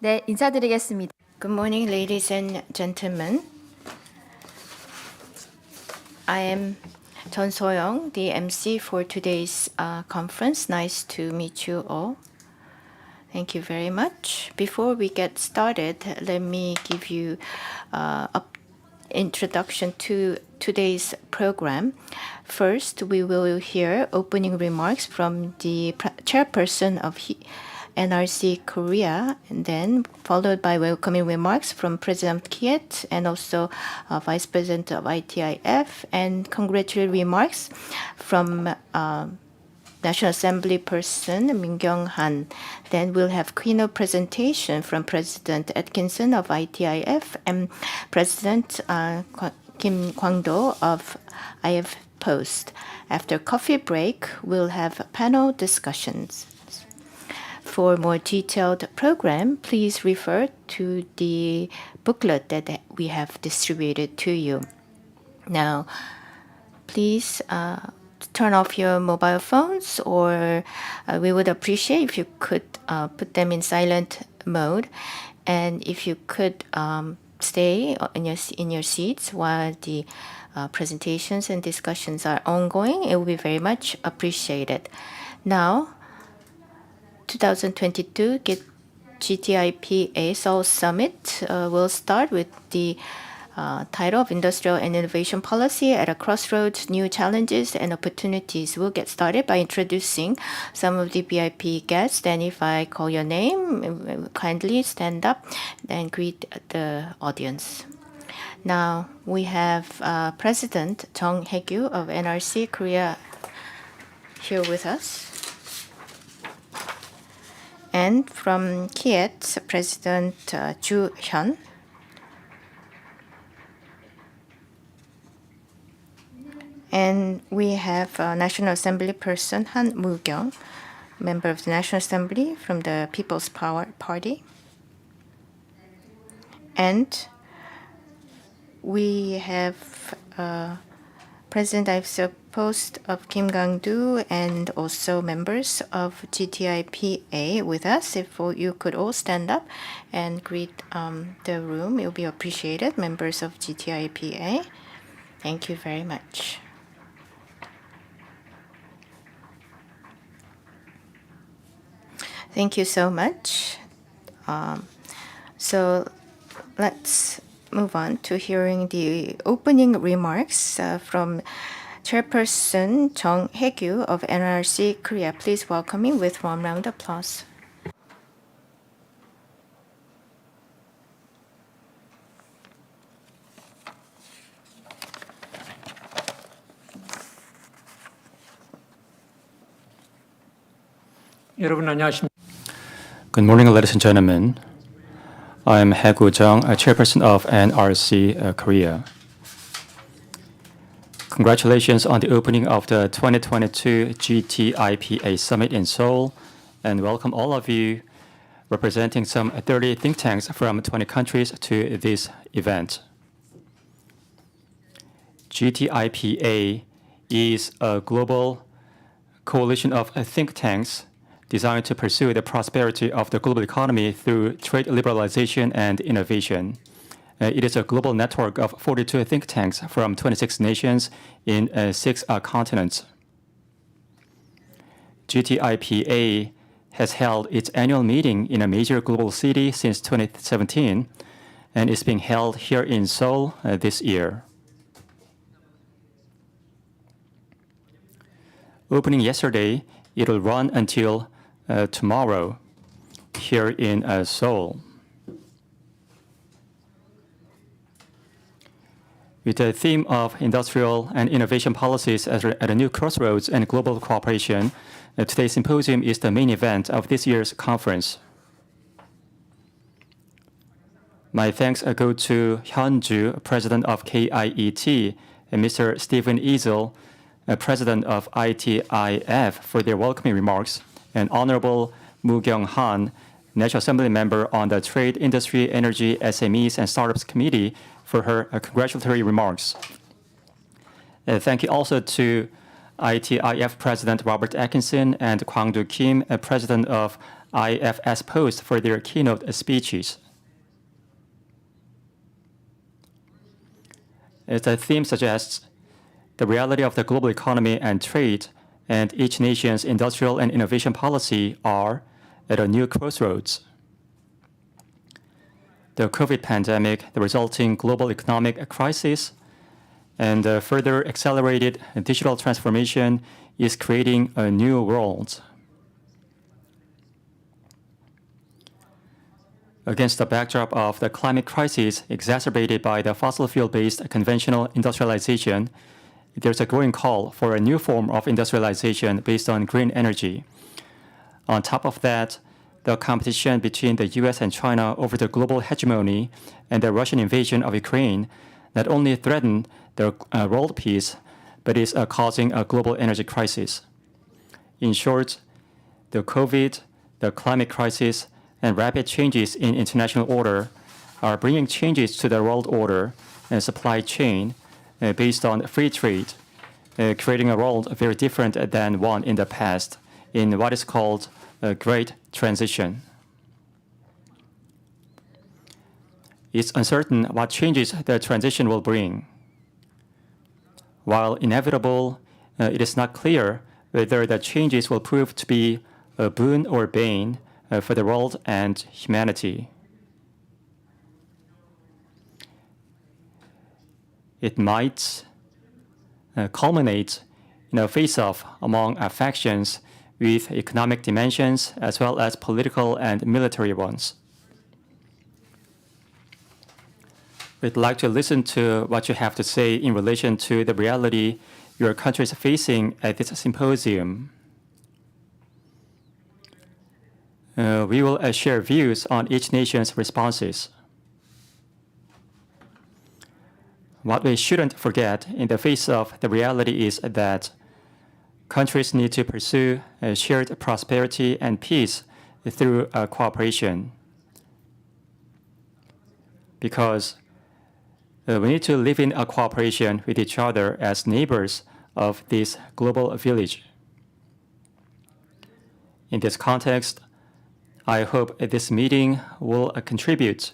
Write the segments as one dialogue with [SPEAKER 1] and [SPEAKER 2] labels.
[SPEAKER 1] 네, 인사드리겠습니다.
[SPEAKER 2] Good morning, ladies and gentlemen. I am Jeon So-young, the MC for today's conference. Nice to meet you all. Thank you very much. Before we get started, let me give you an introduction to today's program. First, we will hear opening remarks from the chairperson of NRC Korea, and then followed by welcoming remarks from President KIET and also Vice President of ITIF, and congratulatory remarks from National Assembly person Min Kyung-han. Then we'll have keynote presentation from President Atkinson of ITIF and President Kim Kwang-do of IF Post. After coffee break, we'll have panel discussions. For more detailed program, please refer to the booklet that we have distributed to you. Now, please turn off your mobile phones, or we would appreciate if you could put them in silent mode, and if you could stay in your seats while the presentations and discussions are ongoing. It will be very much appreciated. Now, 2022 GTIPA Seoul Summit will start with the title of Industrial and Innovation Policy at a Crossroads, New Challenges and Opportunities. We'll get started by introducing some of the VIP guests. Then if I call your name, kindly stand up and greet the audience. Now we have President Jung Hae-gyu of NRC Korea here with us. And from KIET, President Ju Hyun. And we have National Assembly person Han Moo-kyung, member of the National Assembly from the People's Power Party. And we have President, I've supposed, of Kim Gang-do, and also members of GTIPA with us. If you could all stand up and greet the room, it will be appreciated. Members of GTIPA, thank you very much. Thank you so much. So let's move on to hearing the opening remarks from Chairperson Jung Hae-gyu of NRC Korea. Please welcome him with one round of applause.
[SPEAKER 3] 여러분 안녕하십니까?
[SPEAKER 4] Good morning, ladies and gentlemen. I'm Hae-gyu Jung, a chairperson of NRC Korea. Congratulations on the opening of the 2022 GTIPA Summit in Seoul, and welcome all of you representing some 30 think tanks from 20 countries to this event. GTIPA is a global coalition of think tanks designed to pursue the prosperity of the global economy through trade liberalization and innovation. It is a global network of 42 think tanks from 26 nations in 6 continents. GTIPA has held its annual meeting in a major global city since 2017 and is being held here in Seoul this year. Opening yesterday, it will run until tomorrow here in Seoul. With the theme of industrial and innovation policies at a new crossroads and global cooperation, today's symposium is the main event of this year's conference. My thanks go to Hyun-ju, President of KIET, and Mr. Stephen Easel, President of ITIF, for their welcoming remarks, and Honorable Moo Kyung-han, National Assembly member on the Trade, Industry, Energy, SMEs, and Startups Committee, for her congratulatory remarks. Thank you also to ITIF President Robert Atkinson and Kwang-do Kim, President of IFS Post, for their keynote speeches. As the theme suggests, the reality of the global economy and trade and each nation's industrial and innovation policy are at a new crossroads. The COVID pandemic, the resulting global economic crisis, and the further accelerated digital transformation is creating a new world. Against the backdrop of the climate crisis exacerbated by the fossil fuel-based conventional industrialization, there's a growing call for a new form of industrialization based on green energy. On top of that, the competition between the US and China over the global hegemony and the Russian invasion of Ukraine not only threaten the world peace, but is causing a global energy crisis. In short, the COVID, the climate crisis, and rapid changes in international order are bringing changes to the world order and supply chain based on free trade, creating a world very different than one in the past in what is called a great transition. It's uncertain what changes the transition will bring. While inevitable, it is not clear whether the changes will prove to be a boon or bane for the world and humanity. It might culminate in a face-off among factions with economic dimensions as well as political and military ones. We'd like to listen to what you have to say in relation to the reality your country is facing at this symposium. We will share views on each nation's responses. What we shouldn't forget in the face of the reality is that countries need to pursue shared prosperity and peace through cooperation. Because we need to live in a cooperation with each other as neighbors of this global village. In this context, I hope this meeting will contribute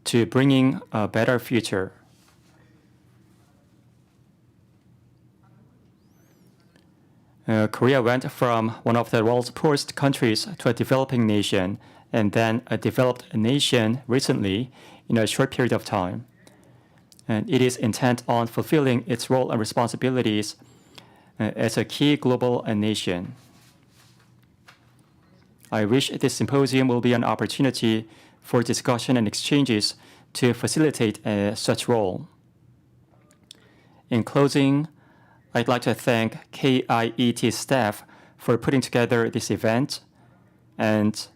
[SPEAKER 4] to bringing a better future. Korea went from one of the world's poorest countries to a developing nation and then a developed nation recently in a short period of time. And it is intent on fulfilling its role and responsibilities as a key global nation. I wish this symposium will be an opportunity for discussion and exchanges to facilitate such role. In closing, I'd like to thank KIET staff for putting together this event and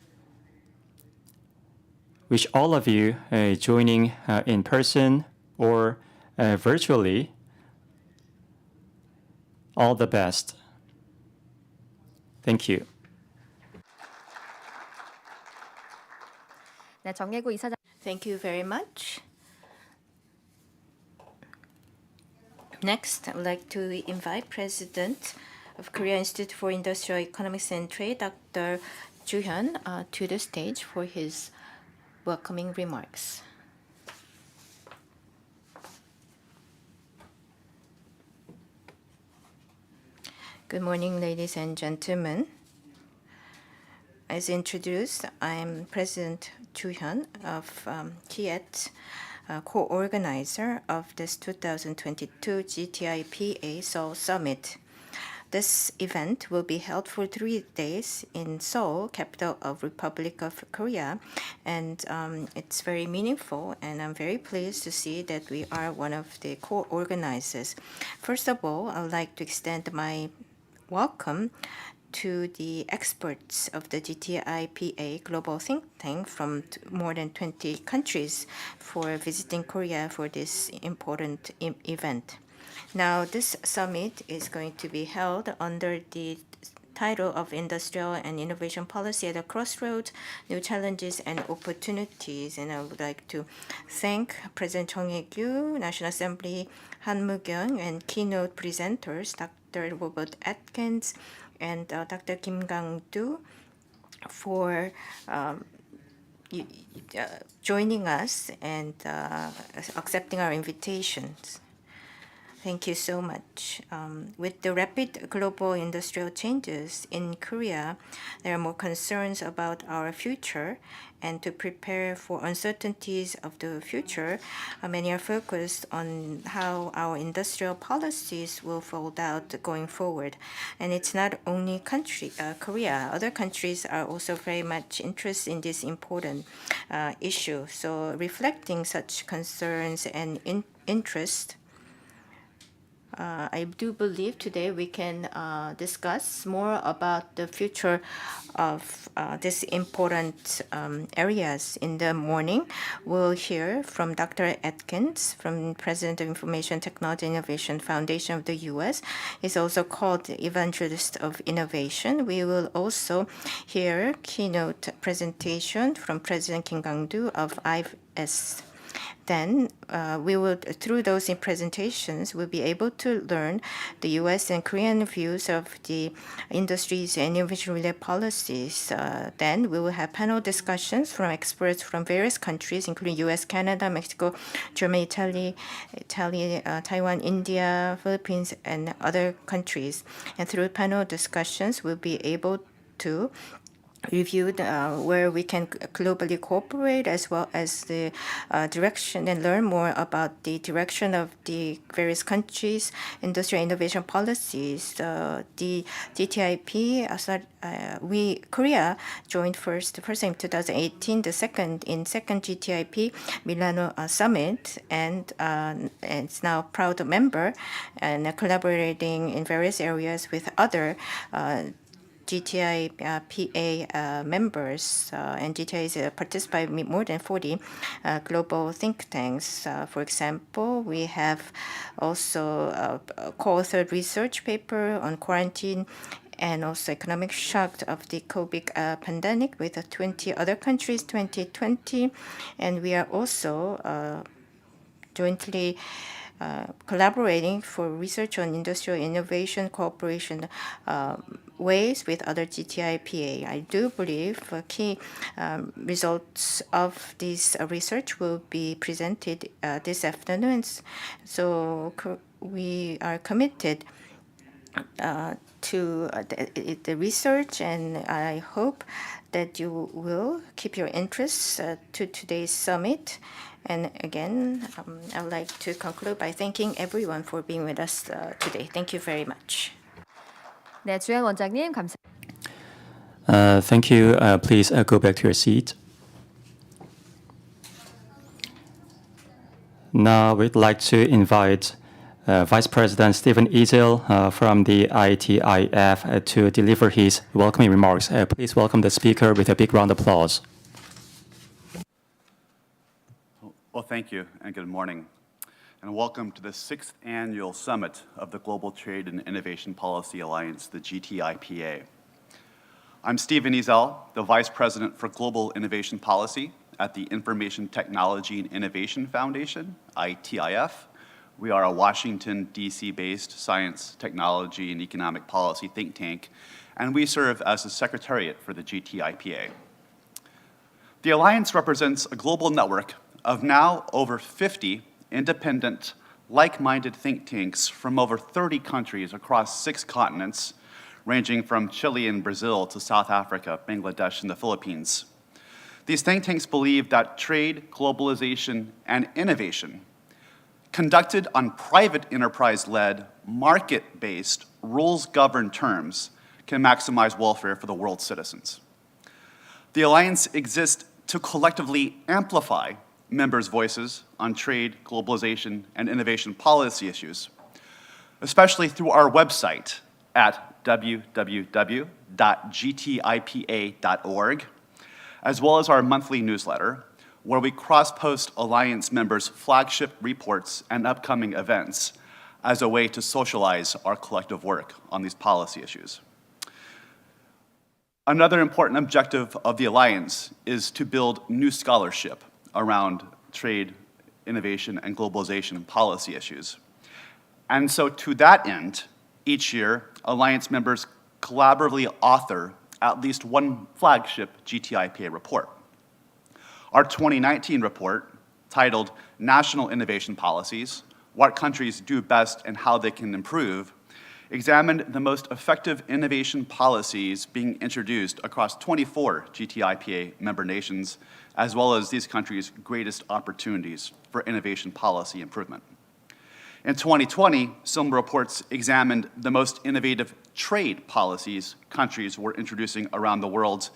[SPEAKER 4] wish all of you joining in person or virtually all the best. Thank you.
[SPEAKER 1] 네, 정예구 이사장.
[SPEAKER 2] Thank you very much. Next, I would like to invite President of Korea Institute for Industrial Economics and Trade, Dr. Ju-hyun, to the stage for his welcoming remarks. Good morning, ladies and gentlemen. As introduced, I am President Ju-hyun of KIET, co-organizer of this 2022 GTIPA Seoul Summit. This event will be held for 3 days in Seoul, capital of Republic of Korea, and it's very meaningful, and I'm very pleased to see that we are one of the co-organizers. First of all, I would like to extend my welcome to the experts of the GTIPA global think tank from more than 20 countries for visiting Korea for this important event. Now, this summit is going to be held under the title of Industrial and Innovation Policy at a Crossroads, New Challenges and Opportunities. And I would like to thank President Chung Hae-kyu, National Assembly Han Mu-kyung, and keynote presenters, Dr. Robert Atkins and Dr. Kim Gang-do, for joining us and accepting our invitations. Thank you so much. With the rapid global industrial changes in Korea, there are more concerns about our future, and to prepare for uncertainties of the future, many are focused on how our industrial policies will fold out going forward. And it's not only Korea, other countries are also very much interested in this important issue. So reflecting such concerns and interest, I do believe today we can discuss more about the future of these important areas. In the morning, we'll hear from Dr. Atkins, from President of Information Technology Innovation Foundation of the U.S. He's also called the Evangelist of Innovation. We will also hear keynote presentation from President Kim Gang-do of IFS. Then through those presentations, we'll be able to learn the U.S. and Korean views of the industries and innovation-related policies. Then we will have panel discussions from experts from various countries, including U.S., Canada, Mexico, Germany, Italy, Taiwan, India, Philippines, and other countries. And through panel discussions, we'll be able to reviewed where we can globally cooperate, as well as the direction, and learn more about the direction of the various countries' industrial innovation policies. The GTIP, Korea joined first in 2018, the second GTIP Milano Summit, and it's now proud member and collaborating in various areas with other GTIPA members, and GTI participate in more than 40 global think tanks. For example, we have also co-authored research paper on quarantine and also economic shock of the COVID pandemic with 20 other countries 2020. And we are also jointly collaborating for research on industrial innovation cooperation ways with other GTIPA. I do believe key results of this research will be presented this afternoon. So we are committed to the research, and I hope that you will keep your interest to today's summit. And again, I would like to conclude by thanking everyone for being with us today. Thank you very much.
[SPEAKER 1] 네, 주연 원장님 감사합니다.
[SPEAKER 4] Thank you. Please go back to your seat. Now we'd like to invite Vice President Stephen Ezel from the ITIF to deliver his welcoming remarks. Please welcome the speaker with a big round of applause.
[SPEAKER 3] Well, thank you, and good morning. And welcome to the 6th Annual Summit of the Global Trade and Innovation Policy Alliance, the GTIPA. I'm Stephen Ezel, the Vice President for Global Innovation Policy at the Information Technology and Innovation Foundation, ITIF. We are a Washington, D.C.-based science, technology, and economic policy think tank, and we serve as the secretariat for the GTIPA. The Alliance represents a global network of now over 50 independent, like-minded think tanks from over 30 countries across 6 continents, ranging from Chile and Brazil to South Africa, Bangladesh, and the Philippines. These think tanks believe that trade, globalization, and innovation, conducted on private enterprise-led, market-based, rules-governed terms, can maximize welfare for the world's citizens. The Alliance exists to collectively amplify members' voices on trade, globalization, and innovation policy issues, especially through our website at www.gtipa.org, as well as our monthly newsletter, where we cross-post Alliance members' flagship reports and upcoming events as a way to socialize our collective work on these policy issues. Another important objective of the Alliance is to build new scholarship around trade, innovation, and globalization policy issues. And so to that end, each year, Alliance members collaboratively author at least one flagship GTIPA report. Our 2019 report, titled National Innovation Policies, What Countries Do Best and How They Can Improve, examined the most effective innovation policies being introduced across 24 GTIPA member nations, as well as these countries' greatest opportunities for innovation policy improvement. In 2020, similar reports examined the most innovative trade policies countries were introducing around the world,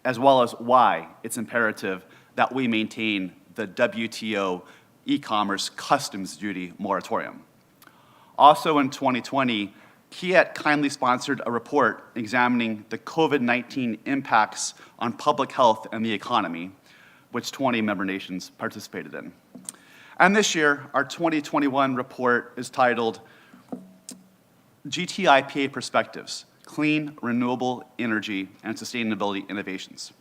[SPEAKER 3] as well as why it's imperative that we maintain the WTO e-commerce customs duty moratorium. Also in 2020, KIET kindly sponsored a report examining the COVID-19 impacts on public health and the economy, which 20 member nations participated in. And this year, our 2021 report is titled GTIPA Perspectives, Clean, Renewable Energy, and Sustainability Innovations.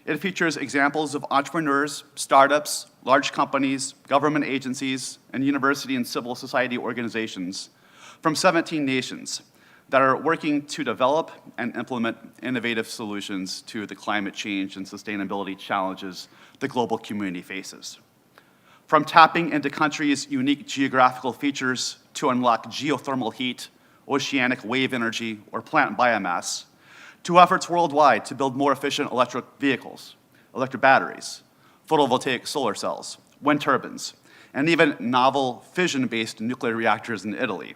[SPEAKER 3] It features examples of entrepreneurs, startups, large companies, government agencies, and university and civil society organizations from 17 nations that are working to develop and implement innovative solutions to the climate change and sustainability challenges the global community faces. From tapping into countries' unique geographical features to unlock geothermal heat, oceanic wave energy, or plant biomass, to efforts worldwide to build more efficient electric vehicles, electric batteries, photovoltaic solar cells, wind turbines, and even novel fission-based nuclear reactors in Italy.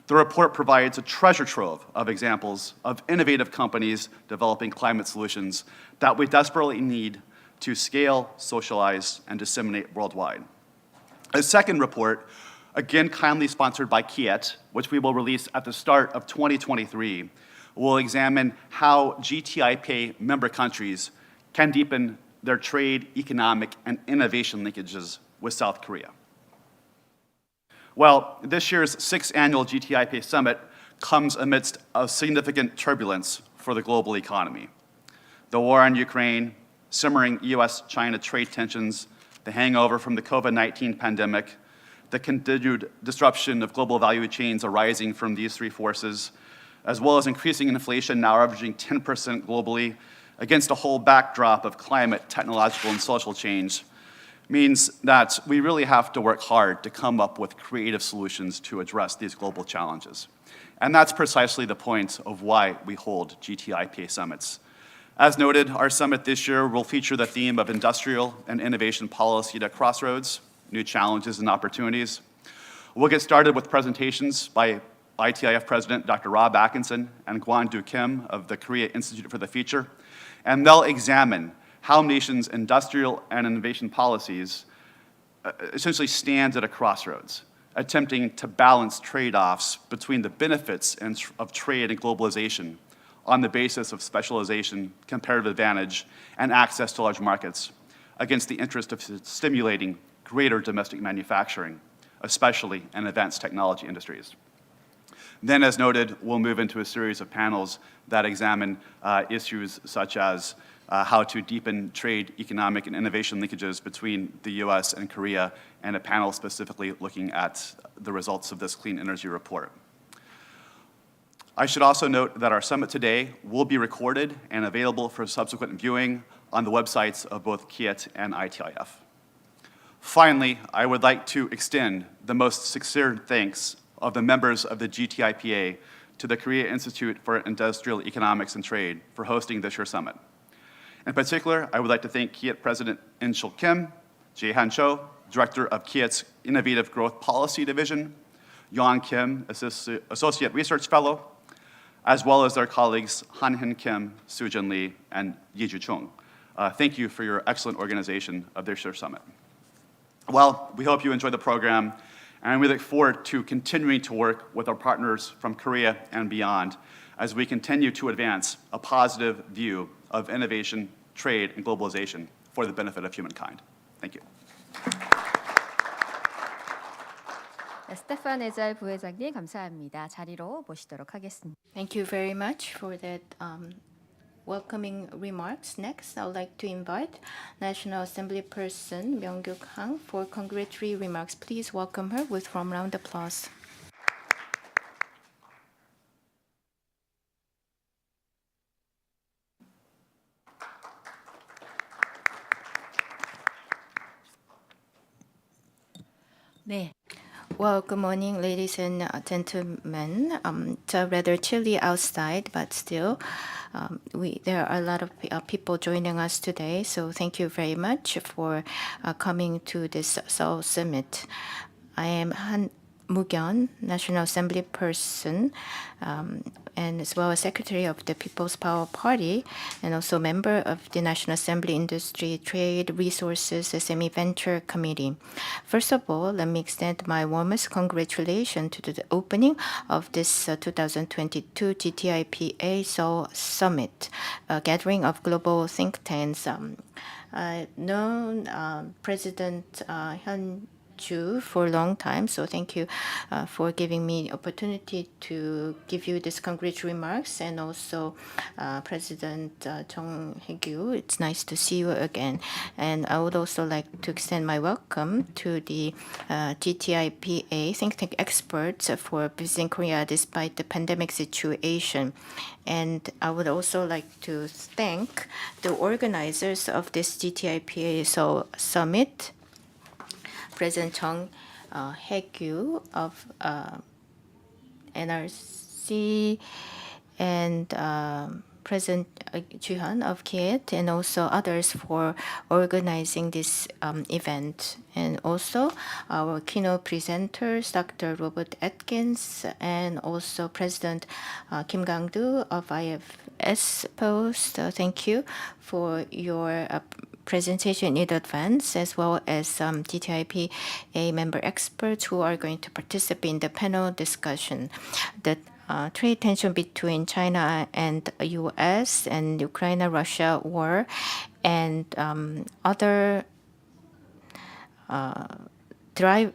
[SPEAKER 3] The report provides a treasure trove of examples of innovative companies developing climate solutions that we desperately need to scale, socialize, and disseminate worldwide. A second report, again kindly sponsored by KIET, which we will release at the start of 2023, will examine how GTIPA member countries can deepen their trade, economic, and innovation linkages with South Korea. Well, this year's 6th annual GTIPA Summit comes amidst a significant turbulence for the global economy. The war in Ukraine, simmering US-China trade tensions, the hangover from the COVID-19 pandemic, the continued disruption of global value chains arising from these three forces, as well as increasing inflation now averaging 10% globally, against a whole backdrop of climate, technological, and social change, means that we really have to work hard to come up with creative solutions to address these global challenges. And that's precisely the point of why we hold GTIPA summits. As noted, our summit this year will feature the theme of industrial and innovation policy at Crossroads, new challenges and opportunities. We'll get started with presentations by ITIF President Dr. Rob Atkinson and Gwon-do Kim of the Korea Institute for the Future, and they'll examine how nations' industrial and innovation policies essentially stand at a crossroads, attempting to balance trade-offs between the benefits of trade and globalization on the basis of specialization, comparative advantage, and access to large markets against the interest of stimulating greater domestic manufacturing, especially in advanced technology industries. Then, as noted, we'll move into a series of panels that examine issues such as how to deepen trade, economic, and innovation linkages between the US and Korea, and a panel specifically looking at the results of this clean energy report. I should also note that our summit today will be recorded and available for subsequent viewing on the websites of both KIET and ITIF. Finally, I would like to extend the most sincere thanks of the members of the GTIPA to the Korea Institute for Industrial Economics and Trade for hosting this year's summit. In particular, I would like to thank KIET President In-Shul Kim, Jae-Han Cho, Director of KIET's Innovative Growth Policy Division, Yon Kim, Associate Research Fellow, as well as their colleagues Han-Hin Kim, Soo-Jin Lee, and Yi-Ju Chung. Thank you for your excellent organization of this year's summit. Well, we hope you enjoy the program, and we look forward to continuing to work with our partners from Korea and beyond as we continue to advance a positive view of innovation, trade, and globalization for the benefit of humankind. Thank you.
[SPEAKER 1] 스테판 에잘 부회장님 감사합니다. 자리로 모시도록 하겠습니다.
[SPEAKER 2] Thank you very much for that welcoming remarks. Next, I would like to invite National Assembly Person Myung-guk Hang for congratulatory remarks. Please welcome her with warm round of applause.
[SPEAKER 5] 네,
[SPEAKER 2] Well, good morning, ladies and gentlemen. It's rather chilly outside, but still, there are a lot of people joining us today. So thank you very much for coming to this Seoul Summit. I am Han Mugyeon, National Assembly person, and as well as Secretary of the People's Power Party, and also member of the National Assembly Industry, Trade, Resources, SME Venture Committee. First of all, let me extend my warmest congratulations to the opening of this 2022 GTIPA Seoul Summit, a gathering of global think tanks. I've known President Hyun Ju for a long time, so thank you for giving me the opportunity to give you this congratulatory remarks, and also President Jung Hae-gyu. It's nice to see you again, and I would also like to extend my welcome to the GTIPA think tank experts for visiting Korea despite the pandemic situation. And I would also like to thank the organizers of this GTIPA Seoul Summit, President Jung Hae-gyu of NRC, and President Ju-hyun of KIET, and also others for organizing this event. And also our keynote presenters, Dr. Robert Atkins, and also President Kim Gang-do of IFS Post. Thank you for your presentation in advance, as well as GTIPA member experts who are going to participate in the panel discussion. The trade tension between China and U.S. and Ukraine-Russia war, and other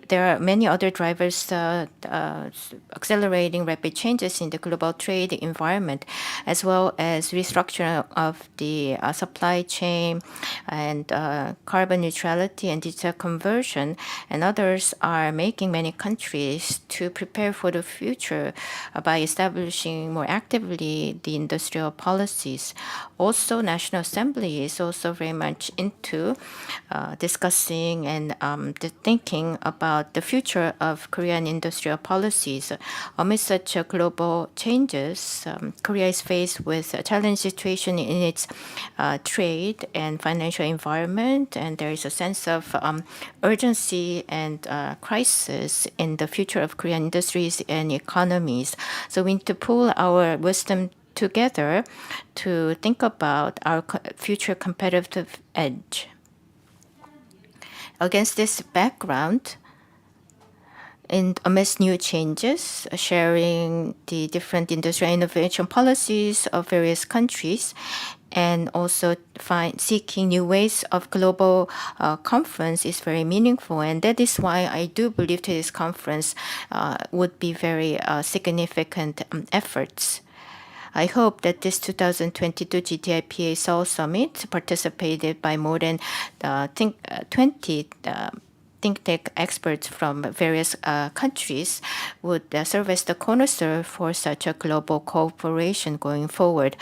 [SPEAKER 2] there are many other drivers accelerating rapid changes in the global trade environment, as well as restructuring of the supply chain, and carbon neutrality and digital conversion, and others are making many countries to prepare for the future by establishing more actively the industrial policies. Also, National Assembly is also very much into discussing and thinking about the future of Korean industrial policies. Amid such global changes, Korea is faced with a challenging situation in its trade and financial environment, and there is a sense of urgency and crisis in the future of Korean industries and economies. So we need to pull our wisdom together to think about our future competitive edge. Against this background, and amidst new changes, sharing the different industrial innovation policies of various countries, and also seeking new ways of global conference is very meaningful. And that is why I do believe today's conference would be very significant efforts. I hope that this 2022 GTIPA Seoul Summit, participated by more than 20 think tank experts from various countries, would serve as the cornerstone for such a global cooperation going forward.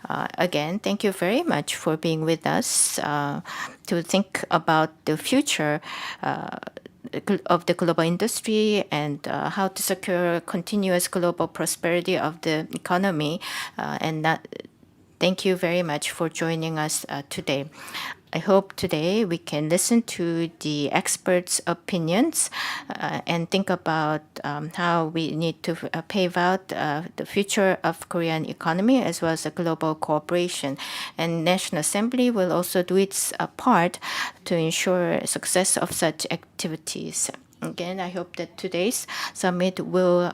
[SPEAKER 2] Again, thank you very much for being with us to think about the future of the global industry, and how to secure continuous global prosperity of the economy. Thank you very much for joining us today. I hope today we can listen to the experts' opinions and think about how we need to pave out the future of Korean economy, as well as the global cooperation. And National Assembly will also do its part to ensure success of such activities. Again, I hope that today's summit will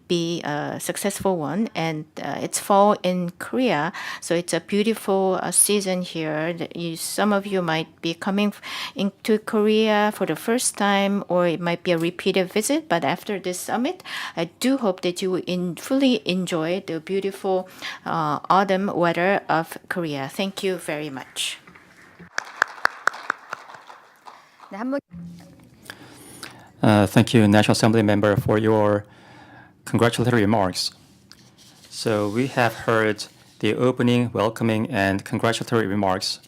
[SPEAKER 2] be a successful one. And it's fall in Korea, so it's a beautiful season here. Some of you might be coming into Korea for the first time, or it might be a repeated visit. But after this summit, I do hope that you will fully enjoy the beautiful autumn weather of Korea. Thank you very much.
[SPEAKER 1] 네, 한 분.
[SPEAKER 4] Thank you, National Assembly member, for your congratulatory remarks. So we have heard the opening, welcoming, and congratulatory remarks.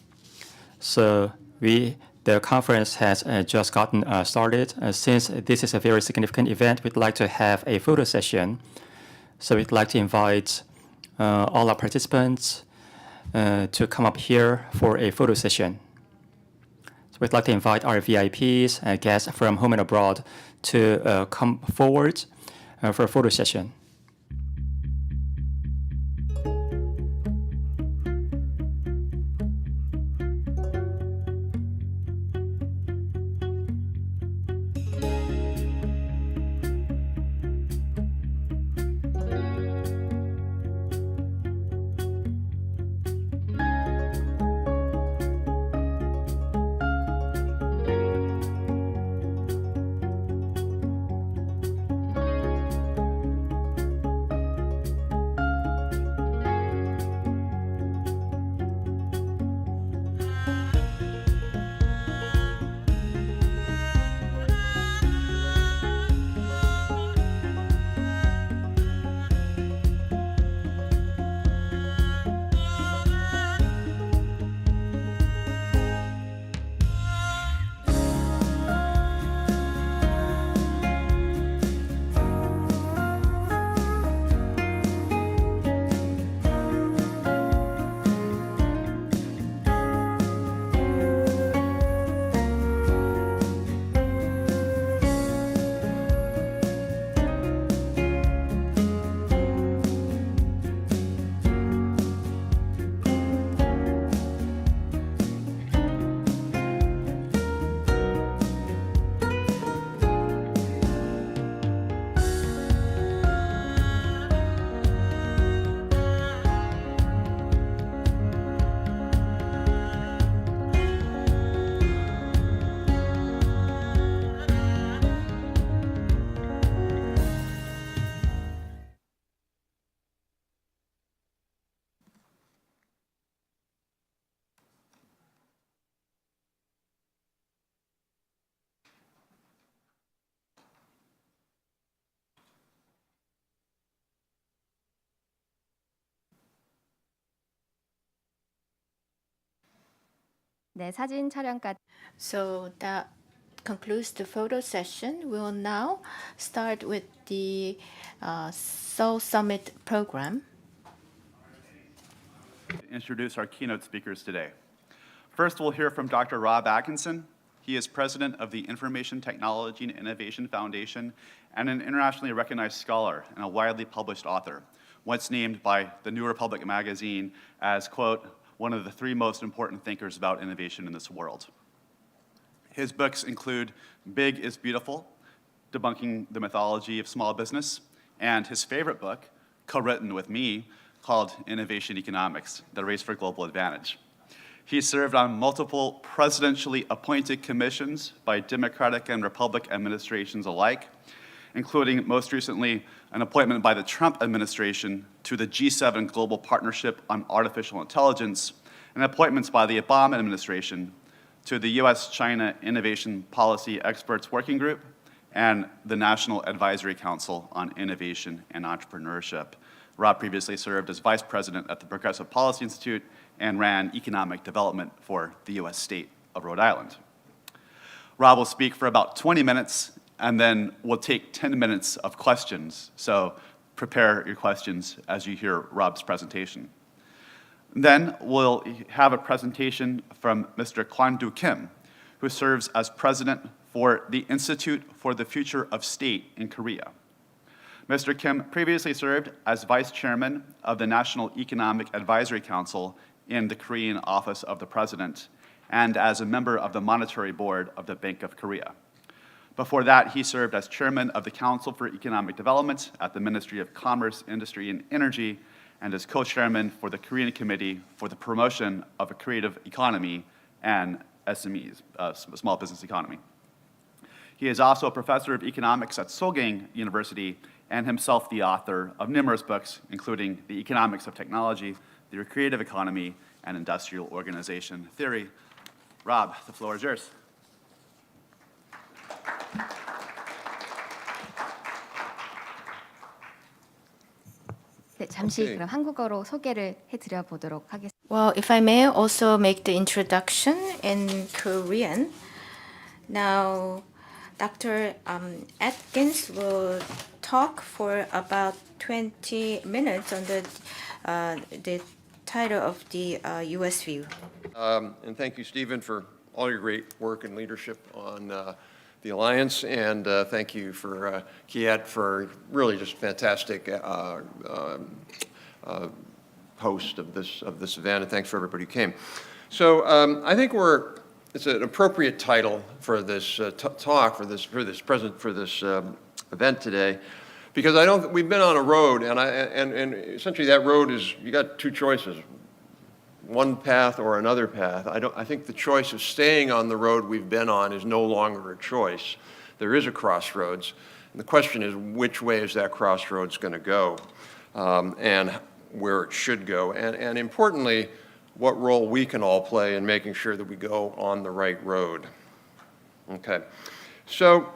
[SPEAKER 4] So the conference has just gotten started. Since this is a very significant event, we'd like to have a photo session. So we'd like to invite all our participants to come up here for a photo session. So we'd like to invite our VIPs, guests from home and abroad, to come forward for a photo session.
[SPEAKER 1] 네, 사진 촬영까지.
[SPEAKER 2] So that concludes the photo session. We will now start with the Seoul Summit program.
[SPEAKER 3] Introduce our keynote speakers today. First, we'll hear from Dr. Rob Atkinson. He is president of the Information Technology and Innovation Foundation and an internationally recognized scholar and a widely published author, once named by the New Republic magazine as, quote, one of the 3 most important thinkers about innovation in this world. His books include Big is Beautiful, Debunking the Mythology of Small Business, and his favorite book, co-written with me, called Innovation Economics, The Race for Global Advantage. He served on multiple presidentially appointed commissions by Democratic and Republican administrations alike, including most recently an appointment by the Trump administration to the G7 Global Partnership on Artificial Intelligence, and appointments by the Obama administration to the U.S.-China Innovation Policy Experts Working Group and the National Advisory Council on Innovation and Entrepreneurship. Rob previously served as vice president at the Progressive Policy Institute and ran economic development for the U.S. state of Rhode Island. Rob will speak for about 20 minutes, and then we'll take 10 minutes of questions. So prepare your questions as you hear Rob's presentation. Then we'll have a presentation from Mr. Kwan-do Kim, who serves as president for the Institute for the Future of State in Korea. Mr. Kim previously served as vice chairman of the National Economic Advisory Council in the Korean Office of the President and as a member of the Monetary Board of the Bank of Korea. Before that, he served as chairman of the Council for Economic Development at the Ministry of Commerce, Industry, and Energy, and as co-chairman for the Korean Committee for the Promotion of a Creative Economy and SMEs, small business economy. He is also a professor of economics at Seoul University and himself the author of numerous books, including The Economics of Technology, The Creative Economy, and Industrial Organization Theory. Rob, the floor is yours.
[SPEAKER 1] 네, 잠시
[SPEAKER 6] 오케이.
[SPEAKER 1] 그럼 한국어로 소개를 해드려 보도록 하겠습니다.
[SPEAKER 2] Well, if I may also make the introduction in Korean. Now, Dr. Atkins will talk for about 20 minutes on the title of the U.S. view.
[SPEAKER 6] And thank you, Stephen, for all your great work and leadership on the Alliance, and thank you for KIET for really just fantastic host of this event, and thanks for everybody who came. So I think it's an appropriate title for this talk, for this event today, because we've been on a road, and essentially that road is, you got two choices. One path or another path. I think the choice of staying on the road we've been on is no longer a choice. There is a crossroads, and the question is, which way is that crossroads going to go, and where it should go, and importantly, what role we can all play in making sure that we go on the right road. Okay, so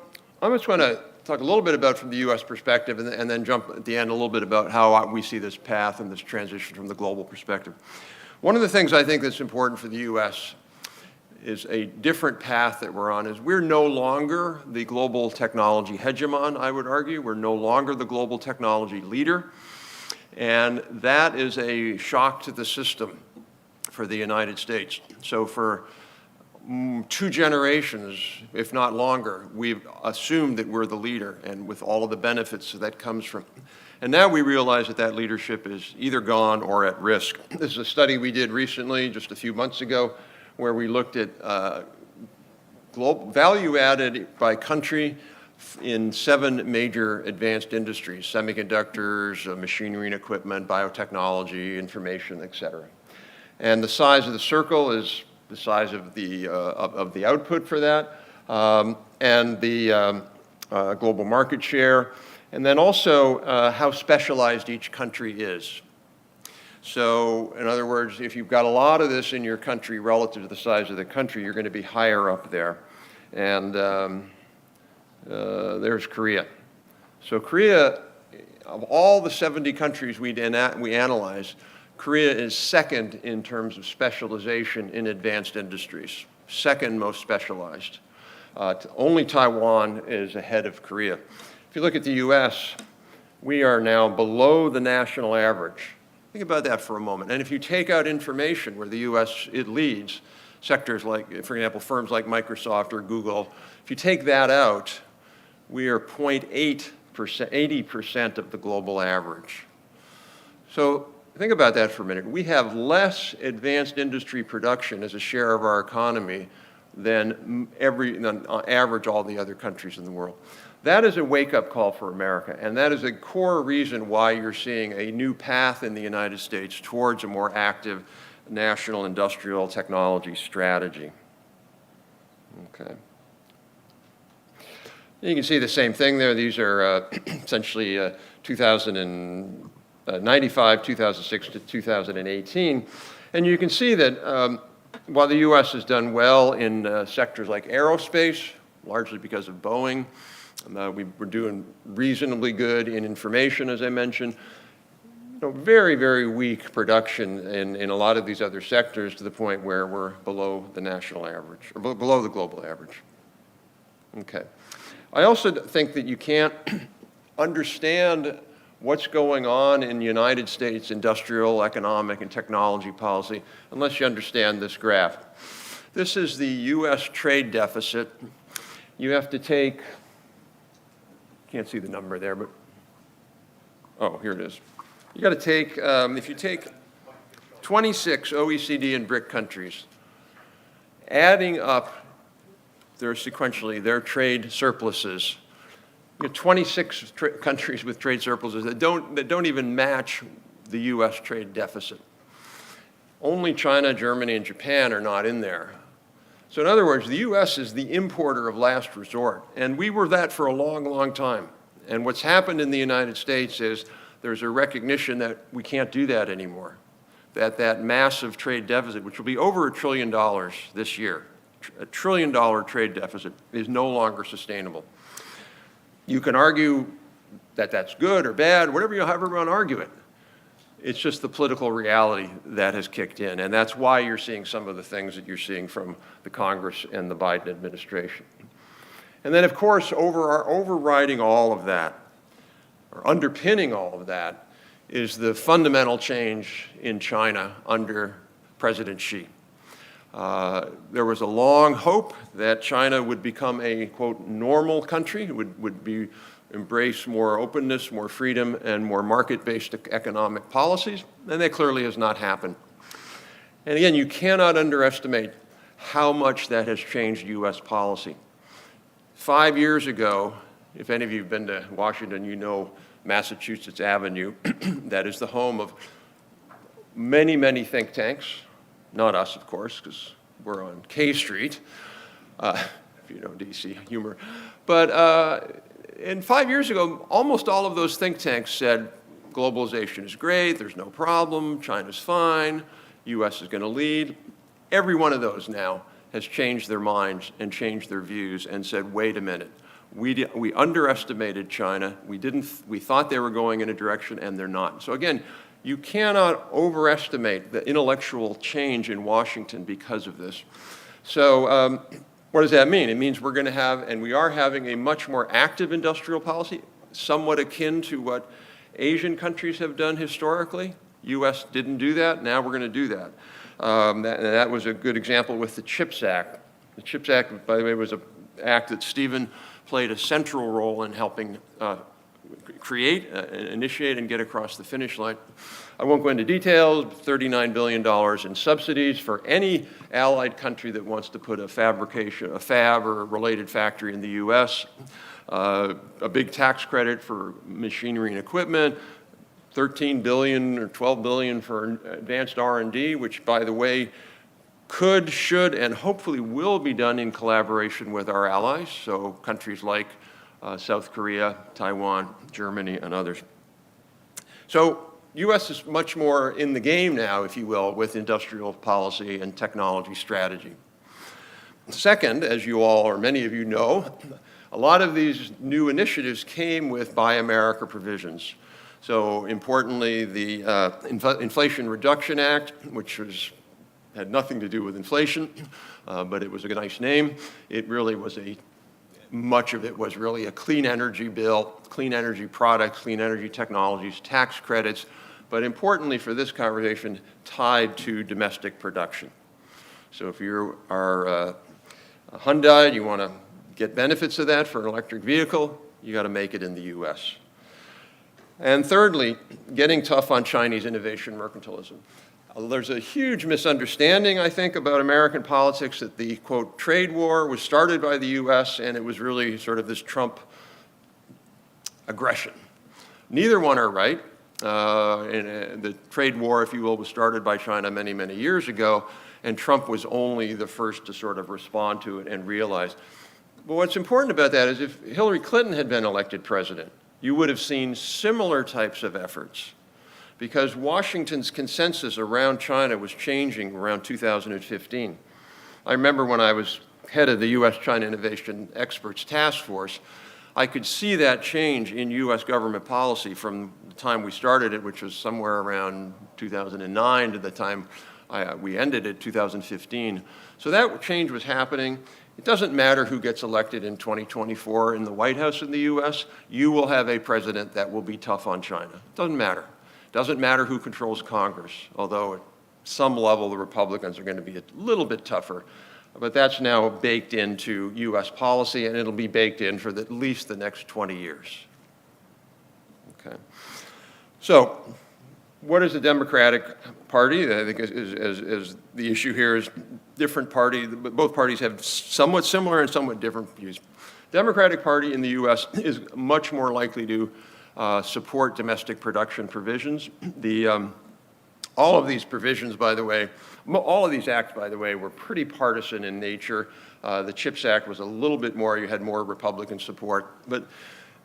[SPEAKER 6] I'm just going to talk a little bit about from the U.S. perspective, and then jump at the end a little bit about how we see this path and this transition from the global perspective. One of the things I think that's important for the U.S. is a different path that we're on, is we're no longer the global technology hegemon, I would argue. We're no longer the global technology leader. And that is a shock to the system for the United States. So for 2 generations, if not longer, we've assumed that we're the leader, and with all of the benefits that comes from. And now we realize that that leadership is either gone or at risk. This is a study we did recently, just a few months ago, where we looked at value added by country in 7 major advanced industries: semiconductors, machinery and equipment, biotechnology, information, et cetera. And the size of the circle is the size of the output for that, and the global market share, and then also how specialized each country is. So, in other words, if you've got a lot of this in your country relative to the size of the country, you're going to be higher up there. And there's Korea. So Korea, of all the 70 countries we analyzed, Korea is second in terms of specialization in advanced industries, second most specialized. Only Taiwan is ahead of Korea. If you look at the US, we are now below the national average. Think about that for a moment. And if you take out information where the US, it leads, sectors like, for example, firms like Microsoft or Google, if you take that out, we are 0.8%, 80% of the global average. So think about that for a minute. We have less advanced industry production as a share of our economy than on average all the other countries in the world. That is a wake-up call for America, and that is a core reason why you're seeing a new path in the United States towards a more active national industrial technology strategy. Okay. You can see the same thing there. These are essentially 1995, 2006 to 2018. And you can see that while the U.S. has done well in sectors like aerospace, largely because of Boeing, we're doing reasonably good in information, as I mentioned. Very, very weak production in a lot of these other sectors, to the point where we're below the national average, or below the global average. Okay. I also think that you can't understand what's going on in the United States industrial, economic, and technology policy unless you understand this graph. This is the U.S. trade deficit. You have to take, can't see the number there, but, oh, here it is. You got to take, if you take 26 OECD and BRIC countries, adding up They're sequentially, their trade surpluses. You have 26 countries with trade surpluses that don't even match the U.S. trade deficit. Only China, Germany, and Japan are not in there. So in other words, the U.S. is the importer of last resort, and we were that for a long, long time. And what's happened in the United States is there's a recognition that we can't do that anymore, that massive trade deficit, which will be over $1 trillion this year, $1 trillion trade deficit, is no longer sustainable. You can argue that that's good or bad, however you want to argue it. It's just the political reality that has kicked in, and that's why you're seeing some of the things that you're seeing from the Congress and the Biden administration. And then, of course, overriding all of that, or underpinning all of that, is the fundamental change in China under President Xi. There was a long hope that China would become a, quote, normal country, would embrace more openness, more freedom, and more market-based economic policies, and that clearly has not happened. And again, you cannot underestimate how much that has changed U.S. policy. 5 years ago, if any of you have been to Washington, you know Massachusetts Avenue. That is the home of many, many think tanks. Not us, of course, because we're on K Street, if you know DC humor. But and 5 years ago, almost all of those think tanks said globalization is great, there's no problem, China's fine, U.S. is going to lead. Every one of those now has changed their minds and changed their views and said, wait a minute, we underestimated China, we thought they were going in a direction and they're not. So again, you cannot overestimate the intellectual change in Washington because of this. So what does that mean? It means we're going to have, and we are having, a much more active industrial policy, somewhat akin to what Asian countries have done historically. U.S. didn't do that. Now we're going to do that. That was a good example with the CHIPS Act. The CHIPS Act, by the way, was an act that Stephen played a central role in helping create, initiate, and get across the finish line. I won't go into details. $39 billion in subsidies for any allied country that wants to put a fab or a related factory in the U.S. A big tax credit for machinery and equipment. $13 billion or $12 billion for advanced R&D, which, by the way, could, should, and hopefully will be done in collaboration with our allies, so countries like South Korea, Taiwan, Germany, and others. So U.S. is much more in the game now, if you will, with industrial policy and technology strategy. Second, as you all, or many of you know, a lot of these new initiatives came with Buy America provisions. So importantly, the Inflation Reduction Act, which had nothing to do with inflation, but it was a nice name. It really was much of it was really a clean energy bill, clean energy products, clean energy technologies, tax credits, but importantly for this conversation, tied to domestic production. So if you are a Hyundai, you want to get benefits of that for an electric vehicle, you got to make it in the U.S. And thirdly, getting tough on Chinese innovation mercantilism. There's a huge misunderstanding, I think, about American politics that the, quote, trade war was started by the U.S. and it was really sort of this Trump aggression. Neither one are right. The trade war, if you will, was started by China many, many years ago, and Trump was only the first to sort of respond to it and realize. But what's important about that is if Hillary Clinton had been elected president, you would have seen similar types of efforts, because Washington's consensus around China was changing around 2015. I remember when I was head of the U.S.-China Innovation Experts Task Force, I could see that change in U.S. government policy from the time we started it, which was somewhere around 2009, to the time we ended it, 2015. So that change was happening. It doesn't matter who gets elected in 2024 in the White House in the U.S., you will have a president that will be tough on China. It doesn't matter. It doesn't matter who controls Congress, although at some level the Republicans are going to be a little bit tougher. But that's now baked into U.S. policy, and it'll be baked in for at least the next 20 years. Okay. So What is the Democratic Party? I think is the issue here is different party. Both parties have somewhat similar and somewhat different views. Democratic Party in the U.S. is much more likely to support domestic production provisions. All of these provisions, by the way, all of these acts, by the way, were pretty partisan in nature. The CHIPS Act was a little bit more, you had more Republican support. But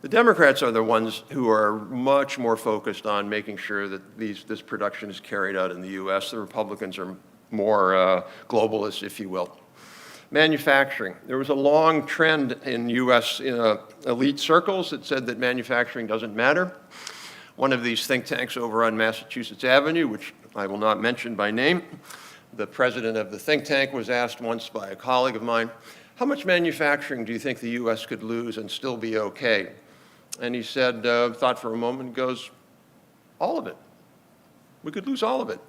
[SPEAKER 6] the Democrats are the ones who are much more focused on making sure that this production is carried out in the U.S. The Republicans are more globalists, if you will. Manufacturing. There was a long trend in U.S. Elite circles that said that manufacturing doesn't matter. One of these think tanks over on Massachusetts Avenue, which I will not mention by name, the president of the think tank was asked once by a colleague of mine, how much manufacturing do you think the U.S. could lose and still be okay? And he said, thought for a moment, goes, all of it. We could lose all of it.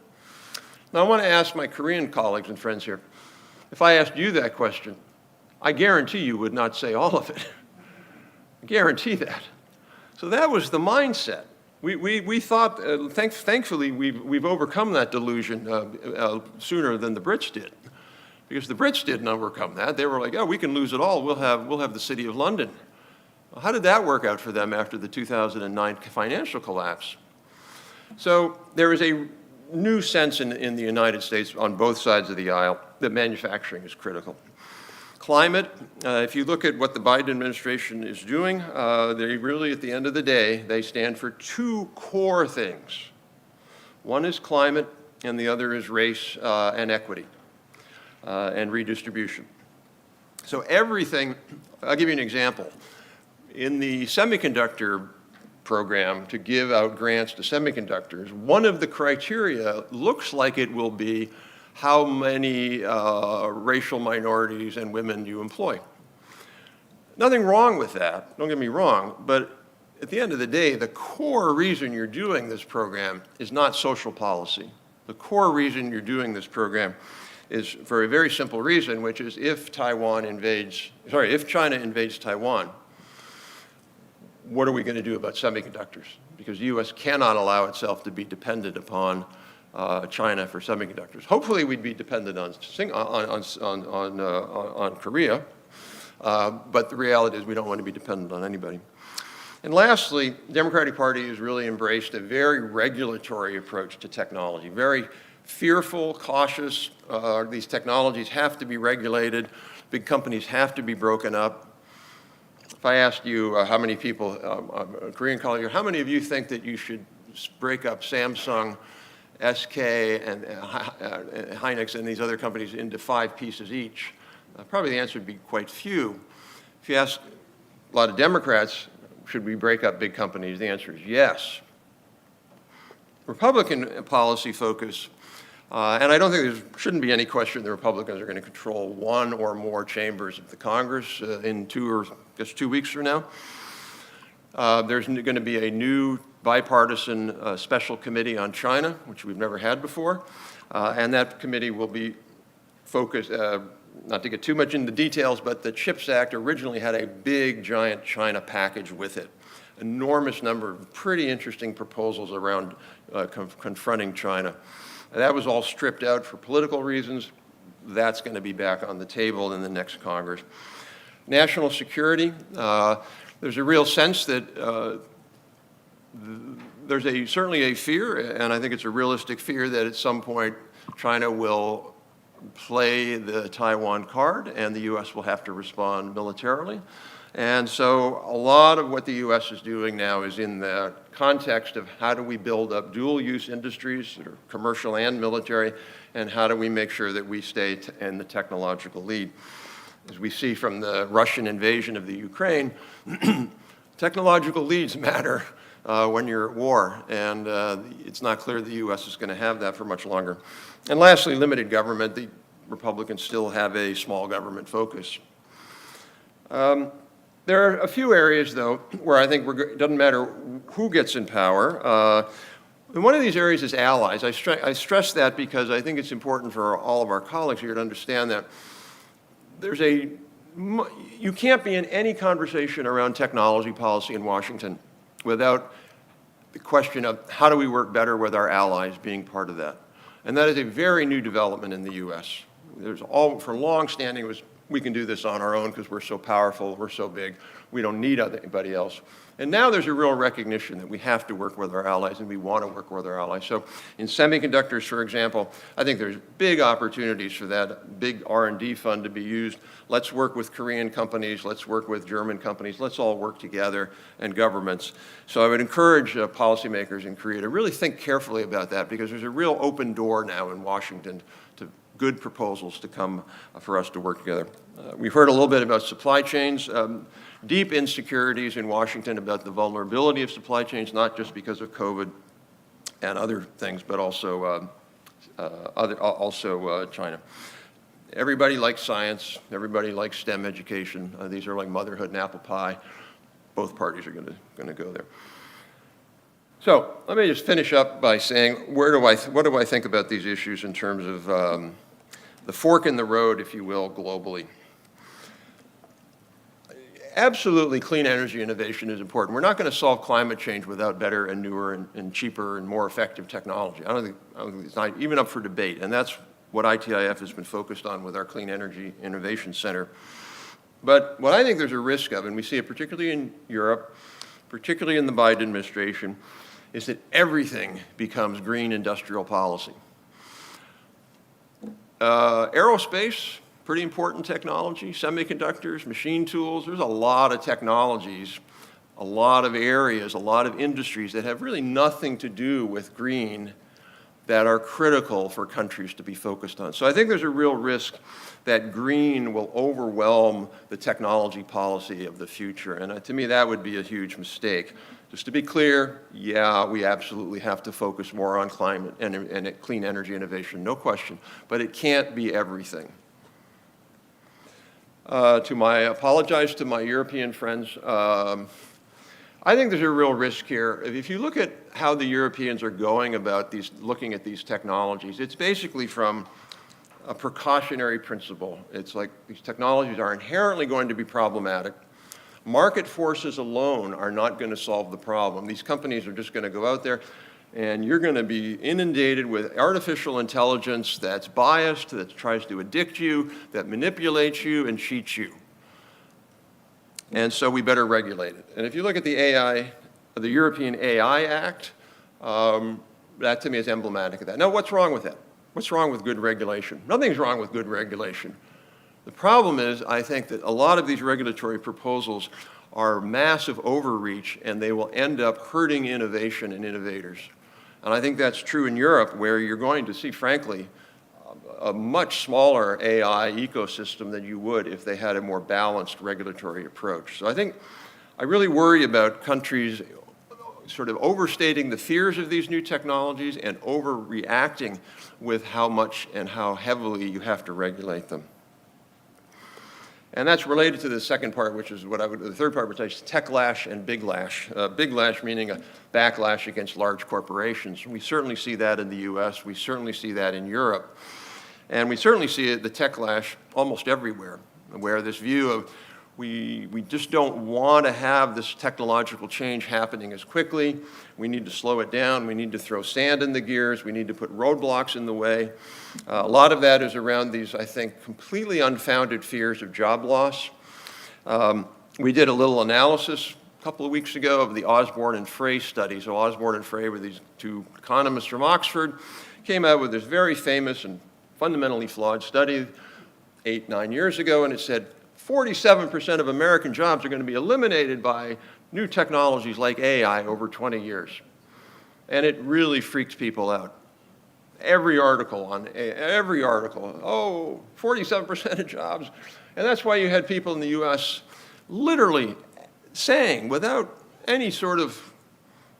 [SPEAKER 6] Now I want to ask my Korean colleagues and friends here, if I asked you that question, I guarantee you would not say all of it. I guarantee that. So that was the mindset. We thought, thankfully, we've overcome that delusion sooner than the Brits did. Because the Brits didn't overcome that. They were like, oh, we can lose it all. We'll have the City of London. Well, how did that work out for them after the 2009 financial collapse? So there is a new sense in the United States on both sides of the aisle that manufacturing is critical. Climate, if you look at what the Biden administration is doing, they really, at the end of the day, they stand for two core things. One is climate, and the other is race and equity and redistribution. So everything, I'll give you an example. In the semiconductor program to give out grants to semiconductors, one of the criteria looks like it will be how many racial minorities and women you employ. Nothing wrong with that, don't get me wrong, but at the end of the day, the core reason you're doing this program is not social policy. The core reason you're doing this program is for a very simple reason, which is if China invades Taiwan, what are we going to do about semiconductors? Because the U.S. cannot allow itself to be dependent upon China for semiconductors. Hopefully, we'd be dependent on Korea, but the reality is we don't want to be dependent on anybody. And lastly, the Democratic Party has really embraced a very regulatory approach to technology, very fearful, cautious. These technologies have to be regulated. Big companies have to be broken up. If I asked you how many people, a Korean colleague, how many of you think that you should break up Samsung, SK, and Hynix and these other companies into 5 pieces each? Probably the answer would be quite few. If you ask a lot of Democrats, should we break up big companies? The answer is yes. Republican policy focus, and I don't think there shouldn't be any question the Republicans are going to control one or more chambers of the Congress in 2 weeks from now. There's going to be a new bipartisan special committee on China, which we've never had before, and that committee will be focused, not to get too much into details, but the CHIPS Act originally had a big, giant China package with it. Enormous number of pretty interesting proposals around confronting China. That was all stripped out for political reasons. That's going to be back on the table in the next Congress. National security, there's a real sense that there's certainly a fear, and I think it's a realistic fear, that at some point China will play the Taiwan card and the U.S. will have to respond militarily. And so a lot of what the U.S. is doing now is in the context of how do we build up dual-use industries that are commercial and military, and how do we make sure that we stay in the technological lead. As we see from the Russian invasion of the Ukraine, technological leads matter when you're at war, and it's not clear the U.S. is going to have that for much longer. And lastly, limited government. The Republicans still have a small government focus. There are a few areas, though, where I think it doesn't matter who gets in power. And one of these areas is allies. I stress that because I think it's important for all of our colleagues here to understand that you can't be in any conversation around technology policy in Washington without the question of how do we work better with our allies being part of that. And that is a very new development in the U.S. For long standing, it was, we can do this on our own because we're so powerful, we're so big, we don't need anybody else. And now there's a real recognition that we have to work with our allies and we want to work with our allies. So in semiconductors, for example, I think there's big opportunities for that big R&D fund to be used. Let's work with Korean companies, let's work with German companies, let's all work together, and governments. So I would encourage policymakers in Korea to really think carefully about that, because there's a real open door now in Washington to good proposals to come for us to work together. We've heard a little bit about supply chains. Deep insecurities in Washington about the vulnerability of supply chains, not just because of COVID and other things, but also China. Everybody likes science. Everybody likes STEM education. These are like motherhood and apple pie. Both parties are going to go there. So let me just finish up by saying, what do I think about these issues in terms of the fork in the road, if you will, globally? Absolutely, clean energy innovation is important. We're not going to solve climate change without better and newer and cheaper and more effective technology. I don't think it's not even up for debate, and that's what ITIF has been focused on with our Clean Energy Innovation Center. But what I think there's a risk of, and we see it particularly in Europe, particularly in the Biden administration, is that everything becomes green industrial policy. Aerospace, pretty important technology, semiconductors, machine tools. There's a lot of technologies, a lot of areas, a lot of industries that have really nothing to do with green that are critical for countries to be focused on. So I think there's a real risk that green will overwhelm the technology policy of the future. And to me, that would be a huge mistake. Just to be clear, yeah, we absolutely have to focus more on climate and clean energy innovation, no question. But it can't be everything. Apologize to my European friends. I think there's a real risk here. If you look at how the Europeans are going about looking at these technologies, it's basically from a precautionary principle. It's like these technologies are inherently going to be problematic. Market forces alone are not going to solve the problem. These companies are just going to go out there, and you're going to be inundated with artificial intelligence that's biased, that tries to addict you, that manipulates you and cheats you. And so we better regulate it. And if you look at the European AI Act, that to me is emblematic of that. Now, what's wrong with that? What's wrong with good regulation? Nothing's wrong with good regulation. The problem is, I think that a lot of these regulatory proposals are massive overreach, and they will end up hurting innovation and innovators. And I think that's true in Europe, where you're going to see, frankly, a much smaller AI ecosystem than you would if they had a more balanced regulatory approach. So I really worry about countries sort of overstating the fears of these new technologies and overreacting with how much and how heavily you have to regulate them. And that's related to the second part, which is the third part, which is techlash and biglash. Biglash meaning a backlash against large corporations. We certainly see that in the US. We certainly see that in Europe. And we certainly see the techlash almost everywhere, where this view of we just don't want to have this technological change happening as quickly. We need to slow it down. We need to throw sand in the gears. We need to put roadblocks in the way. A lot of that is around these, I think, completely unfounded fears of job loss. We did a little analysis a couple of weeks ago of the Osborne and Frey study. So Osborne and Frey were these two economists from Oxford, came out with this very famous and fundamentally flawed study 8-9 years ago, and it said 47% of American jobs are going to be eliminated by new technologies like AI over 20 years. And it really freaks people out. Every article, 47% of jobs. And that's why you had people in the US literally saying, without any sort of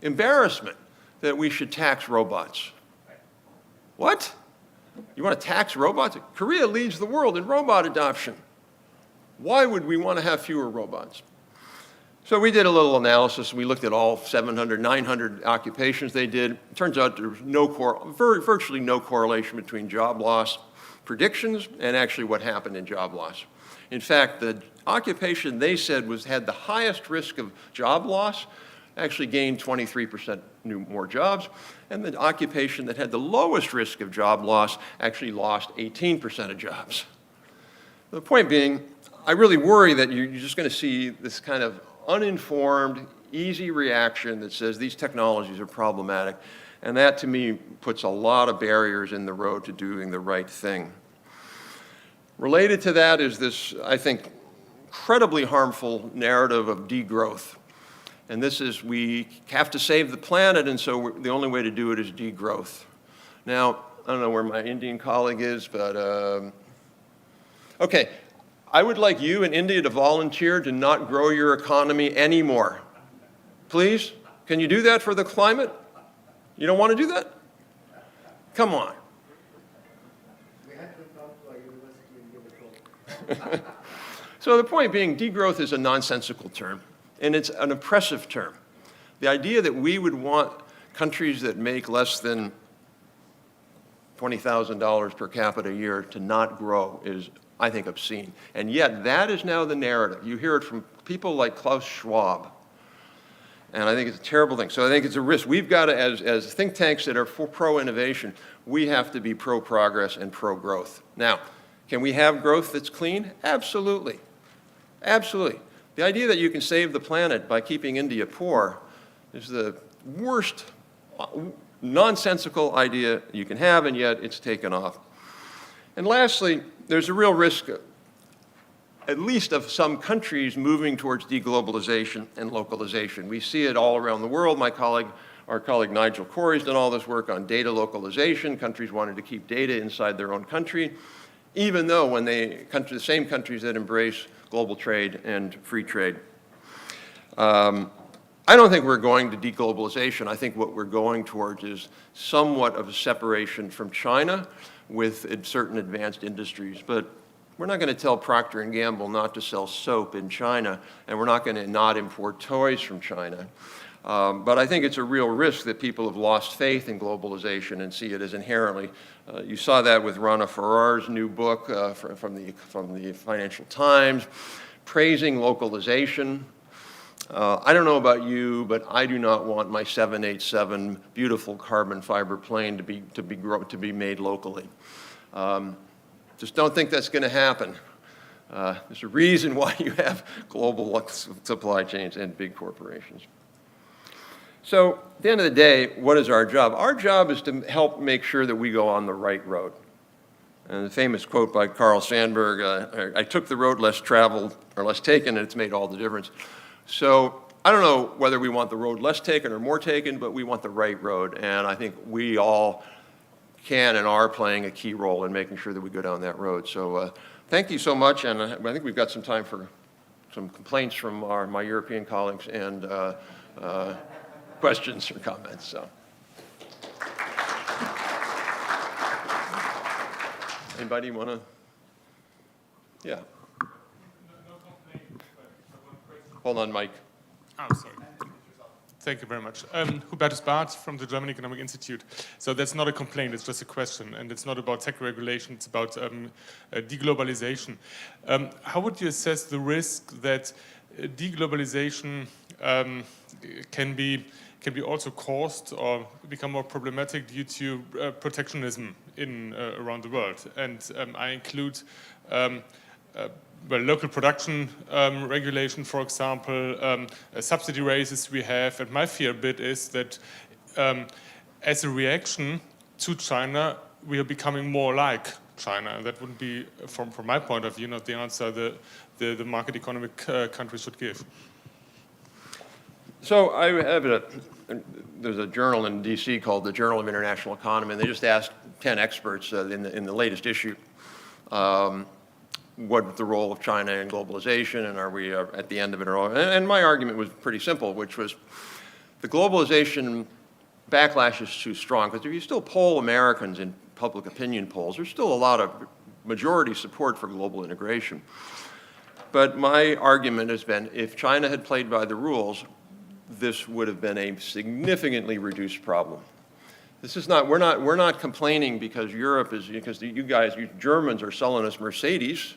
[SPEAKER 6] embarrassment, that we should tax robots. What? You want to tax robots? Korea leads the world in robot adoption. Why would we want to have fewer robots? So we did a little analysis. We looked at all 700, 900 occupations they did. It turns out there's virtually no correlation between job loss predictions and actually what happened in job loss. In fact, the occupation they said had the highest risk of job loss actually gained 23% more jobs, and the occupation that had the lowest risk of job loss actually lost 18% of jobs. The point being, I really worry that you're just going to see this kind of uninformed, easy reaction that says these technologies are problematic, and that to me puts a lot of barriers in the road to doing the right thing. Related to that is this, I think, incredibly harmful narrative of degrowth. And this is, we have to save the planet, and so the only way to do it is degrowth. Now, I don't know where my Indian colleague is, but okay. I would like you in India to volunteer to not grow your economy anymore. Please? Can you do that for the climate? You don't want to do that? Come on. So the point being, degrowth is a nonsensical term, and it's an oppressive term. The idea that we would want countries that make less than $20,000 per capita a year to not grow is, I think, obscene. And yet, that is now the narrative. You hear it from people like Klaus Schwab. And I think it's a terrible thing. So I think it's a risk. We've got to, as think tanks that are for pro-innovation, we have to be pro-progress and pro-growth. Now, can we have growth that's clean? Absolutely. Absolutely. The idea that you can save the planet by keeping India poor is the worst nonsensical idea you can have, and yet it's taken off. And lastly, there's a real risk, at least of some countries moving towards deglobalization and localization. We see it all around the world. Our colleague Nigel Corey's done all this work on data localization. Countries wanted to keep data inside their own country, even though when the same countries that embrace global trade and free trade. I don't think we're going to deglobalization. I think what we're going towards is somewhat of a separation from China with certain advanced industries. But we're not going to tell Procter & Gamble not to sell soap in China, and we're not going to not import toys from China. But I think it's a real risk that people have lost faith in globalization and see it as inherently. You saw that with Rana Farrar's new book from the Financial Times, praising localization. I don't know about you, but I do not want my 787 beautiful carbon fiber plane to be made locally. Just don't think that's going to happen. There's a reason why you have global supply chains and big corporations. So at the end of the day, what is our job? Our job is to help make sure that we go on the right road. And the famous quote by Carl Sandburg, I took the road less traveled or less taken, and it's made all the difference. So I don't know whether we want the road less taken or more taken, but we want the right road. And I think we all can and are playing a key role in making sure that we go down that road. So thank you so much. And I think we've got some time for some complaints from my European colleagues and questions or comments. So. Anybody want to? Yeah. Hold on, Mike.
[SPEAKER 7] Oh, sorry. Thank you very much. Hubertus Barth from the German Economic Institute. So that's not a complaint, it's just a question. And it's not about tech regulation, it's about deglobalization. How would you assess the risk that deglobalization can be also caused or become more problematic due to protectionism around the world? And I include local production regulation, for example, subsidy raises we have. And my fear a bit is that as a reaction to China, we are becoming more like China. And that wouldn't be, from my point of view, not the answer the market economic countries should give.
[SPEAKER 6] So I have there's a journal in DC called the Journal of International Economy, and they just asked 10 experts in the latest issue what the role of China in globalization, and are we at the end of it or all? And my argument was pretty simple, which was the globalization backlash is too strong, because if you still poll Americans in public opinion polls, there's still a lot of majority support for global integration. But my argument has been, if China had played by the rules, this would have been a significantly reduced problem. This is not, we're not complaining because because you Germans are selling us Mercedes.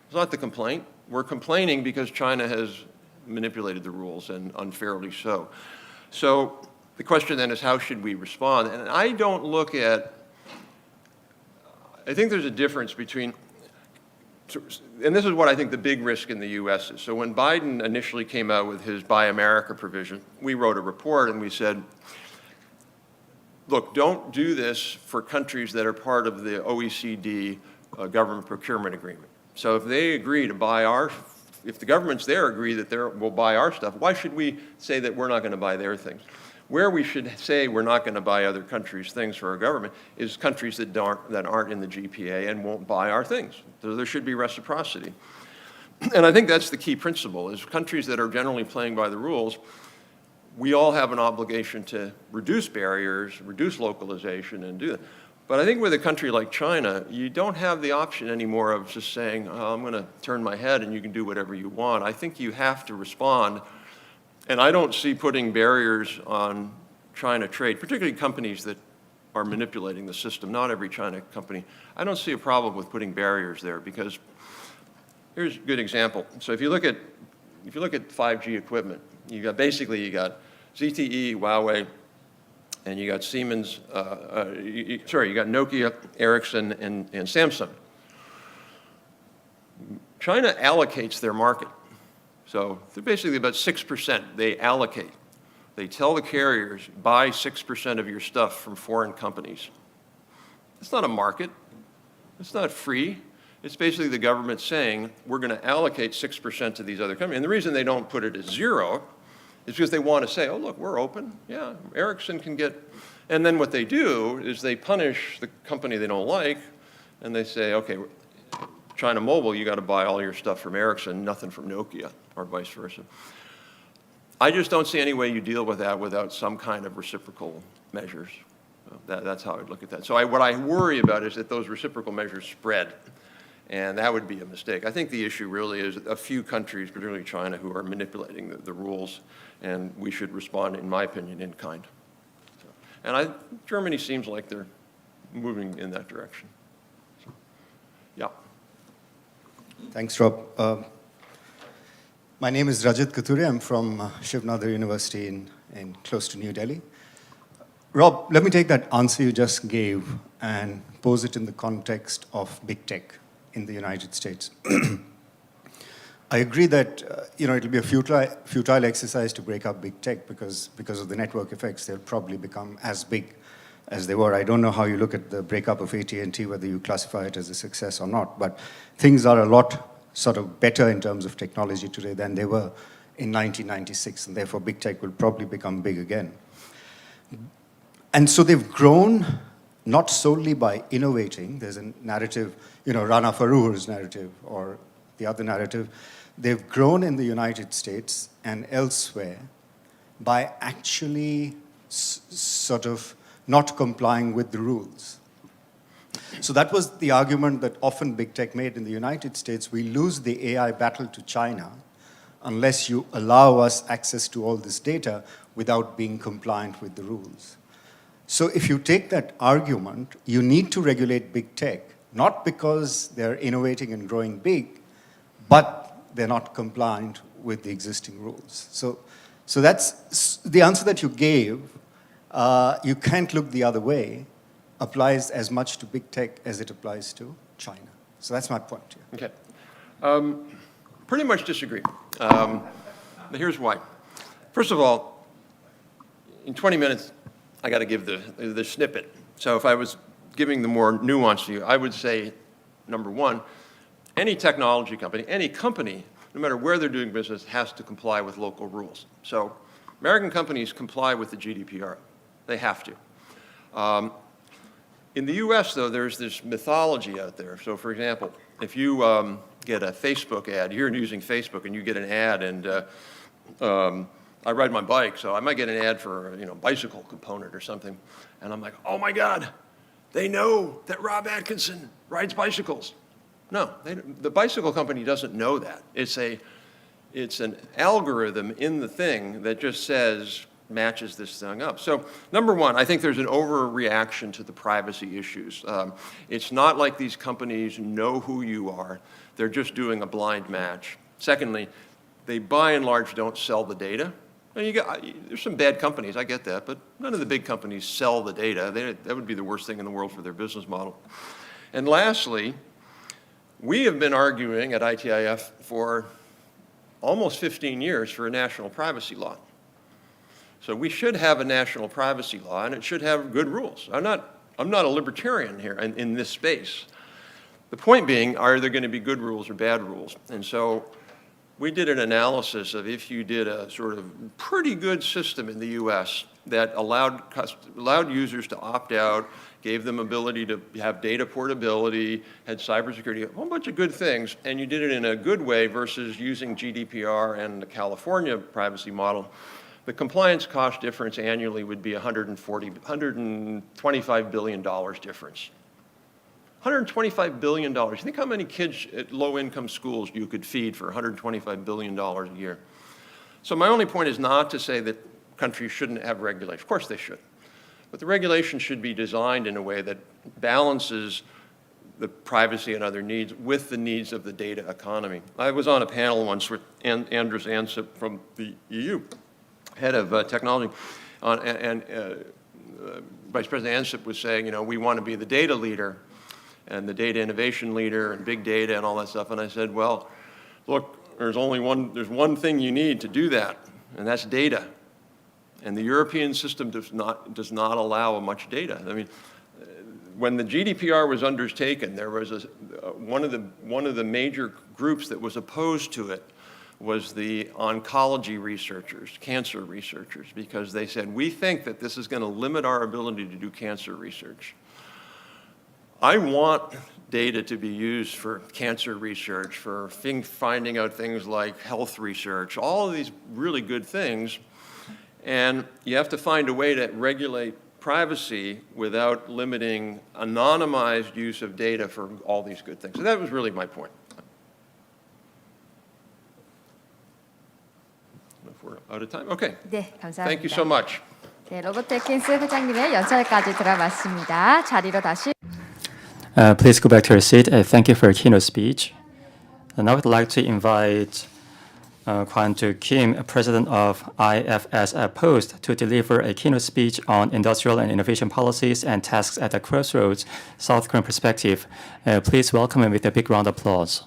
[SPEAKER 6] It's not the complaint. We're complaining because China has manipulated the rules, and unfairly so. So the question then is how should we respond? And I don't look at, I think there's a difference between, and this is what I think the big risk in the U.S. is. So when Biden initially came out with his Buy America provision, we wrote a report and we said, look, don't do this for countries that are part of the OECD government procurement agreement. So if they agree to buy if the governments there agree that we'll buy our stuff, why should we say that we're not going to buy their things? Where we should say we're not going to buy other countries' things for our government is countries that aren't in the GPA and won't buy our things. So there should be reciprocity. And I think that's the key principle, is countries that are generally playing by the rules, we all have an obligation to reduce barriers, reduce localization, and do that. But I think with a country like China, you don't have the option anymore of just saying, oh, I'm going to turn my head and you can do whatever you want. I think you have to respond. And I don't see putting barriers on China trade, particularly companies that are manipulating the system. Not every China company. I don't see a problem with putting barriers there, because here's a good example. So if you look at 5G equipment, you got ZTE, Huawei, and you got Siemens, you got Nokia, Ericsson, and Samsung. China allocates their market. So they're basically about 6% they allocate. They tell the carriers, buy 6% of your stuff from foreign companies. It's not a market. It's not free. It's basically the government saying, we're going to allocate 6% to these other companies. And the reason they don't put it as 0 is because they want to say, oh, look, we're open. Yeah, Ericsson can get. And then what they do is they punish the company they don't like, and they say, okay, China Mobile, you got to buy all your stuff from Ericsson, nothing from Nokia, or vice versa. I just don't see any way you deal with that without some kind of reciprocal measures. That's how I'd look at that. So what I worry about is that those reciprocal measures spread, and that would be a mistake. I think the issue really is a few countries, particularly China, who are manipulating the rules, and we should respond, in my opinion, in kind. So, and Germany seems like they're moving in that direction. So, yeah.
[SPEAKER 8] Thanks, Rob. My name is Rajat Katuri. I'm from Shiv Nadar University in close to New Delhi. Rob, let me take that answer you just gave and pose it in the context of big tech in the United States. I agree that it'll be a futile exercise to break up big tech because of the network effects. They'll probably become as big as they were. I don't know how you look at the breakup of AT&T, whether you classify it as a success or not, but things are a lot sort of better in terms of technology today than they were in 1996, and therefore big tech will probably become big again. And so they've grown not solely by innovating. There's a narrative, Rana Farour's narrative or the other narrative. They've grown in the United States and elsewhere by actually sort of not complying with the rules. So that was the argument that often big tech made in the United States. We lose the AI battle to China unless you allow us access to all this data without being compliant with the rules. So if you take that argument, you need to regulate big tech, not because they're innovating and growing big, but they're not compliant with the existing rules. So that's the answer that you gave. You can't look the other way. Applies as much to big tech as it applies to China. So that's my point here.
[SPEAKER 6] Okay. Pretty much disagree. But here's why. First of all, in 20 minutes, I got to give the snippet. So if I was giving the more nuance to you, I would say, number one, any technology company, any company, no matter where they're doing business, has to comply with local rules. So American companies comply with the GDPR. They have to. In the US, though, there's this mythology out there. So, for example, if you get a Facebook ad, you're using Facebook and you get an ad, and I ride my bike, so I might get an ad for a bicycle component or something, and I'm like, oh my God, they know that Rob Atkinson rides bicycles. No, the bicycle company doesn't know that. It's an algorithm in the thing that just says, matches this thing up. So number one, I think there's an overreaction to the privacy issues. It's not like these companies know who you are. They're just doing a blind match. Secondly, they by and large don't sell the data. There's some bad companies, I get that, but none of the big companies sell the data. That would be the worst thing in the world for their business model. And lastly, we have been arguing at ITIF for almost 15 years for a national privacy law. So we should have a national privacy law, and it should have good rules. I'm not a libertarian here in this space. The point being, are there going to be good rules or bad rules? And so we did an analysis of if you did a sort of pretty good system in the US that allowed users to opt out, gave them ability to have data portability, had cybersecurity, a whole bunch of good things, and you did it in a good way versus using GDPR and the California privacy model, the compliance cost difference annually would be $125 billion difference. $125 billion. You think how many kids at low-income schools you could feed for $125 billion a year? So my only point is not to say that countries shouldn't have regulation. Of course they should. But the regulation should be designed in a way that balances the privacy and other needs with the needs of the data economy. I was on a panel once with Andrus Ansip from the EU, head of technology, and Vice President Ansip was saying, we want to be the data leader and the data innovation leader and big data and all that stuff. And I said, well, look, there's one thing you need to do that, and that's data. And the European system does not allow much data. I mean, when the GDPR was undertaken, there was one of the major groups that was opposed to it was the oncology researchers, cancer researchers, because they said, we think that this is going to limit our ability to do cancer research. I want data to be used for cancer research, for finding out things like health research, all of these really good things. And you have to find a way to regulate privacy without limiting anonymized use of data for all these good things. So that was really my point. If we're out of time, okay.
[SPEAKER 1] 네, 감사합니다.
[SPEAKER 6] Thank you so much.
[SPEAKER 1] 네, 로버트 에킨스 회장님의 연설까지 들어봤습니다. 자리로 다시.
[SPEAKER 4] Please go back to your seat. Thank you for your keynote speech. And I would like to invite Kwan-Doo Kim, President of IFS Post, to deliver a keynote speech on industrial and innovation policies and tasks at the Crossroads, South Korean perspective. Please welcome him with a big round of applause.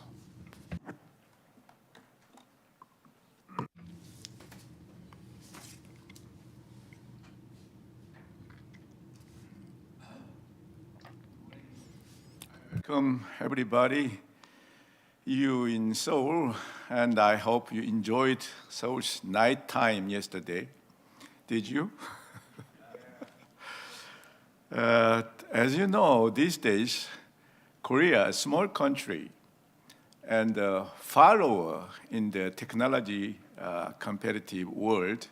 [SPEAKER 9] Welcome, everybody. You in Seoul, and I hope you enjoyed Seoul's night time yesterday. Did you? As you know, these days, Korea, a small country, and a follower in the technology competitive world,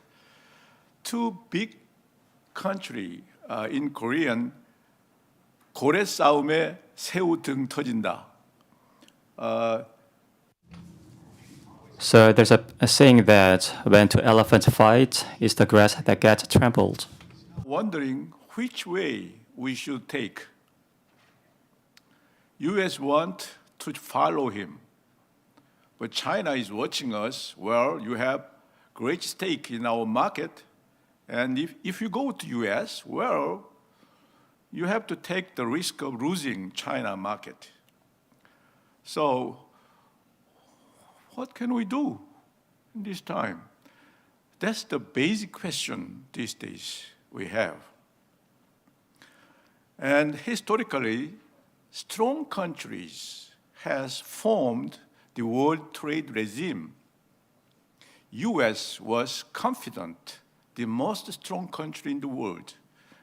[SPEAKER 9] two big countries in Korean, 고래 싸움에 새우 등 터진다.
[SPEAKER 4] So there's a saying that when two elephants fight, it's the grass that gets trampled.
[SPEAKER 9] Wondering which way we should take. U.S. want to follow him, but China is watching us. Well, you have great stake in our market, and if you go to U.S., well, you have to take the risk of losing China market. So what can we do in this time? That's the basic question these days we have. And historically, strong countries has formed the world trade regime. US was confident, the most strong country in the world,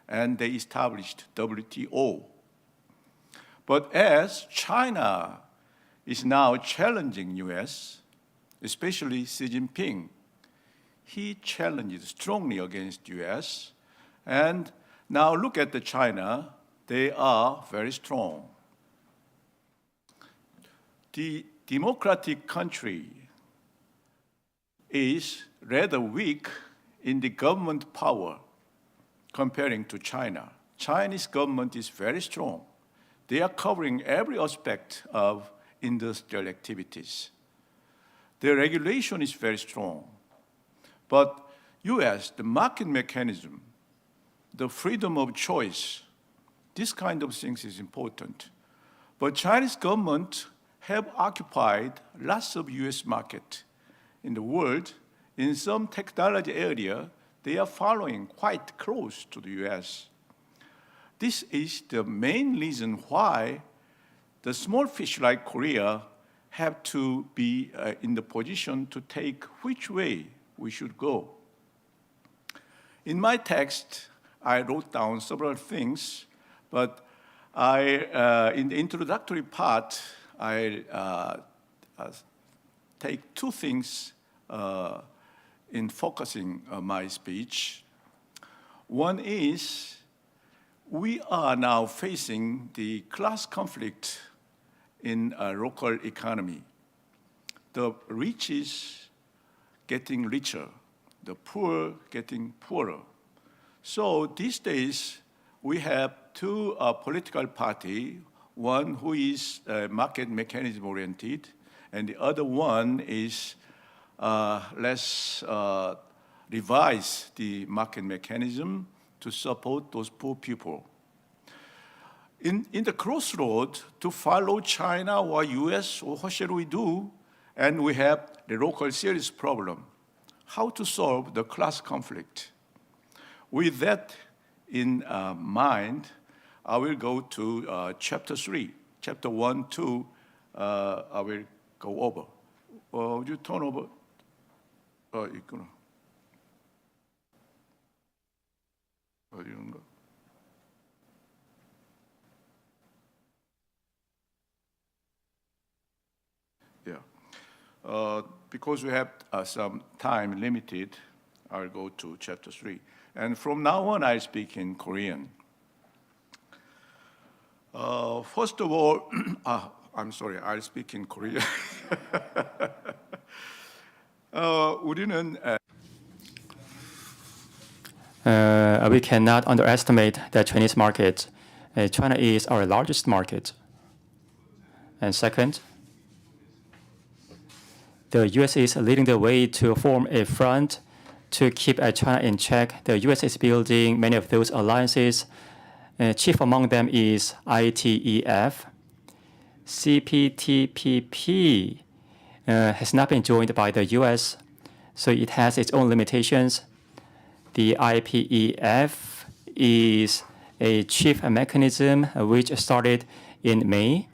[SPEAKER 9] and they established WTO. But as China is now challenging US, especially Xi Jinping, he challenged strongly against US, and now look at the China, they are very strong. The democratic country is rather weak in the government power comparing to China. Chinese government is very strong. They are covering every aspect of industrial activities. Their regulation is very strong. But U.S., the market mechanism, the freedom of choice, this kind of things is important. But Chinese government have occupied lots of U.S. market in the world. In some technology area, they are following quite close to the U.S. This is the main reason why the small fish like Korea have to be in the position to take which way we should go. In my text, I wrote down several things, but in the introductory part, I take two things in focusing my speech. One is we are now facing the class conflict in a local economy. The rich is getting richer, the poor getting poorer. So these days, we have two political parties, one who is market mechanism oriented, and the other one is let's revise the market mechanism to support those poor people. In the crossroad, to follow China or US, or what shall we do? And we have the local serious problem, how to solve the class conflict. With that in mind, I will go to chapter 3. Chapter 1, 2, I will go over. Would you turn over? 있구나. 어디인가? Yeah. Because we have some time limited, I'll go to chapter 3. And from now on, I speak in Korean. First of all, I'm sorry, I'll speak in Korean. 우리는
[SPEAKER 4] we cannot underestimate the Chinese market. China is our largest market. And second, the U.S. is leading the way to form a front to keep China in check. The U.S. is building many of those alliances. Chief among them is ITEF. CPTPP has not been joined by the U.S., so it has its own limitations. The IPEF is a chief mechanism which started in May.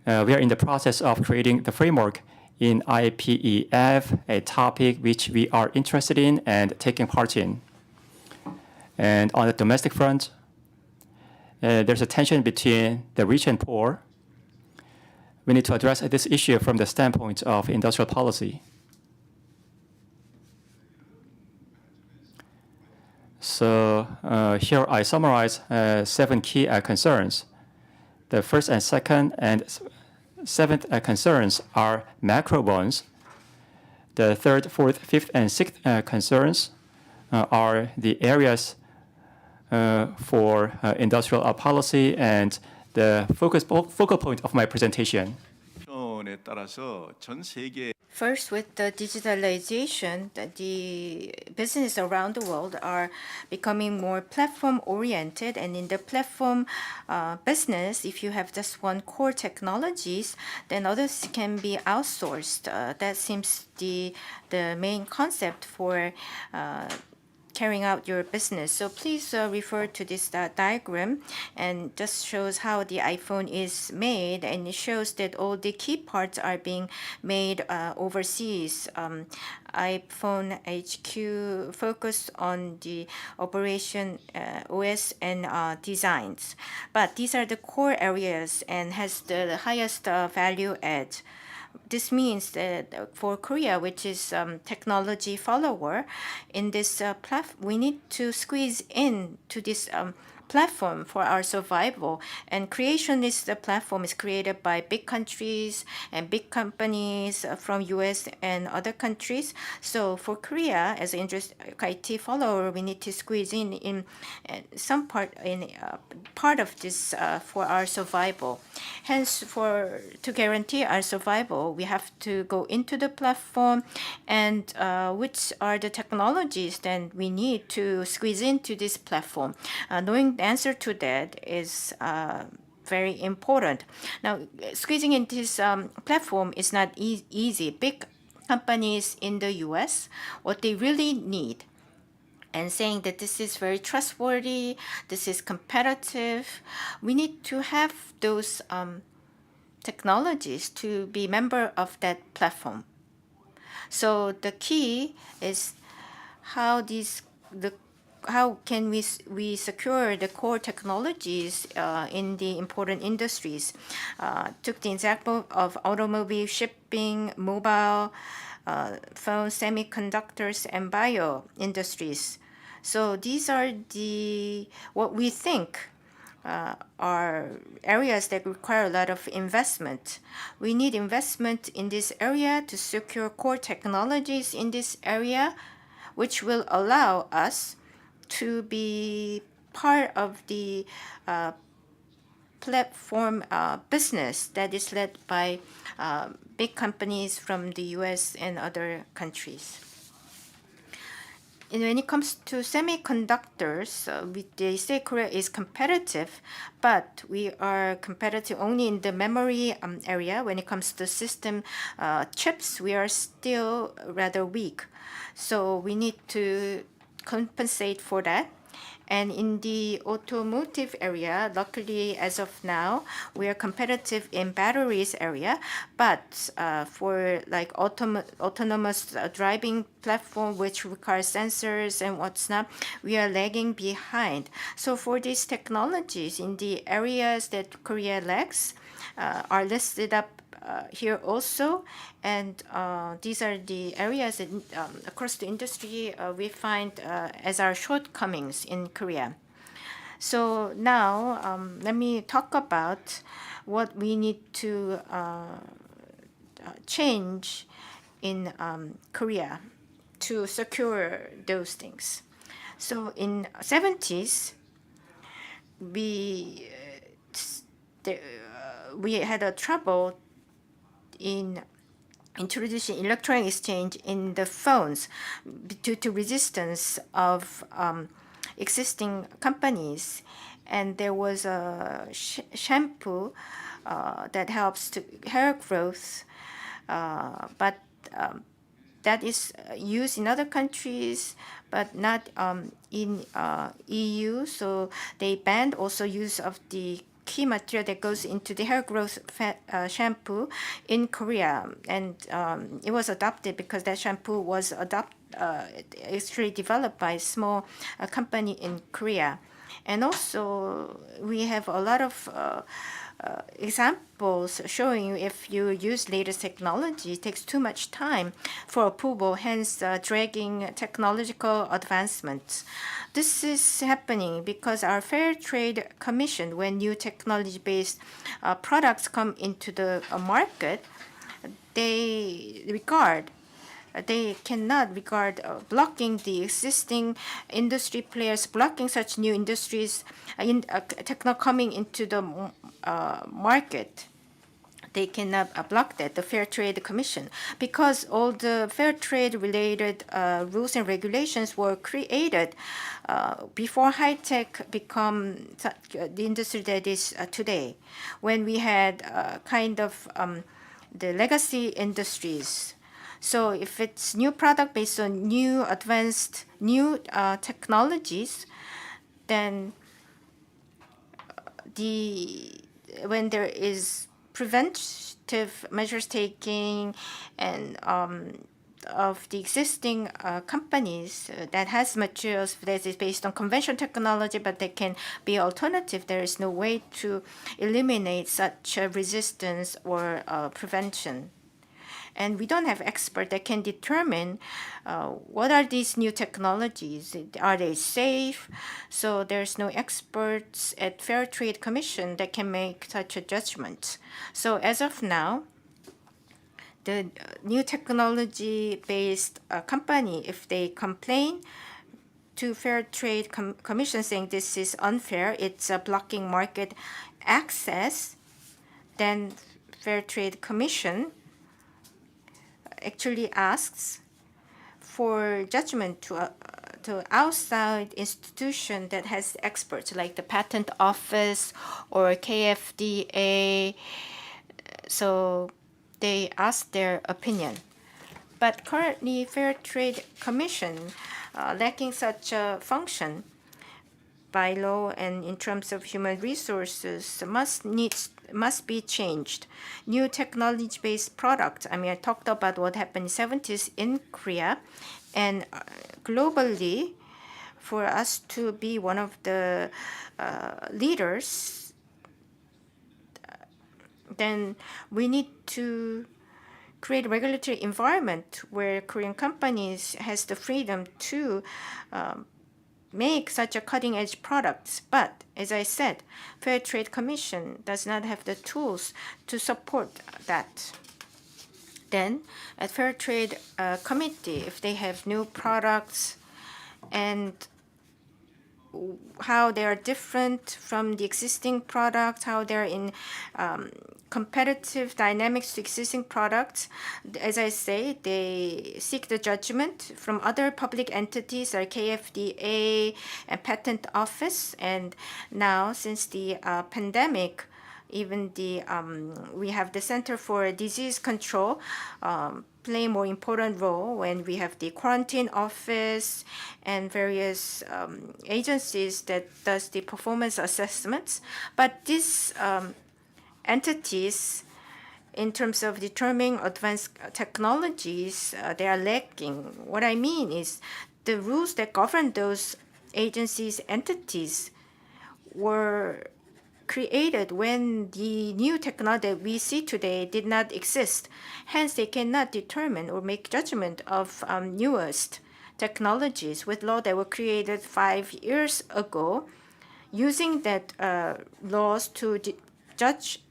[SPEAKER 4] We are in the process of creating the framework in IPEF, a topic which we are interested in and taking part in. And on the domestic front, there's a tension between the rich and poor. We need to address this issue from the standpoint of industrial policy. So here I summarize 7 key concerns. The first and second and seventh concerns are macro ones. The third, fourth, fifth, and sixth concerns are the areas for industrial policy and the focal point of my presentation.
[SPEAKER 2] First, with the digitalization, the business around the world are becoming more platform-oriented. And in the platform business, if you have just one core technologies, then others can be outsourced. That seems the main concept for carrying out your business. So please refer to this diagram, and just shows how the iPhone is made, and it shows that all the key parts are being made overseas. iPhone HQ focused on the operation OS and designs, but these are the core areas and has the highest value add. This means that for Korea, which is technology follower, in this platform, we need to squeeze in to this platform for our survival. And creationist platform is created by big countries and big companies from US and other countries. So for Korea, as an KIET follower, we need to squeeze in some part of this for our survival. Hence, to guarantee our survival, we have to go into the platform and which are the technologies that we need to squeeze into this platform. Knowing the answer to that is very important. Now, squeezing into this platform is not easy. Big companies in the US, what they really need, and saying that this is very trustworthy, this is competitive, we need to have those technologies to be member of that platform. So the key is how can we secure the core technologies in the important industries. Took the example of automobile, shipping, mobile phone, semiconductors, and bio industries. So these are what we think are areas that require a lot of investment. We need investment in this area to secure core technologies in this area, which will allow us to be part of the platform business that is led by big companies from the US and other countries. And when it comes to semiconductors, they say Korea is competitive, but we are competitive only in the memory area. When it comes to system chips, we are still rather weak. So we need to compensate for that. And in the automotive area, luckily, as of now, we are competitive in batteries area. But for like autonomous driving platform, which requires sensors and what's not, we are lagging behind. So for these technologies in the areas that Korea lacks are listed up here also, and these are the areas that across the industry we find as our shortcomings in Korea. So now let me talk about what we need to change in Korea to secure those things. So in 70s, we had a trouble in introducing electronic exchange in the phones due to resistance of existing companies. And there was a shampoo that helps to hair growth, but that is used in other countries, but not in EU. So they banned also use of the key material that goes into the hair growth shampoo in Korea, and it was adopted because that shampoo was actually developed by a small company in Korea. And also we have a lot of examples showing you if you use latest technology, it takes too much time for approval, hence dragging technological advancements. This is happening because our Fair Trade Commission, when new technology-based products come into the market, they cannot regard blocking the existing industry players, blocking such new industries coming into the market. They cannot block that, the Fair Trade Commission, because all the fair trade related rules and regulations were created before high tech become the industry that is today, when we had kind of the legacy industries. So if it's new product based on new advanced new technologies, then when there is preventive measures taking and of the existing companies that has materials that is based on conventional technology, but they can be alternative, there is no way to eliminate such resistance or prevention. and we don't have experts that can determine what are these new technologies. Are they safe? So there's no experts at Fair Trade Commission that can make such a judgment. So as of now, the new technology-based company, if they complain to Fair Trade Commission saying this is unfair, it's blocking market access, then Fair Trade Commission actually asks for judgment to outside institution that has experts like the Patent Office or KFDA. So they ask their opinion. But currently, Fair Trade Commission lacking such a function by law and in terms of human resources must be changed. New technology-based products. I mean, I talked about what happened in the 70s in Korea, and globally, for us to be one of the leaders, then we need to create a regulatory environment where Korean companies has the freedom to make such a cutting-edge products. But as I said, Fair Trade Commission does not have the tools to support that. Then at Fair Trade Committee, if they have new products and how they are different from the existing products, how they're in competitive dynamics to existing products. As I say, they seek the judgment from other public entities like KFDA and Patent Office. And now, since the pandemic, even the we have the Center for Disease Control play a more important role when we have the quarantine office and various agencies that does the performance assessments. But these entities, in terms of determining advanced technologies, they are lacking. What I mean is the rules that govern those agencies, entities were created when the new technology that we see today did not exist. Hence, they cannot determine or make judgment of newest technologies with law that were created 5 years ago. Using that laws to judge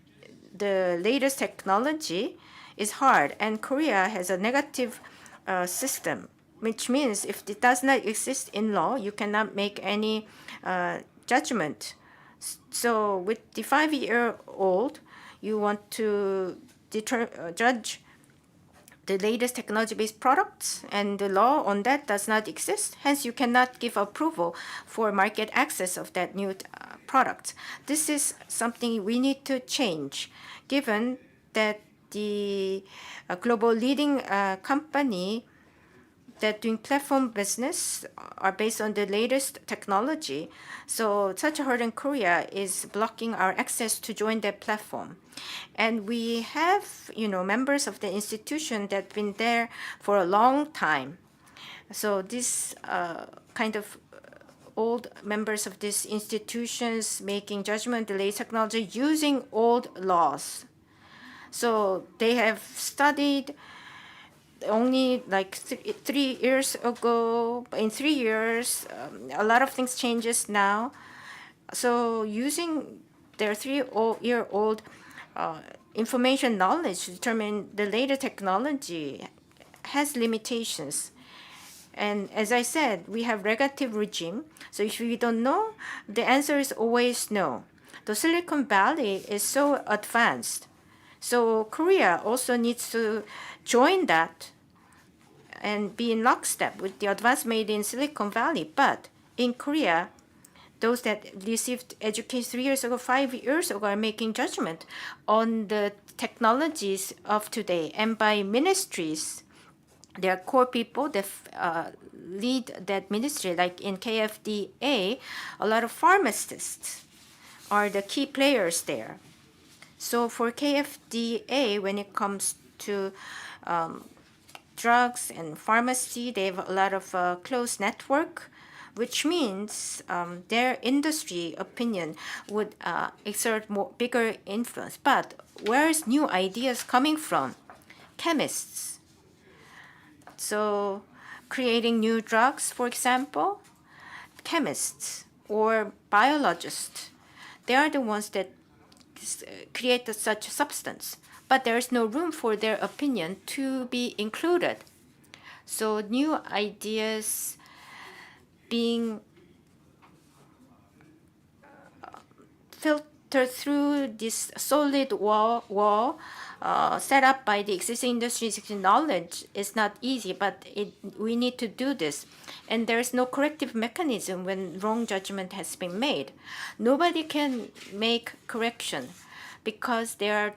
[SPEAKER 2] the latest technology is hard, and Korea has a negative system, which means if it does not exist in law, you cannot make any judgment. So with the 5-year-old, you want to judge the latest technology-based products, and the law on that does not exist. Hence, you cannot give approval for market access of that new product. This is something we need to change, given that the global leading company that doing platform business are based on the latest technology. So such a hurdle in Korea is blocking our access to join that platform. And we have, members of the institution that have been there for a long time. So this kind of old members of these institutions making judgment, the latest technology using old laws. So they have studied only like 3 years ago. In 3 years, a lot of things changes now. So using their 3-year-old information knowledge to determine the latest technology has limitations. And as I said, we have regulative regime. So if we don't know, the answer is always no. The Silicon Valley is so advanced. So Korea also needs to join that and be in lockstep with the advance made in Silicon Valley. But in Korea, those that received education 3 years ago, 5 years ago, are making judgment on the technologies of today. And by ministries, there are core people that lead that ministry, like in KFDA, a lot of pharmacists are the key players there. So for KFDA, when it comes to drugs and pharmacy, they have a lot of close network, which means their industry opinion would exert bigger influence. But where is new ideas coming from? chemists. So creating new drugs, for example, chemists or biologists, they are the ones that create such substance. But there is no room for their opinion to be included. So new ideas being filtered through this solid wall set up by the existing industry's knowledge is not easy, but we need to do this. And there's no corrective mechanism when wrong judgment has been made. Nobody can make correction because they are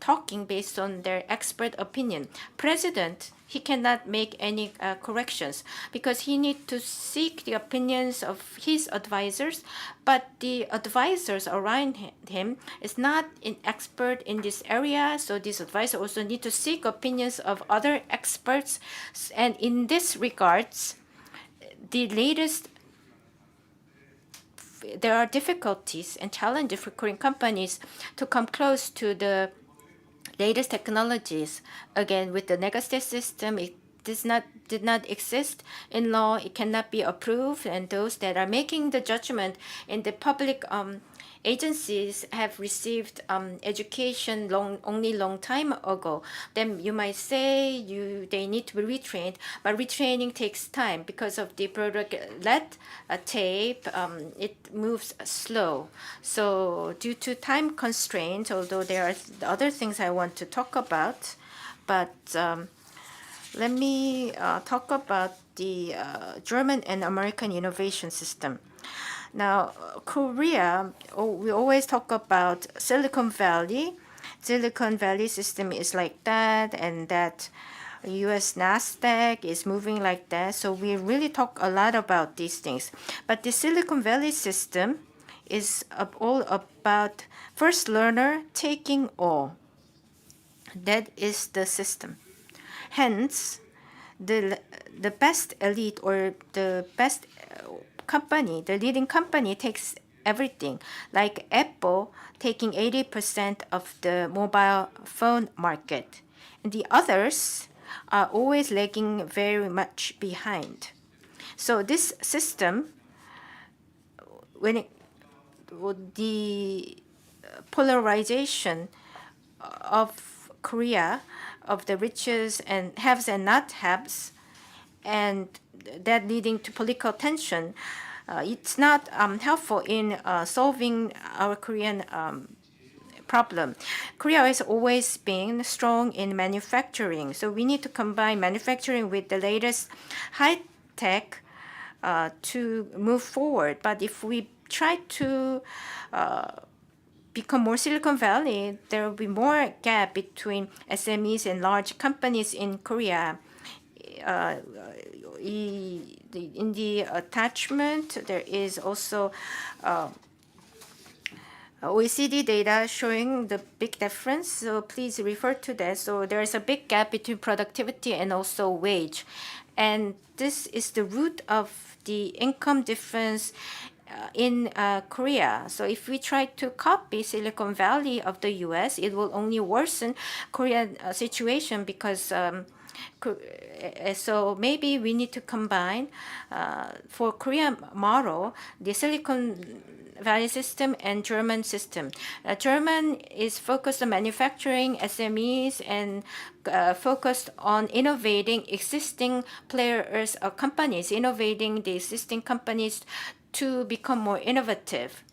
[SPEAKER 2] talking based on their expert opinion. President, he cannot make any corrections because he needs to seek the opinions of his advisors, but the advisors around him is not an expert in this area, so this advisor also need to seek opinions of other experts. And in this regards, the latest there are difficulties and challenges for Korean companies to come close to the latest technologies. Again, with the negative system, it did not exist in law. It cannot be approved, and those that are making the judgment in the public agencies have received education only long time ago. Then you might say they need to be retrained, but retraining takes time because of the product LED tape. It moves slow. So due to time constraints, although there are other things I want to talk about, but let me talk about the German and American innovation system. Now, Korea, we always talk about Silicon Valley. Silicon Valley system is like that, and that US NASDAQ is moving like that. So we really talk a lot about these things. But the Silicon Valley system is all about first learner taking all. That is the system. Hence, the best elite or the best company, the leading company takes everything, like Apple taking 80% of the mobile phone market. And the others are always lagging very much behind. So this system, the polarization of Korea, of the riches and haves and not haves, and that leading to political tension, it's not helpful in solving our Korean problem. Korea has always been strong in manufacturing, so we need to combine manufacturing with the latest high tech to move forward. But if we try to become more Silicon Valley, there will be more gap between SMEs and large companies in Korea. In the attachment, there is also OECD data showing the big difference, so please refer to that. So there is a big gap between productivity and also wage. And this is the root of the income difference in Korea. So if we try to copy Silicon Valley of the US, it will only worsen Korean situation because so maybe we need to combine for Korean model, the Silicon Valley system and German system. German is focused on manufacturing SMEs and focused on innovating existing players or companies, innovating the existing companies to become more innovative.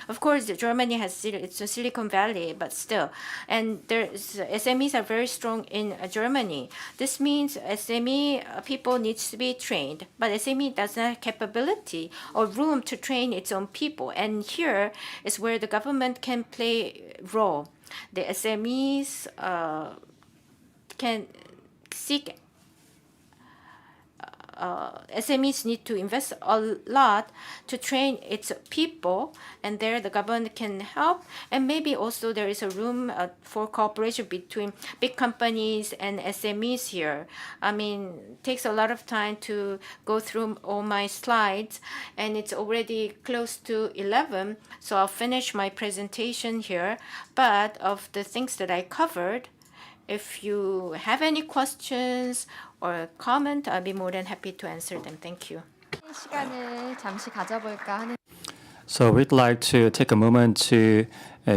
[SPEAKER 2] Of course, Germany it's a Silicon Valley, but still, and SMEs are very strong in Germany. This means SME people needs to be trained, but SME doesn't have capability or room to train its own people. And here is where the government can play a role. The SMEs can seek. SMEs need to invest a lot to train its people, and there the government can help. And maybe also there is a room for cooperation between big companies and SMEs here. I mean, it takes a lot of time to go through all my slides, and it's already close to 11, so I'll finish my presentation here. But of the things that I covered, If you have any questions or comment, I'll be more than happy to answer them. Thank you.
[SPEAKER 1] 시간을 잠시 가져볼까 하는.
[SPEAKER 4] So we'd like to take a moment to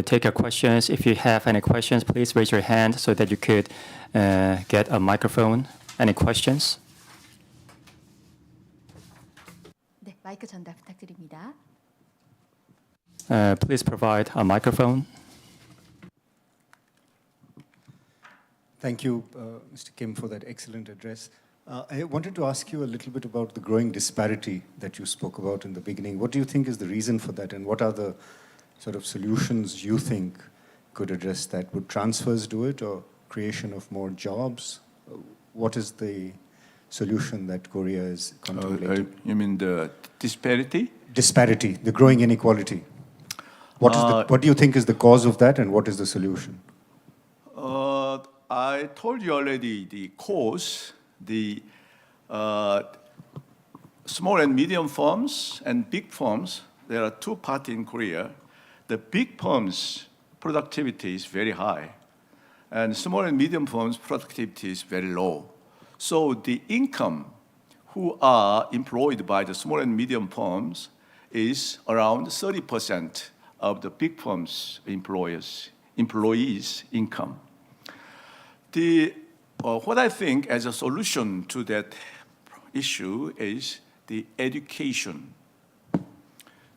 [SPEAKER 4] take your questions. If you have any questions, please raise your hand so that you could get a microphone. Any questions?
[SPEAKER 1] 네, 마이크 전달 부탁드립니다.
[SPEAKER 4] Please provide a microphone.
[SPEAKER 8] Thank you, Mr. Kim, for that excellent address. I wanted to ask you a little bit about the growing disparity that you spoke about in the beginning. What do you think is the reason for that, and what are the sort of solutions you think could address that? Would transfers do it, or creation of more jobs? What is the solution that Korea is contemplating?
[SPEAKER 9] You mean the disparity?
[SPEAKER 8] Disparity, the growing inequality. What do you think is the cause of that, and what is the solution?
[SPEAKER 9] I told you already the cause, the small and medium firms and big firms. There are two parts in Korea. The big firms' productivity is very high, and small and medium firms' productivity is very low. So the income who are employed by the small and medium firms is around 30% of the big firms' employees' income. What I think as a solution to that issue is the education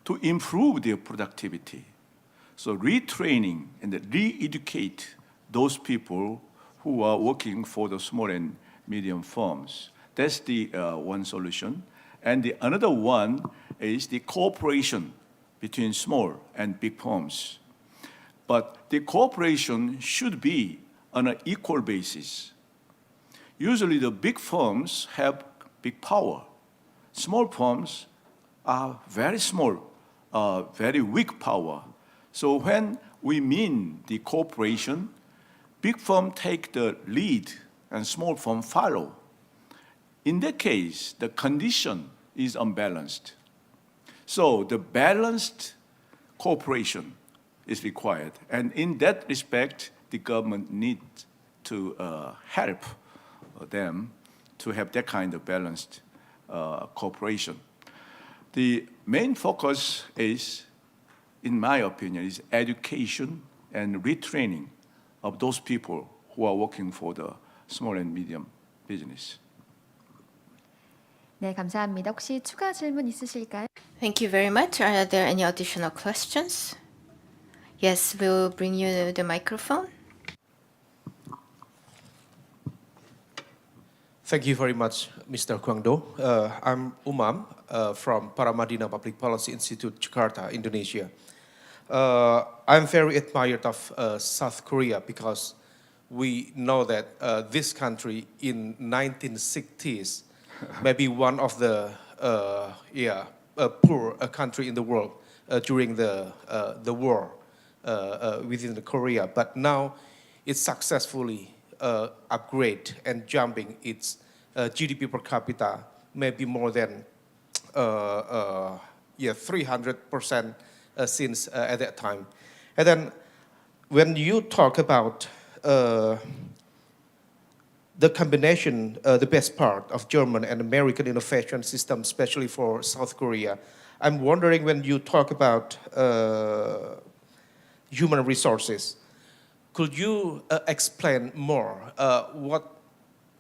[SPEAKER 9] to improve their productivity. So retraining and re-educate those people who are working for the small and medium firms. That's the one solution. And the another one is the cooperation between small and big firms. But the cooperation should be on an equal basis. Usually the big firms have big power. Small firms are very small, very weak power. So when we mean the cooperation, big firms take the lead and small firms follow. In that case, the condition is unbalanced. So the balanced cooperation is required. And in that respect, the government needs to help them to have that kind of balanced cooperation. The main focus is, in my opinion, is education and retraining of those people who are working for the small and medium business.
[SPEAKER 1] 네, 감사합니다. 혹시 추가 질문 있으실까요?
[SPEAKER 2] Thank you very much. Are there any additional questions? Yes, we'll bring you the microphone.
[SPEAKER 10] Thank you very much, Mr. Kwangdo. I'm Umam from Paramadina Public Policy Institute, Jakarta, Indonesia. I'm very admired of South Korea because we know that this country in 1960s may be one of the poor country in the world during the war within the Korea. But now it's successfully upgrade and jumping its GDP per capita maybe more than 300% since at that time. And then when you talk about the combination, the best part of German and American innovation system, especially for South Korea, I'm wondering when you talk about human resources, could you explain more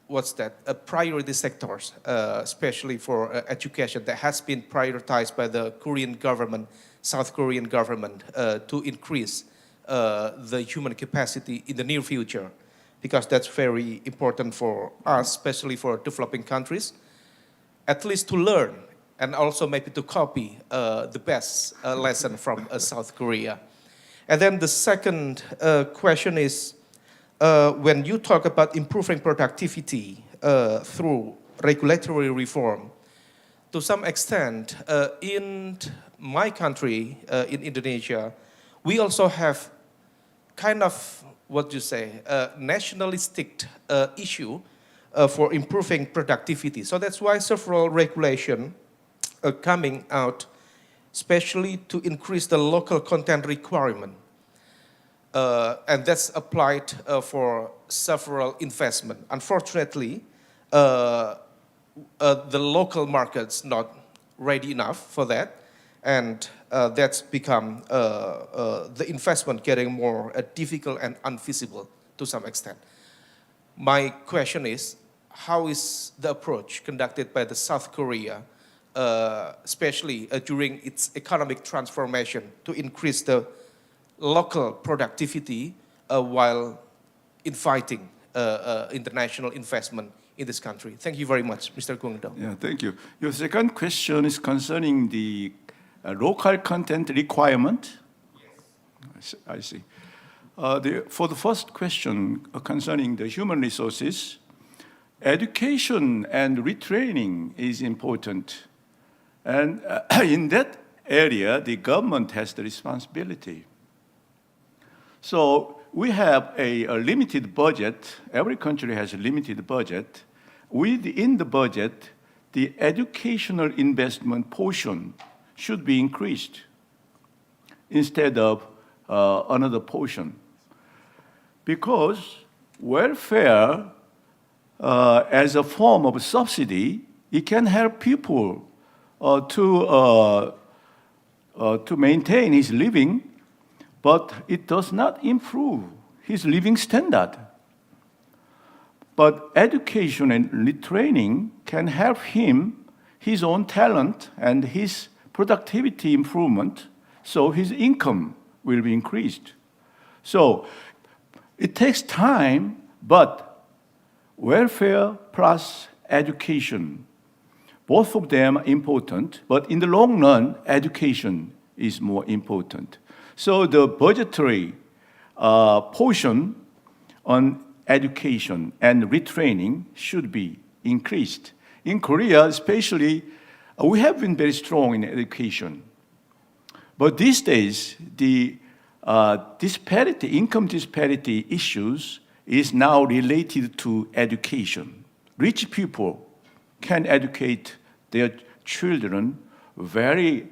[SPEAKER 10] what's that priority sectors, especially for education that has been prioritized by the Korean government, South Korean government, to increase the human capacity in the near future, because that's very important for us, especially for developing countries, at least to learn and also maybe to copy the best lesson from South Korea. And then the second question is, when you talk about improving productivity through regulatory reform, to some extent, in my country, in Indonesia, we also have kind of, nationalistic issue for improving productivity. So that's why several regulations are coming out, especially to increase the local content requirement. and that's applied for several investment. Unfortunately, the local market's not ready enough for that, and that's become the investment getting more difficult and unfeasible to some extent. My question is, how is the approach conducted by the South Korea, especially during its economic transformation, to increase the local productivity while inviting international investment in this country? Thank you very much, Mr. Guangdong.
[SPEAKER 9] Yeah, thank you. Your second question is concerning the local content requirement? Yes. I see. For the first question concerning the human resources, education and retraining is important. And in that area, the government has the responsibility. So we have a limited budget. Every country has a limited budget. Within the budget, the educational investment portion should be increased instead of another portion. Because welfare, as a form of subsidy, it can help people to maintain his living, but it does not improve his living standard. But education and retraining can help him, his own talent and his productivity improvement, so his income will be increased. So it takes time, but welfare plus education, both of them are important, but in the long run, education is more important. So the budgetary portion on education and retraining should be increased. In Korea, especially, we have been very strong in education. But these days, the income disparity issues is now related to education. Rich people can educate their children very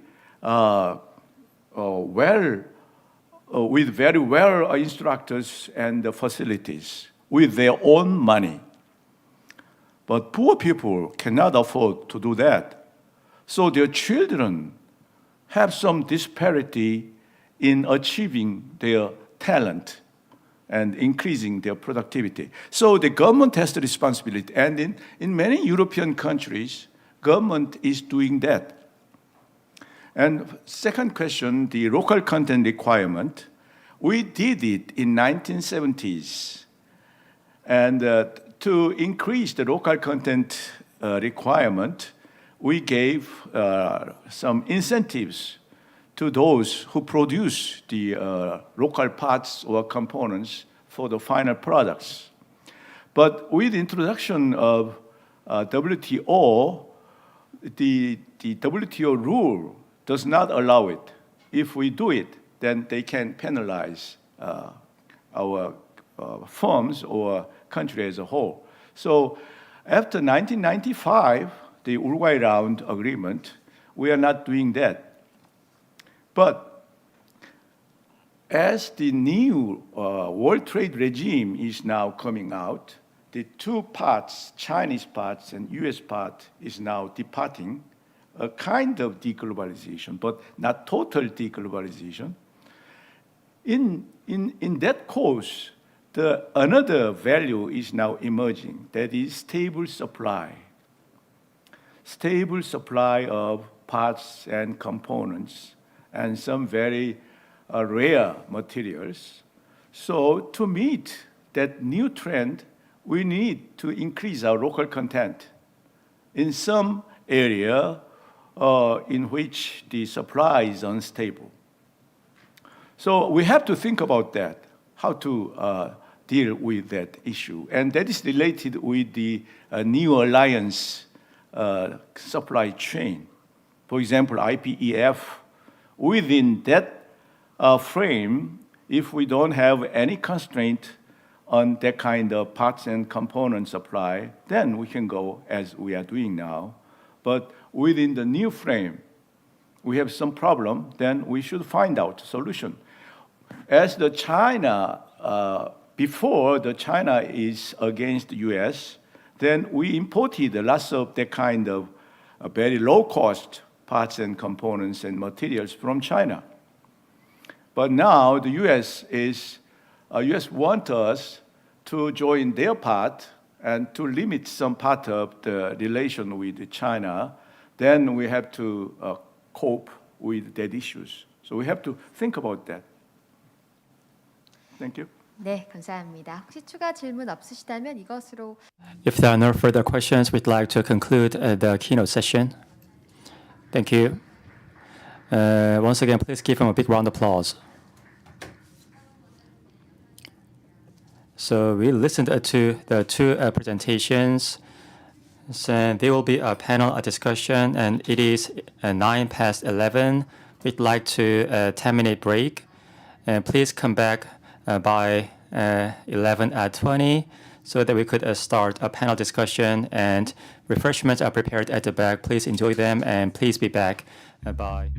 [SPEAKER 9] with very well instructors and facilities with their own money. But poor people cannot afford to do that. So their children have some disparity in achieving their talent and increasing their productivity. So the government has the responsibility. And in many European countries, government is doing that. And second question, the local content requirement, we did it in 1970s. And to increase the local content requirement, we gave some incentives to those who produce the local parts or components for the final products. But with the introduction of WTO, the WTO rule does not allow it. If we do it, then they can penalize our firms or country as a whole. So after 1995, the Uruguay Round Agreement, we are not doing that. But as the new World Trade regime is now coming out, the two parts, Chinese parts and US part, is now departing, a kind of deglobalization, but not total deglobalization. In that course, another value is now emerging, that is stable supply. Stable supply of parts and components and some very rare materials. So to meet that new trend, we need to increase our local content in some area in which the supply is unstable. So we have to think about that, how to deal with that issue. And that is related with the new alliance supply chain. For example, IPEF, within that frame, if we don't have any constraint on that kind of parts and component supply, then we can go as we are doing now. But within the new frame, we have some problem, then we should find out a solution. as the China, before the China is against the US, then we imported lots of that kind of very low-cost parts and components and materials from China. But now the US want us to join their part and to limit some part of the relation with China. Then we have to cope with that issues. So we have to think about that. Thank you.
[SPEAKER 1] 네, 감사합니다. 혹시 추가 질문 없으시다면 이것으로
[SPEAKER 4] If there are no further questions, we'd like to conclude the keynote session. Thank you. Once again, please give him a big round of applause. So we listened to the two presentations. So there will be a panel discussion, and it is 11:09. We'd like to 10-minute break, and please come back by 11:20 so that we could start a panel discussion, and refreshments are prepared at the back. Please enjoy them, and please be back by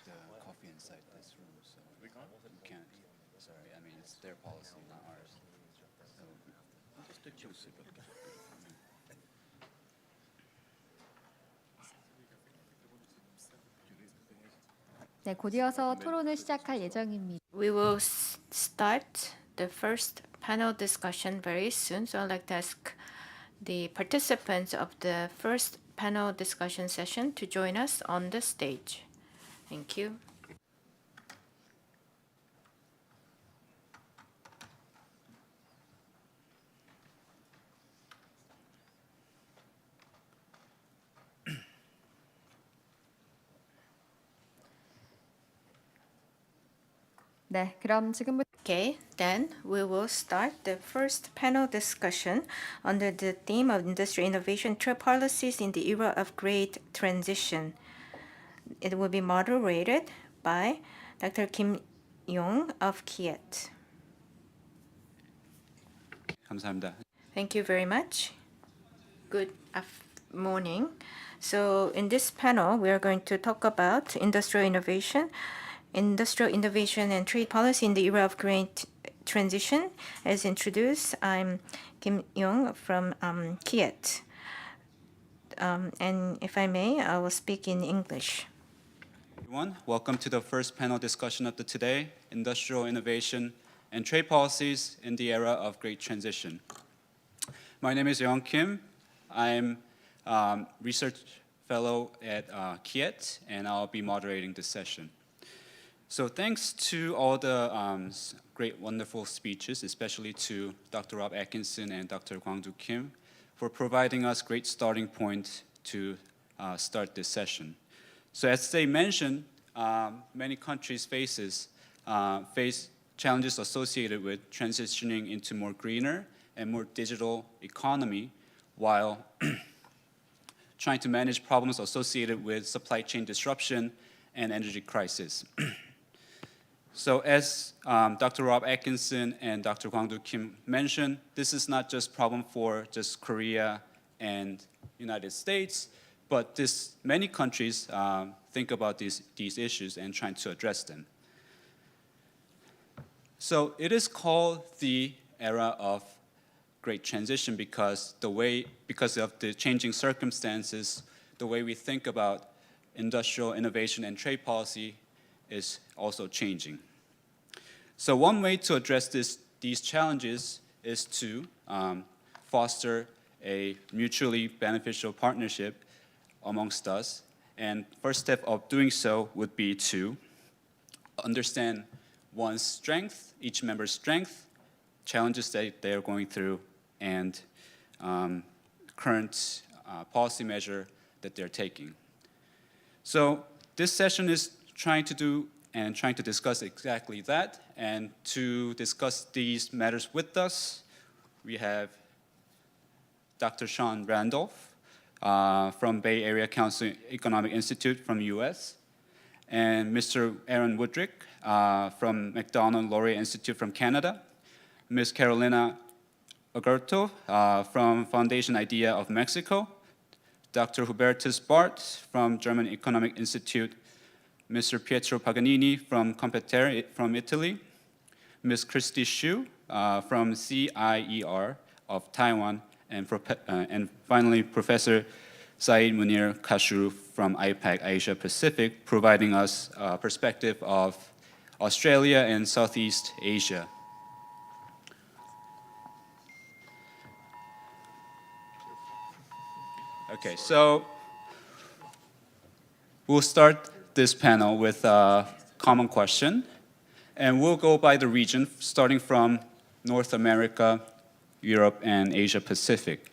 [SPEAKER 11] the coffee inside this room, so you can't. Sorry, I mean it's their policy, not ours. So just the juice.
[SPEAKER 1] 네, 곧 이어서 토론을 시작할 예정입니다.
[SPEAKER 2] We will start the first panel discussion very soon. So I'd like to ask the participants of the first panel discussion session to join us on the stage. Thank you.
[SPEAKER 1] 네, 그럼 지금부터
[SPEAKER 2] Okay, then we will start the first panel discussion under the theme of industry innovation trade policies in the era of great transition. It will be moderated by Dr. Kim Yong of KIET.
[SPEAKER 11] 감사합니다.
[SPEAKER 2] Thank you very much. Good morning. So in this panel, we are going to talk about industrial innovation and trade policy in the era of great transition. As introduced, I'm Kim Yong from KIET. And if I may, I will speak in English.
[SPEAKER 11] Everyone, welcome to the first panel discussion of the today, Industrial Innovation and Trade Policies in the Era of Great Transition. My name is Young Kim. I'm research fellow at KIET, and I'll be moderating this session. So thanks to all the great, wonderful speeches, especially to Dr. Rob Atkinson and Dr. Kwangdu Kim, for providing us great starting point to start this session. So as they mentioned, many countries face challenges associated with transitioning into more greener and more digital economy, while trying to manage problems associated with supply chain disruption and energy crisis. So as Dr. Rob Atkinson and Dr. Kwangdu Kim mentioned, this is not just a problem for just Korea and United States, but many countries think about these issues and trying to address them. So it is called the era of great transition because of the changing circumstances, the way we think about industrial innovation and trade policy is also changing. So one way to address these challenges is to foster a mutually beneficial partnership amongst us. And first step of doing so would be to understand one's strength, each member's strength, challenges that they are going through, and current policy measure that they're taking. So this session is trying to discuss exactly that. And to discuss these matters with us, we have Dr. Sean Randolph from Bay Area Council Economic Institute from US, and Mr. Aaron Woodrick from McDonald Laurier Institute from Canada, Ms. Carolina Agurto from Foundation Idea of Mexico, Dr. Hubertus Barth from German Economic Institute, Mr. Pietro Paganini from Competere from Italy, Ms. Christy Xu from CIER of Taiwan, and finally Professor Saeed Munir Kashru from IPAC Asia Pacific, providing us a perspective of Australia and Southeast Asia. Okay, so we'll start this panel with a common question, and we'll go by the region, starting from North America, Europe, and Asia Pacific.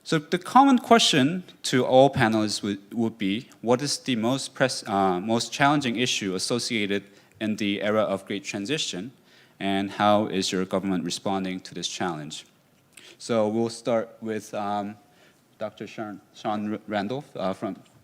[SPEAKER 11] So the common question to all panelists would be, what is the most challenging issue associated in the era of great transition, and how is your government responding to this challenge? So we'll start with Dr. Sean Randolph,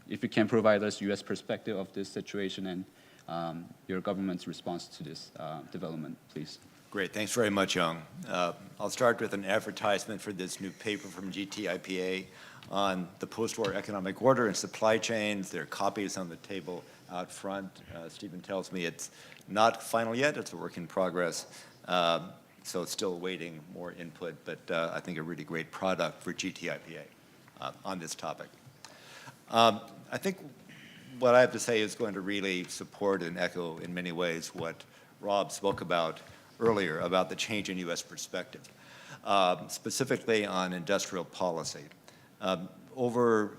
[SPEAKER 11] if you can provide us U.S. perspective of this situation and your government's response to this development, please.
[SPEAKER 12] Great, thanks very much, Young. I'll start with an advertisement for this new paper from GTIPA on the post-war economic order and supply chains. There are copies on the table out front. Stephen tells me it's not final yet, it's a work in progress. So it's still awaiting more input, but I think a really great product for GTIPA on this topic. I think what I have to say is going to really support and echo in many ways what Rob spoke about earlier about the change in U.S. perspective, specifically on industrial policy. Over,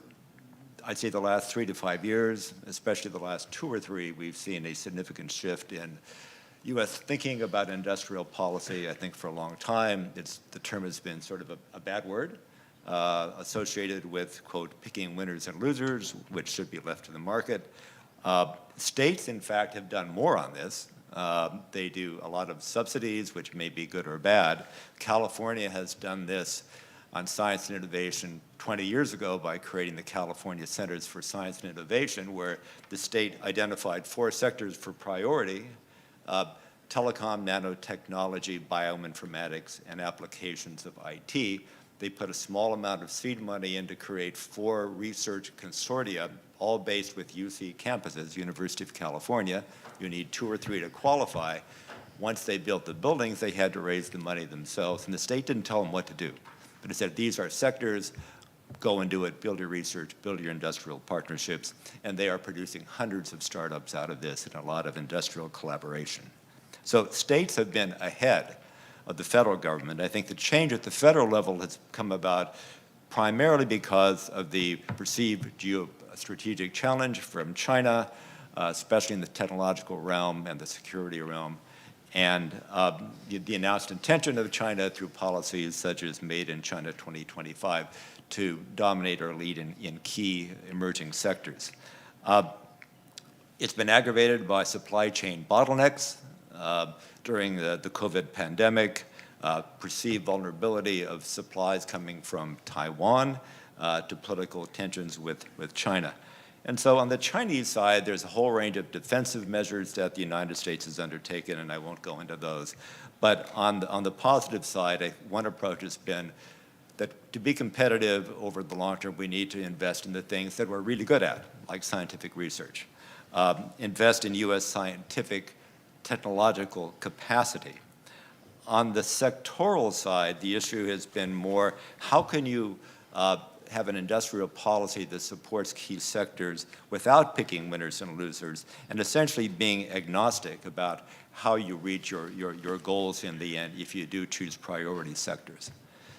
[SPEAKER 12] I'd say, the last 3 to 5 years, especially the last 2 or 3, we've seen a significant shift in U.S. thinking about industrial policy. I think for a long time, the term has been sort of a bad word, associated with, quote, picking winners and losers, which should be left to the market. States, in fact, have done more on this. They do a lot of subsidies, which may be good or bad. California has done this on science and innovation 20 years ago by creating the California Centers for Science and Innovation, where the state identified 4 sectors for priority: telecom, nanotechnology, bioinformatics, and applications of IT. They put a small amount of seed money in to create 4 research consortia, all based with UC campuses, University of California. You need 2 or 3 to qualify. Once they built the buildings, they had to raise the money themselves, and the state didn't tell them what to do. But it said, these are sectors, go and do it, build your research, build your industrial partnerships, and they are producing hundreds of startups out of this and a lot of industrial collaboration. So states have been ahead of the federal government. I think the change at the federal level has come about primarily because of the perceived geostrategic challenge from China, especially in the technological realm and the security realm, and the announced intention of China through policies such as Made in China 2025 to dominate or lead in key emerging sectors. It's been aggravated by supply chain bottlenecks during the COVID pandemic, perceived vulnerability of supplies coming from Taiwan to political tensions with China. And so on the Chinese side, there's a whole range of defensive measures that the United States has undertaken, and I won't go into those. But on the positive side, one approach has been that to be competitive over the long term, we need to invest in the things that we're really good at, like scientific research. Invest in U.S. scientific technological capacity. On the sectoral side, the issue has been more, how can you have an industrial policy that supports key sectors without picking winners and losers, and essentially being agnostic about how you reach your goals in the end if you do choose priority sectors.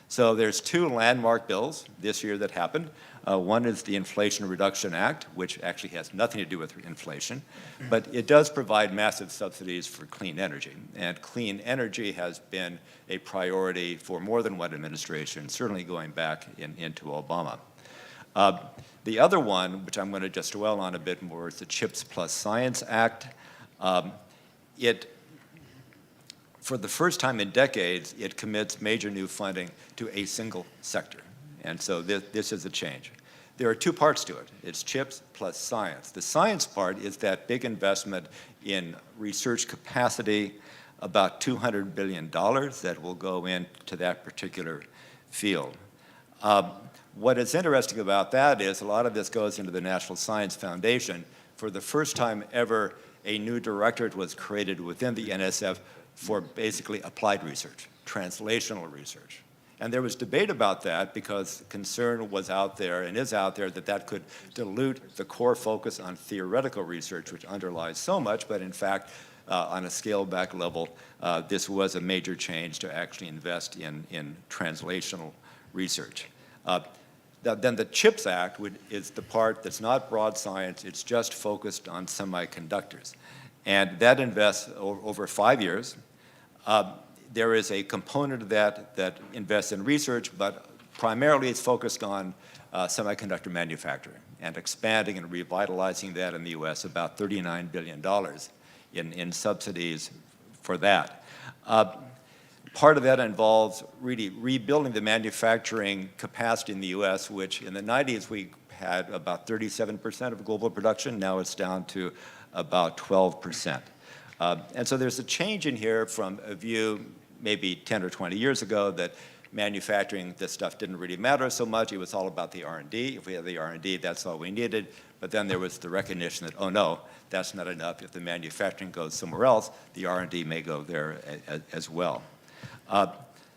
[SPEAKER 12] So there's 2 landmark bills this year that happened. One is the Inflation Reduction Act, which actually has nothing to do with inflation, but it does provide massive subsidies for clean energy. And clean energy has been a priority for more than one administration, certainly going back into Obama. The other one, which I'm going to just dwell on a bit more, is the CHIPS Plus Science Act. For the first time in decades, it commits major new funding to a single sector. And so this is a change. There are 2 parts to it. It's CHIPS plus science. The science part is that big investment in research capacity, about $200 billion that will go into that particular field. What is interesting about that is a lot of this goes into the National Science Foundation. For the first time ever, a new directorate was created within the NSF for basically applied research, translational research. And there was debate about that because concern was out there and is out there that could dilute the core focus on theoretical research, which underlies so much, but in fact, on a scaled-back level, this was a major change to actually invest in translational research. Then the CHIPS Act is the part that's not broad science, it's just focused on semiconductors. And that invests over 5 years. There is a component of that invests in research, but primarily it's focused on semiconductor manufacturing and expanding and revitalizing that in the US, about $39 billion in subsidies for that. Part of that involves really rebuilding the manufacturing capacity in the US, which in the 90s we had about 37% of global production. Now it's down to about 12%. And so there's a change in here from a view maybe 10 or 20 years ago that manufacturing, this stuff didn't really matter so much. It was all about the R&D. If we had the R&D, that's all we needed. But then there was the recognition that, oh no, that's not enough. If the manufacturing goes somewhere else, the R&D may go there as well.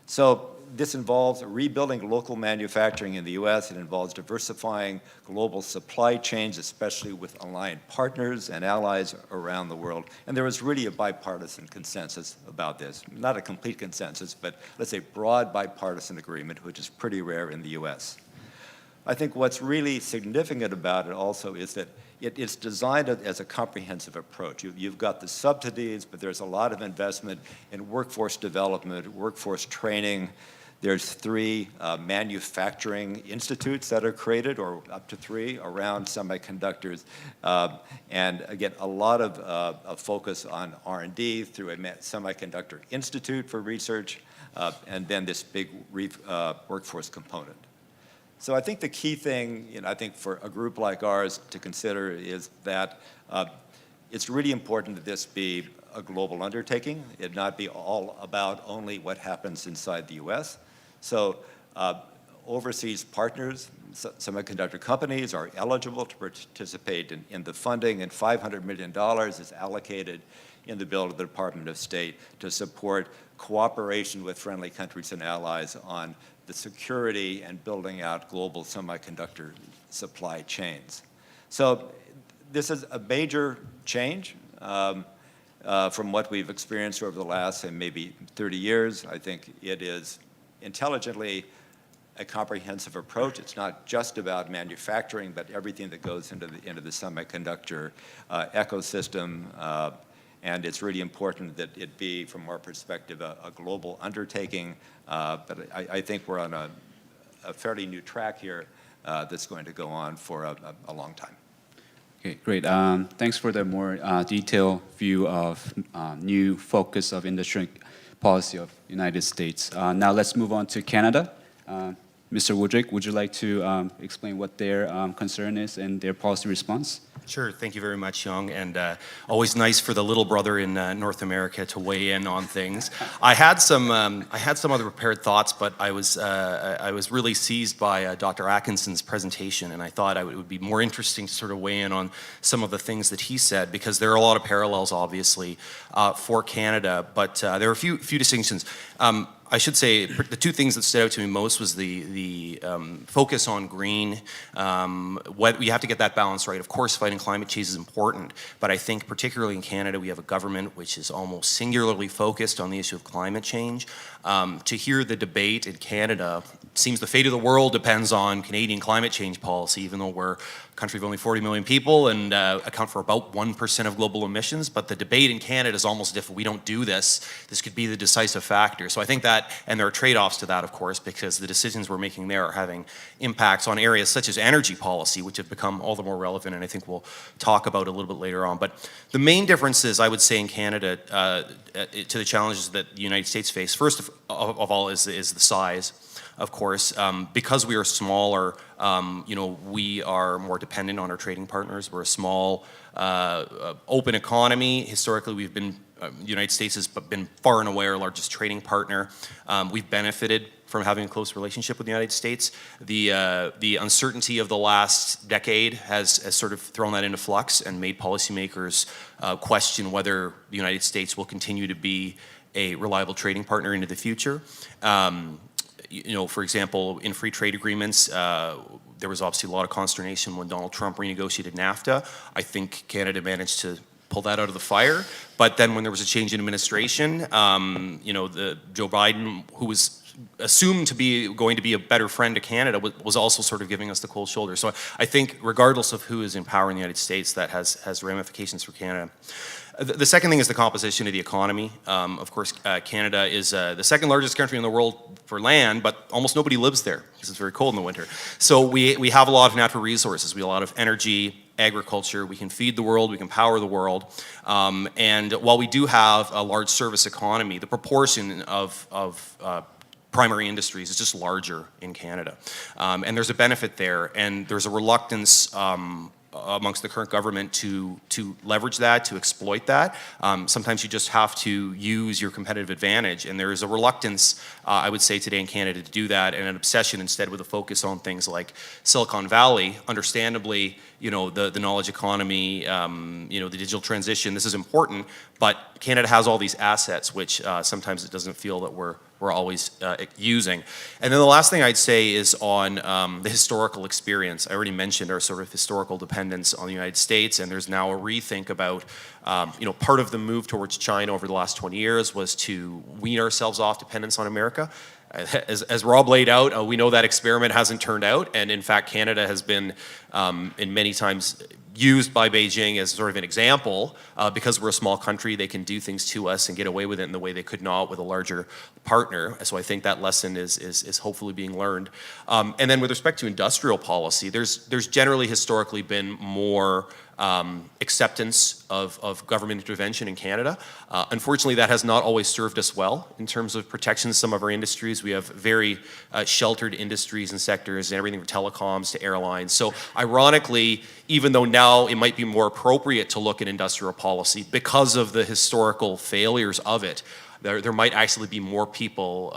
[SPEAKER 12] So this involves rebuilding local manufacturing in the US. It involves diversifying global supply chains, especially with aligned partners and allies around the world. And there was really a bipartisan consensus about this. Not a complete consensus, but let's say broad bipartisan agreement, which is pretty rare in the US. I think what's really significant about it also is that it's designed as a comprehensive approach. You've got the subsidies, but there's a lot of investment in workforce development, workforce training. There's 3 manufacturing institutes that are created, or up to 3, around semiconductors. And again, a lot of focus on R&D through a semiconductor institute for research, and then this big workforce component. So I think the key thing, I think for a group like ours to consider is that it's really important that this be a global undertaking. It not be all about only what happens inside the US. So overseas partners, semiconductor companies are eligible to participate in the funding, and $500 million is allocated in the bill to the Department of State to support cooperation with friendly countries and allies on the security and building out global semiconductor supply chains. So this is a major change from what we've experienced over the last, say, maybe 30 years. I think it is intelligently a comprehensive approach. It's not just about manufacturing, but everything that goes into the semiconductor ecosystem. And it's really important that it be, from our perspective, a global undertaking. But I think we're on a fairly new track here that's going to go on for a long time.
[SPEAKER 11] Okay, great. Thanks for the more detailed view of new focus of industry policy of United States. Now let's move on to Canada. Mr. Woodrick, would you like to explain what their concern is and their policy response?
[SPEAKER 13] Sure, thank you very much, Young, and always nice for the little brother in North America to weigh in on things. I had some other prepared thoughts, but I was really seized by Dr. Atkinson's presentation, and I thought it would be more interesting to sort of weigh in on some of the things that he said, because there are a lot of parallels, obviously, for Canada, but there are a few distinctions. I should say the 2 things that stood out to me most was the focus on green. We have to get that balance right. Of course, fighting climate change is important, but I think particularly in Canada, we have a government which is almost singularly focused on the issue of climate change. To hear the debate in Canada, it seems the fate of the world depends on Canadian climate change policy, even though we're a country of only 40 million people and account for about 1% of global emissions. But the debate in Canada is almost as if we don't do this, this could be the decisive factor. So I think that, and there are trade-offs to that, of course, because the decisions we're making there are having impacts on areas such as energy policy, which have become all the more relevant, and I think we'll talk about a little bit later on. But the main differences, I would say, in Canada to the challenges that the United States face, first of all, is the size. Of course, because we are smaller, we are more dependent on our trading partners. We're a small, open economy. Historically, the United States has been far and away our largest trading partner. We've benefited from having a close relationship with the United States. The uncertainty of the last decade has sort of thrown that into flux and made policymakers question whether the United States will continue to be a reliable trading partner into the future. For example, in free trade agreements, there was obviously a lot of consternation when Donald Trump renegotiated NAFTA. I think Canada managed to pull that out of the fire. But then when there was a change in administration, Joe Biden, who was assumed to be going to be a better friend to Canada, was also sort of giving us the cold shoulder. So I think regardless of who is in power in the United States, that has ramifications for Canada. The second thing is the composition of the economy. Of course, Canada is the second largest country in the world for land, but almost nobody lives there because it's very cold in the winter. So we have a lot of natural resources. We have a lot of energy, agriculture. We can feed the world. We can power the world. And while we do have a large service economy, the proportion of primary industries is just larger in Canada. And there's a benefit there, and there's a reluctance amongst the current government to leverage that, to exploit that. Sometimes you just have to use your competitive advantage, and there is a reluctance, I would say, today in Canada to do that, and an obsession instead with a focus on things like Silicon Valley. Understandably, the knowledge economy, the digital transition, this is important, but Canada has all these assets which sometimes it doesn't feel that we're always using. And then the last thing I'd say is on the historical experience. I already mentioned our sort of historical dependence on the United States, and there's now a rethink about, part of the move towards China over the last 20 years was to wean ourselves off dependence on America. As Rob laid out, we know that experiment hasn't turned out, and in fact Canada has been in many times used by Beijing as sort of an example. Because we're a small country, they can do things to us and get away with it in the way they could not with a larger partner. So I think that lesson is hopefully being learned. And then with respect to industrial policy, there's generally historically been more acceptance of government intervention in Canada. Unfortunately, that has not always served us well in terms of protections of some of our industries. We have very sheltered industries and sectors, and everything from telecoms to airlines. So ironically, even though now it might be more appropriate to look at industrial policy because of the historical failures of it, there might actually be more people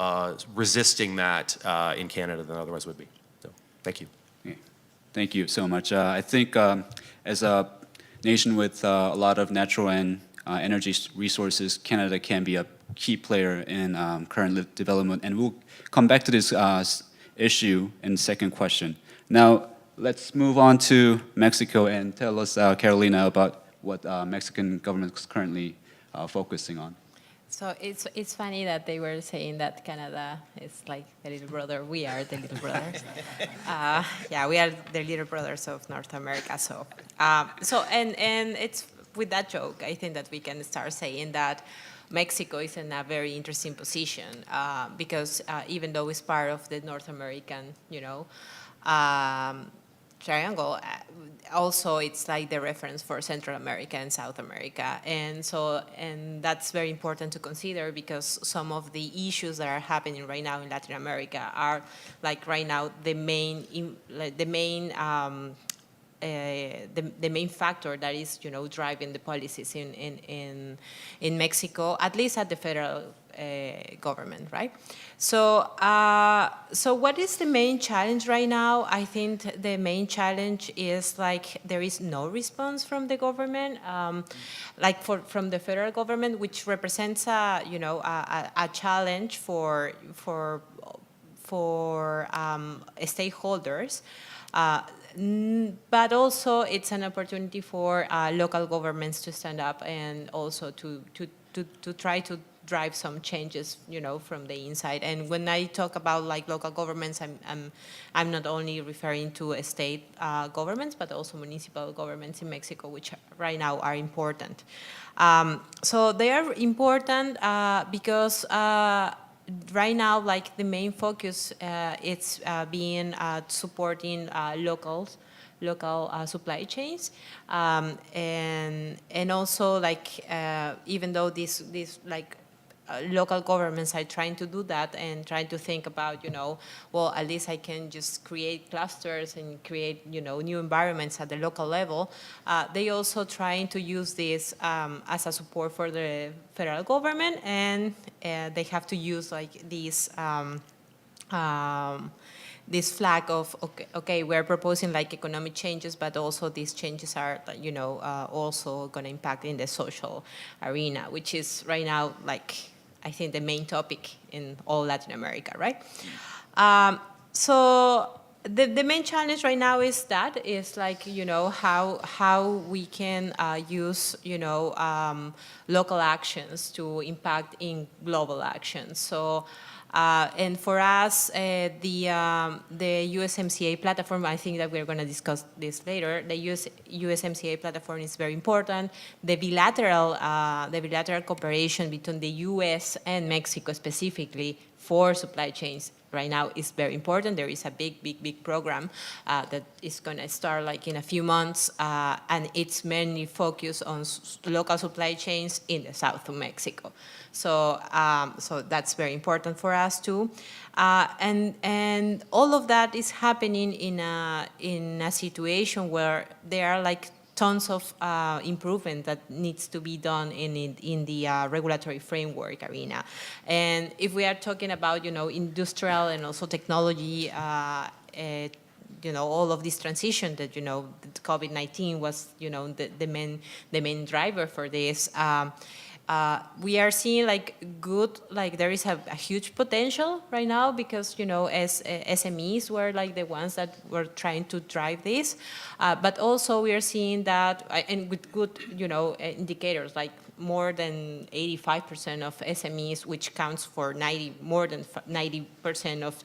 [SPEAKER 13] resisting that in Canada than otherwise would be. So, thank you.
[SPEAKER 11] Okay. Thank you so much. I think as a nation with a lot of natural and energy resources, Canada can be a key player in current development. And we'll come back to this issue in the second question. Now, let's move on to Mexico and tell us, Carolina, about what Mexican government is currently focusing on.
[SPEAKER 14] So it's funny that they were saying that Canada is like the little brother. We are the little brothers. Yeah, we are the little brothers of North America. So and it's with that joke, I think that we can start saying that Mexico is in a very interesting position because even though it's part of the North American, triangle, also it's like the reference for Central America and South America, and that's very important to consider because some of the issues that are happening right now in Latin America are like right now the main factor that is driving the policies in Mexico, at least at the federal government, right? So what is the main challenge right now? I think the main challenge is like there is no response from the government, from the federal government, which represents a challenge for stakeholders. But also it's an opportunity for local governments to stand up and also to try to drive some changes, from the inside. And when I talk about like local governments, I'm not only referring to state governments, but also municipal governments in Mexico, which right now are important. So they are important because right now, like the main focus, it's being supporting local supply chains, and also like even though these like local governments are trying to do that and trying to think about, well, at least I can just create clusters and create, new environments at the local level. They also trying to use this as a support for the federal government, and they have to use like this flag of, okay, we're proposing like economic changes, but also these changes are, also going to impact in the social arena, which is right now like I think the main topic in all Latin America, right? So the main challenge right now is like, how we can use, local actions to impact in global actions. So, and for us, the USMCA platform, I think that we're going to discuss this later. The USMCA platform is very important. The bilateral cooperation between the U.S. and Mexico specifically for supply chains right now is very important. There is a big program that is going to start like in a few months, and it's mainly focused on local supply chains in the south of Mexico. So, so that's very important for us too. And all of that is happening in a situation where there are like tons of improvement that needs to be done in the regulatory framework arena. And if we are talking about, industrial and also technology, all of this transition that, COVID-19 was, the main driver for this. We are seeing there is a huge potential right now because, as SMEs were like the ones that were trying to drive this, but also we are seeing that, and with good, indicators, like more than 85% of SMEs, which counts for more than 90% of,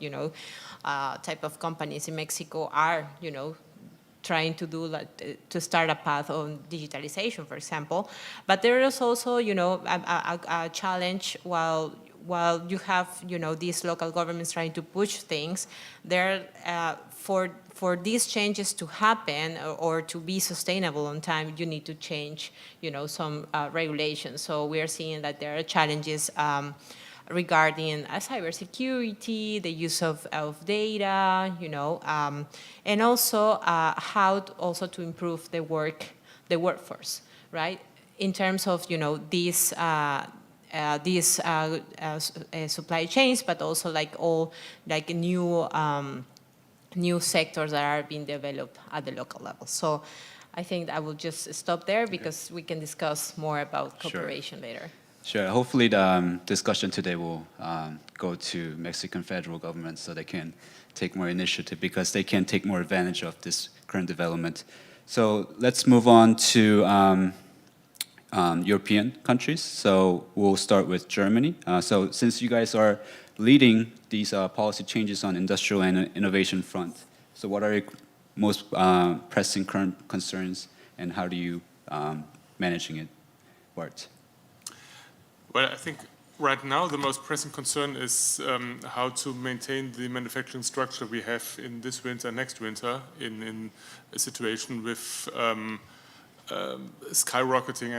[SPEAKER 14] type of companies in Mexico are, trying to do to start a path on digitalization, for example. But there is also, a challenge while you have, these local governments trying to push things. There, for these changes to happen or to be sustainable on time, you need to change, some regulations. So we are seeing that there are challenges regarding cybersecurity, the use of data, and also how to improve the workforce, right? In terms of these supply chains, but also new sectors that are being developed at the local level. So I think I will just stop there because we can discuss more about cooperation later.
[SPEAKER 11] Sure. Hopefully the discussion today will go to Mexican federal government so they can take more initiative because they can take more advantage of this current development. So let's move on to European countries. So we'll start with Germany. So since you guys are leading these policy changes on industrial and innovation front, so what are your most pressing current concerns and how do you managing it, Bart?
[SPEAKER 7] Well, I think right now the most pressing concern is how to maintain the manufacturing structure we have in this winter, next winter, in a situation with skyrocketing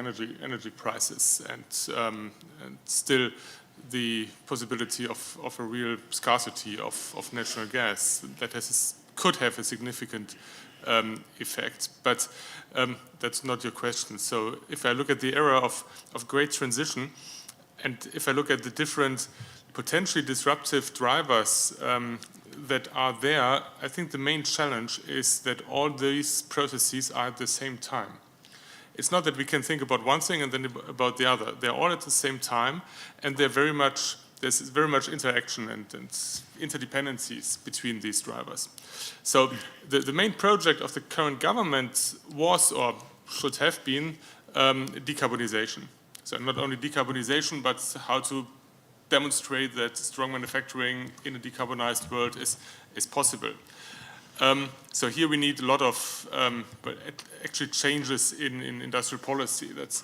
[SPEAKER 7] energy prices and still the possibility of a real scarcity of natural gas that could have a significant effect. But that's not your question. So if I look at the era of great transition, and if I look at the different potentially disruptive drivers that are there, I think the main challenge is that all these processes are at the same time. It's not that we can think about one thing and then about the other. They're all at the same time, and there's very much interaction and interdependencies between these drivers. So the main project of the current government was, or should have been, decarbonization. So not only decarbonization, but how to demonstrate that strong manufacturing in a decarbonized world is possible. So here we need a lot of actually changes in industrial policy. That's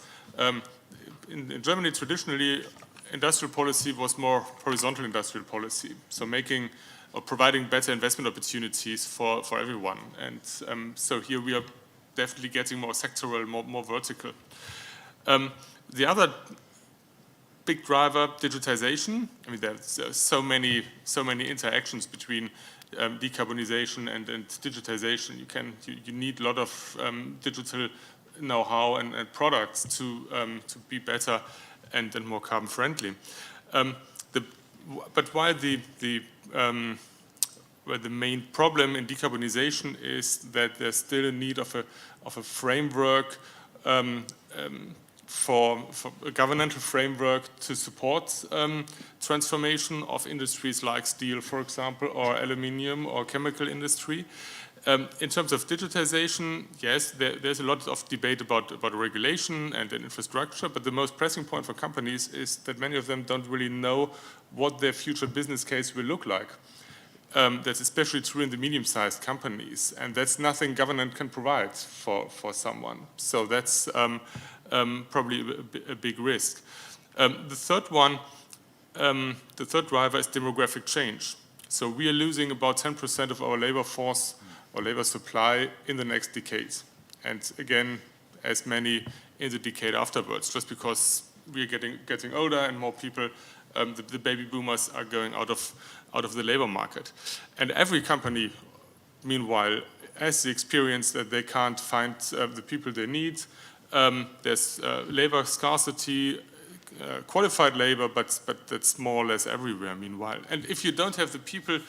[SPEAKER 7] in Germany traditionally industrial policy was more horizontal industrial policy, so making or providing better investment opportunities for everyone. And so here we are definitely getting more sectoral, more vertical. The other big driver, digitization. I mean, there's so many interactions between decarbonization and digitization. You need a lot of digital know-how and products to be better and more carbon friendly. But while the main problem in decarbonization is that there's still a need of a framework for a governmental framework to support transformation of industries like steel, for example, or aluminium or chemical industry. In terms of digitization, yes, there's a lot of debate about regulation and infrastructure, but the most pressing point for companies is that many of them don't really know what their future business case will look like. That's especially true in the medium-sized companies, and that's nothing government can provide for someone. So that's probably a big risk. The third one the third driver is demographic change. So we are losing about 10% of our labor force or labor supply in the next decade. And again, as many in the decade afterwards, just because we are getting older and more people, the baby boomers are going out of the labor market. And every company, meanwhile, has the experience that they can't find the people they need. There's labor scarcity, qualified labor, but that's more or less everywhere, meanwhile. And if you don't have the people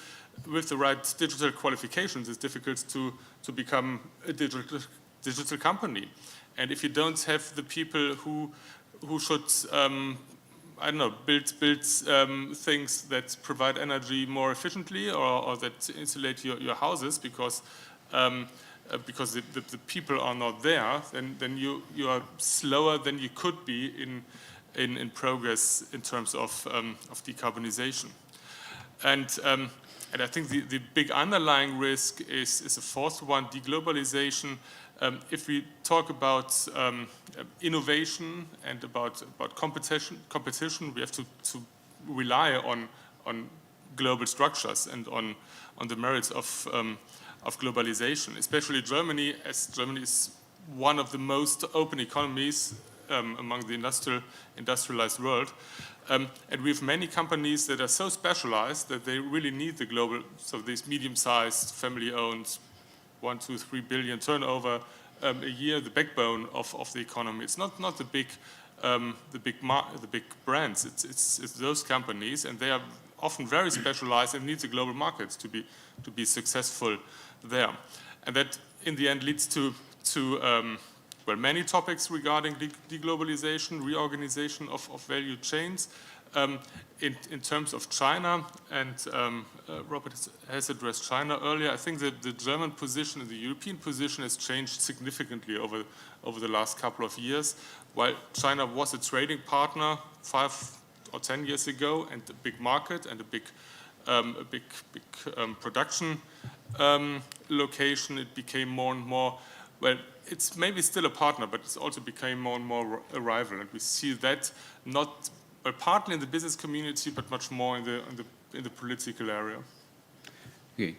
[SPEAKER 7] with the right digital qualifications, it's difficult to become a digital company. And if you don't have the people who should, I don't know, build things that provide energy more efficiently or that insulate your houses because the people are not there, then you are slower than you could be in progress in terms of decarbonization. And I think the big underlying risk is a fourth one, deglobalization. If we talk about innovation and about competition, we have to rely on global structures and on the merits of globalization, especially Germany, as Germany is one of the most open economies among the industrialized world. And we have many companies that are so specialized that they really need the global, so these medium-sized, family-owned, 1, 2, 3 billion turnover a year, the backbone of the economy. It's not the big brands. It's those companies, and they are often very specialized and need the global markets to be successful there. And that, in the end, leads to well, many topics regarding deglobalization, reorganization of value chains. In terms of China, and Robert has addressed China earlier, I think that the German position and the European position has changed significantly over the last couple of years. While China was a trading partner 5 or 10 years ago and a big market and a big production location, it became more and more, well, it's maybe still a partner, but it's also became more and more a rival. And we see that not partly in the business community, but much more in the political area.
[SPEAKER 11] Okay,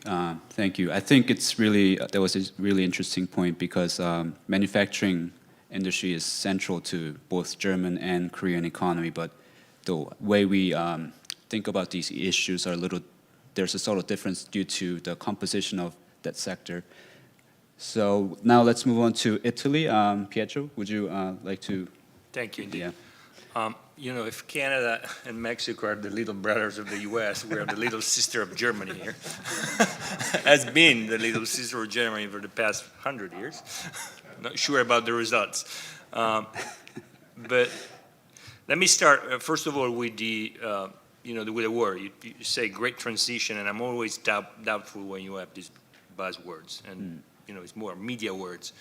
[SPEAKER 11] thank you. I think it's really, that was a really interesting point because manufacturing industry is central to both German and Korean economy, but the way we think about these issues are there's a sort of difference due to the composition of that sector. So now let's move on to Italy. Pietro, would you like to?
[SPEAKER 15] Thank you.
[SPEAKER 11] Yeah.
[SPEAKER 15] You know, if Canada and Mexico are the little brothers of the U.S., we are the little sister of Germany here. Has been the little sister of Germany for the past 100 years. Not sure about the results. But let me start, first of all, with with the word. You say great transition, and I'm always doubtful when you have these buzzwords. And it's more media words.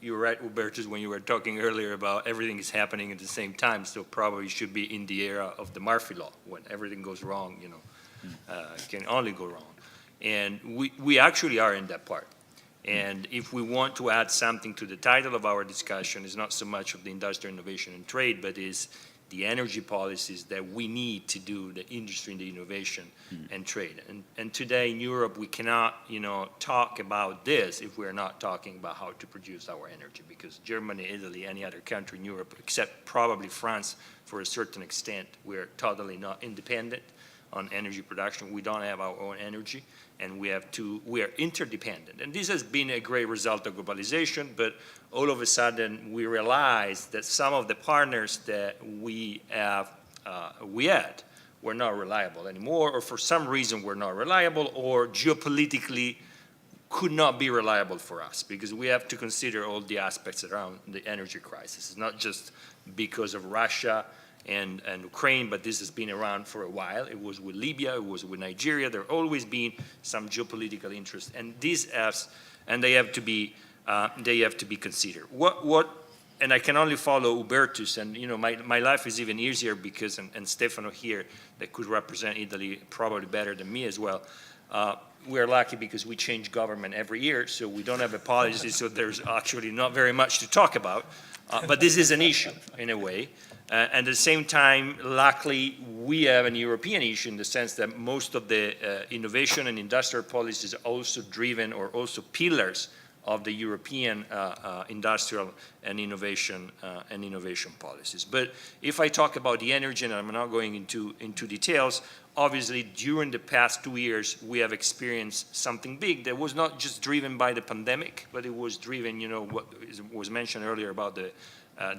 [SPEAKER 15] You were right, Hubertus, when you were talking earlier about everything is happening at the same time, so probably should be in the era of the Murphy Law, when everything goes wrong, can only go wrong. And we actually are in that part. And if we want to add something to the title of our discussion, it's not so much of the industrial innovation and trade, but is the energy policies that we need to do the industry and the innovation and trade. And today in Europe, we cannot, talk about this if we're not talking about how to produce our energy, because Germany, Italy, any other country in Europe, except probably France, for a certain extent, we're totally not independent on energy production. We don't have our own energy, and we are interdependent. And this has been a great result of globalization, but all of a sudden we realized that some of the partners that we had were not reliable anymore, or for some reason were not reliable, or geopolitically could not be reliable for us, because we have to consider all the aspects around the energy crisis. It's not just because of Russia and Ukraine, but this has been around for a while. It was with Libya, it was with Nigeria. There have always been some geopolitical interest, and they have to be considered. And I can only follow Hubertus, and my life is even easier because, and Stefano here, that could represent Italy probably better than me as well. We're lucky because we change government every year, so we don't have a policy, so there's actually not very much to talk about. But this is an issue, in a way. At the same time, luckily, we have an European issue in the sense that most of the innovation and industrial policies are also driven or also pillars of the European industrial and innovation policies. But if I talk about the energy, and I'm not going into details, obviously during the past 2 years we have experienced something big that was not just driven by the pandemic, but it was driven, what was mentioned earlier about the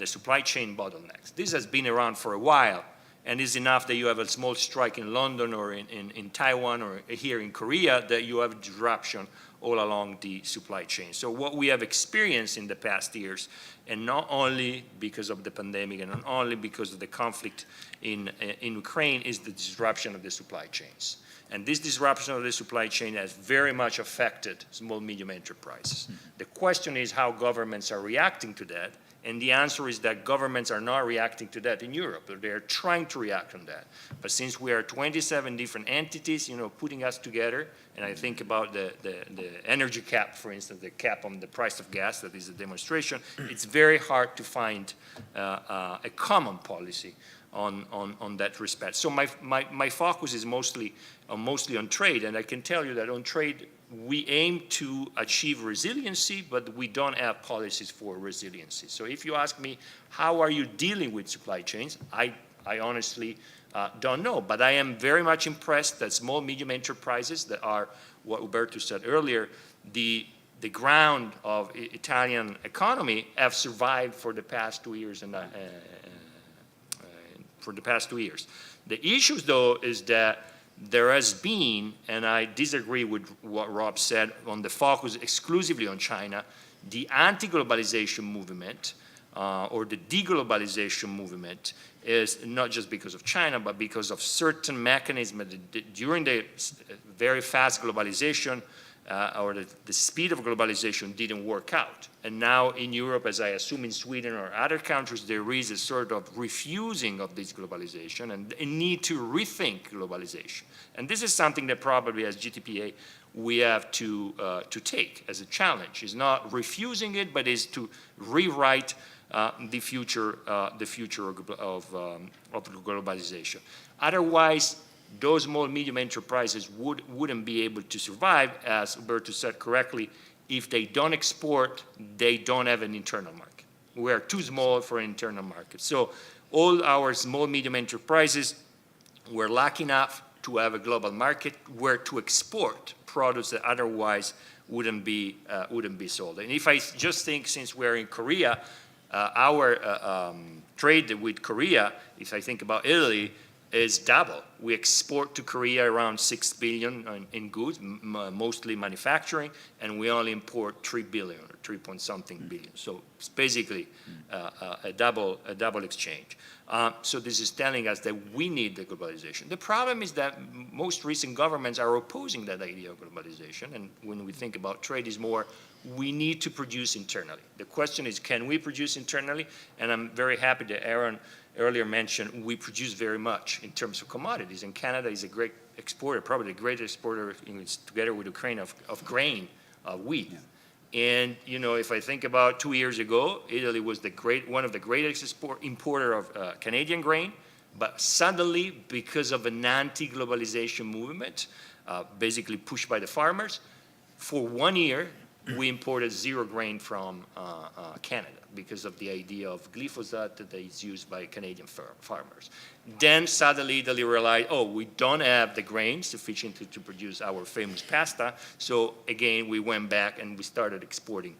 [SPEAKER 15] supply chain bottlenecks. This has been around for a while, and it's enough that you have a small strike in London or in Taiwan or here in Korea that you have disruption all along the supply chain. So what we have experienced in the past years, and not only because of the pandemic and not only because of the conflict in Ukraine, is the disruption of the supply chains. And this disruption of the supply chain has very much affected small, medium enterprises. The question is how governments are reacting to that. And the answer is that governments are not reacting to that in Europe. They're trying to react on that. But since we are 27 different entities, putting us together, and I think about the energy cap, for instance, the cap on the price of gas, that is a demonstration, it's very hard to find a common policy on that respect. So my focus is mostly on trade, and I can tell you that on trade, we aim to achieve resiliency, but we don't have policies for resiliency. So if you ask me, how are you dealing with supply chains? I honestly don't know, but I am very much impressed that small, medium enterprises that are, what Uberto said earlier, the ground of Italian economy have survived for the past 2 years. The issues, though, is that there has been, and I disagree with what Rob said on the focus exclusively on China, the anti-globalization movement or the deglobalization movement is not just because of China, but because of certain mechanisms during the very fast globalization or the speed of globalization didn't work out. And now in Europe, as I assume in Sweden or other countries, there is a sort of refusing of this globalization and a need to rethink globalization. And this is something that probably as GTPA we have to take as a challenge. It's not refusing it, but is to rewrite the future of globalization. Otherwise, those small, medium enterprises wouldn't be able to survive, as Uberto said correctly. If they don't export, they don't have an internal market. We are too small for an internal market. So all our small, medium enterprises were lucky enough to have a global market where to export products that otherwise wouldn't be sold. And if I just think, since we're in Korea, our trade with Korea, if I think about Italy, is double. We export to Korea around 6 billion in goods, mostly manufacturing, and we only import 3 billion or 3-point-something billion. So it's basically a double exchange. So this is telling us that we need the globalization. The problem is that most recent governments are opposing that idea of globalization, and when we think about trade, is more we need to produce internally. The question is, can we produce internally? And I'm very happy that Aaron earlier mentioned we produce very much in terms of commodities, and Canada is a great exporter, probably the greatest exporter together with Ukraine of grain, wheat. Yeah. And if I think about 2 years ago, Italy was one of the greatest importer of Canadian grain, but suddenly, because of an anti-globalization movement, basically pushed by the farmers, for 1 year we imported 0 grain from Canada because of the idea of glyphosate that is used by Canadian farmers. Then suddenly Italy realized, oh, we don't have the grain sufficient to produce our famous pasta. So again, we went back and we started exporting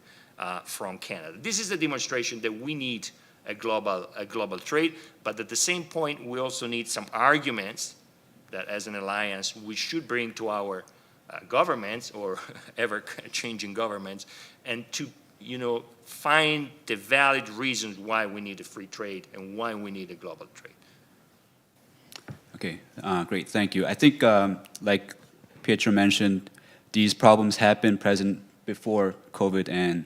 [SPEAKER 15] from Canada. This is a demonstration that we need a global trade, but at the same point, we also need some arguments that as an alliance, we should bring to our governments or ever-changing governments, and to find the valid reasons why we need a free trade and why we need a global trade.
[SPEAKER 11] Okay, great, thank you. I think, like Pietro mentioned, these problems have been present before COVID and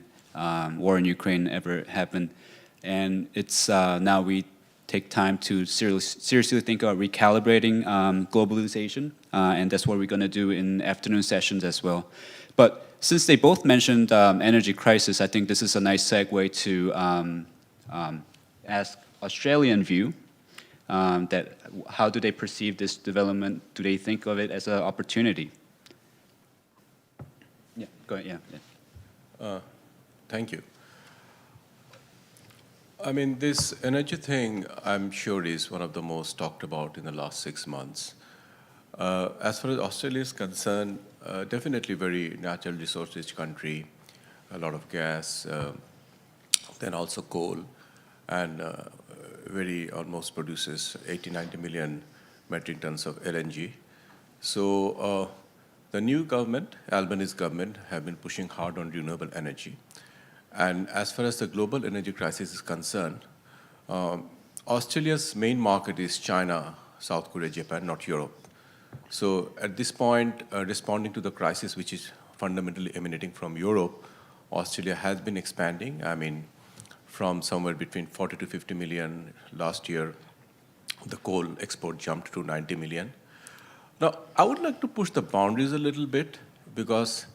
[SPEAKER 11] war in Ukraine ever happened, and it's now we take time to seriously think about recalibrating globalization, and that's what we're going to do in afternoon sessions as well. But since they both mentioned energy crisis, I think this is a nice segue to ask Australian view, that how do they perceive this development? Do they think of it as an opportunity? Yeah, go ahead. Yeah.
[SPEAKER 16] Thank you. I mean, this energy thing, I'm sure, is one of the most talked about in the last 6 months. As far as Australia is concerned, definitely very natural resource-rich country, a lot of gas, then also coal, and very almost produces 80-90 million metric tons of LNG. So the new government, Albanese government, have been pushing hard on renewable energy. And as far as the global energy crisis is concerned, Australia's main market is China, South Korea, Japan, not Europe. So at this point, responding to the crisis, which is fundamentally emanating from Europe, Australia has been expanding. I mean, from somewhere between 40 to 50 million last year, the coal export jumped to 90 million. Now, I would like to push the boundaries a little bit because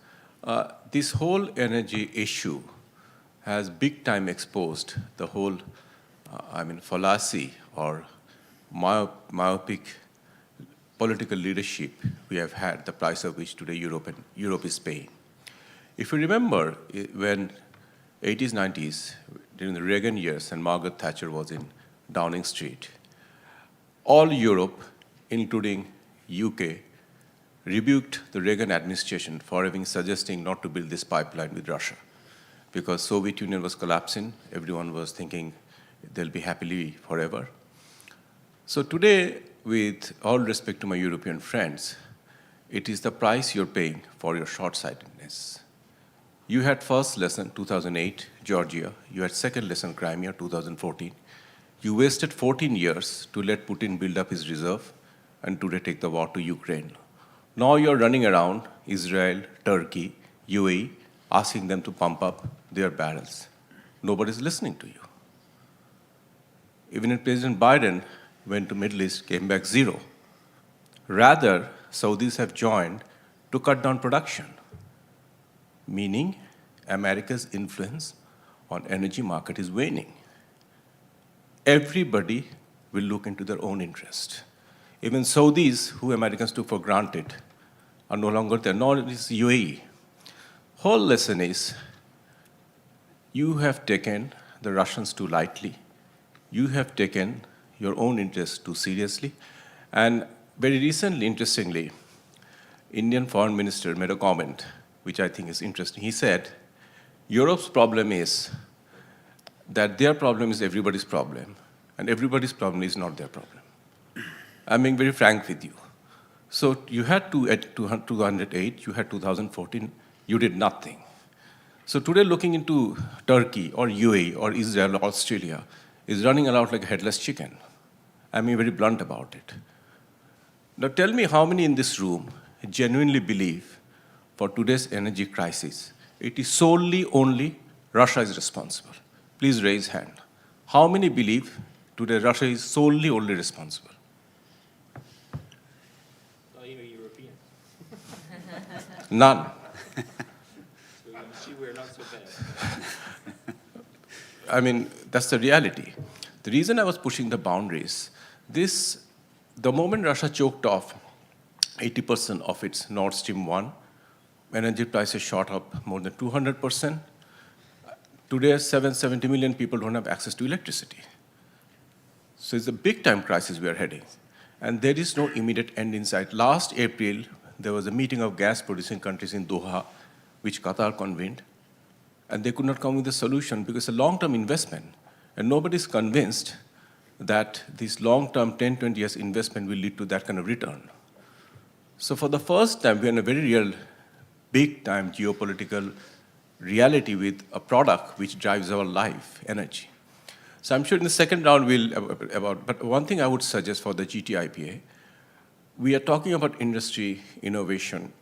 [SPEAKER 16] this whole energy issue has big time exposed the whole, fallacy or myopic political leadership we have had, the price of which today Europe is paying. If you remember, when 80s, 90s, during the Reagan years and Margaret Thatcher was in Downing Street, all Europe, including UK, rebuked the Reagan administration for having suggesting not to build this pipeline with Russia. Because Soviet Union was collapsing, everyone was thinking they'll be happily forever. So today, with all respect to my European friends, it is the price you're paying for your short-sightedness. You had first lesson, 2008, Georgia. You had second lesson, Crimea, 2014. You wasted 14 years to let Putin build up his reserve and today take the war to Ukraine. Now you're running around Israel, Turkey, UAE, asking them to pump up their barrels. Nobody's listening to you. Even if President Biden went to Middle East, came back zero. Rather, Saudis have joined to cut down production, meaning America's influence on energy market is waning. Everybody will look into their own interest. Even Saudis, who Americans took for granted, are no longer there, nor is UAE. Whole lesson is, you have taken the Russians too lightly. You have taken your own interests too seriously. And very recently, interestingly, Indian foreign minister made a comment, which I think is interesting. He said, Europe's problem is that their problem is everybody's problem, and everybody's problem is not their problem. I'm being very frank with you. So you had 208, you had 2014, you did nothing. So today looking into Turkey or UAE or Israel or Australia is running around like a headless chicken. I'm being very blunt about it. Now tell me how many in this room genuinely believe for today's energy crisis, it is solely only Russia is responsible. Please raise hand. How many believe today Russia is solely only responsible?
[SPEAKER 15] Not even European.
[SPEAKER 16] None.
[SPEAKER 15] So you see we're not so bad.
[SPEAKER 16] I mean, that's the reality. The reason I was pushing the boundaries, the moment Russia choked off 80% of its Nord Stream 1, energy prices shot up more than 200%. Today, 70 million people don't have access to electricity. So it's a big-time crisis we are heading. And there is no immediate end in sight. Last April, there was a meeting of gas-producing countries in Doha, which Qatar convened, and they could not come with a solution because it's a long-term investment. And nobody's convinced that this long-term 10, 20 years investment will lead to that kind of return. So for the first time, we're in a very real, big-time geopolitical reality with a product which drives our life, energy. So I'm sure in the second round but one thing I would suggest for the GTIPA, we are talking about industry innovation,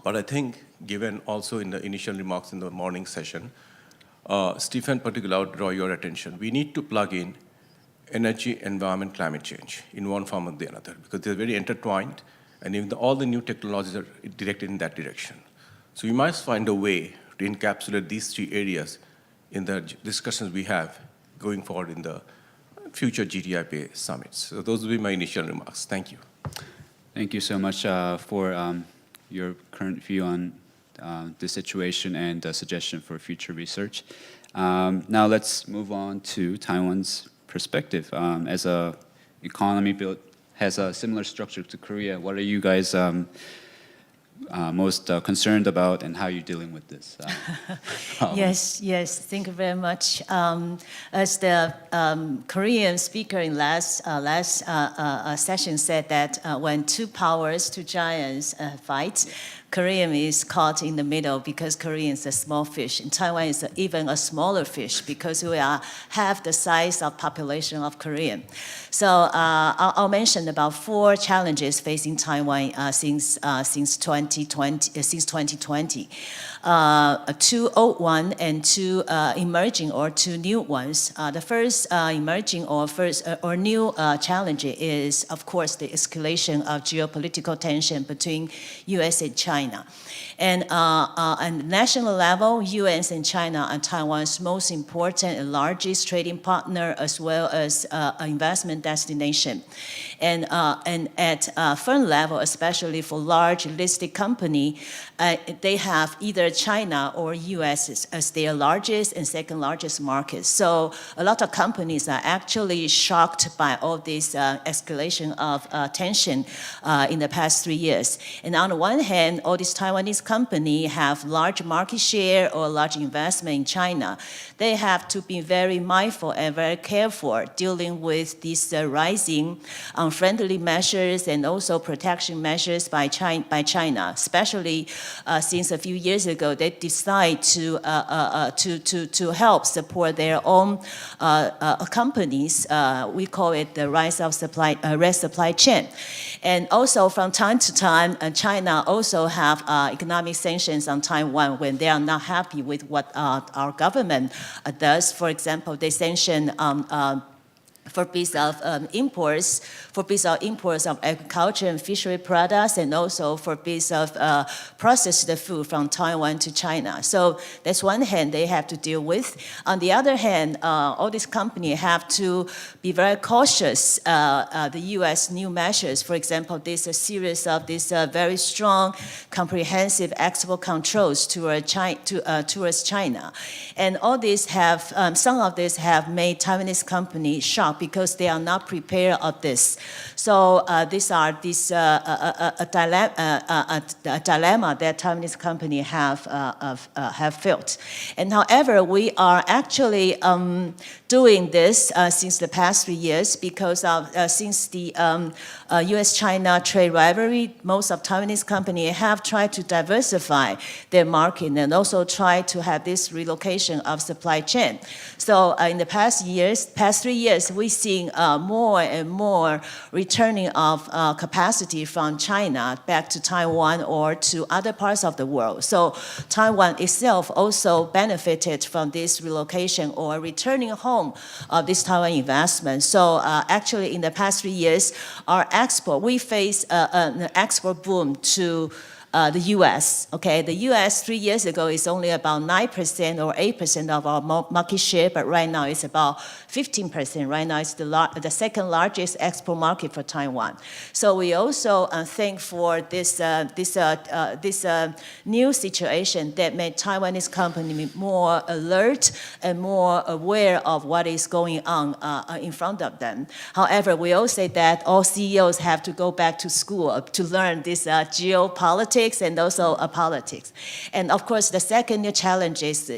[SPEAKER 16] but I think given also in the initial remarks in the morning session, Stephen particularly, I would draw your attention. We need to plug in energy, environment, climate change in one form or the other because they're very intertwined and even all the new technologies are directed in that direction. So we must find a way to encapsulate these three areas in the discussions we have going forward in the future GTIPA summits. So those will be my initial remarks. Thank you.
[SPEAKER 11] Thank you so much for your current view on the situation and suggestion for future research. Now let's move on to Taiwan's perspective. As a economy built has a similar structure to Korea, what are you guys most concerned about, and how are you dealing with this?
[SPEAKER 5] Yes, thank you very much. As the Korean speaker in last session said that when two powers, two giants fight, Korea is caught in the middle because Korea is a small fish, and Taiwan is even a smaller fish because we are half the size of population of Korea. So I'll mention about 4 challenges facing Taiwan since 2020. 2 old ones and 2 emerging or 2 new ones. The first emerging or new challenge is, of course, the escalation of geopolitical tension between U.S. and China. And on the national level, U.S. and China are Taiwan's most important and largest trading partner, as well as an investment destination. And at firm level, especially for large listed company, they have either China or U.S. as their largest and second largest markets. So a lot of companies are actually shocked by all this escalation of tension in the past 3 years. And on the one hand, all these Taiwanese companies have large market share or large investment in China. They have to be very mindful and very careful dealing with these rising unfriendly measures and also protection measures by China, especially since a few years ago they decide to help support their own companies. We call it the rise of red supply chain. And also from time to time, China also have economic sanctions on Taiwan when they are not happy with what our government does. For example, they sanction forbids of imports of agriculture and fishery products, and also forbids of processed food from Taiwan to China. So that's one hand they have to deal with. On the other hand, all these companies have to be very cautious. The U.S. new measures, for example, there's a series of these very strong, comprehensive export controls towards China, and all these have some of these have made Taiwanese companies shocked because they are not prepared of this. So these are a dilemma that Taiwanese companies have felt. And however, we are actually doing this since the past 3 years because of since the U.S.-China trade rivalry, most of Taiwanese companies have tried to diversify their market and also try to have this relocation of supply chain. So in the past 3 years, we've seen more and more returning of capacity from China back to Taiwan or to other parts of the world. So Taiwan itself also benefited from this relocation or returning home of this Taiwan investment. So actually in the past 3 years, our export, we face an export boom to the U.S. Okay, the U.S. 3 years ago is only about 9% or 8% of our market share, but right now it's about 15%. Right now it's the second largest export market for Taiwan. So we also think for this new situation that made Taiwanese company more alert and more aware of what is going on in front of them. However, we all say that all CEOs have to go back to school to learn this geopolitics and also politics. And of course, the second new challenge is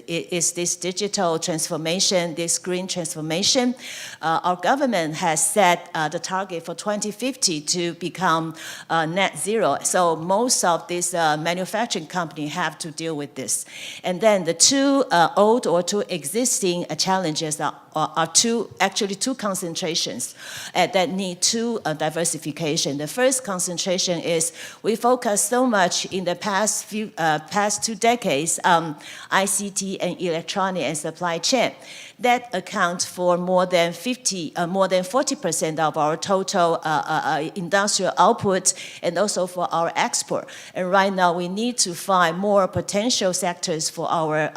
[SPEAKER 5] this digital transformation, this green transformation. Our government has set the target for 2050 to become net zero. So most of these manufacturing companies have to deal with this. And then the two old or two existing challenges are two concentrations that need two diversification. The first concentration is we focus so much much in the past 2 decades, ICT and electronic and supply chain. That accounts for more than 40% of our total industrial output and also for our export. And right now, we need to find more potential sectors for our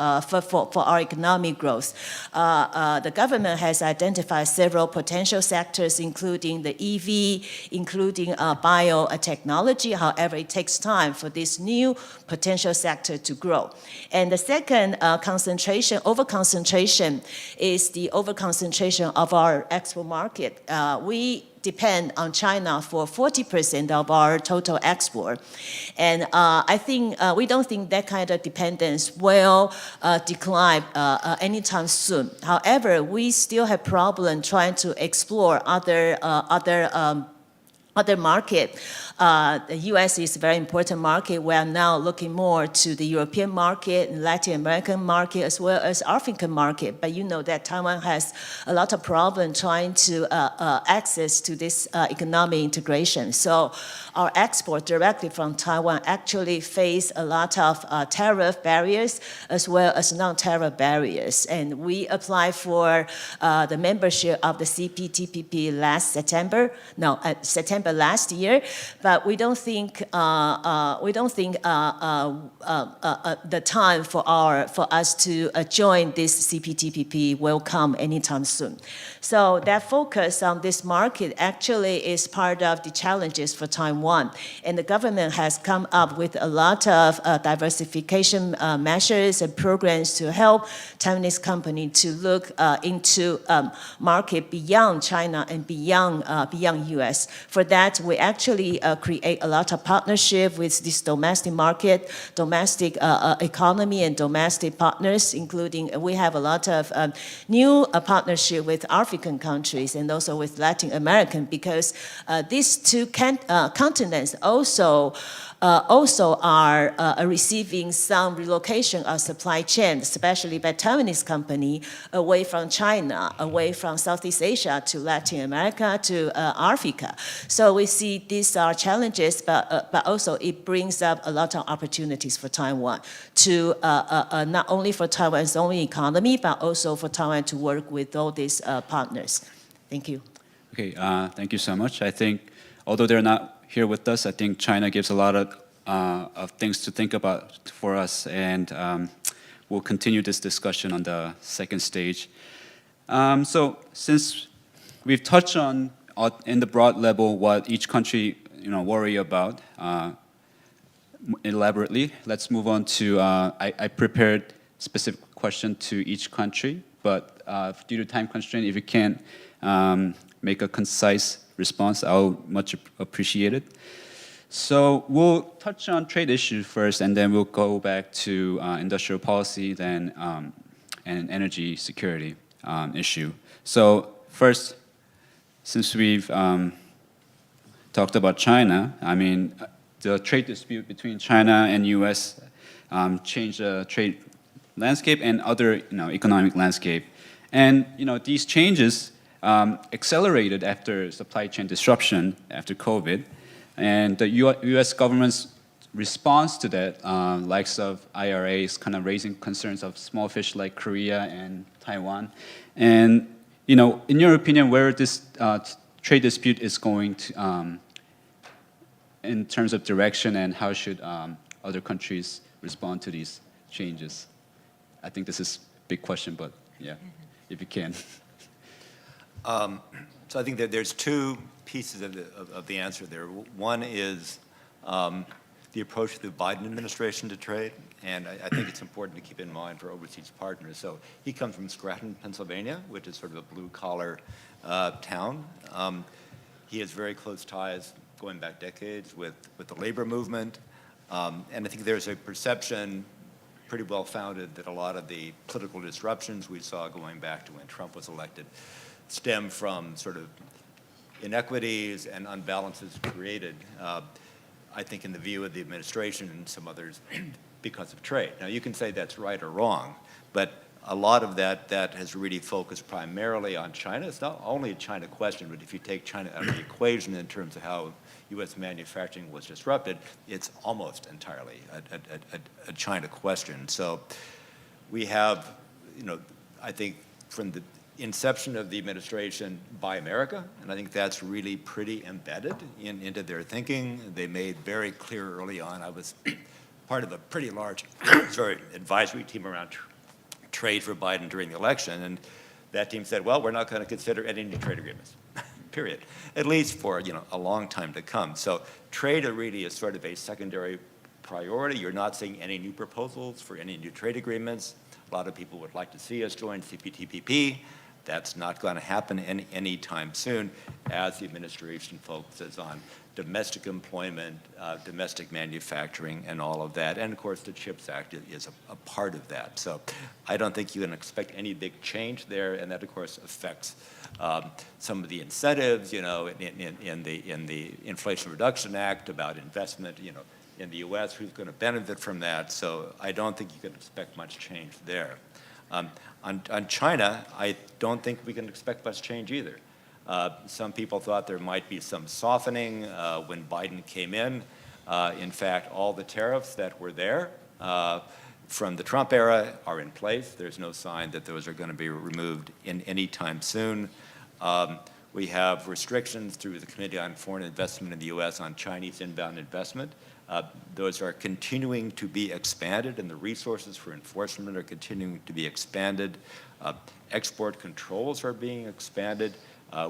[SPEAKER 5] economic growth. The government has identified several potential sectors, including the EV, including biotechnology. However, it takes time for this new potential sector to grow. And the second over-concentration is the over-concentration of our export market. We depend on China for 40% of our total export. And we don't think that kind of dependence will decline anytime soon. However, we still have problem trying to explore other market. The U.S. is a very important market. We are now looking more to the European market, Latin American market, as well as African market. But you know that Taiwan has a lot of problem trying to access to this economic integration. So our export directly from Taiwan actually face a lot of tariff barriers as well as non-tariff barriers. And we applied for the membership of the CPTPP September last year, but we don't think the time for us to join this CPTPP will come anytime soon. So that focus on this market actually is part of the challenges for Taiwan, and the government has come up with a lot of diversification measures and programs to help Taiwanese companies to look into market beyond China and beyond U.S. For that, we actually create a lot of partnership with this domestic market, domestic economy, and domestic partners, including we have a lot of new partnership with African countries and also with Latin American, because these two continents also are receiving some relocation of supply chain, especially by Taiwanese company, away from China, away from Southeast Asia to Latin America to Africa. So we see these are challenges, but also it brings up a lot of opportunities for Taiwan to not only for Taiwan's own economy, but also for Taiwan to work with all these partners. Thank you.
[SPEAKER 11] Okay, thank you so much. I think, although they're not here with us, I think China gives a lot of things to think about for us, and we'll continue this discussion on the second stage. So since we've touched on in the broad level what each country worry about elaborately, let's move on to, I prepared specific question to each country, but due to time constraint, if you can't make a concise response, I'll much appreciate it. So we'll touch on trade issues first, and then we'll go back to industrial policy, then and energy security issue. So first, since we've talked about China, I mean, the trade dispute between China and U.S. Changed the trade landscape and other economic landscape, and these changes accelerated after supply chain disruption after COVID, and the U.S. government's response to that, likes of IRAs, kind of raising concerns of small fish like Korea and Taiwan, and in your opinion, where this trade dispute is going to, in terms of direction, and how should other countries respond to these changes? I think this is a big question, but yeah, if you can.
[SPEAKER 12] So I think that there's two pieces of the answer there. One is the approach of the Biden administration to trade, and I think it's important to keep in mind for overseas partners. So he comes from Scranton, Pennsylvania, which is sort of a blue-collar town. He has very close ties going back decades with the labor movement, and I think there's a perception, pretty well founded, that a lot of the political disruptions we saw going back to when Trump was elected stem from sort of inequities and unbalances created, I think in the view of the administration and some others, because of trade. Now you can say that's right or wrong, but a lot of that has really focused primarily on China. It's not only a China question, but if you take China out of the equation in terms of how U.S. manufacturing was disrupted, it's almost entirely a China question. So we have, I think from the inception of the administration, Buy America, and I think that's really pretty embedded into their thinking. They made very clear early on. I was part of a pretty large advisory team around trade for Biden during the election, and that team said, well, we're not going to consider any new trade agreements, period, at least for a long time to come. So trade really is sort of a secondary priority. You're not seeing any new proposals for any new trade agreements. A lot of people would like to see us join CPTPP. That's not going to happen anytime soon as the administration focuses on domestic employment, domestic manufacturing, and all of that. And of course, the CHIPS Act is a part of that. So I don't think you can expect any big change there, and that of course affects some of the incentives, in the Inflation Reduction Act about investment, in the U.S., who's going to benefit from that. So I don't think you can expect much change there. On China, I don't think we can expect much change either. Some people thought there might be some softening when Biden came in. In fact, all the tariffs that were there from the Trump era are in place. There's no sign that those are going to be removed any time soon. We have restrictions through the Committee on Foreign Investment in the U.S. on Chinese inbound investment. Those are continuing to be expanded, and the resources for enforcement are continuing to be expanded. Export controls are being expanded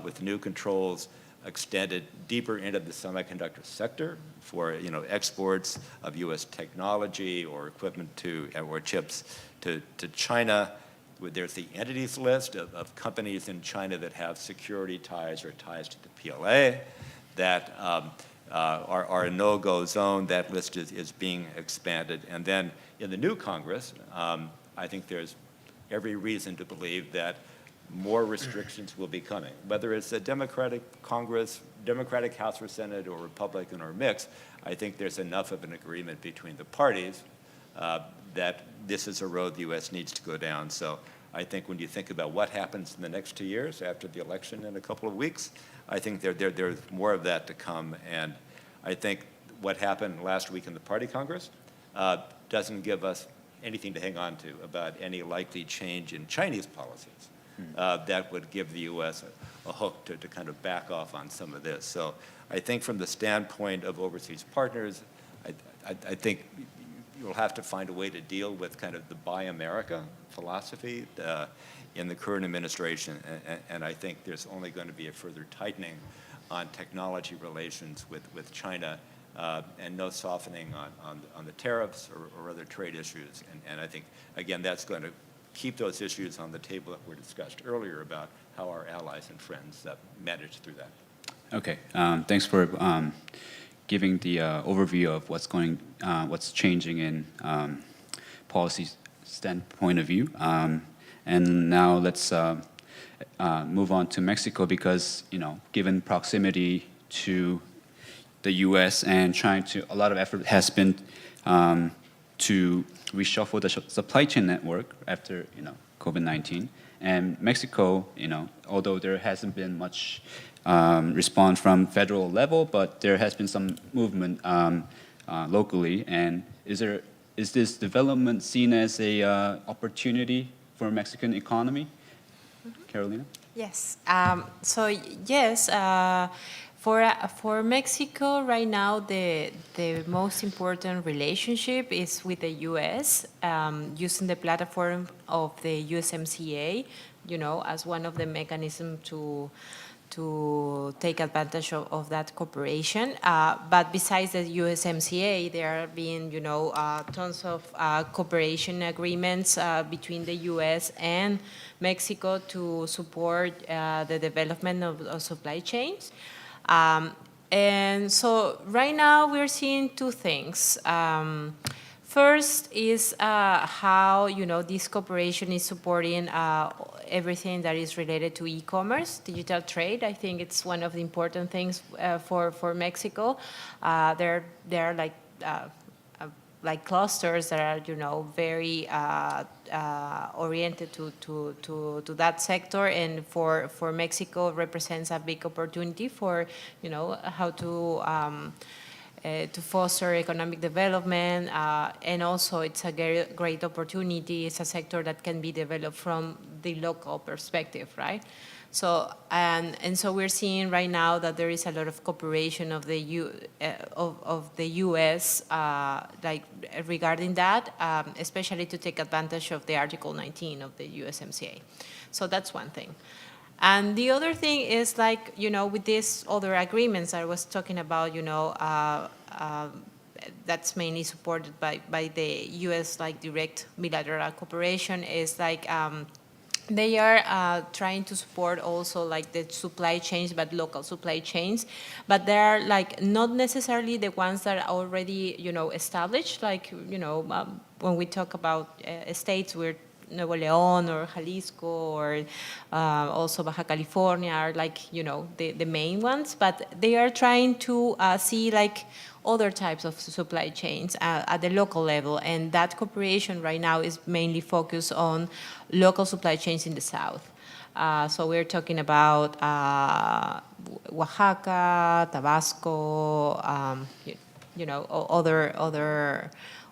[SPEAKER 12] with new controls extended deeper into the semiconductor sector for exports of U.S. technology or equipment or chips to China. There's the entities list of companies in China that have security ties or ties to the PLA that are a no-go zone. That list is being expanded. And then in the new Congress, I think there's every reason to believe that more restrictions will be coming. Whether it's a Democratic Congress, Democratic House or Senate, or Republican or mixed, I think there's enough of an agreement between the parties that this is a road the U.S. needs to go down. So I think when you think about what happens in the next 2 years after the election in a couple of weeks, I think there's more of that to come. And I think what happened last week in the Party Congress doesn't give us anything to hang on to about any likely change in Chinese policies that would give the U.S. a hook to kind of back off on some of this. So I think from the standpoint of overseas partners, I think you'll have to find a way to deal with kind of the Buy America philosophy in the current administration, and I think there's only going to be a further tightening on technology relations with China and no softening on the tariffs or other trade issues. And I think, again, that's going to keep those issues on the table that were discussed earlier about how our allies and friends manage through that.
[SPEAKER 11] Okay, thanks for giving the overview of what's changing in policy standpoint of view. And now let's move on to Mexico because, given proximity to the U.S. and a lot of effort has been to reshuffle the supply chain network after, COVID-19. And Mexico, although there hasn't been much response from federal level, but there has been some movement locally. And is this development seen as a opportunity for Mexican economy? Carolina?
[SPEAKER 14] Yes. So yes, for Mexico right now, the most important relationship is with the U.S. Using the platform of the USMCA, as one of the mechanisms to take advantage of that cooperation. But besides the USMCA, there are being, tons of cooperation agreements between the U.S. and Mexico to support the development of supply chains. And so right now we're seeing two things. First is how, this cooperation is supporting everything that is related to e-commerce, digital trade. I think it's one of the important things for Mexico. There are like like clusters that are, you know, very oriented to that sector, and for Mexico represents a big opportunity for, you know, how to foster economic development, and also it's a great opportunity. It's a sector that can be developed from the local perspective, right? So and so we're seeing right now that there is a lot of cooperation of the U.S. Like regarding that, especially to take advantage of the Article 19 of the USMCA. So that's one thing. And the other thing is, like, you know, with these other agreements I was talking about, you know, that's mainly supported by the U.S. like direct bilateral cooperation, is like they are trying to support also like the supply chains, but local supply chains, but they are like not necessarily the ones that are already, you know, established. Like, you know, when we talk about states, we're Nuevo León or Jalisco or also Baja California are like, you know, the main ones, but they are trying to see like other types of supply chains at the local level, and that cooperation right now is mainly focused on local supply chains in the south. So we're talking about Oaxaca, Tabasco, you know,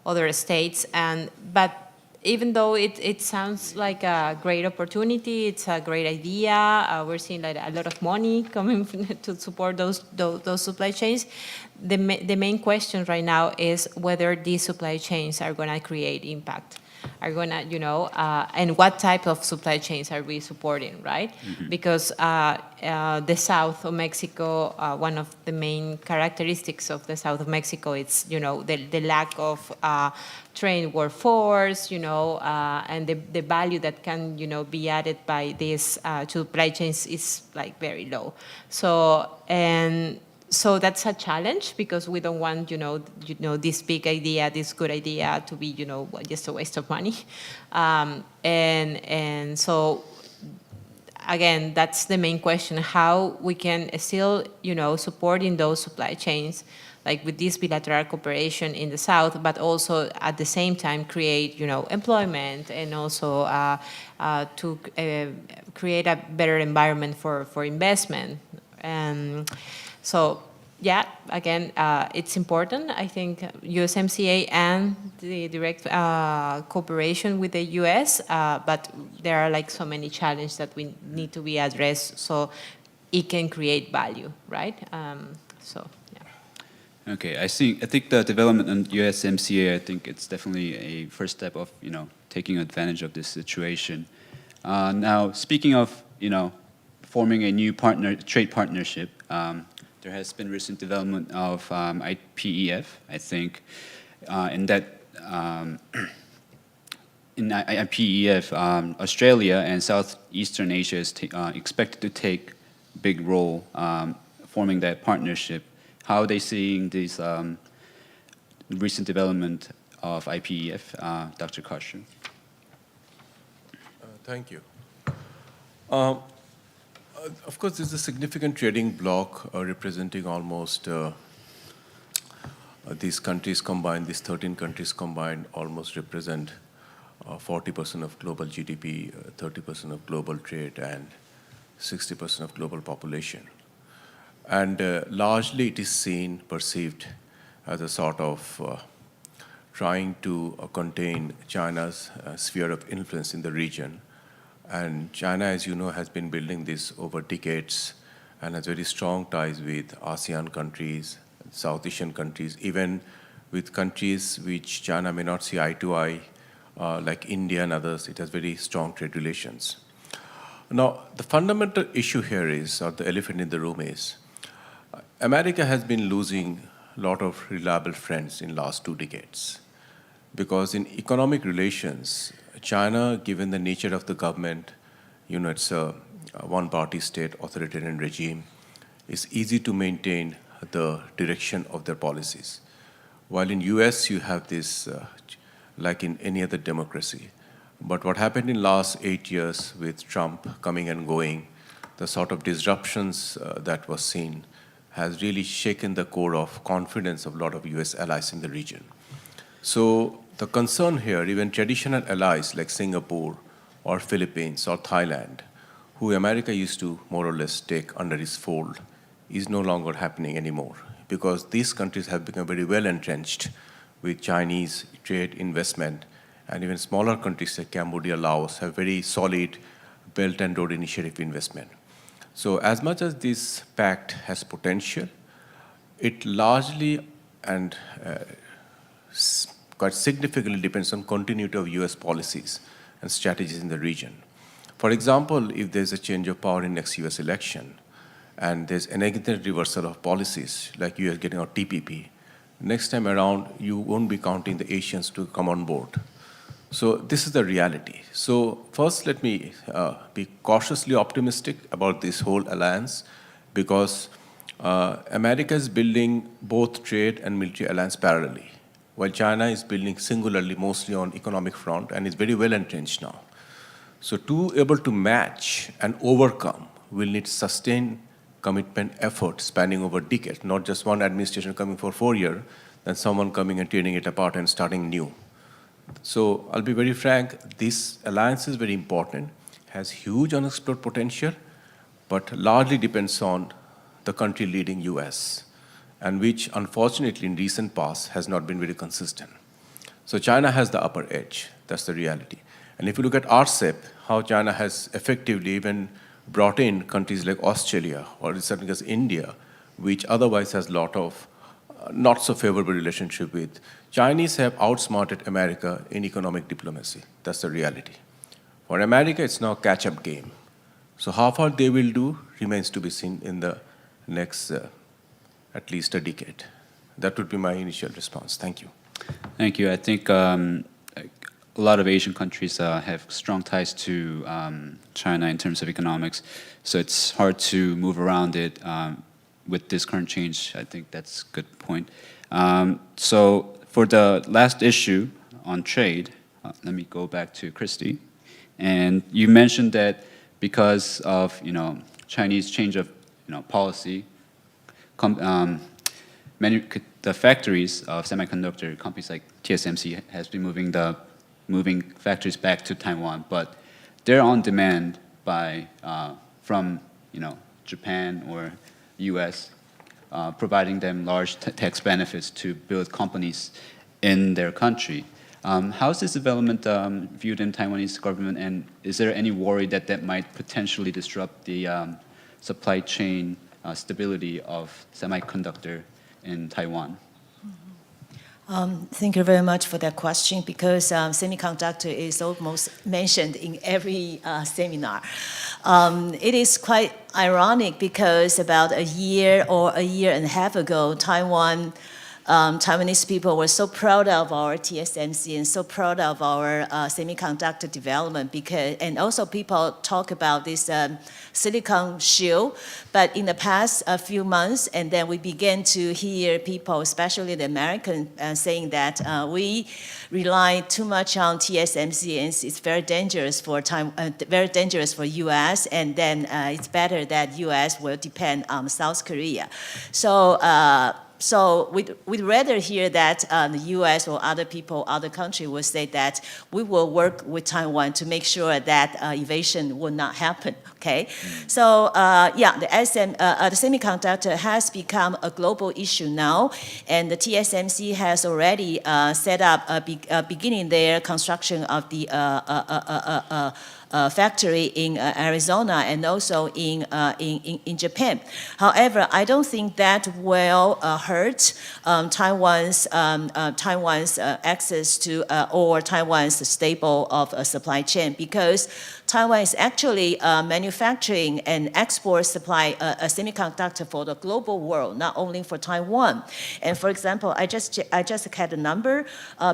[SPEAKER 14] other states, but even though it sounds like a great opportunity, it's a great idea, we're seeing like a lot of money coming to support those supply chains. The main question right now is whether these supply chains are going to create impact, are going to, you know, and what type of supply chains are we supporting, right? Mm-hmm. Because the south of Mexico, one of the main characteristics of the south of Mexico, it's, you know, the lack of trained workforce, you know, and the value that can, you know, be added by these supply chains is like very low. So that's a challenge, because we don't want, you know, this big idea, this good idea to be, you know, just a waste of money. And so, again, that's the main question, how we can still, you know, support in those supply chains, like with this bilateral cooperation in the south, but also at the same time create, you know, employment, and also to create a better environment for investment. So, yeah, again, it's important. I think USMCA and the direct cooperation with the US, but there are like so many challenges that we need to be addressed so it can create value, right? So, yeah.
[SPEAKER 11] Okay, I think the development in USMCA, I think it's definitely a first step of, you know, taking advantage of this situation. Now, speaking of, you know, forming a new trade partnership, there has been recent development of IPEF, I think, in that in IPEF, Australia and Southeastern Asia is expected to take a big role forming that partnership. How are they seeing this recent development of IPEF, Dr. Karshu?
[SPEAKER 16] Thank you. Of course, this is a significant trading bloc representing almost these countries combined, these 13 countries combined, almost represent 40% of global GDP, 30% of global trade, and 60% of global population. And largely it is seen, perceived as a sort of trying to contain China's sphere of influence in the region. And China, as you know, has been building this over decades and has very strong ties with ASEAN countries, South Asian countries, even with countries which China may not see eye to eye, like India and others. It has very strong trade relations. Now, the fundamental issue here is, or the elephant in the room is, America has been losing a lot of reliable friends in the last 2 decades. Because in economic relations, China, given the nature of the government, you know, it's a one-party state, authoritarian regime, it's easy to maintain the direction of their policies. While in US, you have this, like in any other democracy. But what happened in last 8 years with Trump coming and going, the sort of disruptions that was seen has really shaken the core of confidence of a lot of US allies in the region. So the concern here, even traditional allies like Singapore or Philippines or Thailand, who America used to more or less take under its fold, is no longer happening anymore because these countries have become very well entrenched with Chinese trade investment, and even smaller countries like Cambodia, Laos have very solid Belt and Road Initiative investment. So as much as this pact has potential, it largely and quite significantly depends on continuity of US policies and strategies in the region. For example, if there's a change of power in next US election, and there's an again reversal of policies, like US getting out TPP, next time around, you won't be counting the Asians to come on board. So this is the reality. So first, let me be cautiously optimistic about this whole alliance, because America is building both trade and military alliance parallelly, while China is building singularly, mostly on economic front, and is very well entrenched now. So to able to match and overcome, we'll need sustained commitment effort spanning over decades, not just one administration coming for 4 years, then someone coming and tearing it apart and starting new. So I'll be very frank, this alliance is very important, has huge unexplored potential, but largely depends on the country leading US, and which unfortunately in recent past has not been very consistent. So China has the upper edge, that's the reality. And if you look at RCEP, how China has effectively even brought in countries like Australia, or in certain cases India, which otherwise has a lot of not so favorable relationship with. Chinese have outsmarted America in economic diplomacy. That's the reality. For America, it's now a catch-up game. So how far they will do remains to be seen in the next at least a decade. That would be my initial response. Thank you.
[SPEAKER 11] Thank you. I think a lot of Asian countries have strong ties to China in terms of economics, so it's hard to move around it with this current change. I think that's a good point. So for the last issue on trade, let me go back to Christy. And you mentioned that because of Chinese change of policy, the factories of semiconductor companies like TSMC has been moving factories back to Taiwan, but they're on demand from Japan or US, providing them large tax benefits to build companies in their country. How is this development viewed in Taiwanese government, and is there any worry that that might potentially disrupt the supply chain stability of semiconductor in Taiwan?
[SPEAKER 5] Thank you very much for that question, because semiconductor is almost mentioned in every seminar. It is quite ironic because about a year or a year and a half ago, Taiwanese people were so proud of our TSMC and so proud of our semiconductor development, and also people talk about this silicon shield. But in the past few months, and then we began to hear people, especially the American, saying that we rely too much on TSMC and it's very dangerous for US, and then it's better that US will depend on South Korea. So we'd rather hear that the US or other people, other countries will say that we will work with Taiwan to make sure that evasion will not happen, okay? So the semiconductor has become a global issue now, and the TSMC has already set up, beginning their construction of the factory in Arizona and also in Japan. However, I don't think that will hurt Taiwan's access to or Taiwan's stable of a supply chain, because Taiwan is actually manufacturing and export supply a semiconductor for the global world, not only for Taiwan. And for example, I just had a number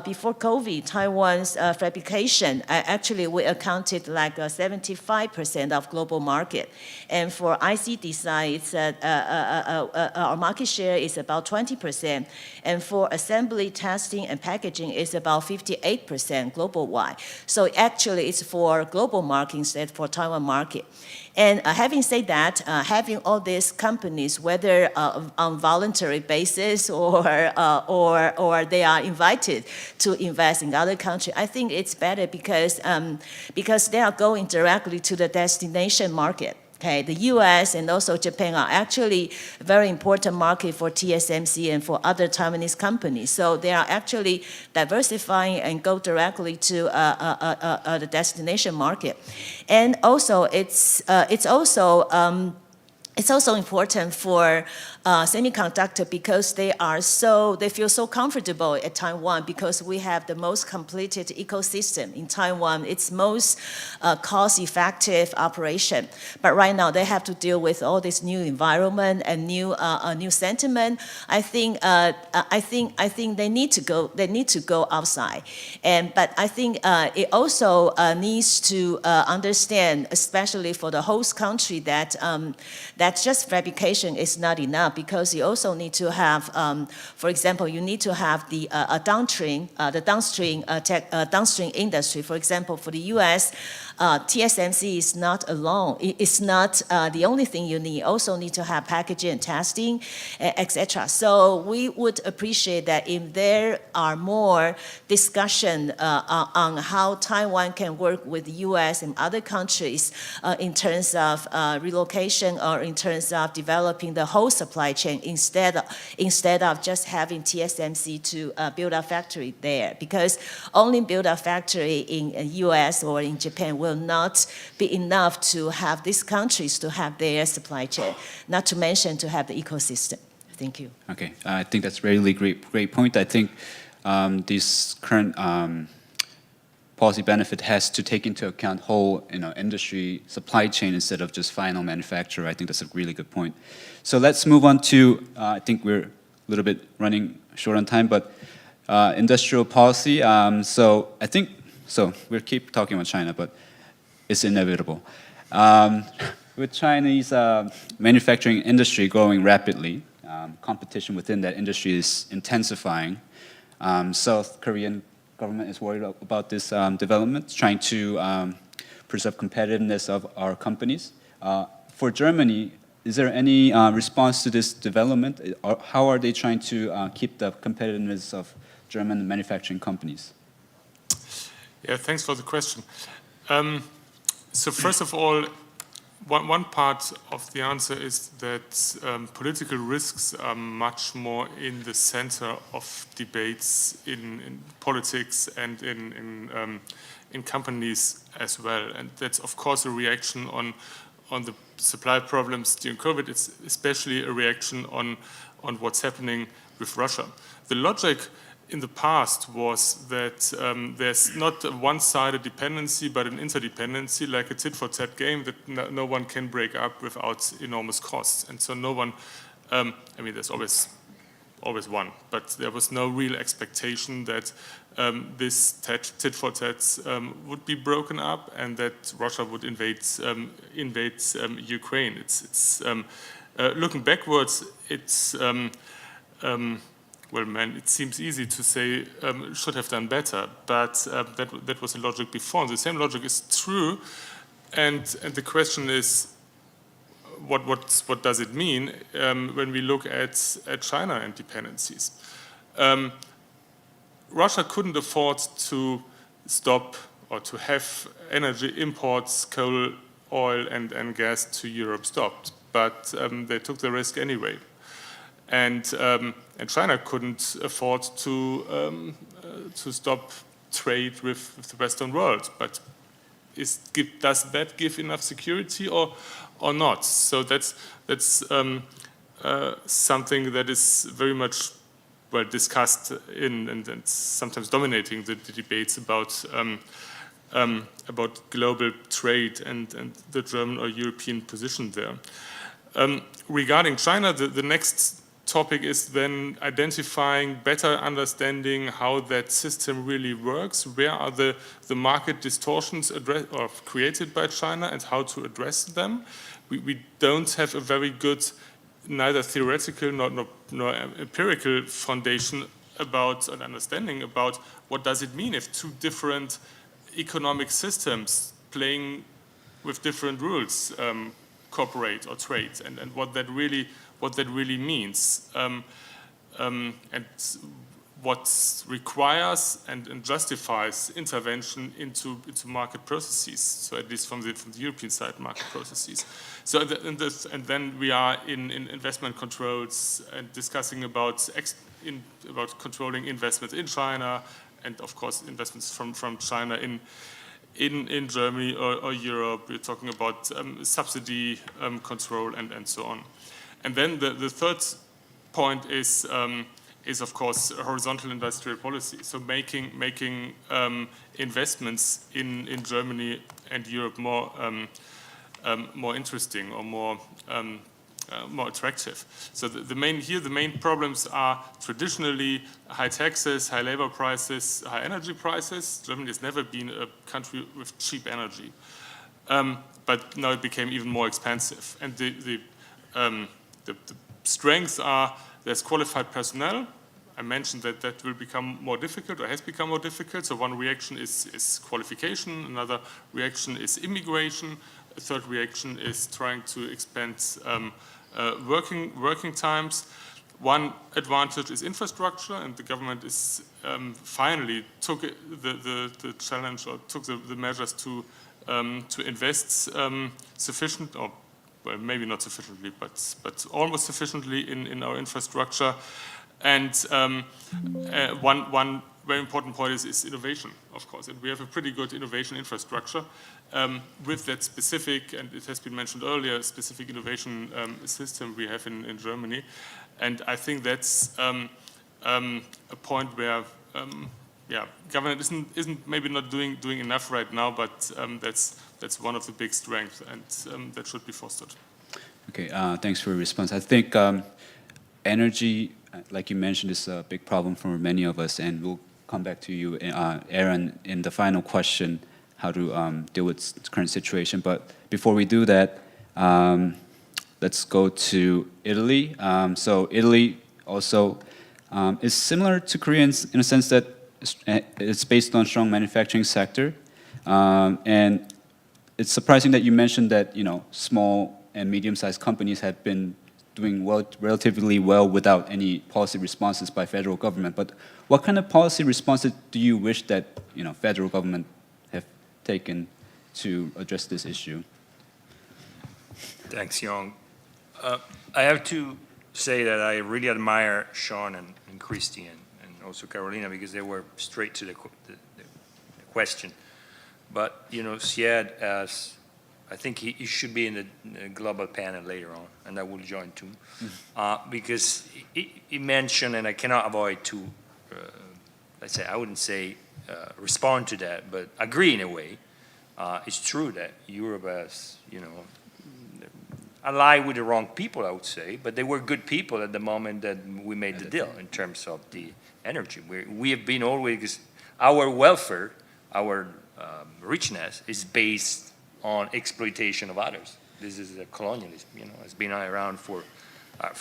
[SPEAKER 5] before COVID. Taiwan's fabrication actually we accounted like like 75% of global market. And for IC design, it's our market share is about 20%. And for assembly, testing, and packaging, it's about 58% global-wide. So actually, it's for global market instead for Taiwan market. And having said that, having all these companies, whether on voluntary basis or they are invited to invest in other countries, I think it's better because they are going directly to the destination market. Okay, the U.S. and also Japan are actually a very important market for TSMC and for other Taiwanese companies. So they are actually diversifying and go directly to the destination market. And also, it's also important for semiconductor because they feel so comfortable at Taiwan because we have the most completed ecosystem in Taiwan. It's most cost-effective operation. But right now they have to deal with all this new environment and new sentiment. I think they need to go outside. But I think it also needs to understand, especially for the host country, that just fabrication is not enough because you also need to have, for example, you need to have the downstream industry. For example, for the U.S., TSMC is not alone. It's not the only thing you need. You also need to have packaging and testing, etc. So we would appreciate that if there are more discussion on how Taiwan can work with the U.S. and other countries in terms of relocation or in terms of developing the whole supply chain instead of just having TSMC to build a factory there. Because only build a factory in the U.S. or in Japan will not be enough to have these countries to have their supply chain, not to mention to have the ecosystem. Thank you.
[SPEAKER 11] Okay, I think that's a really great point. I think this current policy benefit has to take into account whole industry supply chain instead of just final manufacturer. I think that's a really good point. So let's move on to, I think we're a little bit running short on time, but industrial policy. So we'll keep talking about China, but it's inevitable. With Chinese manufacturing industry growing rapidly, competition within that industry is intensifying. South Korean government is worried about this development, trying to preserve competitiveness of our companies. For Germany, is there any response to this development? How are they trying to keep the competitiveness of German manufacturing companies?
[SPEAKER 7] Yeah, thanks for the question. So first of all, one part of the answer is that political risks are much more in the center of debates in politics and in companies as well. And that's, of course, a reaction on the supply problems during COVID. It's especially a reaction on what's happening with Russia. The logic in the past was that there's not a one-sided dependency, but an interdependency, like a tit-for-tat game that no one can break up without enormous costs. And so no one, I mean, there's always one, but there was no real expectation that this tit-for-tats would be broken up and that Russia would invade Ukraine. It's looking backwards, it's well, man, it seems easy to say should have done better, but that was the logic before. The same logic is true, and the question is, what does it mean when we look at China and dependencies? Russia couldn't afford to stop or to have energy imports, coal, oil, and gas to Europe stopped, but they took the risk anyway. And China couldn't afford to stop trade with the Western world. But does that give enough security or not? So that's something that is very much discussed and sometimes dominating the debates about global trade and the German or European position there. Regarding China, the next topic is then identifying, better understanding how that system really works, where are the market distortions created by China and how to address them. We don't have a very good, neither theoretical nor empirical foundation about an understanding about what does it mean if two different economic systems playing with different rules cooperate or trade, and what that really means, and what requires and justifies intervention into market processes. So at least from the European side, market processes. So and then we are in investment controls and discussing about controlling investments in China, and of course investments from China in Germany or Europe. We're talking about subsidy control and so on. And then the third point is of course horizontal industrial policy. So making investments in Germany and Europe more interesting or more attractive. So the main problems are traditionally high taxes, high labor prices, high energy prices. Germany has never been a country with cheap energy, but now it became even more expensive. And the strengths are there's qualified personnel. I mentioned that will become more difficult or has become more difficult. So one reaction is qualification, another reaction is immigration, a third reaction is trying to expand working times. One advantage is infrastructure, and the government is finally took the challenge or took the measures to invest sufficient, or well, maybe not sufficiently, but almost sufficiently in our infrastructure. And one very important point is innovation, of course. And we have a pretty good innovation infrastructure with that specific, and it has been mentioned earlier, specific innovation system we have in Germany. And I think that's a point where, government isn't maybe not doing enough right now, but that's one of the big strengths, and that should be fostered.
[SPEAKER 11] Okay, thanks for your response. I think energy, like you mentioned, is a big problem for many of us, and we'll come back to you, Aaron, in the final question, how to deal with the current situation. But before we do that, let's go to Italy. So Italy also is similar to Korea in a sense that it's based on strong manufacturing sector, and it's surprising that you mentioned that small and medium-sized companies have been doing relatively well without any policy responses by federal government. But what kind of policy responses do you wish that federal government have taken to address this issue?
[SPEAKER 15] Thanks, Young. I have to say that I really admire Sean and Christy and also Carolina, because they were straight to the question. But Syed, as I think he should be in the global panel later on, and I will join too, because he mentioned, and I cannot avoid to, let's say, I wouldn't say respond to that, but agree in a way. It's true that Europe has, allied with the wrong people, I would say, but they were good people at the moment that we made the deal in terms of the energy. We have been always, our welfare, our richness is based on exploitation of others. This is a colonialism, it's been around for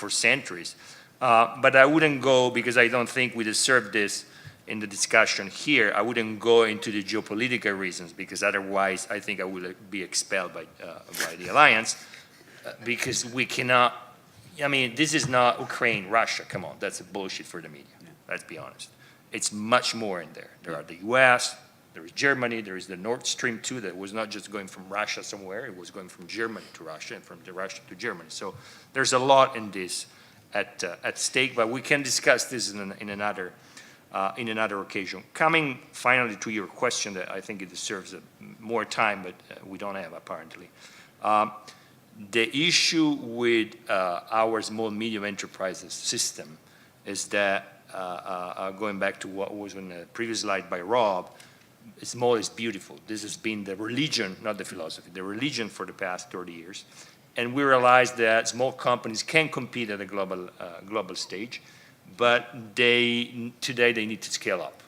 [SPEAKER 15] centuries. But I wouldn't go, because I don't think we deserve this in the discussion here, I wouldn't go into the geopolitical reasons, because otherwise I think I would be expelled by the alliance, because we cannot, this is not Ukraine, Russia, come on, that's a bullshit for the media, let's be honest. It's much more in there. There are the US, there is Germany, there is the Nord Stream 2 that was not just going from Russia somewhere, it was going from Germany to Russia and from Russia to Germany. So there's a lot in this at stake, but we can discuss this in another occasion. Coming finally to your question that I think it deserves more time, but we don't have apparently. The issue with our small medium enterprises system is that, going back to what was on the previous slide by Rob, small is beautiful. This has been the religion, not the philosophy, the religion for the past 30 years. And we realized that small companies can compete at a global stage, but today they need to scale up.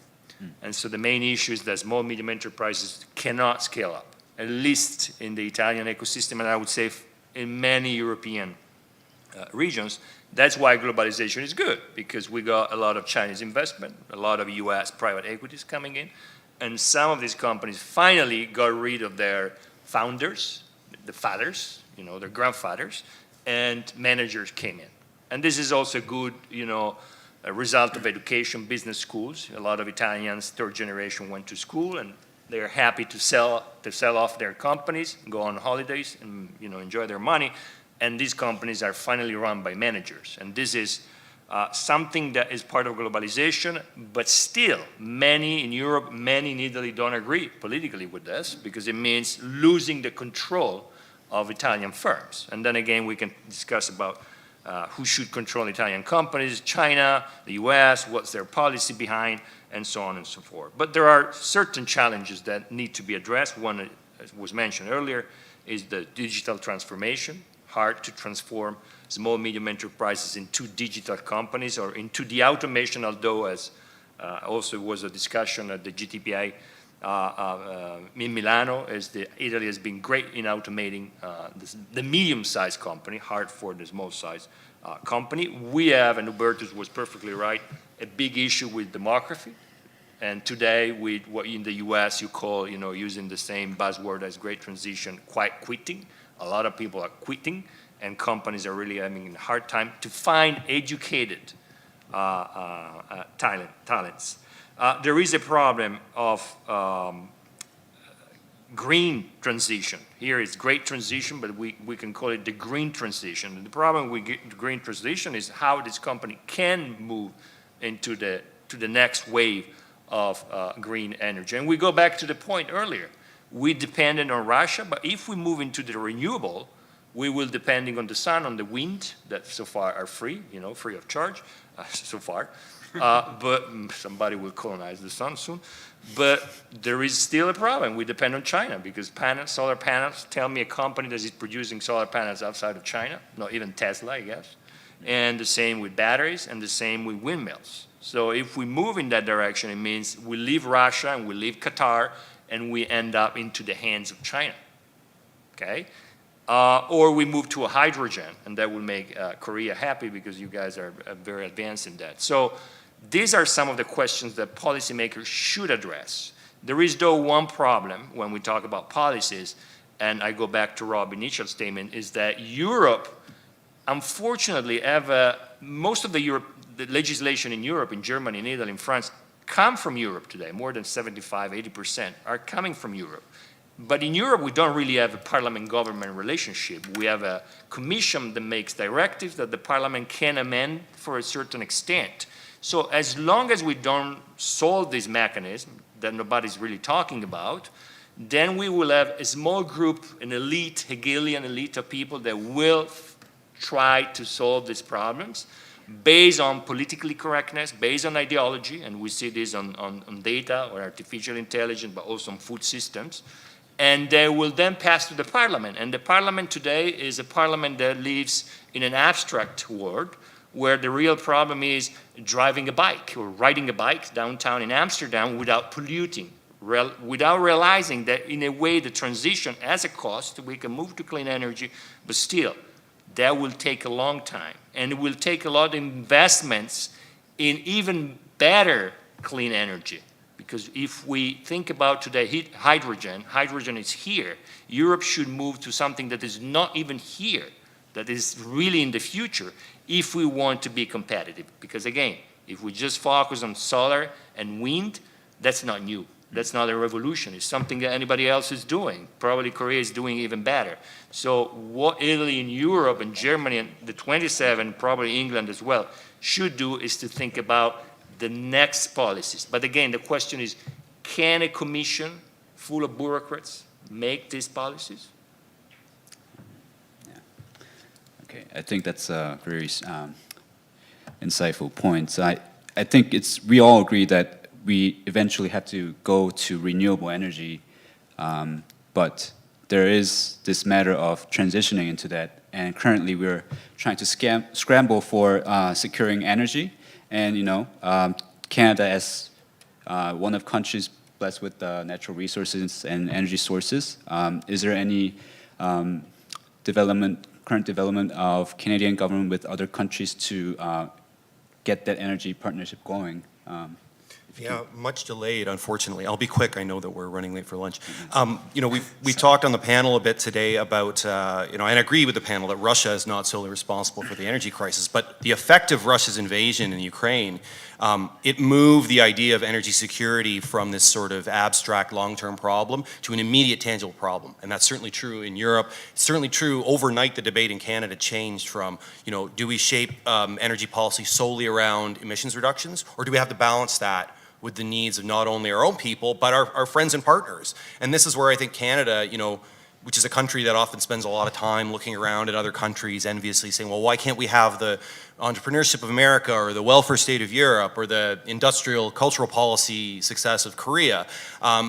[SPEAKER 15] And so the main issue is that small, medium enterprises cannot scale up, at least in the Italian ecosystem, and I would say in many European regions. That's why globalization is good, because we got a lot of Chinese investment, a lot of US private equities coming in, and some of these companies finally got rid of their founders, the fathers, their grandfathers, and managers came in. And this is also good, a result of education, business schools. A lot of Italians, third generation, went to school, and they're happy to sell off their companies, go on holidays, and enjoy their money. And these companies are finally run by managers. And this is something that is part of globalization, but still, many in Europe, many in Italy don't agree politically with this, because it means losing the control of Italian firms. And then again, we can discuss about who should control Italian companies, China, the US, what's their policy behind, and so on and so forth. But there are certain challenges that need to be addressed. One, as was mentioned earlier, is the digital transformation. Hard to transform small, medium enterprises into digital companies or into the automation, although as also was a discussion at the GTIPA in Milano, as Italy has been great in automating the medium-sized company, hard for the small-sized company. We have, and Hubertus was perfectly right, a big issue with demography. And today, with what in the US you call, using the same buzzword as great transition, quiet quitting. A lot of people are quitting, and companies are really having a hard time to find educated talents. There is a problem of green transition. Here it's great transition, but we can call it the green transition. And the problem with green transition is how this company can move into the next wave of green energy. And we go back to the point earlier. We depended on Russia, but if we move into the renewable, we will depending on the sun, on the wind, that so far are free, free of charge, so far. But somebody will colonize the sun soon. But there is still a problem. We depend on China because solar panels, tell me a company that is producing solar panels outside of China, not even Tesla, I guess. And the same with batteries and the same with windmills. So if we move in that direction, it means we leave Russia and we leave Qatar and we end up into the hands of China, okay? Or we move to a hydrogen, and that will make Korea happy because you guys are very advanced in that. So these are some of the questions that policymakers should address. There is, though, one problem when we talk about policies, and I go back to Rob's initial statement, is that Europe, unfortunately, most of the legislation in Europe, in Germany, in Italy, in France, come from Europe today. More than 75, 80% are coming from Europe. But in Europe, we don't really have a parliament-government relationship. We have a commission that makes directives that the parliament can amend for a certain extent. So as long as we don't solve this mechanism that nobody's really talking about, then we will have a small group, an elite, Hegelian elite of people that will try to solve these problems based on politically correctness, based on ideology, and we see this on data or artificial intelligence, but also on food systems. And they will then pass to the parliament. And the parliament today is a parliament that lives in an abstract world where the real problem is driving a bike or riding a bike downtown in Amsterdam without polluting, without realizing that in a way the transition has a cost. We can move to clean energy, but still, that will take a long time. And it will take a lot of investments in even better clean energy. Because if we think about today hydrogen is here. Europe should move to something that is not even here, that is really in the future, if we want to be competitive. Because again, if we just focus on solar and wind, that's not new. That's not a revolution. It's something that anybody else is doing. Probably Korea is doing even better. So what Italy and Europe and Germany and the 27, probably England as well, should do is to think about the next policies. But again, the question is, can a commission full of bureaucrats make these policies?
[SPEAKER 17] Yeah. Okay, I think that's a very insightful point. I think we all agree that we eventually have to go to renewable energy, but there is this matter of transitioning into that and currently we're trying to scramble for securing energy. And Canada, as one of countries blessed with natural resources and energy sources, is there any current development of Canadian government with other countries to get that energy partnership going?
[SPEAKER 13] Yeah, much delayed, unfortunately. I'll be quick. I know that we're running late for lunch. We talked on the panel a bit today about, and I agree with the panel that Russia is not solely responsible for the energy crisis, but the effect of Russia's invasion in Ukraine, it moved the idea of energy security from this sort of abstract long-term problem to an immediate tangible problem. And that's certainly true in Europe. It's certainly true overnight. The debate in Canada changed from, do we shape energy policy solely around emissions reductions, or do we have to balance that with the needs of not only our own people, but our friends and partners? And this is where I think Canada, which is a country that often spends a lot of time looking around at other countries enviously saying, well, why can't we have the entrepreneurship of America or the welfare state of Europe or the industrial cultural policy success of Korea?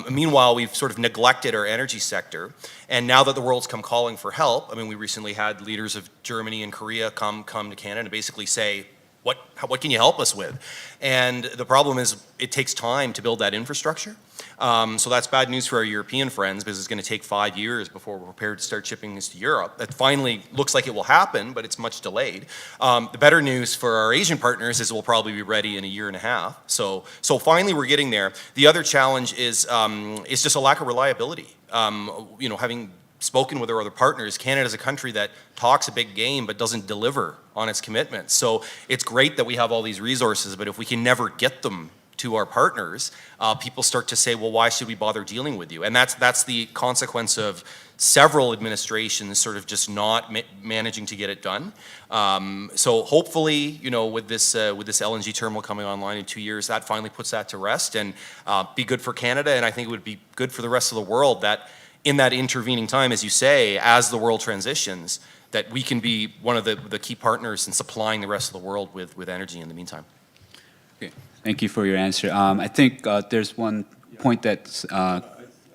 [SPEAKER 13] Meanwhile, we've sort of neglected our energy sector. And now that the world's come calling for help, we recently had leaders of Germany and Korea come to Canada and basically say, what can you help us with? And the problem is it takes time to build that infrastructure. So that's bad news for our European friends because it's going to take 5 years before we're prepared to start shipping this to Europe. That finally looks like it will happen, but it's much delayed. The better news for our Asian partners is we'll probably be ready in a year and a half. So finally we're getting there. The other challenge is just a lack of reliability. Having spoken with our other partners, Canada is a country that talks a big game but doesn't deliver on its commitments. So it's great that we have all these resources, but if we can never get them to our partners, people start to say, well, why should we bother dealing with you? And that's the consequence of several administrations sort of just not managing to get it done. So hopefully, with this LNG terminal coming online in 2 years, that finally puts that to rest and be good for Canada. And I think it would be good for the rest of the world that in that intervening time, as you say, as the world transitions, that we can be one of the key partners in supplying the rest of the world with energy in the meantime.
[SPEAKER 17] Okay. Thank you for your answer. I think there's one point that...
[SPEAKER 16] I'll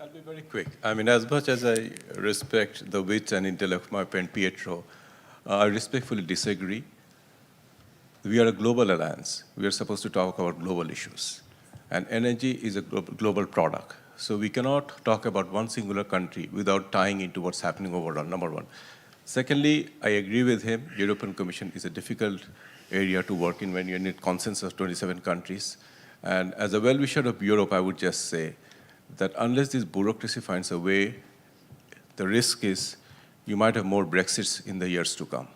[SPEAKER 16] be very quick. As much as I respect the wit and intellect of my friend Pietro, I respectfully disagree. We are a global alliance. We are supposed to talk about global issues. And energy is a global product. So we cannot talk about one singular country without tying into what's happening overall, number one. Secondly, I agree with him. European Commission is a difficult area to work in when you need consensus of 27 countries. And as a well-wisher of Europe, I would just say that unless this bureaucracy finds a way, the risk is you might have more Brexits in the years to come.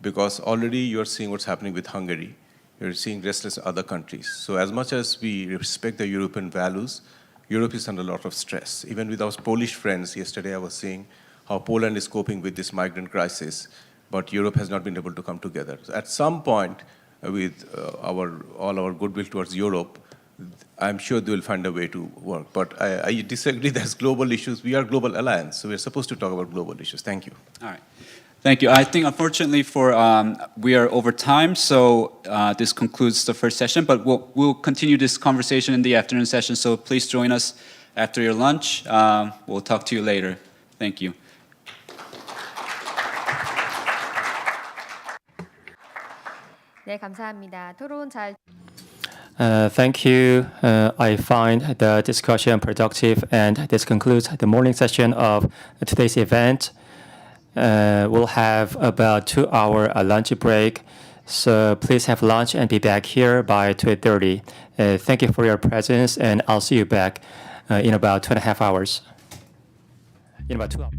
[SPEAKER 16] Because already you're seeing what's happening with Hungary. You're seeing restless other countries. So as much as we respect the European values, Europe is under a lot of stress. Even with our Polish friends, yesterday I was seeing how Poland is coping with this migrant crisis, but Europe has not been able to come together. So at some point, with all our goodwill towards Europe, I'm sure they will find a way to work. But I disagree, there's global issues. We are a global alliance, so we're supposed to talk about global issues. Thank you.
[SPEAKER 17] All right. Thank you. I think, unfortunately, we are over time, so this concludes the first session, but we'll continue this conversation in the afternoon session, so please join us after your lunch. We'll talk to you later. Thank you.
[SPEAKER 1] 네, 감사합니다. 토론 잘
[SPEAKER 4] Thank you. I find the discussion productive, and this concludes the morning session of today's event. We'll have about 2-hour lunch break, so please have lunch and be back here by 2:30. Thank you for your presence, and I'll see you back in about 2.5 hours. In about 2 hours.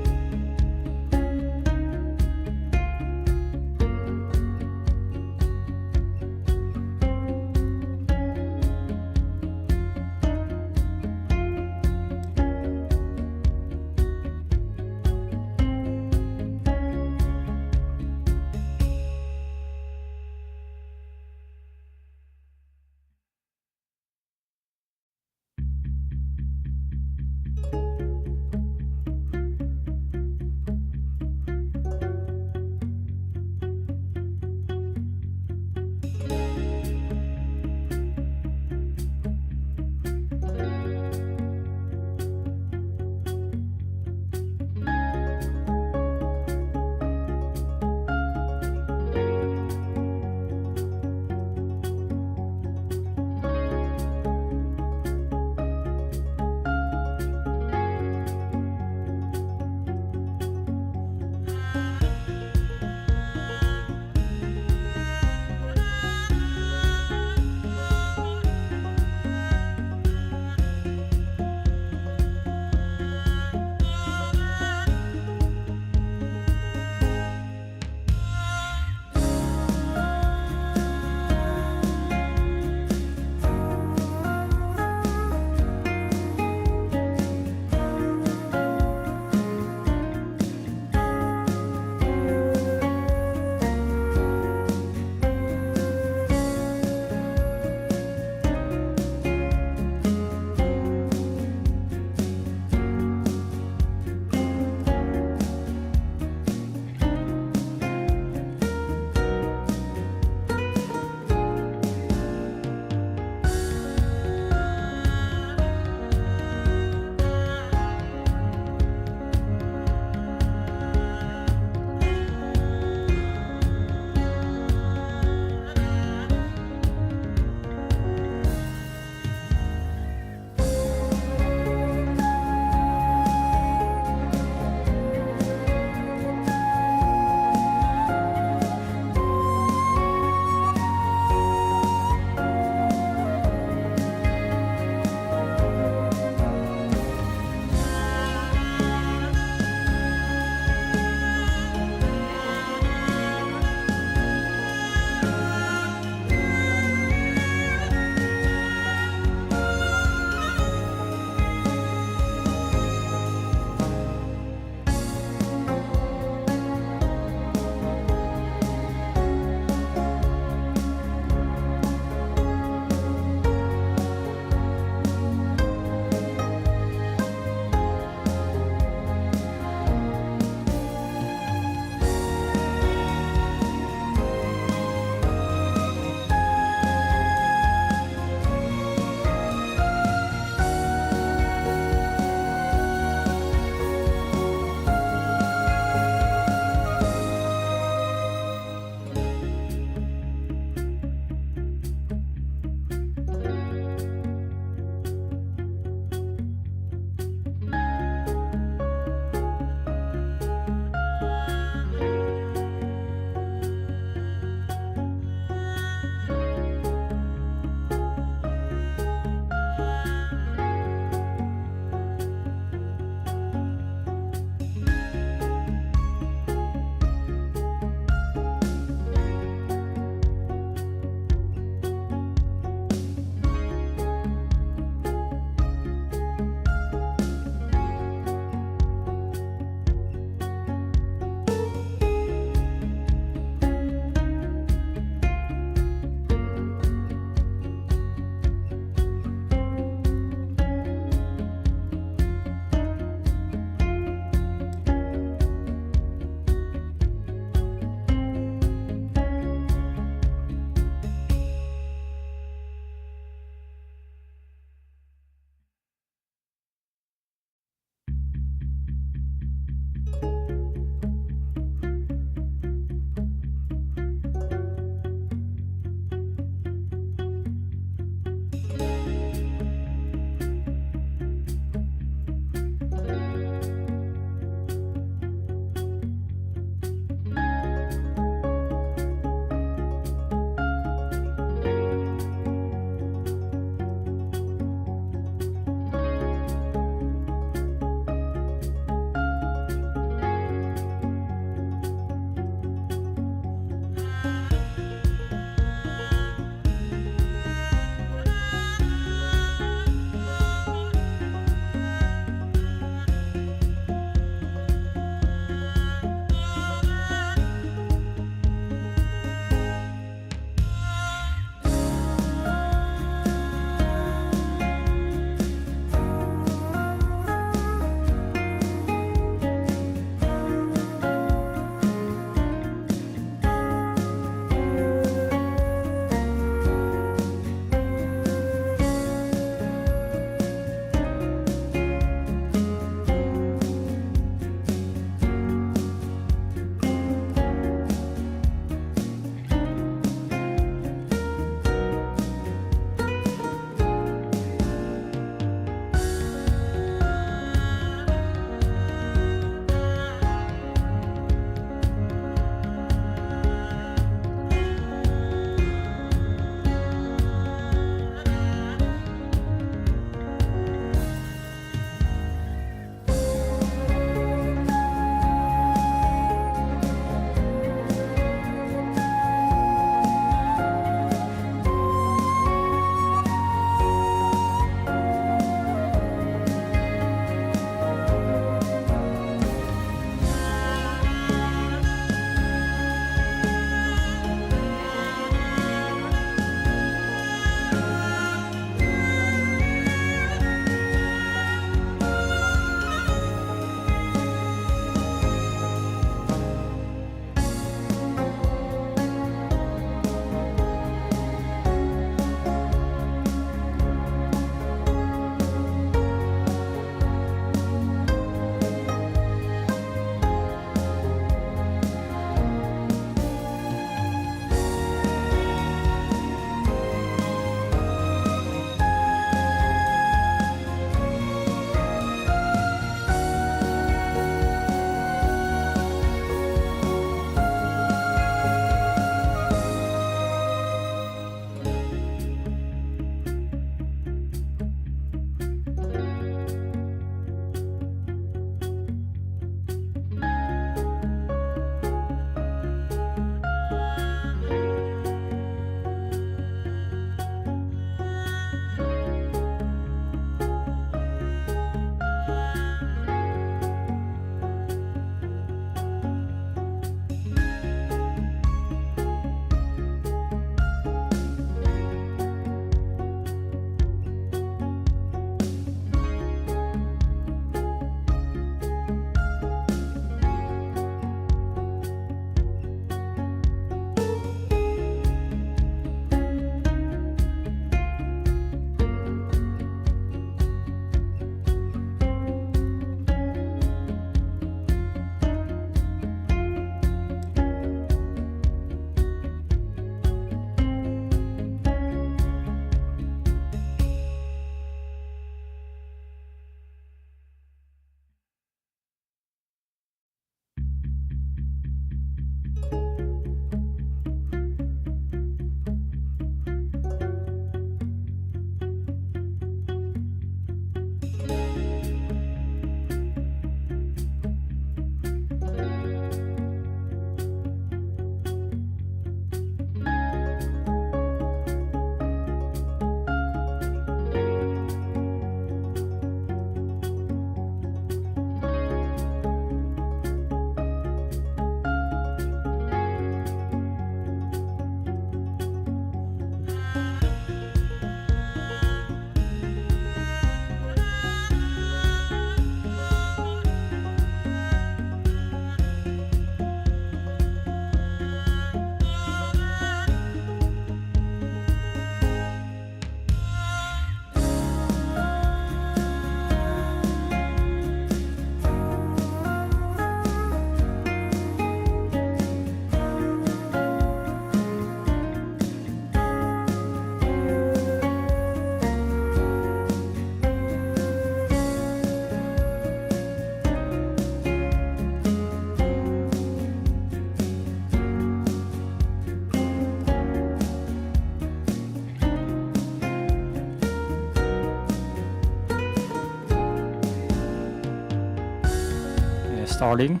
[SPEAKER 4] starting.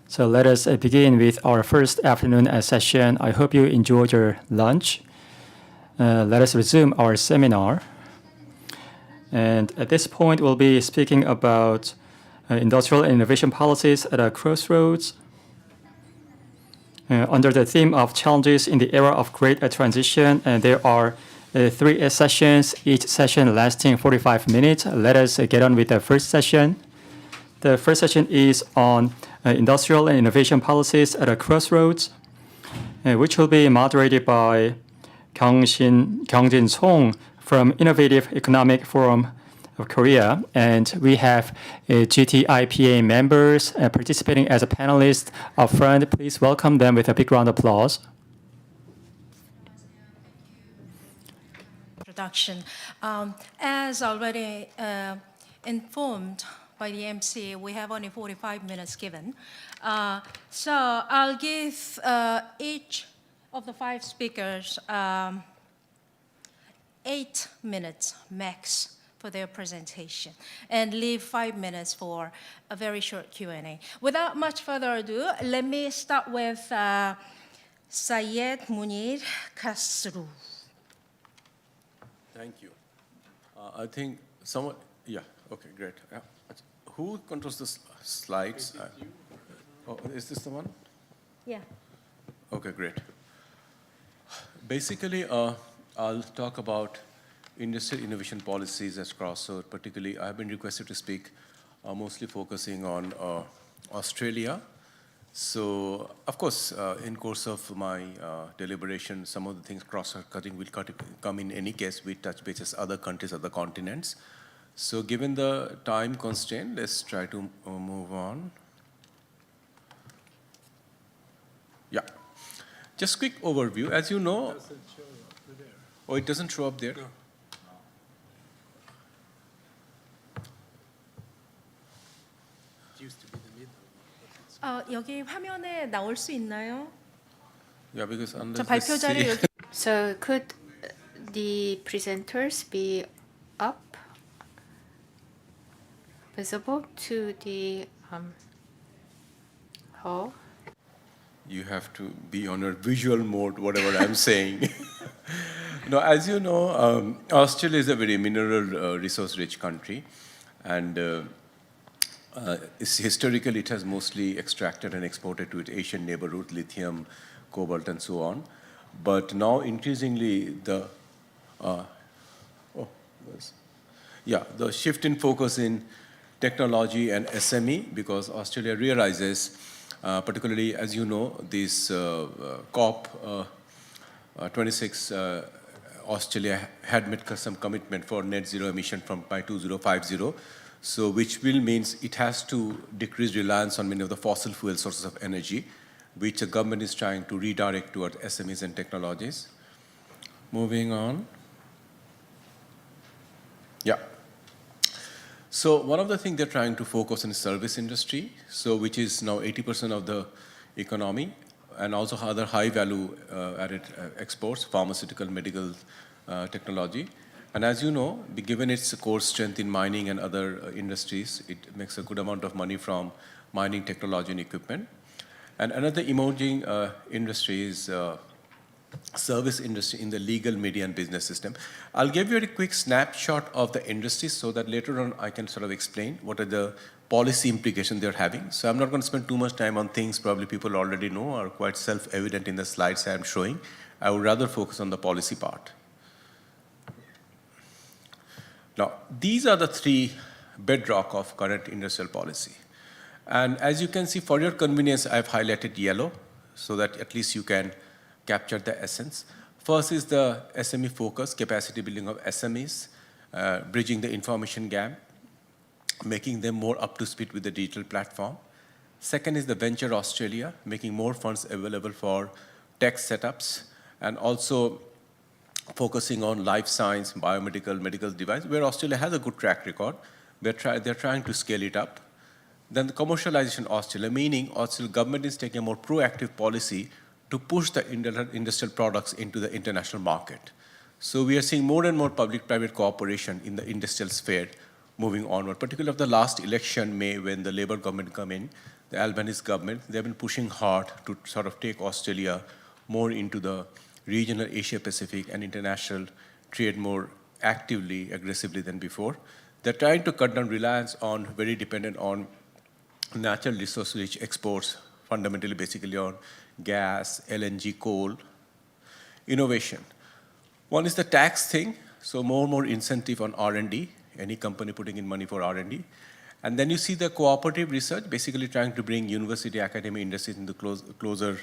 [SPEAKER 4] So let us begin with our first afternoon session. I hope you enjoyed your lunch. Let us resume our seminar. And at this point, we'll be speaking about industrial and innovation policies at a crossroads. Under the theme of challenges in the era of great transition, there are 3 sessions, each session lasting 45 minutes. Let us get on with the first session. The first session is on industrial and innovation policies at a crossroads, which will be moderated by Kyungjin Song from Innovative Economic Forum of Korea. And we have GTIPA members participating as a panelist up front. Please welcome them with a big round of applause.
[SPEAKER 18] Introduction. As already informed by the MC, we have only 45 minutes given. So I'll give each of the 5 speakers 8 minutes max for their presentation and leave 5 minutes for a very short Q&A. Without much further ado, let me start with Syed Munir Khosrow.
[SPEAKER 16] Thank you. I think someone, yeah, okay, great. Who controls the slides? Oh, is this the one?
[SPEAKER 18] Yeah.
[SPEAKER 16] Okay, great. Basically, I'll talk about industrial innovation policies at Crossroads. Particularly, I've been requested to speak mostly focusing on Australia. So, of course, in course of my deliberation, some of the things cross-cutting will come in any case. We touch bases other countries, other continents. So given the time constraint, let's try to move on. Yeah. Just quick overview. As you know, oh, it doesn't show up there? No.
[SPEAKER 18] 여기 화면에 나올 수 있나요?
[SPEAKER 16] Yeah, because under
[SPEAKER 18] 저 발표 자료 여기.
[SPEAKER 2] So could the presenters be up, visible to the hall?
[SPEAKER 16] You have to be on a visual mode, whatever I'm saying. No, as you know, Australia is a very mineral resource-rich country, and historically it has mostly extracted and exported to its Asian neighborhood, lithium, cobalt, and so on. But now increasingly the the shift in focus in technology and SME, because Australia realizes, particularly as you know, this COP26, Australia had made some commitment for net zero emission by 2050. So which will means it has to decrease reliance on many of the fossil fuel sources of energy, which the government is trying to redirect towards SMEs and technologies. Moving on. Yeah. So one of the things they're trying to focus on is service industry, so which is now 80% of the economy, and also other high value added exports, pharmaceutical, medical technology. And as you know, given its core strength in mining and other industries, it makes a good amount of money from mining technology and equipment. And another emerging industry is service industry in the legal, media, and business system. I'll give you a quick snapshot of the industry so that later on I can sort of explain what are the policy implications they're having. So I'm not going to spend too much time on things probably people already know or quite self-evident in the slides I'm showing. I would rather focus on the policy part. Now, these are the 3 bedrock of current industrial policy. And as you can see, for your convenience, I've highlighted yellow so that at least you can capture the essence. First is the SME focus, capacity building of SMEs, bridging the information gap, making them more up to speed with the digital platform. Second is the Venture Australia, making more funds available for tech setups, and also focusing on life science, biomedical, medical device, where Australia has a good track record. They're trying to scale it up. Then the commercialization Australia, meaning Australian government is taking a more proactive policy to push the industrial products into the international market. So we are seeing more and more public-private cooperation in the industrial sphere moving onward, particularly of the last election, May, when the Labour government come in, the Albanese government, they've been pushing hard to sort of take Australia more into the regional Asia-Pacific and international trade more actively, aggressively than before. They're trying to cut down reliance on, very dependent on natural resource-rich exports, fundamentally basically on gas, LNG, coal, innovation. One is the tax thing, so more and more incentive on R&D, any company putting in money for R&D. And then you see the cooperative research, basically trying to bring university, academy, industries into closer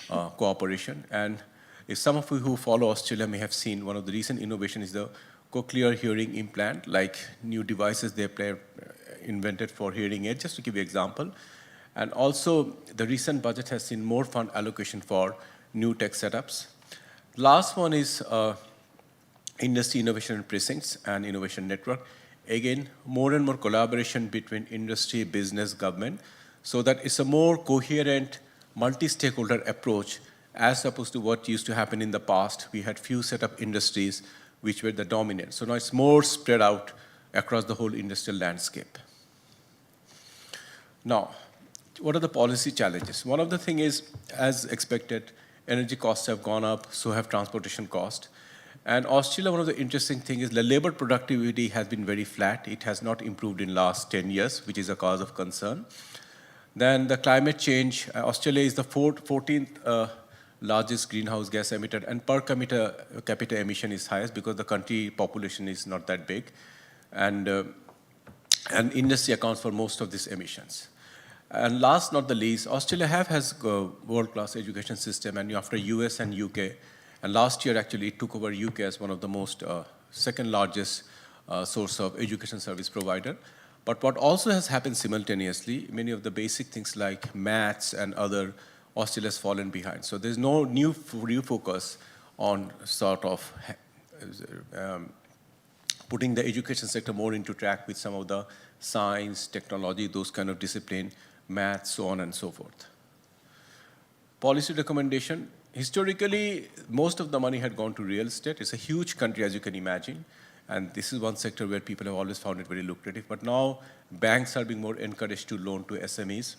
[SPEAKER 16] cooperation. And if some of you who follow Australia may have seen, one of the recent innovations is the cochlear hearing implant, like new devices they invented for hearing aid, just to give you an example. And also, the recent budget has seen more fund allocation for new tech setups. Last one is industry innovation precincts and innovation network. Again, more and more collaboration between industry, business, government, so that it's a more coherent, multi-stakeholder approach as opposed to what used to happen in the past. We had few set up industries which were the dominant. So now it's more spread out across the whole industrial landscape. Now, what are the policy challenges? One of the things is, as expected, energy costs have gone up, so have transportation costs. And Australia, one of the interesting things is the labor productivity has been very flat. It has not improved in last 10 years, which is a cause of concern. Then the climate change, Australia is the 14th largest greenhouse gas emitter, and per capita emission is highest because the country population is not that big. And industry accounts for most of these emissions. And last not the least, Australia has a world-class education system, and after US and UK, and last year actually it took over UK as one of the most second largest source of education service provider. But what also has happened simultaneously, many of the basic things like maths and other, Australia has fallen behind. So there's no new focus on sort of putting the education sector more into track with some of the science, technology, those kind of discipline, math, so on and so forth. Policy recommendation. Historically, most of the money had gone to real estate. It's a huge country, as you can imagine. And this is one sector where people have always found it very lucrative. But now, banks are being more encouraged to loan to SMEs.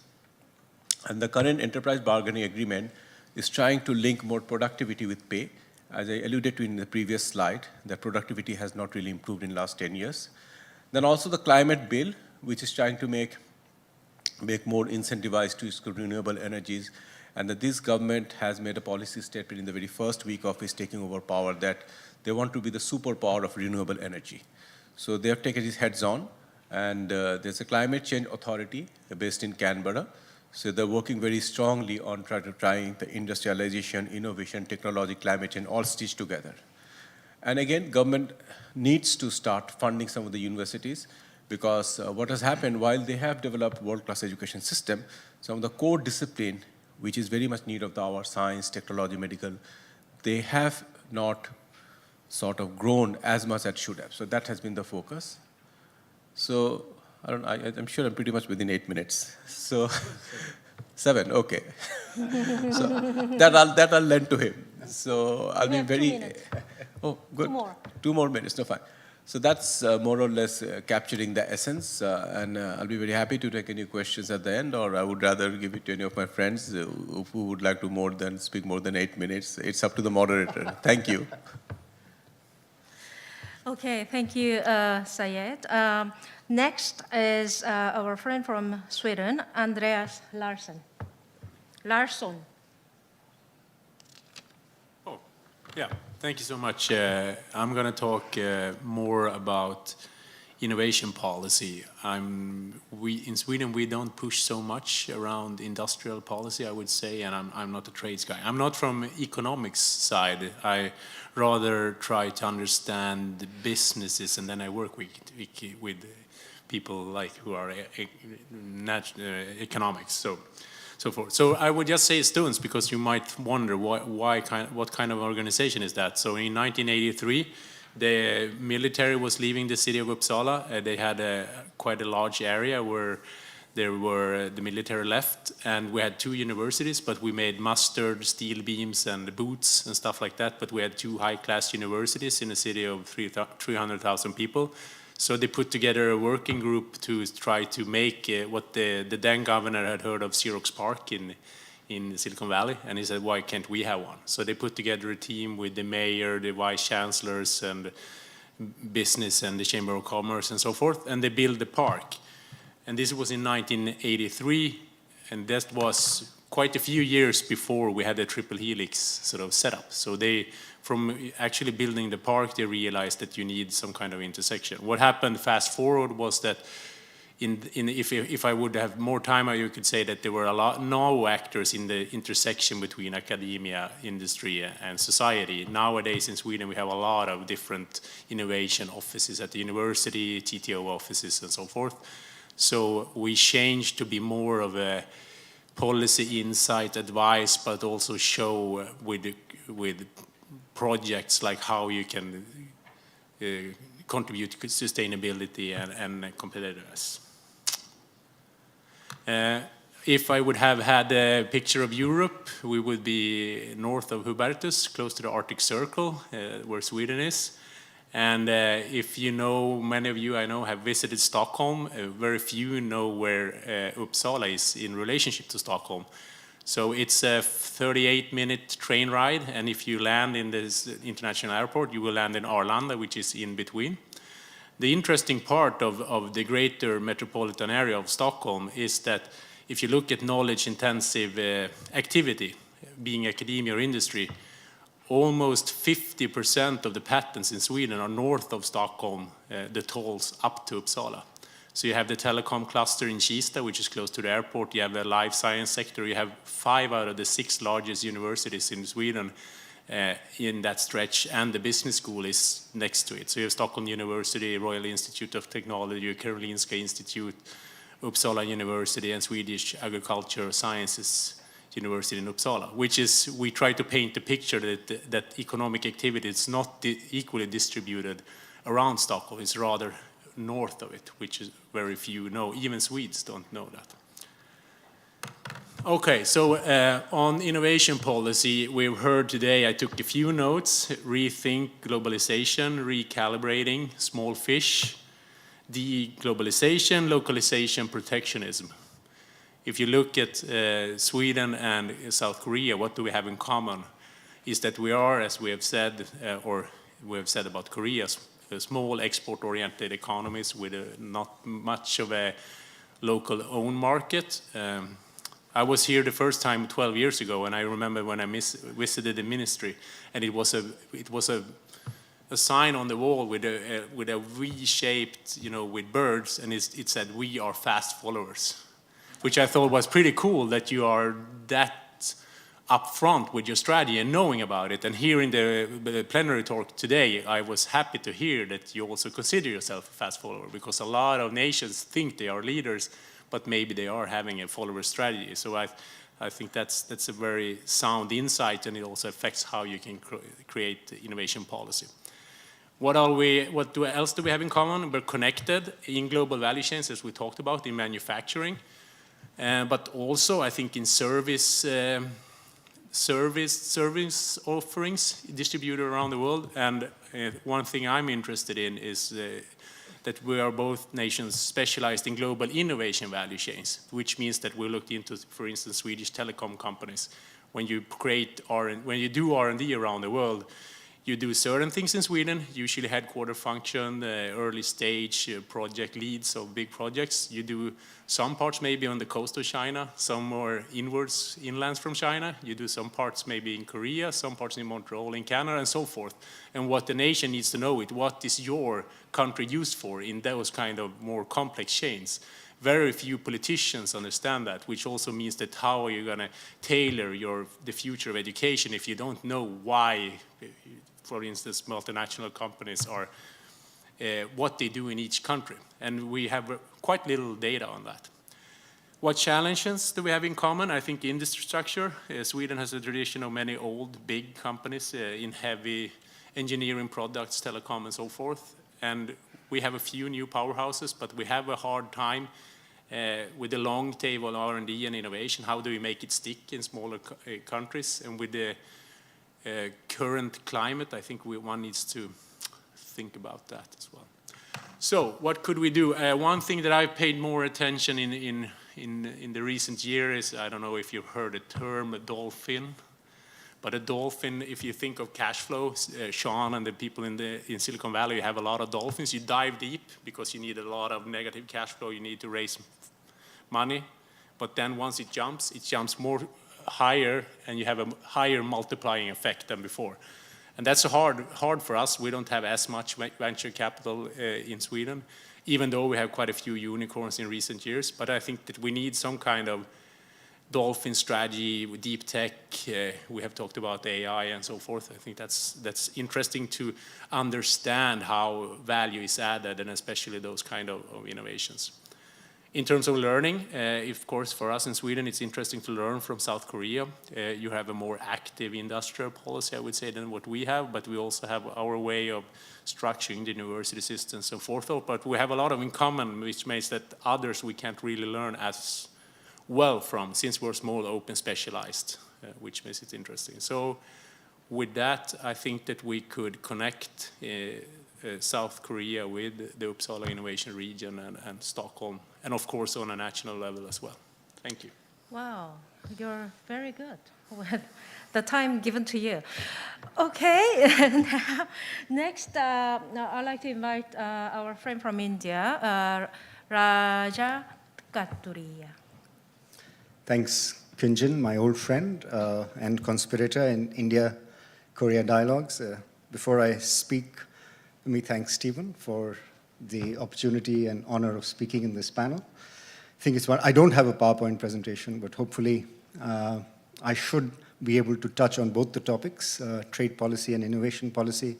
[SPEAKER 16] And the current enterprise bargaining agreement is trying to link more productivity with pay. As I alluded to in the previous slide, that productivity has not really improved in the last 10 years. Then also the climate bill, which is trying to make more incentivized to use renewable energies. And that this government has made a policy statement in the very first week of its taking over power that they want to be the superpower of renewable energy. So they have taken it heads on. And there's a climate change authority based in Canberra. So they're working very strongly on trying the industrialization, innovation, technology, climate change, all stitched together. And again, government needs to start funding some of the universities because what has happened, while they have developed world-class education system, some of the core discipline, which is very much need of our science, technology, medical, they have not sort of grown as much as should have. So that has been the focus. So I'm sure I'm pretty much within 8 minutes. So 7, okay. So that I'll lend to him. So I'll be very.
[SPEAKER 18] 2 minutes.
[SPEAKER 16] Oh, good.
[SPEAKER 18] 2 more.
[SPEAKER 16] 2 more minutes. No, fine. So that's more or less capturing the essence, and I'll be very happy to take any questions at the end, or I would rather give it to any of my friends who would like to speak more than 8 minutes. It's up to the moderator. Thank you.
[SPEAKER 18] Okay, thank you, Syed. Next is our friend from Sweden, Andreas Larsson.
[SPEAKER 19] Oh, yeah. Thank you so much. I'm going to talk more about innovation policy. In Sweden, we don't push so much around industrial policy, I would say, and I'm not a trades guy. I'm not from economics side. I rather try to understand the businesses, and then I work with people like who are economics. So forth. So I would just say students because you might wonder what kind of organization is that. So in 1983, the military was leaving the city of Uppsala. They had quite a large area where the military left, and we had 2 universities, but we made mustard, steel beams, and boots and stuff like that. But we had 2 high-class universities in a city of 300,000 people. So they put together a working group to try to make what the then governor had heard of Xerox PARC in Silicon Valley, and he said, why can't we have one? So they put together a team with the mayor, the vice chancellors, and business and the Chamber of Commerce and so forth, and they built the park. And this was in 1983, and that was quite a few years before we had a triple helix sort of setup. So they, from actually building the park, they realized that you need some kind of intersection. What happened fast forward was that if I would have more time, you could say that there were no actors in the intersection between academia, industry, and society. Nowadays in Sweden, we have a lot of different innovation offices at the university, TTO offices, and so forth. So we changed to be more of a policy insight advice, but also show with projects like how you can contribute to sustainability and competitiveness. If I would have had a picture of Europe, we would be north of Hubertus, close to the Arctic Circle, where Sweden is. And if you know, many of you I know have visited Stockholm, very few know where Uppsala is in relationship to Stockholm. So it's a 38-minute train ride, and if you land in this international airport, you will land in Arlanda, which is in between. The interesting part of the greater metropolitan area of Stockholm is that if you look at knowledge-intensive activity, being academia or industry, almost 50% of the patents in Sweden are north of Stockholm, the tolls up to Uppsala. So you have the telecom cluster in Kista, which is close to the airport. You have the life science sector. You have 5 out of the 6 largest universities in Sweden in that stretch, and the business school is next to it. So you have Stockholm University, Royal Institute of Technology, Karolinska Institute, Uppsala University, and Swedish Agricultural Sciences University in Uppsala, which is, we try to paint the picture that economic activity is not equally distributed around Stockholm. It's rather north of it, which is very few know. Even Swedes don't know that. Okay, so on innovation policy, we've heard today, I took a few notes: rethink globalization, recalibrating, small fish, deglobalization, localization, protectionism. If you look at Sweden and South Korea, what do we have in common? Is that we are, as we have said, or we have said about Korea, small export-oriented economies with not much of a local own market. I was here the first time 12 years ago, and I remember when I visited the ministry, and it was a sign on the wall with a V-shaped, with birds, and it said, "We are fast followers," which I thought was pretty cool that you are that upfront with your strategy and knowing about it. And here in the plenary talk today, I was happy to hear that you also consider yourself a fast follower, because a lot of nations think they are leaders, but maybe they are having a follower strategy. So I think that's a very sound insight, and it also affects how you can create innovation policy. What else do we have in common? We're connected in global value chains, as we talked about, in manufacturing, but also I think in service offerings distributed around the world. And one thing I'm interested in is that we are both nations specialized in global innovation value chains, which means that we looked into, for instance, Swedish telecom companies. When you do R&D around the world, you do certain things in Sweden, usually headquarter function, early stage project leads of big projects. You do some parts maybe on the coast of China, some more inlands from China. You do some parts maybe in Korea, some parts in Montreal, in Canada, and so forth. And what the nation needs to know is, what is your country used for in those kind of more complex chains? Very few politicians understand that, which also means that how are you going to tailor the future of education if you don't know why, for instance, multinational companies are, what they do in each country. And we have quite little data on that. What challenges do we have in common? I think industry structure. Sweden has a tradition of many old, big companies in heavy engineering products, telecom, and so forth. And we have a few new powerhouses, but we have a hard time with the long table R&D and innovation. How do we make it stick in smaller countries? And with the current climate, I think one needs to think about that as well. So what could we do? One thing that I've paid more attention in the recent year is, I don't know if you've heard the term, a dolphin. But a dolphin, if you think of cash flow, Sean and the people in Silicon Valley, you have a lot of dolphins. You dive deep because you need a lot of negative cash flow. You need to raise money. But then once it jumps more higher, and you have a higher multiplying effect than before. And that's hard for us. We don't have as much venture capital in Sweden, even though we have quite a few unicorns in recent years. But I think that we need some kind of dolphin strategy with deep tech. We have talked about AI and so forth. I think that's interesting to understand how value is added, and especially those kind of innovations. In terms of learning, of course, for us in Sweden, it's interesting to learn from South Korea. You have a more active industrial policy, I would say, than what we have, but we also have our way of structuring the university system and so forth. But we have a lot of in common, which makes that others we can't really learn as well from, since we're small, open, specialized, which makes it interesting. So with that, I think that we could connect South Korea with the Uppsala Innovation Region and Stockholm, and of course on a national level as well. Thank you.
[SPEAKER 18] Wow, you're very good with the time given to you. Okay, next I'd like to invite our friend from India, Raja Katuriya.
[SPEAKER 8] Thanks, Kunjan, my old friend and conspirator in India-Korea dialogues. Before I speak, let me thank Stephen for the opportunity and honor of speaking in this panel. I think it's one. I don't have a PowerPoint presentation, but hopefully I should be able to touch on both the topics, trade policy and innovation policy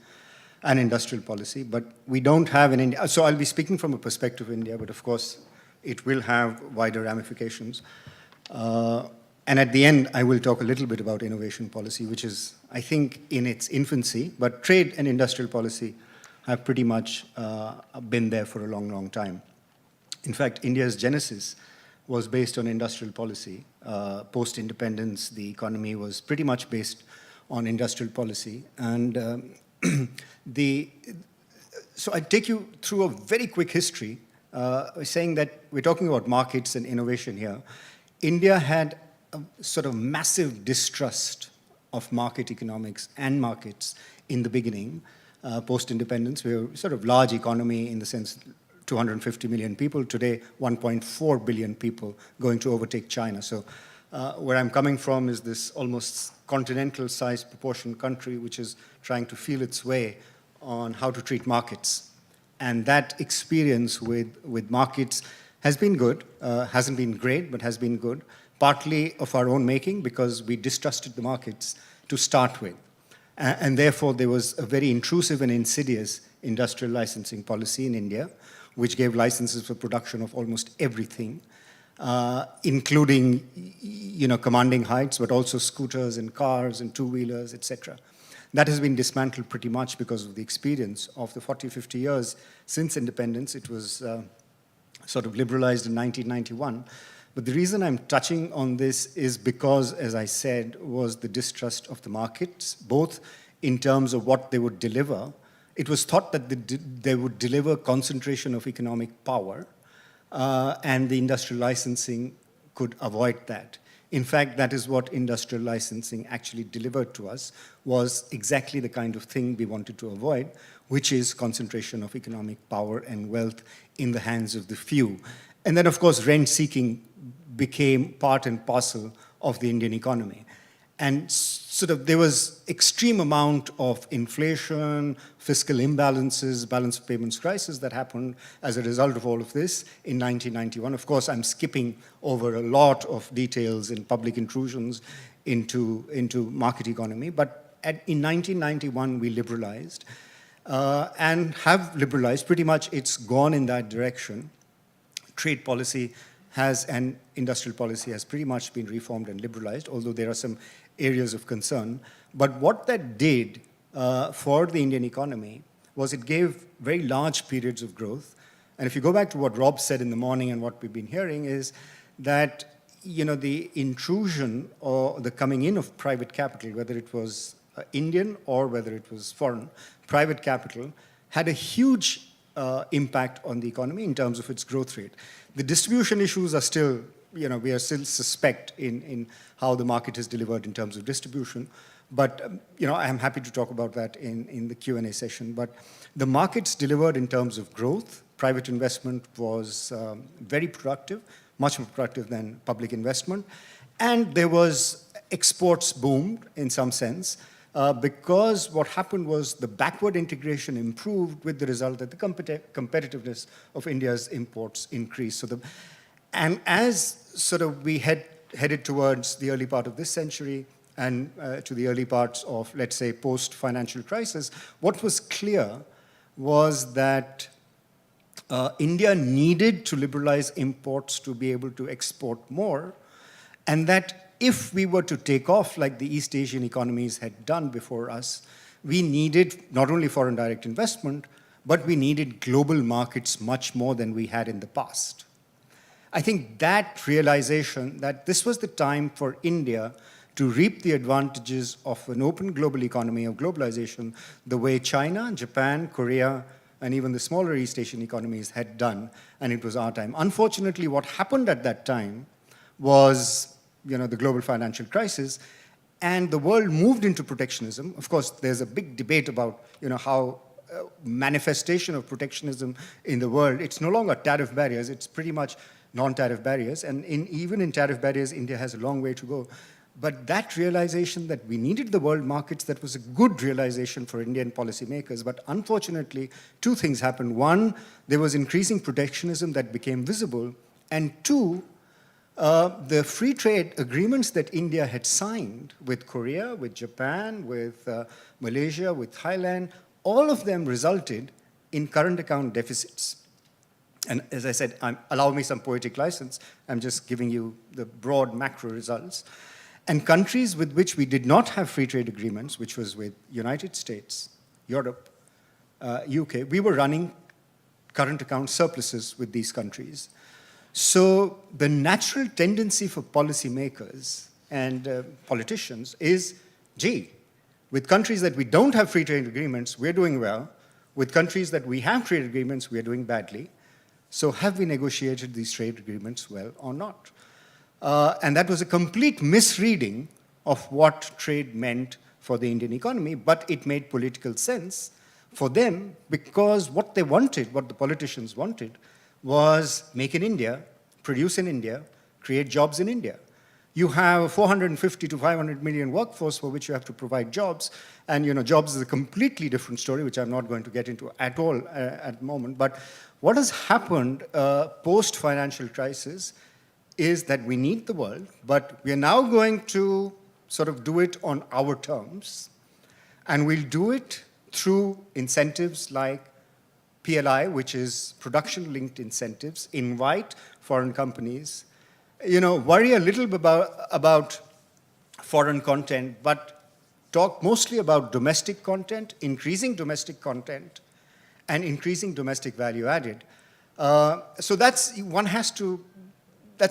[SPEAKER 8] and industrial policy. But we don't have an India. So I'll be speaking from a perspective of India, but of course it will have wider ramifications. And at the end, I will talk a little bit about innovation policy, which is, I think, in its infancy, but trade and industrial policy have pretty much been there for a long, long time. In fact, India's genesis was based on industrial policy. Post-independence, the economy was pretty much based on industrial policy. And so I take you through a very quick history, saying that we're talking about markets and innovation here. India had a sort of massive distrust of market economics and markets in the beginning. Post-independence, we were sort of large economy in the sense 250 million people. Today, 1.4 billion people going to overtake China. So where I'm coming from is this almost continental-sized proportion country which is trying to feel its way on how to treat markets. And that experience with markets has been good, hasn't been great, but has been good, partly of our own making because we distrusted the markets to start with. And therefore, there was a very intrusive and insidious industrial licensing policy in India, which gave licenses for production of almost everything, including, commanding heights, but also scooters and cars and two-wheelers, etc. That has been dismantled pretty much because of the experience of the 40, 50 years since independence. It was sort of liberalized in 1991. But the reason I'm touching on this is because, as I said, was the distrust of the markets, both in terms of what they would deliver. It was thought that they would deliver concentration of economic power, and the industrial licensing could avoid that. In fact, that is what industrial licensing actually delivered to us, was exactly the kind of thing we wanted to avoid, which is concentration of economic power and wealth in the hands of the few. And then, of course, rent-seeking became part and parcel of the Indian economy. And sort of there was extreme amount of inflation, fiscal imbalances, balance of payments crisis that happened as a result of all of this in 1991. Of course, I'm skipping over a lot of details in public intrusions into market economy. But in 1991, we liberalized and have liberalized. Pretty much it's gone in that direction. Trade policy and industrial policy has pretty much been reformed and liberalized, although there are some areas of concern. But what that did for the Indian economy was it gave very large periods of growth. And if you go back to what Rob said in the morning and what we've been hearing is that, the intrusion or the coming in of private capital, whether it was Indian or whether it was foreign, private capital had a huge impact on the economy in terms of its growth rate. The distribution issues are still, we are still suspect in how the market has delivered in terms of distribution. But, I am happy to talk about that in the Q&A session. But the markets delivered in terms of growth. Private investment was very productive, much more productive than public investment. And there was exports boomed in some sense because what happened was the backward integration improved with the result that the competitiveness of India's imports increased. And as sort of we headed towards the early part of this century and to the early parts of, let's say, post-financial crisis, what was clear was that India needed to liberalize imports to be able to export more, and that if we were to take off like the East Asian economies had done before us, we needed not only foreign direct investment, but we needed global markets much more than we had in the past. I think that realization that this was the time for India to reap the advantages of an open global economy, of globalization, the way China, Japan, Korea, and even the smaller East Asian economies had done, and it was our time. Unfortunately, what happened at that time was, the global financial crisis, and the world moved into protectionism. Of course, there's a big debate about, how manifestation of protectionism in the world, it's no longer tariff barriers, it's pretty much non-tariff barriers, and even in tariff barriers, India has a long way to go. But that realization that we needed the world markets, that was a good realization for Indian policymakers. But unfortunately, two things happened. One, there was increasing protectionism that became visible. And two, the free trade agreements that India had signed with Korea, with Japan, with Malaysia, with Thailand, all of them resulted in current account deficits. And as I said, allow me some poetic license. I'm just giving you the broad macro results. And countries with which we did not have free trade agreements, which was with United States, Europe, UK, we were running current account surpluses with these countries. So the natural tendency for policymakers and politicians is, with countries that we don't have free trade agreements, we're doing well. With countries that we have trade agreements, we are doing badly. So have we negotiated these trade agreements well or not? And that was a complete misreading of what trade meant for the Indian economy, but it made political sense for them because what they wanted, what the politicians wanted, was make in India, produce in India, create jobs in India. You have 450 to 500 million workforce for which you have to provide jobs, and jobs is a completely different story, which I'm not going to get into at all at the moment. But what has happened post-financial crisis is that we need the world, but we are now going to sort of do it on our terms, and we'll do it through incentives like PLI, which is production-linked incentives, invite foreign companies, worry a little bit about foreign content, but talk mostly about domestic content, increasing domestic content, and increasing domestic value added. So that's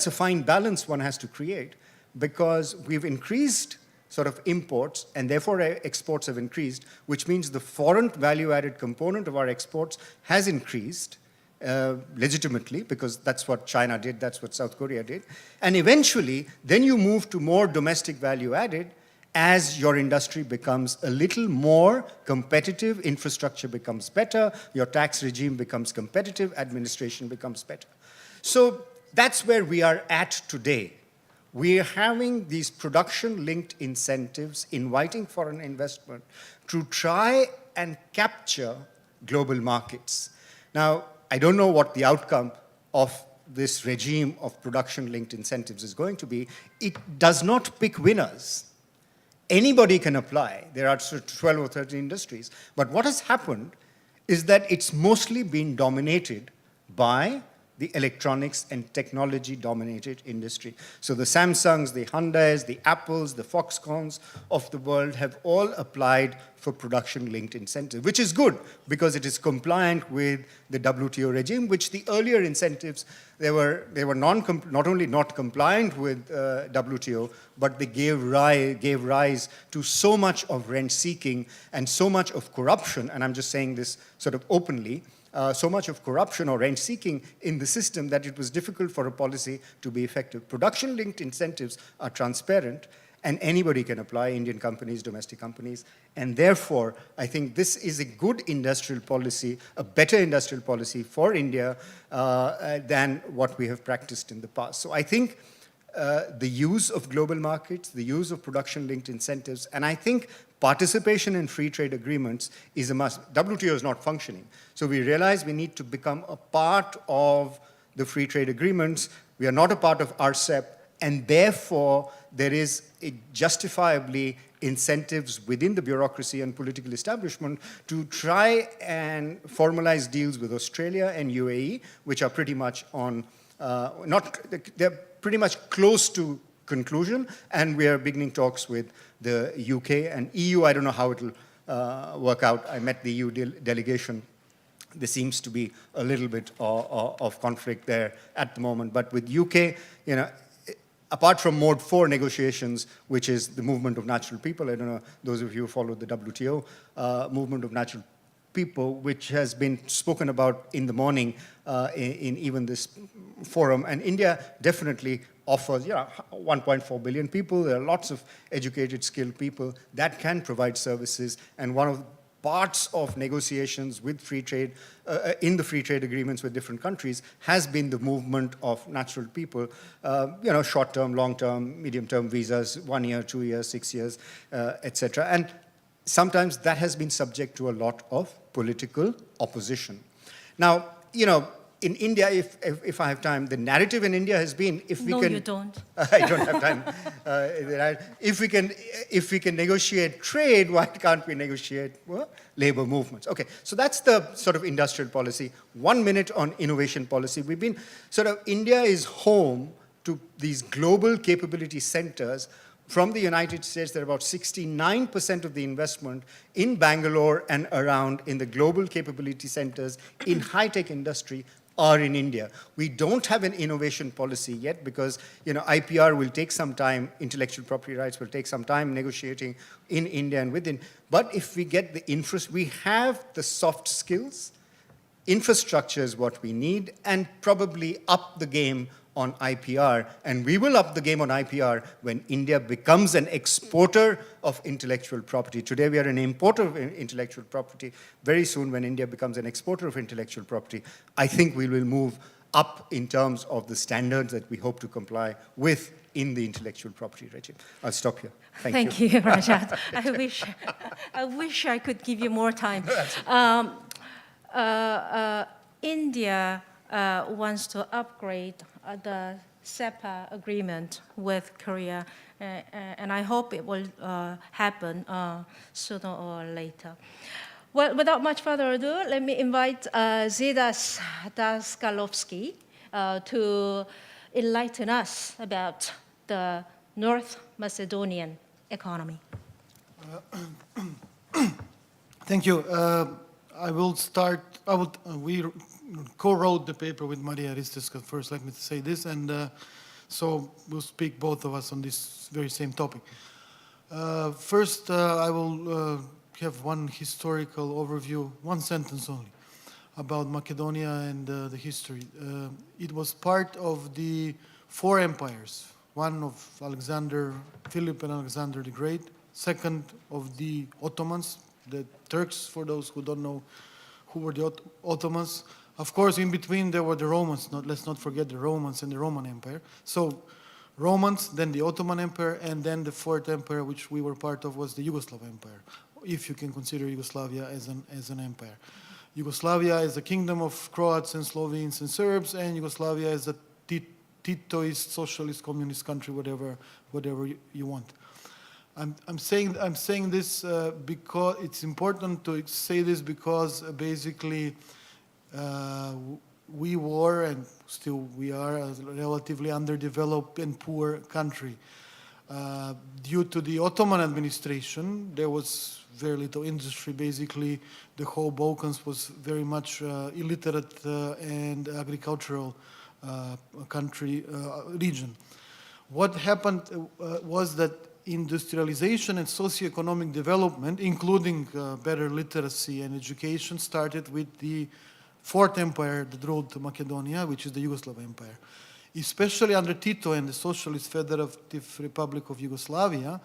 [SPEAKER 8] a fine balance one has to create because we've increased sort of imports and therefore exports have increased, which means the foreign value-added component of our exports has increased legitimately because that's what China did, that's what South Korea did. And eventually, then you move to more domestic value-added as your industry becomes a little more competitive, infrastructure becomes better, your tax regime becomes competitive, administration becomes better. So that's where we are at today. We are having these production-linked incentives, inviting foreign investment to try and capture global markets. Now, I don't know what the outcome of this regime of production-linked incentives is going to be. It does not pick winners. Anybody can apply. There are 12 or 13 industries. But what has happened is that it's mostly been dominated by the electronics and technology-dominated industry. So the Samsungs, the Hyundais, the Apples, the Foxconns of the world have all applied for production-linked incentives, which is good because it is compliant with the WTO regime, which the earlier incentives, they were not only not compliant with WTO, but they gave rise to so much of rent-seeking and so much of corruption, and I'm just saying this sort of openly, so much of corruption or rent-seeking in the system that it was difficult for a policy to be effective. Production-linked incentives are transparent, and anybody can apply, Indian companies, domestic companies, and therefore, I think this is a good industrial policy, a better industrial policy for India than what we have practiced in the past. So I think the use of global markets, the use of production-linked incentives, and I think participation in free trade agreements is a must. WTO is not functioning. So we realize we need to become a part of the free trade agreements. We are not a part of RCEP, and therefore there is justifiably incentives within the bureaucracy and political establishment to try and formalize deals with Australia and UAE, which are pretty much on, they're pretty much close to conclusion, and we are beginning talks with the UK and EU. I don't know how it will work out. I met the EU delegation. There seems to be a little bit of conflict there at the moment, but with UK, you know, apart from Mode 4 negotiations, which is the movement of natural people, I don't know, those of you who follow the WTO, movement of natural people, which has been spoken about in the morning in even this forum. And India definitely offers, 1.4 billion people. There are lots of educated, skilled people that can provide services. And one of the parts of negotiations with free trade, in the free trade agreements with different countries, has been the movement of natural people, short-term, long-term, medium-term visas, 1 year, 2 years, 6 years, etc. And sometimes that has been subject to a lot of political opposition. Now, in India, if I have time, the narrative in India has been, if we can... No,
[SPEAKER 18] you don't.
[SPEAKER 8] I don't have time. If we can negotiate trade, why can't we negotiate labor movements? Okay, so that's the sort of industrial policy. 1 minute on innovation policy. We've been India is home to these global capability centers. From the United States, there are about 69% of the investment in Bangalore and around in the global capability centers in high-tech industry are in India. We don't have an innovation policy yet because, IPR will take some time, intellectual property rights will take some time negotiating in India and within. But if we get the we have the soft skills, infrastructure is what we need, and probably up the game on IPR, and we will up the game on IPR when India becomes an exporter of intellectual property. Today we are an importer of intellectual property. Very soon when India becomes an exporter of intellectual property, I think we will move up in terms of the standards that we hope to comply with in the intellectual property regime. I'll stop here. Thank you.
[SPEAKER 18] Thank you, Rajat. I wish I could give you more time. India wants to upgrade the CEPA agreement with Korea, and I hope it will happen sooner or later. Well, without much further ado, let me invite Zidas Daskalovsky to enlighten us about the North Macedonian economy.
[SPEAKER 20] Thank you. I will start. We co-wrote the paper with Maria Ristiska first, let me say this, and so we'll speak both of us on this very same topic. First, I will have one historical overview, one sentence only, about Macedonia and the history. It was part of the 4 empires, one of Philip and Alexander the Great, second of the Ottomans, the Turks, for those who don't know who were the Ottomans. Of course, in between there were the Romans. Let's not forget the Romans and the Roman Empire. So Romans, then the Ottoman Empire, and then the 4th empire, which we were part of, was the Yugoslav Empire, if you can consider Yugoslavia as an empire. Yugoslavia is a kingdom of Croats and Slovenes and Serbs, and Yugoslavia is a Titoist, socialist, communist country, whatever you want. I'm saying this because it's important to say this because basically we were, and still we are, a relatively underdeveloped and poor country. Due to the Ottoman administration, there was very little industry. Basically, the whole Balkans was very much illiterate and agricultural country region. What happened was that industrialization and socioeconomic development, including better literacy and education, started with the Fourth Empire that ruled Macedonia, which is the Yugoslav Empire. Especially under Tito and the Socialist Federative Republic of Yugoslavia,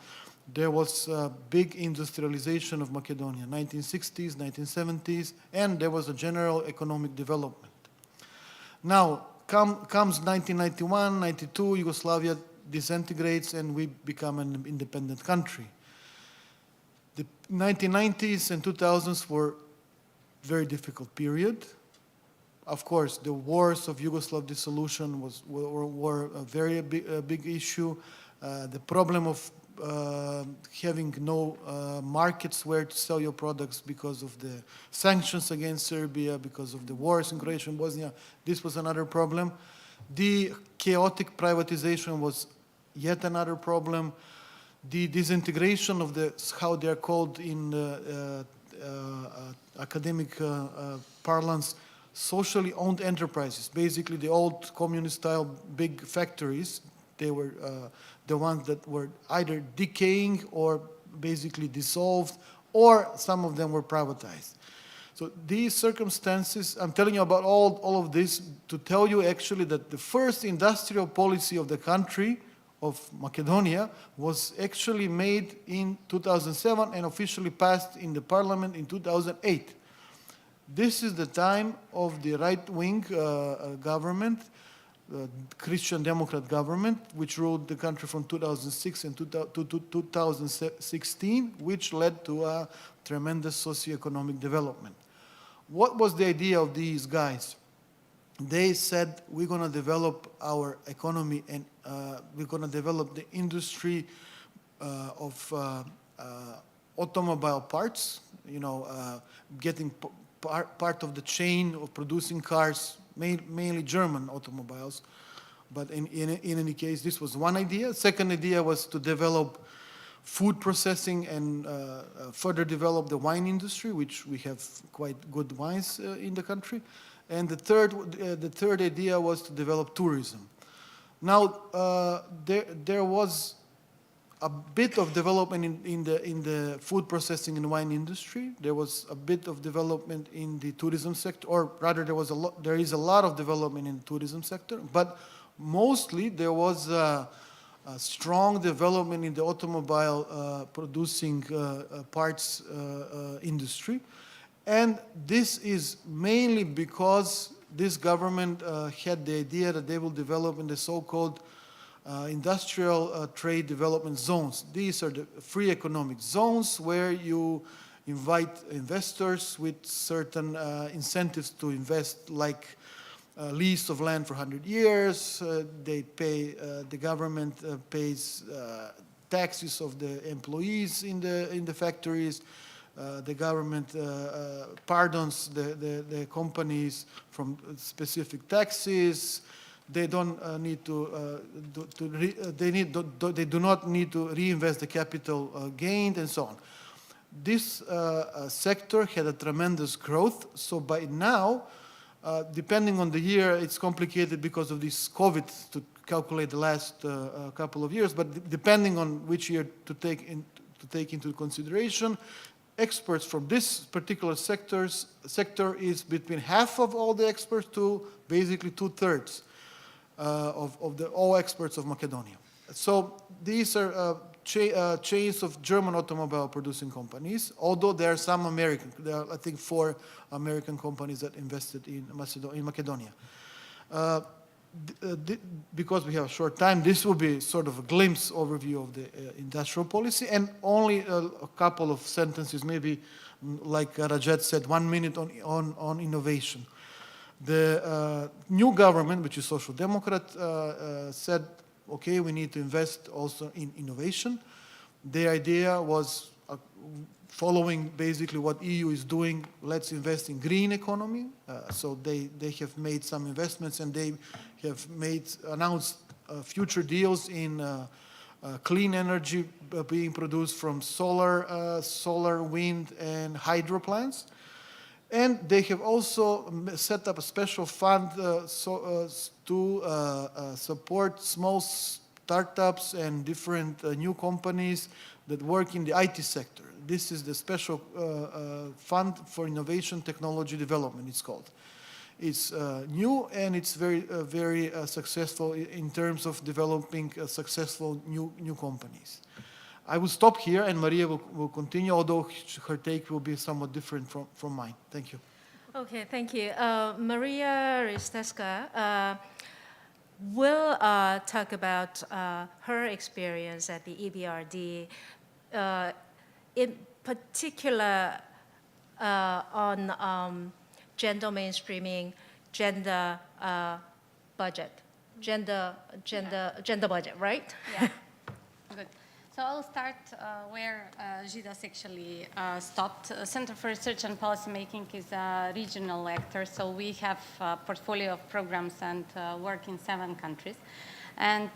[SPEAKER 20] there was a big industrialization of Macedonia, 1960s, 1970s, and there was a general economic development. Now, comes 1991, 92, Yugoslavia disintegrates and we become an independent country. The 1990s and 2000s were very difficult period. Of course, the wars of Yugoslav dissolution were a very big issue. The problem of having no markets where to sell your products because of the sanctions against Serbia, because of the wars in Croatia and Bosnia, this was another problem. The chaotic privatization was yet another problem. The disintegration of the, how they are called in academic parlance, socially owned enterprises, basically the old communist-style big factories. They were the ones that were either decaying or basically dissolved, or some of them were privatized. So these circumstances, I'm telling you about all of this to tell you actually that the first industrial policy of the country, of Macedonia, was actually made in 2007 and officially passed in the parliament in 2008. This is the time of the right-wing government, Christian Democrat government, which ruled the country from 2006 and to 2016, which led to a tremendous socioeconomic development. What was the idea of these guys? They said, we're going to develop our economy and we're going to develop the industry of automobile parts, you know, getting part of the chain of producing cars, mainly German automobiles. But in any case, this was one idea. Second idea was to develop food processing and further develop the wine industry, which we have quite good wines in the country. And the third idea was to develop tourism. Now, there was a bit of development in the food processing and wine industry. There was a bit of development in the tourism sector, or rather there is a lot of development in the tourism sector, but mostly there was a strong development in the automobile producing parts industry. And this is mainly because this government had the idea that they will develop in the so-called industrial trade development zones. These are the free economic zones where you invite investors with certain incentives to invest, like lease of land for 100 years. They pay, the government pays taxes of the employees in the factories. The government pardons the companies from specific taxes. They don't need they do not need to reinvest the capital gained and so on. This sector had a tremendous growth. So by now, depending on the year, it's complicated because of this COVID to calculate the last couple of years. But depending on which year to take into consideration, experts from this particular sector is between half of all the experts to basically 2/3 of all experts of Macedonia. So these are chains of German automobile producing companies, although there are some American. There are, I think, 4 American companies that invested in Macedonia. Because we have a short time, this will be sort of a glimpse overview of the industrial policy, and only a couple of sentences, maybe like Rajat said, 1 minute on innovation. The new government, which is Social Democrat, said, okay, we need to invest also in innovation. The idea was following basically what EU is doing, let's invest in green economy. So they have made some investments, and they have announced future deals in clean energy being produced from solar, wind, and hydro plants. And they have also set up a special fund to support small startups and different new companies that work in the IT sector. This is the special fund for innovation technology development, it's called. It's new and it's very successful in terms of developing successful new companies. I will stop here and Maria will continue, although her take will be somewhat different from mine. Thank you.
[SPEAKER 18] Okay, thank you. Maria Risteska will talk about her experience at the EBRD, in particular on gender mainstreaming, gender budget, gender budget, right?
[SPEAKER 21] Yeah. Good. So I'll start where Gidas actually stopped. Center for Research and Policymaking is a regional actor, so we have a portfolio of programs and work in 7 countries. And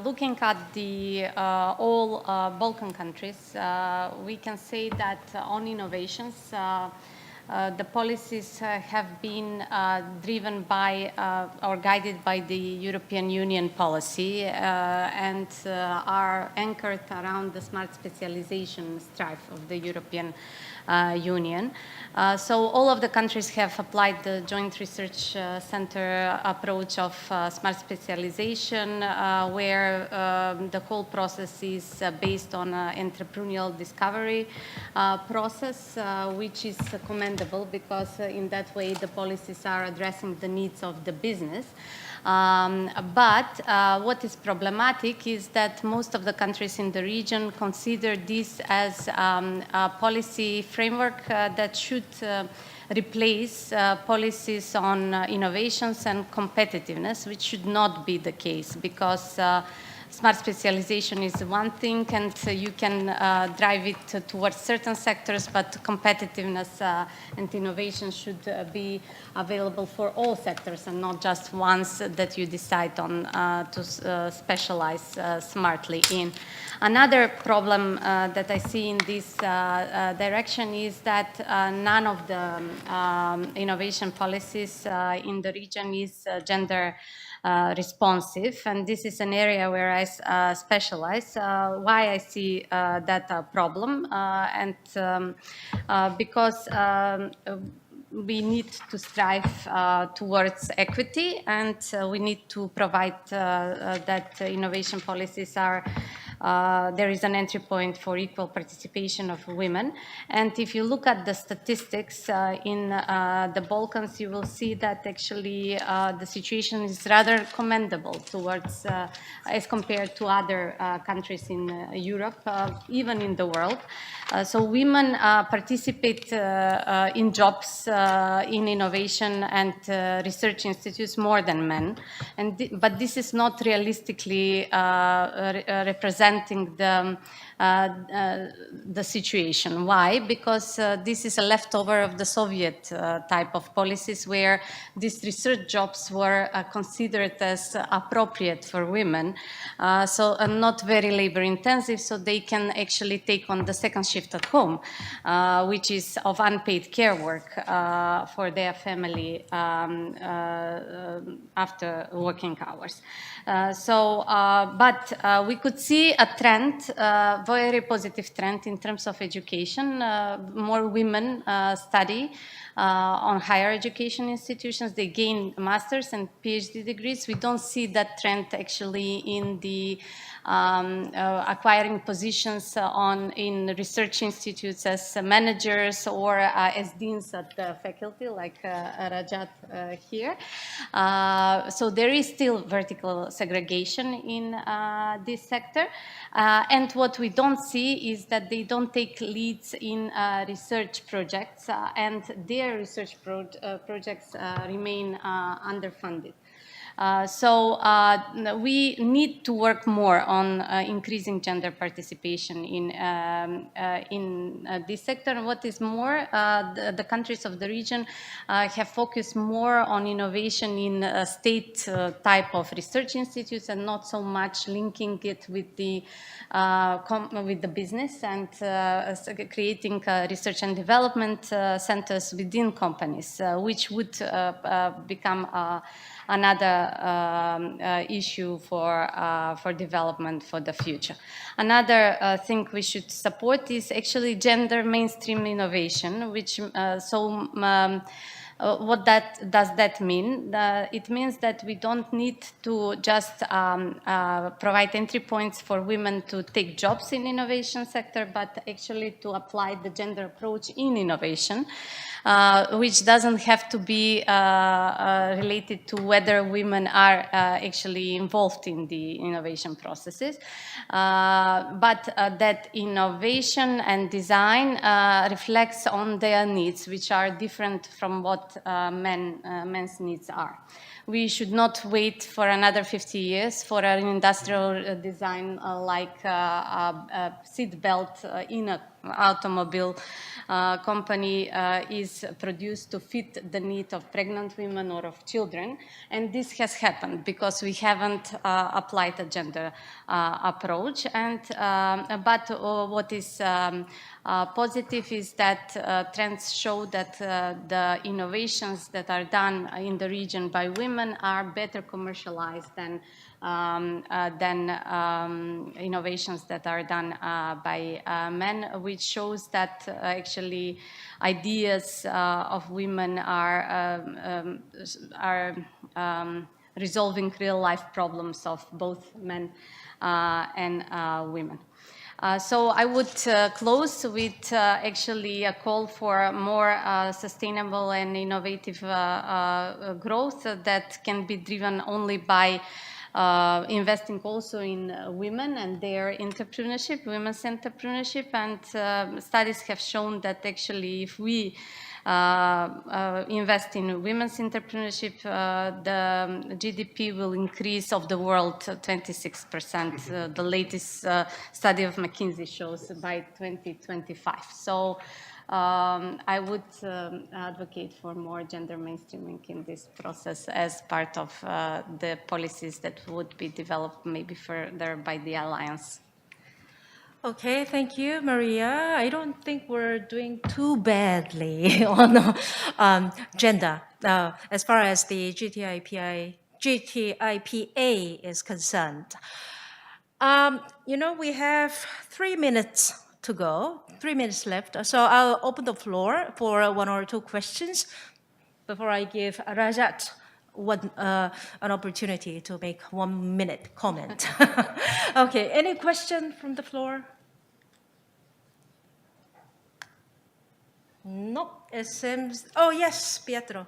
[SPEAKER 21] looking at the all Balkan countries, we can say that on innovations, the policies have been driven by or guided by the European Union policy and are anchored around the smart specialization strive of the European Union. So all of the countries have applied the Joint Research Center approach of smart specialization, where the whole process is based on an entrepreneurial discovery process, which is commendable because in that way the policies are addressing the needs of the business. But what is problematic is that most of the countries in the region consider this as a policy framework that should replace policies on innovations and competitiveness, which should not be the case because smart specialization is one thing and you can drive it towards certain sectors, but competitiveness and innovation should be available for all sectors and not just ones that you decide on to specialize smartly in. Another problem that I see in this direction is that none of the innovation policies in the region is gender responsive, and this is an area where I specialize. Why I see that problem, and because we need to strive towards equity, and we need to provide that innovation policies are there is an entry point for equal participation of women. And if you look at the statistics in the Balkans, you will see that actually the situation is rather commendable towards, as compared to other countries in Europe, even in the world. So women participate in jobs, in innovation and research institutes more than men. But this is not realistically representing the situation. Why? Because this is a leftover of the Soviet type of policies where these research jobs were considered as appropriate for women, so not very labor intensive, so they can actually take on the second shift at home, which is of unpaid care work for their family after working hours. But we could see a trend, very positive trend in terms of education. More women study on higher education institutions. They gain master's and PhD degrees. We don't see that trend actually in the acquiring positions in research institutes as managers or as deans at the faculty, like Rajat here. So there is still vertical segregation in this sector. And what we don't see is that they don't take leads in research projects, and their research projects remain underfunded. We need to work more on increasing gender participation in this sector. And what is more, the countries of the region have focused more on innovation in state type of research institutes and not so much linking it with the business and creating research and development centers within companies, which would become another issue for development for the future. Another thing we should support is actually gender mainstream innovation, which what does that mean? It means that we don't need to just provide entry points for women to take jobs in innovation sector, but actually to apply the gender approach in innovation, which doesn't have to be related to whether women are actually involved in the innovation processes, but that innovation and design reflects on their needs, which are different from what men's needs are. We should not wait for another 50 years for an industrial design like a seat belt in an automobile company is produced to fit the need of pregnant women or of children. And this has happened because we haven't applied a gender approach. But what is positive is that trends show that the innovations that are done in the region by women are better commercialized than innovations that are done by men, which shows that actually ideas of women are resolving real life problems of both men and women. So I would close with actually a call for more sustainable and innovative growth that can be driven only by investing also in women and their entrepreneurship, women's entrepreneurship. And studies have shown that actually if we invest in women's entrepreneurship, the GDP will increase of the world 26%. The latest study of McKinsey shows by 2025. So I would advocate for more gender mainstreaming in this process as part of the policies that would be developed maybe further by the Alliance.
[SPEAKER 18] Okay, thank you, Maria. I don't think we're doing too badly on gender as far as the GTIPA is concerned. We have 3 minutes to go, 3 minutes left. So I'll open the floor for 1 or 2 questions before I give Rajat an opportunity to make 1 minute comment. Okay, any question from the floor? No, it seems. Oh, yes, Pietro.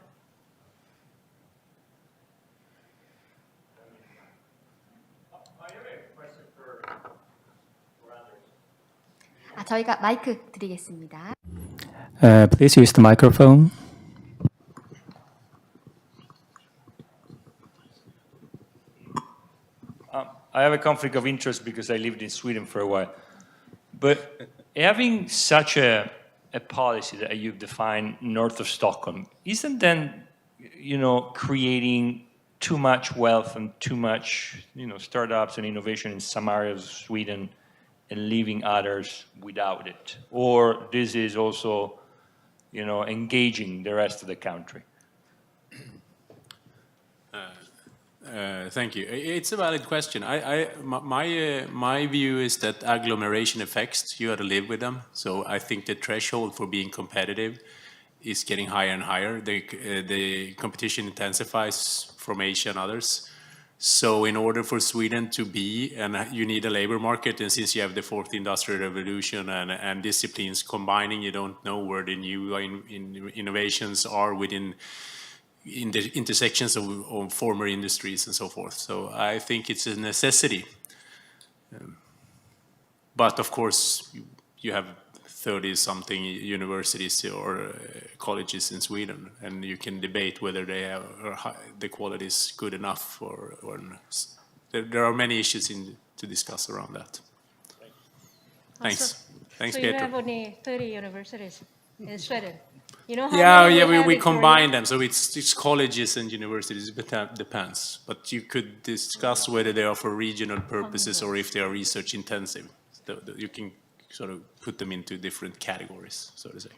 [SPEAKER 1] 저희가 마이크 드리겠습니다.
[SPEAKER 4] Please use the microphone.
[SPEAKER 15] I have a conflict of interest because I lived in Sweden for a while. But having such a policy that you've defined north of Stockholm, isn't then, creating too much wealth and too much, startups and innovation in some areas of Sweden and leaving others without it? Or this is also, engaging the rest of the country?
[SPEAKER 19] Thank you. It's a valid question. My view is that agglomeration effects, you got to live with them. So I think the threshold for being competitive is getting higher and higher. The competition intensifies from Asia and others. So in order for Sweden to be, and you need a labor market, and since you have the fourth industrial revolution and disciplines combining, you don't know where the new innovations are in the intersections of former industries and so forth. So I think it's a necessity. But of course, you have 30-something universities or colleges in Sweden, and you can debate whether they have the quality is good enough or there are many issues to discuss around that. Thanks. Thanks,
[SPEAKER 21] so
[SPEAKER 19] Peter.
[SPEAKER 21] you have only 30 universities in Sweden. You know how
[SPEAKER 19] Yeah,
[SPEAKER 21] many
[SPEAKER 19] we
[SPEAKER 21] have in
[SPEAKER 19] combine
[SPEAKER 21] Korea?
[SPEAKER 19] them, so it's colleges and universities. It depends, but you could discuss whether they are for regional purposes or if they are research intensive. You can sort of put them into different categories, so to say.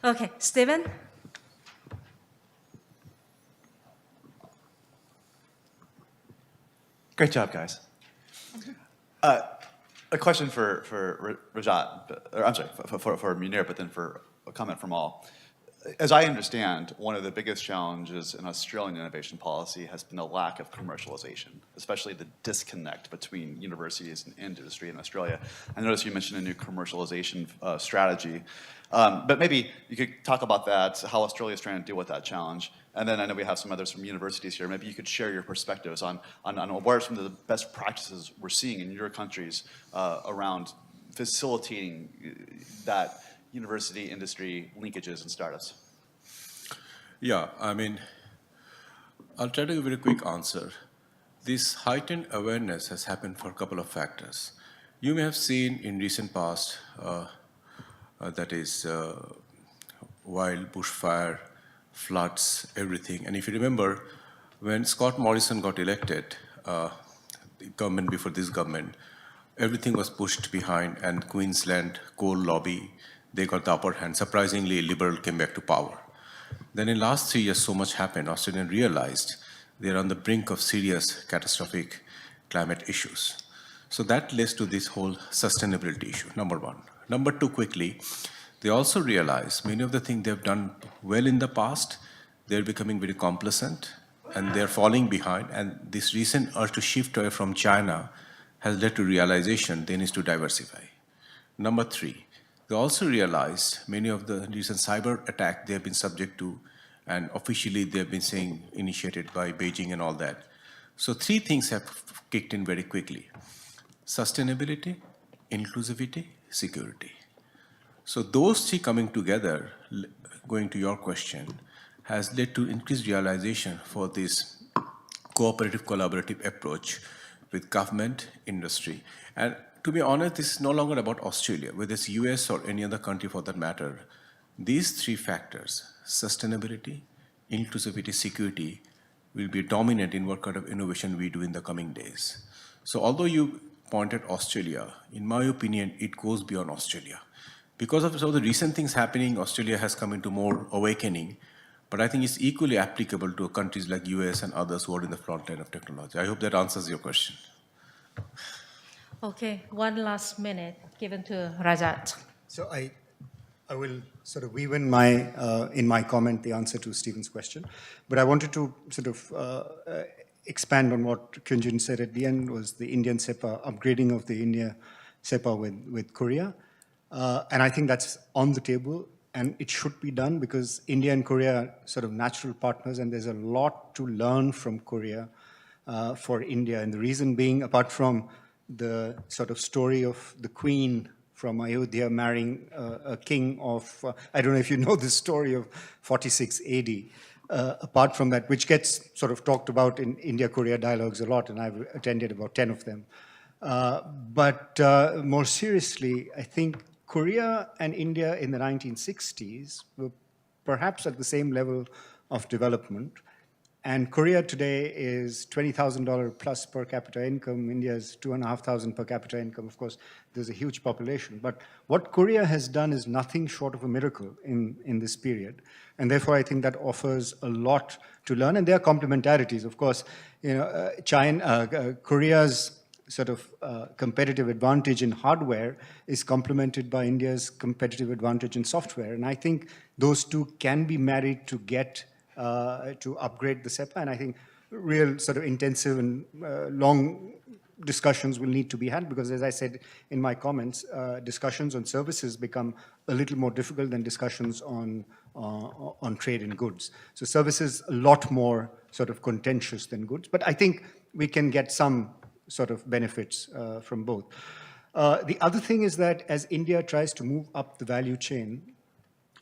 [SPEAKER 18] Okay, Stephen?
[SPEAKER 3] Great job, guys. A question for Rajat, or I'm sorry, for Munir, but then for a comment from all. As I understand, one of the biggest challenges in Australian innovation policy has been a lack of commercialization, especially the disconnect between universities and industry in Australia. I noticed you mentioned a new commercialization strategy, but maybe you could talk about that, how Australia is trying to deal with that challenge. And then I know we have some others from universities here. Maybe you could share your perspectives on what are some of the best practices we're seeing in your countries around facilitating that university-industry linkages and startups.
[SPEAKER 16] Yeah, I mean, I'll try to give you a quick answer. This heightened awareness has happened for a couple of factors. You may have seen in recent past, that is wild bushfire, floods, everything. And if you remember, when Scott Morrison got elected, the government before this government, everything was pushed behind, and Queensland coal lobby, they got the upper hand. Surprisingly, Liberal came back to power. Then in last 3 years, so much happened. Australians realized they're on the brink of serious catastrophic climate issues. So that leads to this whole sustainability issue, number one. Number two, quickly, they also realize many of the things they've done well in the past, they're becoming very complacent and they're falling behind. And this recent urge to shift away from China has led to realization they need to diversify. Number three, they also realized many of the recent cyber attacks they have been subject to, and officially they've been saying initiated by Beijing and all that. So three things have kicked in very quickly: sustainability, inclusivity, security. So those three coming together, going to your question, has led to increased realization for this cooperative, collaborative approach with government, industry. And to be honest, this is no longer about Australia, whether it's US or any other country for that matter. These three factors, sustainability, inclusivity, security, will be dominant in what kind of innovation we do in the coming days. So although you pointed Australia, in my opinion, it goes beyond Australia. Because of some of the recent things happening, Australia has come into more awakening, but I think it's equally applicable to countries like US and others who are in the front line of technology. I hope that answers your question.
[SPEAKER 18] Okay, one last minute given to Rajat.
[SPEAKER 8] So I will sort of weave in my comment the answer to Stephen's question, but I wanted to sort of expand on what Kyunjin said at the end, was the Indian SEPA, upgrading of the India SEPA with Korea. And I think that's on the table, and it should be done because India and Korea are sort of natural partners, and there's a lot to learn from Korea for India. And the reason being, apart from the sort of story of the queen from Ayodhya marrying a king of, I don't know if you know this story of 46 AD. Apart from that, which gets sort of talked about in India-Korea dialogues a lot, and I've attended about 10 of them. But more seriously, I think Korea and India in the 1960s were perhaps at the same level of development. And Korea today is $20,000 plus per capita income. India is $2,500 per capita income. Of course, there's a huge population. But what Korea has done is nothing short of a miracle in this period. And therefore, I think that offers a lot to learn. And there are complementarities. Of course, you know, Korea's sort of competitive advantage in hardware is complemented by India's competitive advantage in software. And I think those two can be married to get to upgrade the SEPA, and I think real sort of intensive and long discussions will need to be had, because as I said in my comments, discussions on services become a little more difficult than discussions on trade in goods. So services a lot more sort of contentious than goods, but I think we can get some sort of benefits from both. The other thing is that as India tries to move up the value chain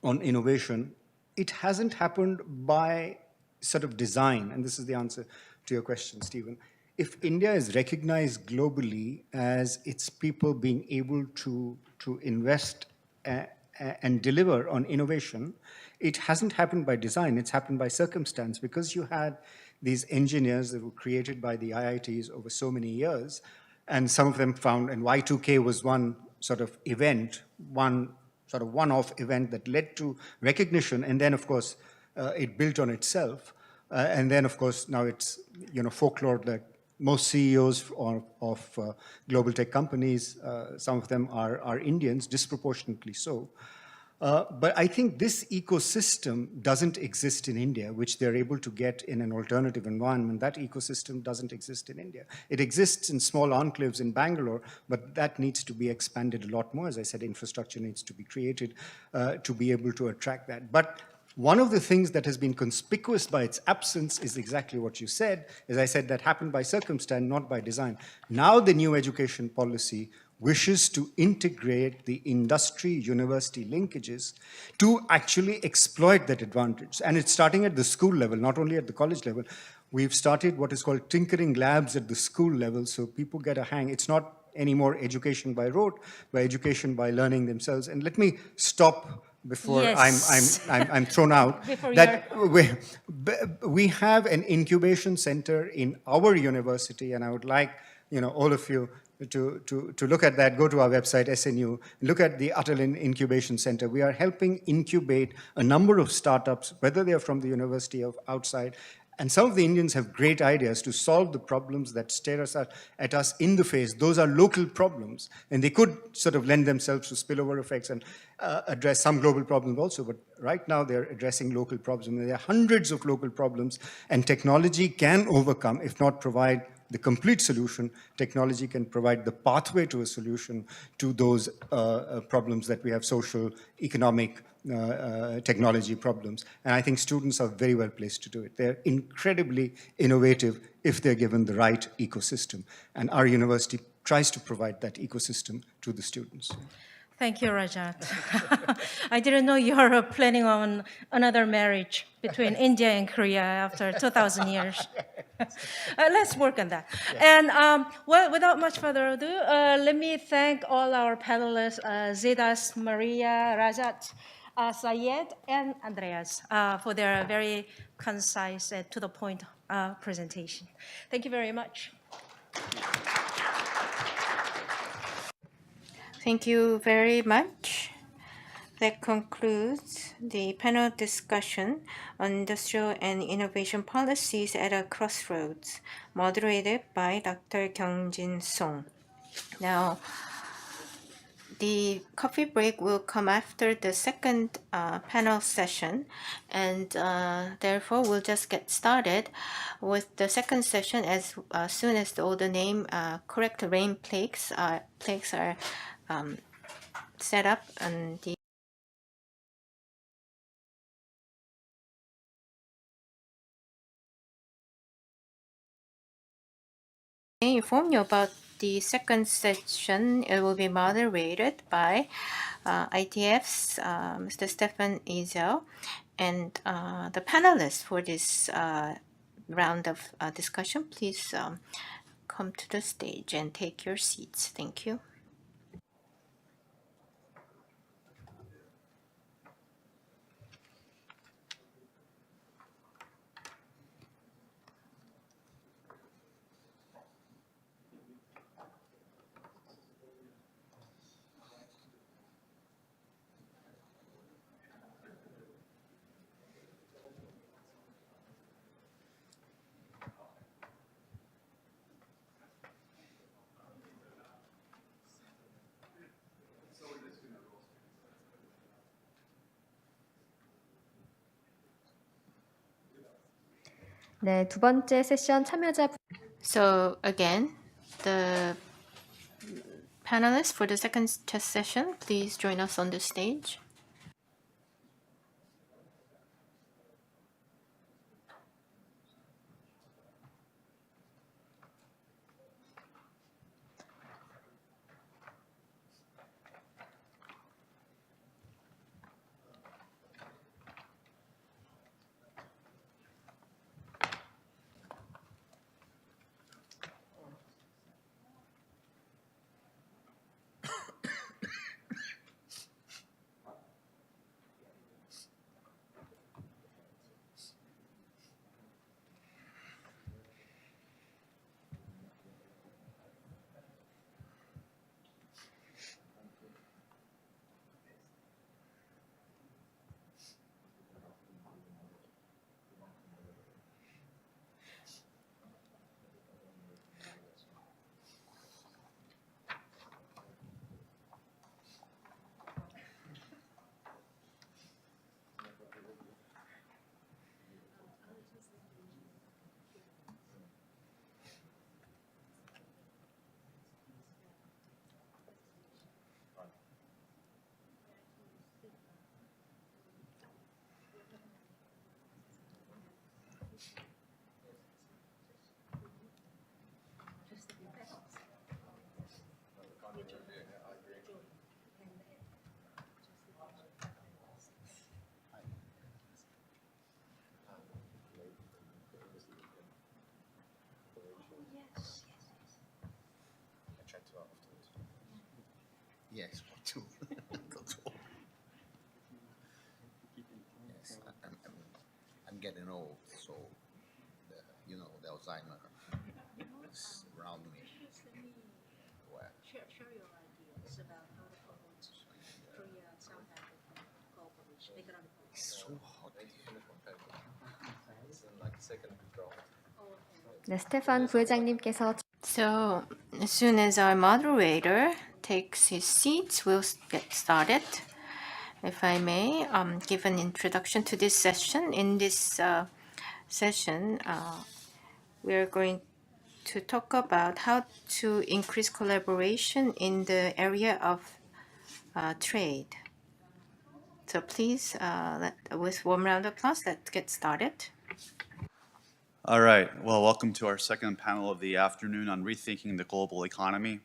[SPEAKER 8] on innovation, it hasn't happened by sort of design, and this is the answer to your question, Stephen. If India is recognized globally as its people being able to invest and deliver on innovation, it hasn't happened by design, it's happened by circumstance, because you had these engineers that were created by the IITs over so many years, and some of them found, and Y2K was one sort of event, one sort of one-off event that led to recognition, and then of course it built on itself. And then of course now it's folklore that most CEOs of global tech companies, some of them are Indians, disproportionately so. But I think this ecosystem doesn't exist in India, which they're able to get in an alternative environment. That ecosystem doesn't exist in India. It exists in small enclaves in Bangalore, but that needs to be expanded a lot more. As I said, infrastructure needs to be created to be able to attract that. But one of the things that has been conspicuous by its absence is exactly what you said. As I said, that happened by circumstance, not by design. Now the new education policy wishes to integrate the industry-university linkages to actually exploit that advantage. And it's starting at the school level, not only at the college level. We've started what is called tinkering labs at the school level, so people get a hang. It's not anymore education by rote, but education by learning themselves. And let me stop before I'm thrown out. We have an incubation center in our university, and I would like all of you to look at that. Go to our website, SNU, look at the Atal Incubation Center. We are helping incubate a number of startups, whether they are from the university or outside. And some of the Indians have great ideas to solve the problems that stare at us in the face. Those are local problems, and they could sort of lend themselves to spillover effects and address some global problems also. But right now, they're addressing local problems. And there are hundreds of local problems, and technology can overcome, if not provide the complete solution. Technology can provide the pathway to a solution to those problems that we have, social, economic, technology problems. And I think students are very well placed to do it. They're incredibly innovative if they're given the right ecosystem. And our university tries to provide that ecosystem to the students.
[SPEAKER 18] Thank you, Rajat. I didn't know you are planning on another marriage between India and Korea after 2,000 years. Let's work on that. And well, without much further ado, let me thank all our panelists, Zedas, Maria, Rajat, Syed, and Andreas for their very concise and to-the-point presentation. Thank you very much.
[SPEAKER 2] Thank you very much. That concludes the panel discussion on industrial and innovation policies at a crossroads, moderated by Dr. Kyungjin Song. Now, the coffee break will come after the second panel session, and therefore we'll just get started with the second session as soon as all the correct name plaques are set up on the inform you about the second session. It will be moderated by ITF's Mr. Stefan Ezel, and the panelists for this round of discussion, please come to the stage and take your seats. Thank you.
[SPEAKER 1] 네, 두 번째 세션 참여자.
[SPEAKER 2] So again, the panelists for the second session, please join us on the stage.
[SPEAKER 6] Yes, too. Yes, I'm getting old, so the Alzheimer is around me. Well,
[SPEAKER 18] Share your ideas about how to promote Korea, South Africa cooperation, economic
[SPEAKER 6] it's so hot here.
[SPEAKER 1] 네, 스테판 부회장님께서
[SPEAKER 2] So, as soon as our moderator takes his seat, we'll get started. If I may, give an introduction to this session. In this session, we're going to talk about how to increase collaboration in the area of trade. So please, with warm round of applause, let's get started.
[SPEAKER 3] All right. Well, welcome to our second panel of the afternoon on rethinking the global economy.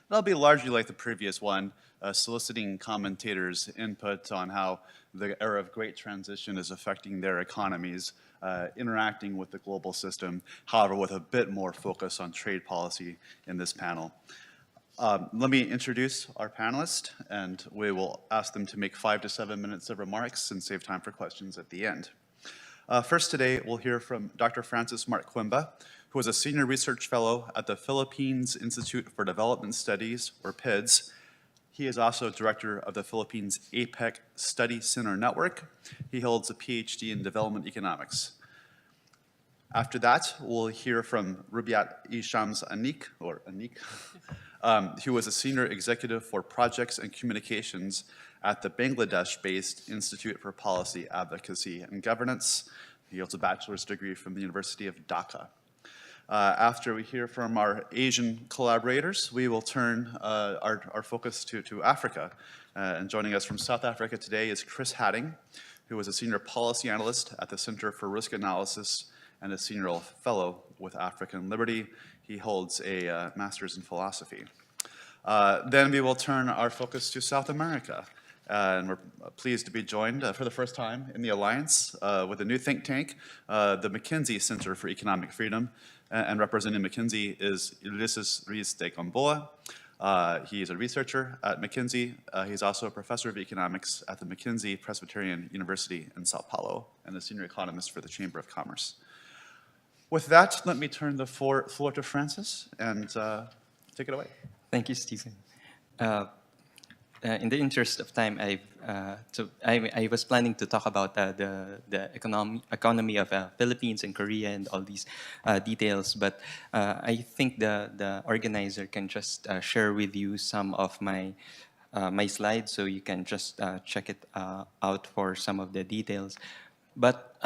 [SPEAKER 3] It'll be largely like the previous one, soliciting commentators' input on how the era of great transition is affecting their economies, interacting with the global system, however, with a bit more focus on trade policy in this panel. Let me introduce our panelists, and we will ask them to make 5 to 7 minutes of remarks and save time for questions at the end. First today, we'll hear from Dr. Francis Mark Quimba, who is a Senior Research Fellow at the Philippines Institute for Development Studies, or PIDS. He is also Director of the Philippines APEC Study Center Network. He holds a PhD in Development Economics. After that, we'll hear from Rubiat Ishams Anik, who is a Senior Executive for Projects and Communications at the Bangladesh-based Institute for Policy Advocacy and Governance. He holds a bachelor's degree from the University of Dhaka. After we hear from our Asian collaborators, we will turn our focus to Africa. And joining us from South Africa today is Chris Hadding, who is a Senior Policy Analyst at the Center for Risk Analysis and a Senior Fellow with African Liberty. He holds a Master's in Philosophy. Then we will turn our focus to South America. And we're pleased to be joined for the first time in the Alliance with a new think tank, the McKinsey Center for Economic Freedom. And representing McKinsey is Ulysses Ruiz de Gamboa. He is a researcher at McKinsey. He's also a professor of economics at the McKinsey Presbyterian University in Sao Paulo and a senior economist for the Chamber of Commerce. With that, let me turn the floor to Francis and take it away.
[SPEAKER 22] Thank you, Stephen. In the interest of time, I was planning to talk about the economy of Philippines and Korea and all these details, but I think the organizer can just share with you some of my slides, so you can just check it out for some of the details. But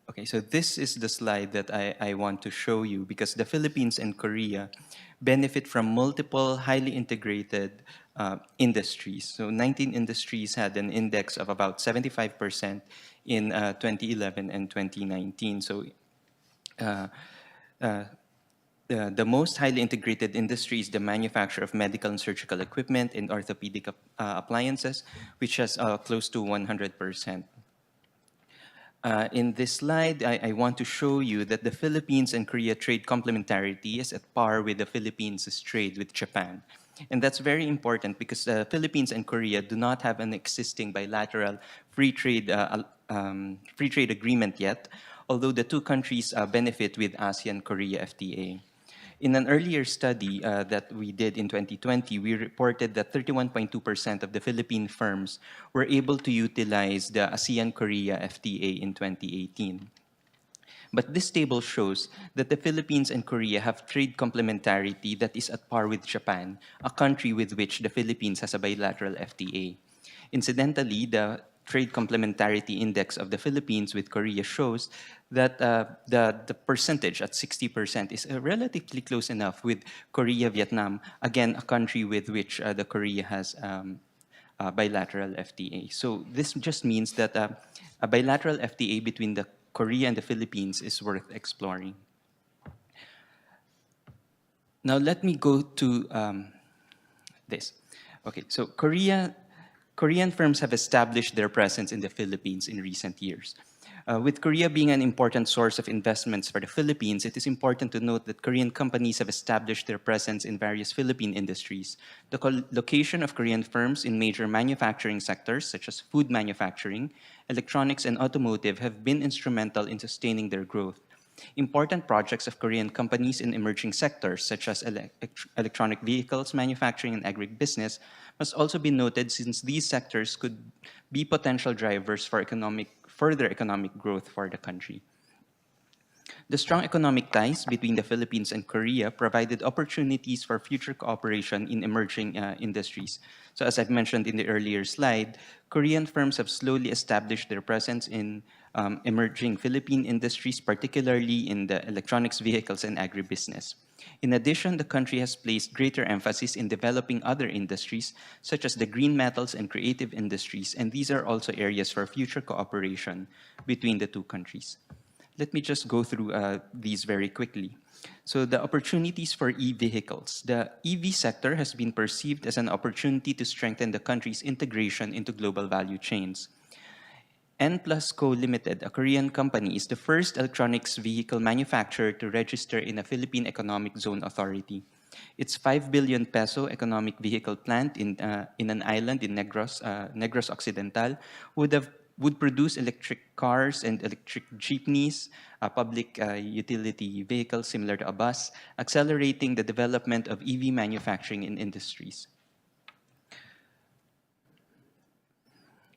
[SPEAKER 22] okay, so this is the slide that I want to show you, because the Philippines and Korea benefit from multiple highly integrated industries. So 19 industries had an index of about 75% in 2011 and 2019. So the most highly integrated industry is the manufacture of medical and surgical equipment and orthopedic appliances, which has close to 100%. In this slide, I want to show you that the Philippines and Korea trade complementarity is at par with the Philippines' trade with Japan. And that's very important because the Philippines and Korea do not have an existing bilateral free trade agreement yet, although the two countries benefit with ASEAN-Korea FTA. In an earlier study that we did in 2020, we reported that 31.2% of the Philippine firms were able to utilize the ASEAN-Korea FTA in 2018. But this table shows that the Philippines and Korea have trade complementarity that is at par with Japan, a country with which the Philippines has a bilateral FTA. Incidentally, the trade complementarity index of the Philippines with Korea shows that the percentage at 60% is relatively close enough with Korea, Vietnam, again, a country with which the Korea has a bilateral FTA. So this just means that a bilateral FTA between the Korea and the Philippines is worth exploring. Now let me go to this. Okay, so Korean firms have established their presence in the Philippines in recent years. With Korea being an important source of investments for the Philippines, it is important to note that Korean companies have established their presence in various Philippine industries. The location of Korean firms in major manufacturing sectors, such as food manufacturing, electronics, and automotive, have been instrumental in sustaining their growth. Important projects of Korean companies in emerging sectors, such as electronic vehicles, manufacturing, and agribusiness, must also be noted since these sectors could be potential drivers for further economic growth for the country. The strong economic ties between the Philippines and Korea provided opportunities for future cooperation in emerging industries. So as I've mentioned in the earlier slide, Korean firms have slowly established their presence in emerging Philippine industries, particularly in the electronics, vehicles, and agribusiness. In addition, the country has placed greater emphasis in developing other industries, such as the green metals and creative industries, and these are also areas for future cooperation between the two countries. Let me just go through these very quickly. So the opportunities for e-vehicles. The EV sector has been perceived as an opportunity to strengthen the country's integration into global value chains. N Plus Co. Limited, a Korean company, is the first electronics vehicle manufacturer to register in a Philippine Economic Zone Authority. Its 5 billion peso economic vehicle plant in an island in Negros Occidental would produce electric cars and electric jeepneys, public utility vehicles similar to a bus, accelerating the development of EV manufacturing in industries.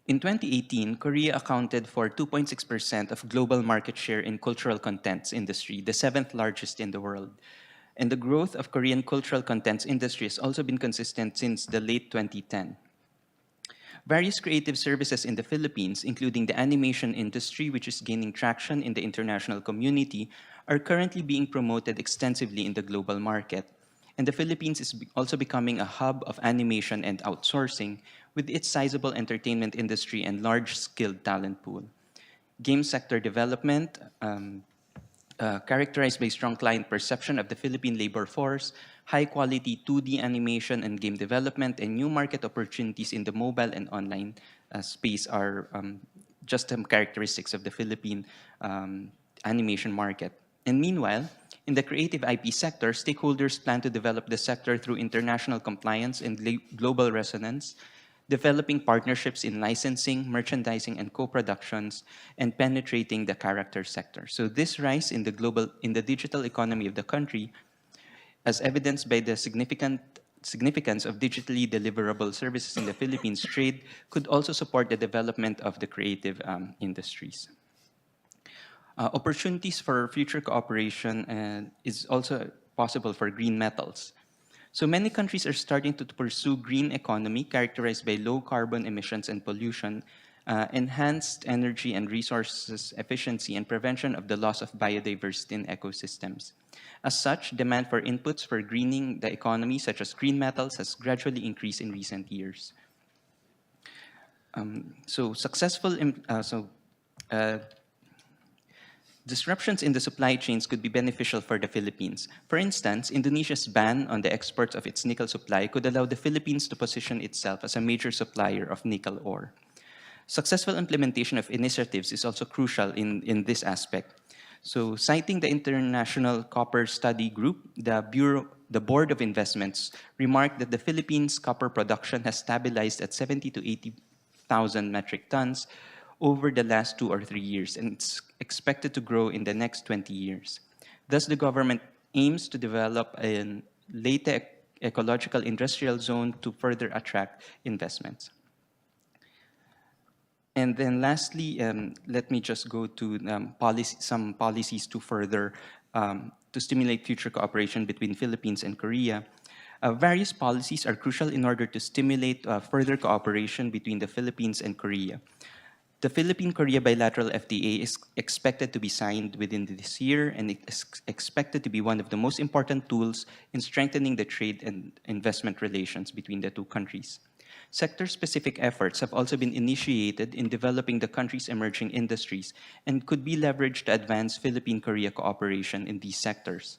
[SPEAKER 22] In 2018, Korea accounted for 2.6% of global market share in cultural contents industry, the 7th largest in the world. And the growth of Korean cultural contents industry has also been consistent since the late 2010. Various creative services in the Philippines, including the animation industry, which is gaining traction in the international community, are currently being promoted extensively in the global market. And the Philippines is also becoming a hub of animation and outsourcing with its sizable entertainment industry and large skilled talent pool. Game sector development, characterized by strong client perception of the Philippine labor force, high-quality 2D animation and game development, and new market opportunities in the mobile and online space are just some characteristics of the Philippine animation market. And meanwhile, in the creative IP sector, stakeholders plan to develop the sector through international compliance and global resonance, developing partnerships in licensing, merchandising, and co-productions, and penetrating the character sector. So this rise in the digital economy of the country, as evidenced by the significance of digitally deliverable services in the Philippines trade, could also support the development of the creative industries. Opportunities for future cooperation is also possible for green metals. So many countries are starting to pursue green economy characterized by low carbon emissions and pollution, enhanced energy and resources efficiency, and prevention of the loss of biodiversity in ecosystems. As such, demand for inputs for greening the economy, such as green metals, has gradually increased in recent years. Disruptions in the supply chains could be beneficial for the Philippines. For instance, Indonesia's ban on the exports of its nickel supply could allow the Philippines to position itself as a major supplier of nickel ore. Successful implementation of initiatives is also crucial in this aspect. So, citing the International Copper Study Group, the Board of Investments remarked that the Philippines' copper production has stabilized at 70 to 80,000 metric tons over the last 2 or 3 years, and it's expected to grow in the next 20 years. Thus, the government aims to develop a Leyte ecological industrial zone to further attract investments. And then lastly, let me just go to some policies to further to stimulate future cooperation between Philippines and Korea. Various policies are crucial in order to stimulate further cooperation between the Philippines and Korea. The Philippine-Korea bilateral FTA is expected to be signed within this year, and it is expected to be one of the most important tools in strengthening the trade and investment relations between the two countries. sector-specific efforts have also been initiated in developing the country's emerging industries and could be leveraged to advance Philippine-Korea cooperation in these sectors.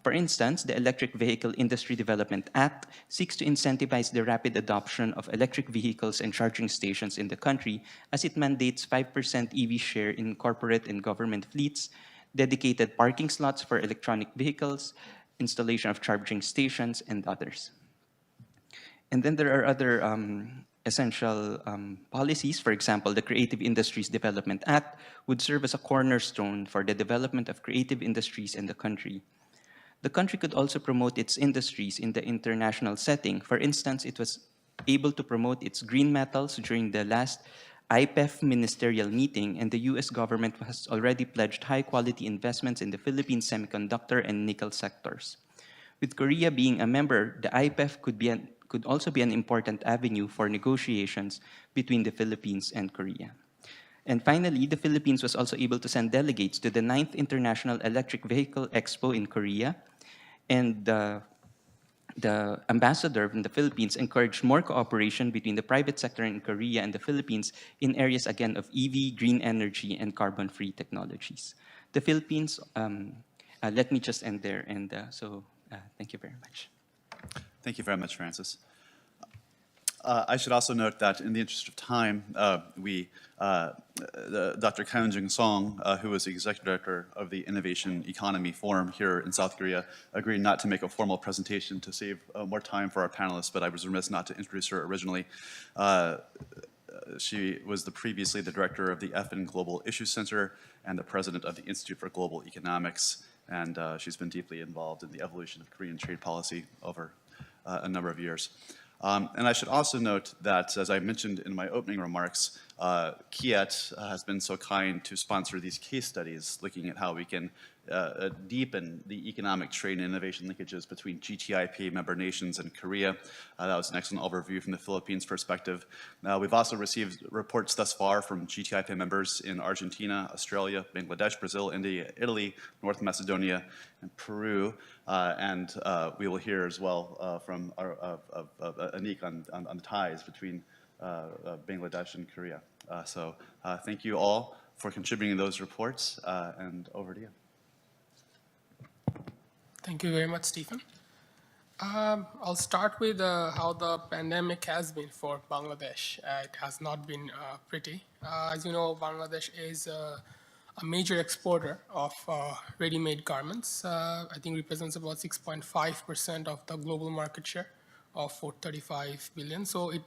[SPEAKER 22] For instance, the Electric Vehicle Industry Development Act seeks to incentivize the rapid adoption of electric vehicles and charging stations in the country, as it mandates 5% EV share in corporate and government fleets, dedicated parking slots for electronic vehicles, installation of charging stations, and others. And then there are other essential policies. For example, the Creative Industries Development Act would serve as a cornerstone for the development of creative industries in the country. The country could also promote its industries in the international setting. For instance, it was able to promote its green metals during the last IPEF ministerial meeting, and the US government has already pledged high-quality investments in the Philippine semiconductor and nickel sectors. With Korea being a member, the IPEF could also be an important avenue for negotiations between the Philippines and Korea. And finally, the Philippines was also able to send delegates to the 9th International Electric Vehicle Expo in Korea, and the ambassador from the Philippines encouraged more cooperation between the private sector in Korea and the Philippines in areas, again, of EV, green energy, and carbon-free technologies. The Philippines, let me just end there, and thank you very much.
[SPEAKER 3] Thank you very much, Francis. I should also note that in the interest of time, Dr. Kyung Song, who is the Executive Director of the Innovation Economy Forum here in South Korea, agreed not to make a formal presentation to save more time for our panelists, but I was remiss not to introduce her originally. She was previously the Director of the FN Global Issues Center and the President of the Institute for Global Economics, and she's been deeply involved in the evolution of Korean trade policy over a number of years. And I should also note that, as I mentioned in my opening remarks, KIET has been so kind to sponsor these case studies looking at how we can deepen the economic trade and innovation linkages between GTIPA member nations and Korea. That was an excellent overview from the Philippines perspective. We've also received reports thus far from GTIPA members in Argentina, Australia, Bangladesh, Brazil, India, Italy, North Macedonia, and Peru. And we will hear as well from Anik on the ties between Bangladesh and Korea. So thank you all for contributing those reports, and over to you.
[SPEAKER 9] Thank you very much, Stephen. I'll start with how the pandemic has been for Bangladesh. It has not been pretty. As you know, Bangladesh is a major exporter of ready-made garments. I think represents about 6.5% of the global market share of 435 billion. So it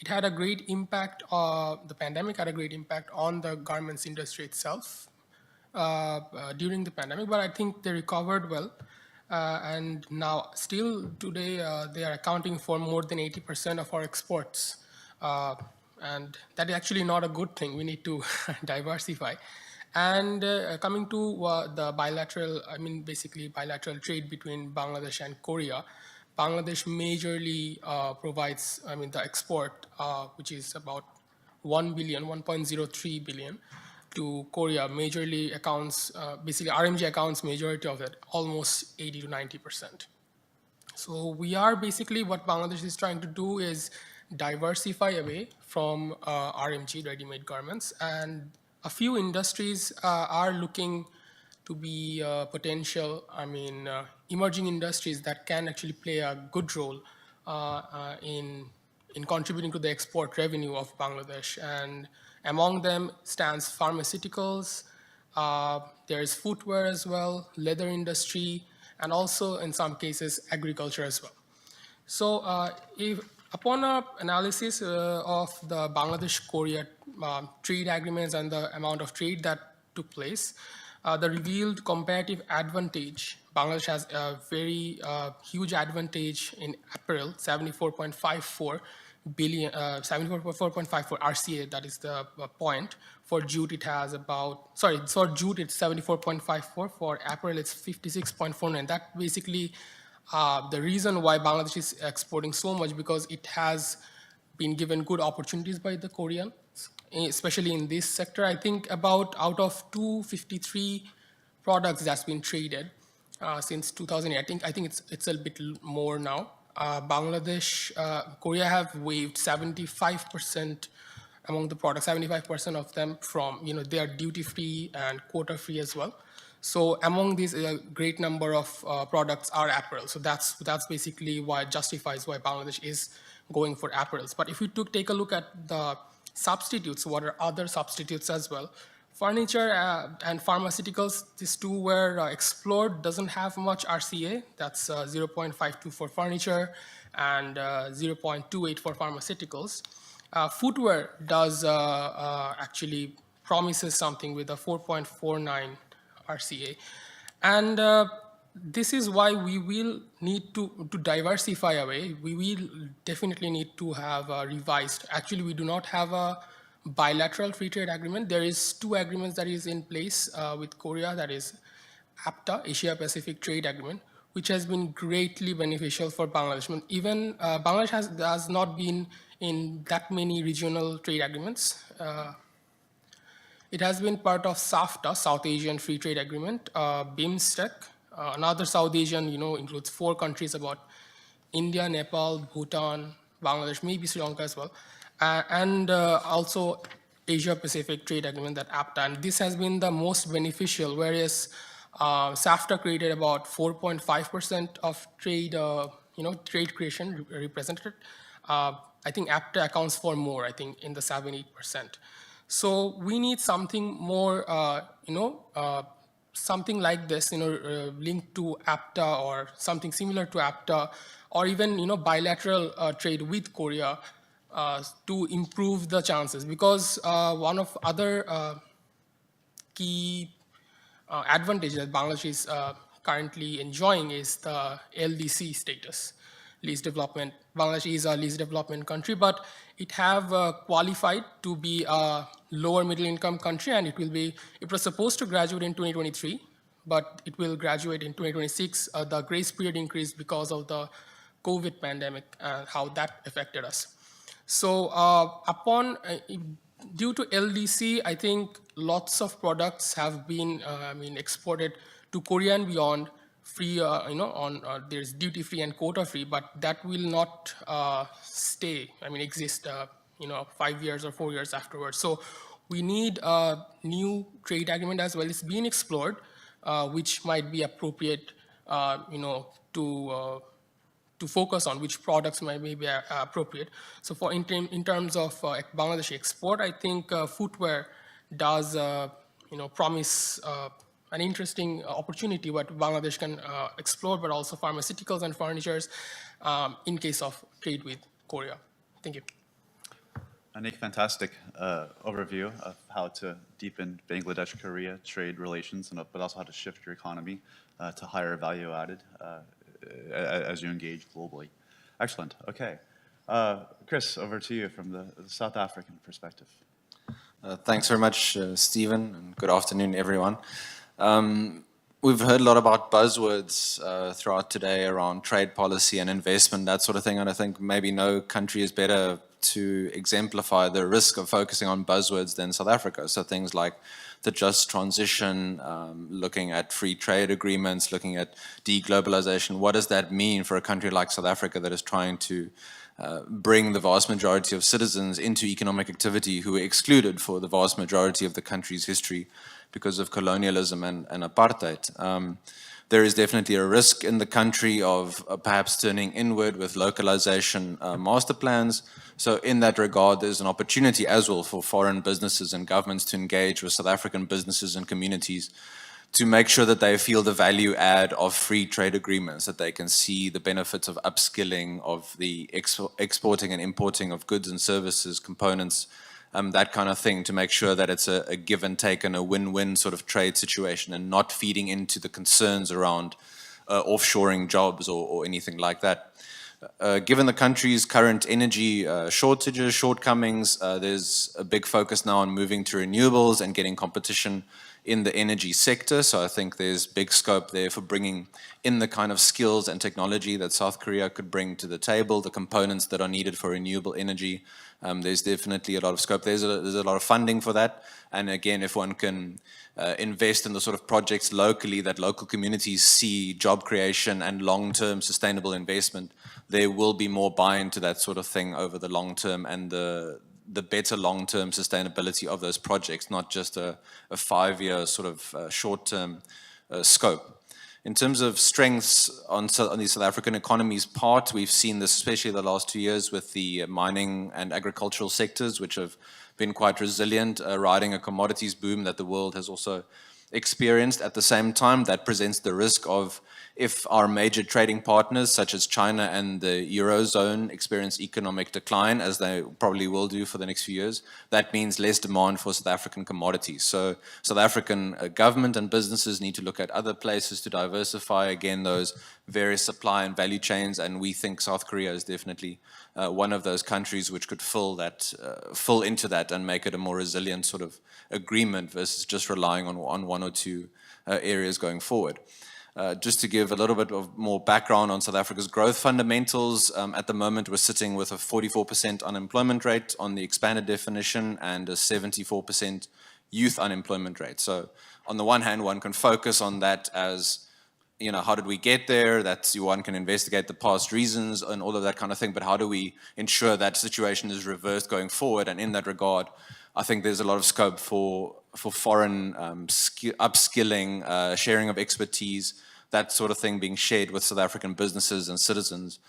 [SPEAKER 9] had a great impact, the pandemic had a great impact on the garments industry itself during the pandemic, but I think they recovered well. And now, still today, they are accounting for more than 80% of our exports. And that is actually not a good thing. We need to diversify. And coming to the bilateral, basically bilateral trade between Bangladesh and Korea, Bangladesh majorly provides, the export, which is about 1.03 billion to Korea, majorly accounts, basically RMG accounts majority of it, almost 80 to 90%. So we are basically, what Bangladesh is trying to do is diversify away from RMG, ready-made garments, and a few industries are looking to be potential, emerging industries that can actually play a good role in contributing to the export revenue of Bangladesh. And among them stands pharmaceuticals, there's footwear as well, leather industry, and also in some cases agriculture as well. So upon an analysis of the Bangladesh-Korea trade agreements and the amount of trade that took place, the revealed comparative advantage, Bangladesh has a very huge advantage in apparel, 74.54 billion, 74.54 RCA, that is the point. For jute, it has about, for jute, it's 74.54. For apparel, it's 56.49. That basically the reason why Bangladesh is exporting so much, because it has been given good opportunities by the Koreans, especially in this sector. I think about out of 253 products that's been traded since 2008, I think it's a bit more now. Bangladesh, Korea have waived 75% among the products, 75% of them from, they are duty-free and quota-free as well. So among these, a great number of products are apparel. So that's basically why it justifies why Bangladesh is going for apparels. But if you take a look at the substitutes, what are other substitutes as well? Furniture and pharmaceuticals, these two were explored, doesn't have much RCA. That's 0.52 for furniture and 0.28 for pharmaceuticals. Footwear does actually promises something with a 4.49 RCA. And this is why we will need to diversify away. We will definitely need to have revised. Actually, we do not have a bilateral free trade agreement. There is two agreements that is in place with Korea, that is APTA, Asia Pacific Trade Agreement, which has been greatly beneficial for Bangladesh. Even Bangladesh has not been in that many regional trade agreements. It has been part of SAFTA, South Asian Free Trade Agreement, BIMSTEC. Another South Asian, includes 4 countries about India, Nepal, Bhutan, Bangladesh, maybe Sri Lanka as well, and also Asia Pacific Trade Agreement, that APTA. And this has been the most beneficial, whereas SAFTA created about 4.5% of trade, trade creation represented. I think APTA accounts for more, I think in the 7-8%. So we need something more, something like this, linked to APTA or something similar to APTA, or even, bilateral trade with Korea to improve the chances. Because one of other key advantages that Bangladesh is currently enjoying is the LDC status, least development. Bangladesh is a least development country, but it have qualified to be a lower middle income country, and it was supposed to graduate in 2023, but it will graduate in 2026. The grace period increased because of the COVID pandemic and how that affected us. So due to LDC, I think lots of products have been exported to Korea and beyond, free, there's duty free and quota free, but that will not exist, 5 years or 4 years afterwards. So we need a new trade agreement as well. It's being explored, which might be appropriate, to focus on which products might be appropriate. So in terms of Bangladeshi export, I think footwear does, promise an interesting opportunity what Bangladesh can explore, but also pharmaceuticals and furnitures in case of trade with Korea. Thank you.
[SPEAKER 3] Anik, fantastic overview of how to deepen Bangladesh-Korea trade relations, but also how to shift your economy to higher value added as you engage globally. Excellent. Okay. Chris, over to you from the South African perspective.
[SPEAKER 10] Thanks very much, Stephen, and good afternoon, everyone. We've heard a lot about buzzwords throughout today around trade policy and investment, that sort of thing, and I think maybe no country is better to exemplify the risk of focusing on buzzwords than South Africa. So things like the just transition, looking at free trade agreements, looking at deglobalization. What does that mean for a country like South Africa that is trying to bring the vast majority of citizens into economic activity who were excluded for the vast majority of the country's history because of colonialism and apartheid? There is definitely a risk in the country of perhaps turning inward with localization master plans. So in that regard, there's an opportunity as well for foreign businesses and governments to engage with South African businesses and communities to make sure that they feel the value add of free trade agreements, that they can see the benefits of upskilling, of the exporting and importing of goods and services, components, that kind of thing, to make sure that it's a give and take and a win-win sort of trade situation and not feeding into the concerns around offshoring jobs or anything like that. Given the country's current energy shortages, shortcomings, there's a big focus now on moving to renewables and getting competition in the energy sector. So I think there's big scope there for bringing in the kind of skills and technology that South Korea could bring to the table, the components that are needed for renewable energy, There's definitely a lot of scope. There's a lot of funding for that. And again, if one can invest in the sort of projects locally that local communities see job creation and long-term sustainable investment, there will be more buy-in to that sort of thing over the long term, and the better long-term sustainability of those projects, not just a 5-year sort of short-term scope. In terms of strengths on the South African economy's part, we've seen this especially the last 2 years with the mining and agricultural sectors, which have been quite resilient, riding a commodities boom that the world has also experienced. At the same time, that presents the risk of, if our major trading partners such as China and the Eurozone experience economic decline, as they probably will do for the next few years, that means less demand for South African commodities. So South African government and businesses need to look at other places to diversify, again, those various supply and value chains, and we think South Korea is definitely one of those countries which could fill into that and make it a more resilient sort of agreement versus just relying on one or two areas going forward. Just to give a little bit of more background on South Africa's growth fundamentals, at the moment we're sitting with a 44% unemployment rate on the expanded definition and a 74% youth unemployment rate. So on the one hand, one can focus on that as, you know, how did we get there? That's, one can investigate the past reasons and all of that kind of thing, but how do we ensure that situation is reversed going forward? And in that regard, I think there's a lot of scope for foreign upskilling, sharing of expertise, that sort of thing being shared with South African businesses and citizens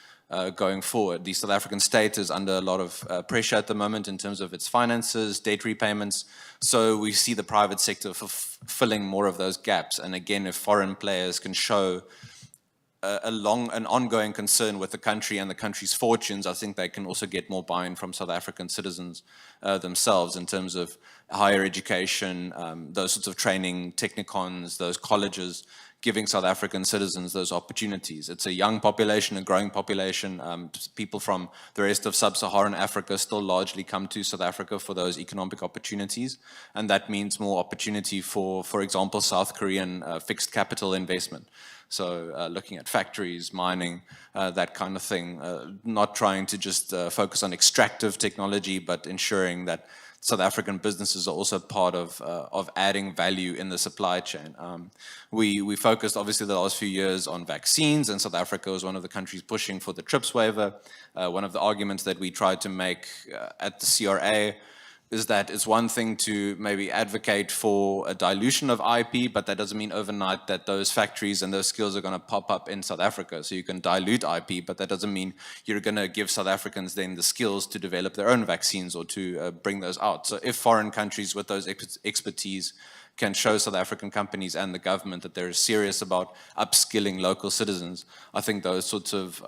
[SPEAKER 10] going forward. The South African state is under a lot of pressure at the moment in terms of its finances, debt repayments, so we see the private sector filling more of those gaps. And again, if foreign players can show an ongoing concern with the country and the country's fortunes, I think they can also get more buy-in from South African citizens themselves in terms of higher education, those sorts of training, technicons, those colleges, giving South African citizens those opportunities. It's a young population, a growing population. People from the rest of sub-Saharan Africa still largely come to South Africa for those economic opportunities, and that means more opportunity for example, South Korean fixed capital investment. So looking at factories, mining, that kind of thing, not trying to just focus on extractive technology, but ensuring that South African businesses are also part of adding value in the supply chain. We focused obviously the last few years on vaccines, and South Africa was one of the countries pushing for the TRIPS waiver. One of the arguments that we tried to make at the CRA is that it's one thing to maybe advocate for a dilution of IP, but that doesn't mean overnight that those factories and those skills are going to pop up in South Africa. So you can dilute IP, but that doesn't mean you're going to give South Africans then the skills to develop their own vaccines or to bring those out. So if foreign countries with those expertise can show South African companies and the government that they're serious about upskilling local citizens, I think those sorts of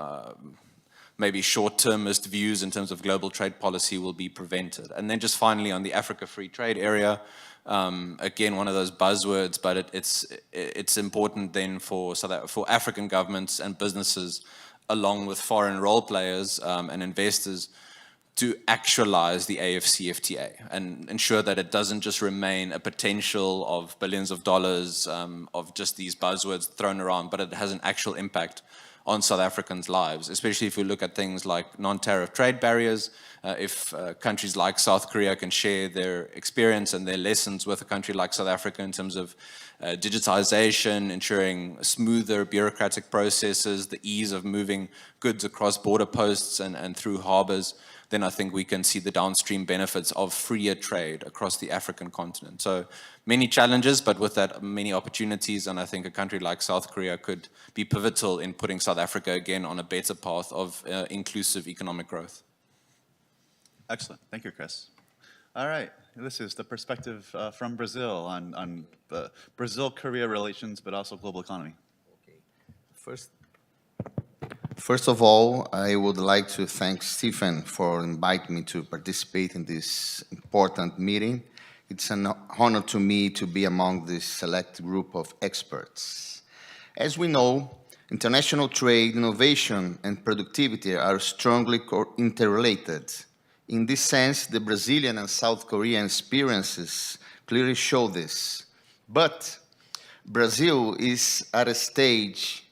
[SPEAKER 10] maybe short-termist views in terms of global trade policy will be prevented. And then just finally on the Africa Free Trade area, again, one of those buzzwords, but it's important then for African governments and businesses, along with foreign role players and investors, to actualize the AFCFTA and ensure that it doesn't just remain a potential of billions of dollars of just these buzzwords thrown around, but it has an actual impact on South Africans' lives, especially if we look at things like non-tariff trade barriers. If countries like South Korea can share their experience and their lessons with a country like South Africa in terms of digitization, ensuring smoother bureaucratic processes, the ease of moving goods across border posts and through harbors, then I think we can see the downstream benefits of freer trade across the African continent. So many challenges, but with that, many opportunities, and I think a country like South Korea could be pivotal in putting South Africa again on a better path of inclusive economic growth.
[SPEAKER 3] Excellent. Thank you, Chris. All right. This is the perspective from Brazil on Brazil-Korea relations, but also global economy.
[SPEAKER 6] First of all, I would like to thank Stephen for inviting me to participate in this important meeting. It's an honor to me to be among this select group of experts. As we know, international trade, innovation, and productivity are strongly interrelated. In this sense, the Brazilian and South Korean experiences clearly show this. But Brazil is at a stage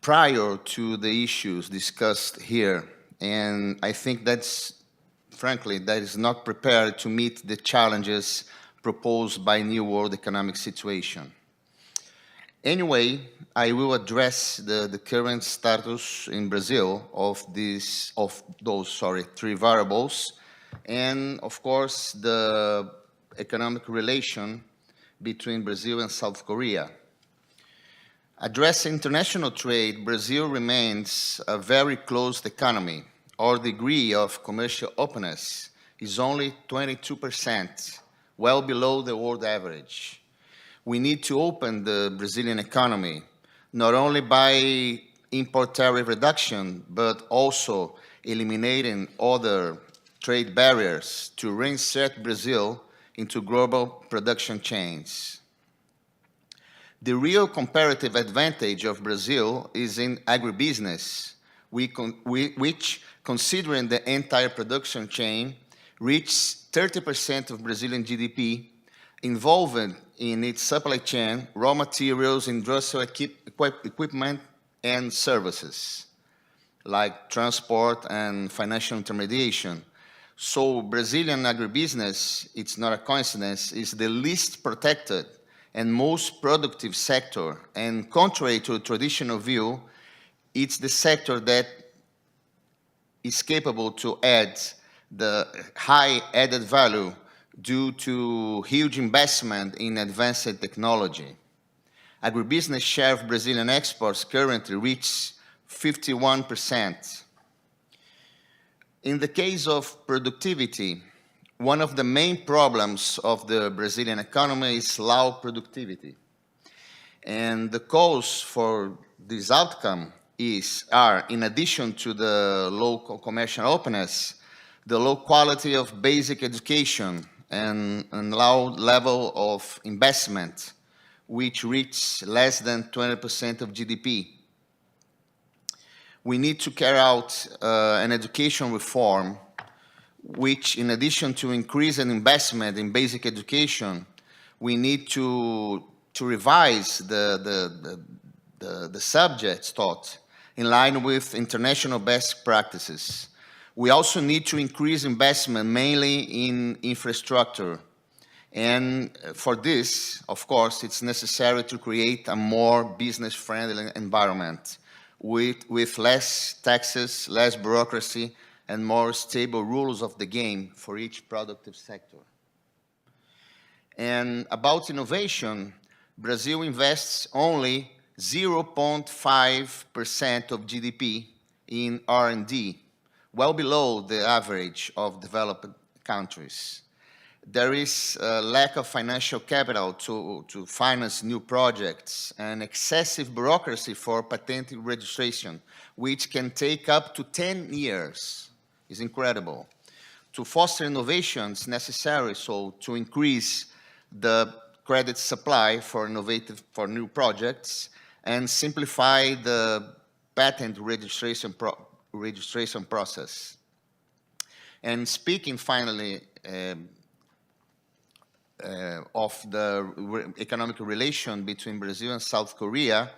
[SPEAKER 6] prior to the issues discussed here, and I think that's frankly, that is not prepared to meet the challenges proposed by New World Economic Situation. Anyway, I will address the current status in Brazil of those three variables, and of course the economic relation between Brazil and South Korea. Addressing international trade, Brazil remains a very closed economy. Our degree of commercial openness is only 22%, well below the world average. We need to open the Brazilian economy, not only by import tariff reduction, but also eliminating other trade barriers to reinsert Brazil into global production chains. The real comparative advantage of Brazil is in agribusiness, which, considering the entire production chain, reaches 30% of Brazilian GDP, involved in its supply chain, raw materials, industrial equipment, and services, like transport and financial intermediation. So Brazilian agribusiness, it's not a coincidence, is the least protected and most productive sector. And contrary to a traditional view, it's the sector that is capable to add the high added value due to huge investment in advanced technology. Agribusiness share of Brazilian exports currently reaches 51%. In the case of productivity, one of the main problems of the Brazilian economy is low productivity. And the cause for this outcome are, in addition to the low commercial openness, the low quality of basic education and low level of investment, which reach less than 20% of GDP. We need to carry out an education reform which, in addition to increase an investment in basic education, we need to revise the subjects taught in line with international best practices. We also need to increase investment mainly in infrastructure. And for this, of course, it's necessary to create a more business-friendly environment with less taxes, less bureaucracy, and more stable rules of the game for each productive sector. And about innovation, Brazil invests only 0.5% of GDP in R&D, well below the average of developed countries. There is a lack of financial capital to finance new projects and excessive bureaucracy for patent registration, which can take up to 10 years. It's incredible. To foster innovations necessary, so to increase the credit supply for new projects and simplify the patent registration process. And speaking finally of the economic relation between Brazil and South Korea,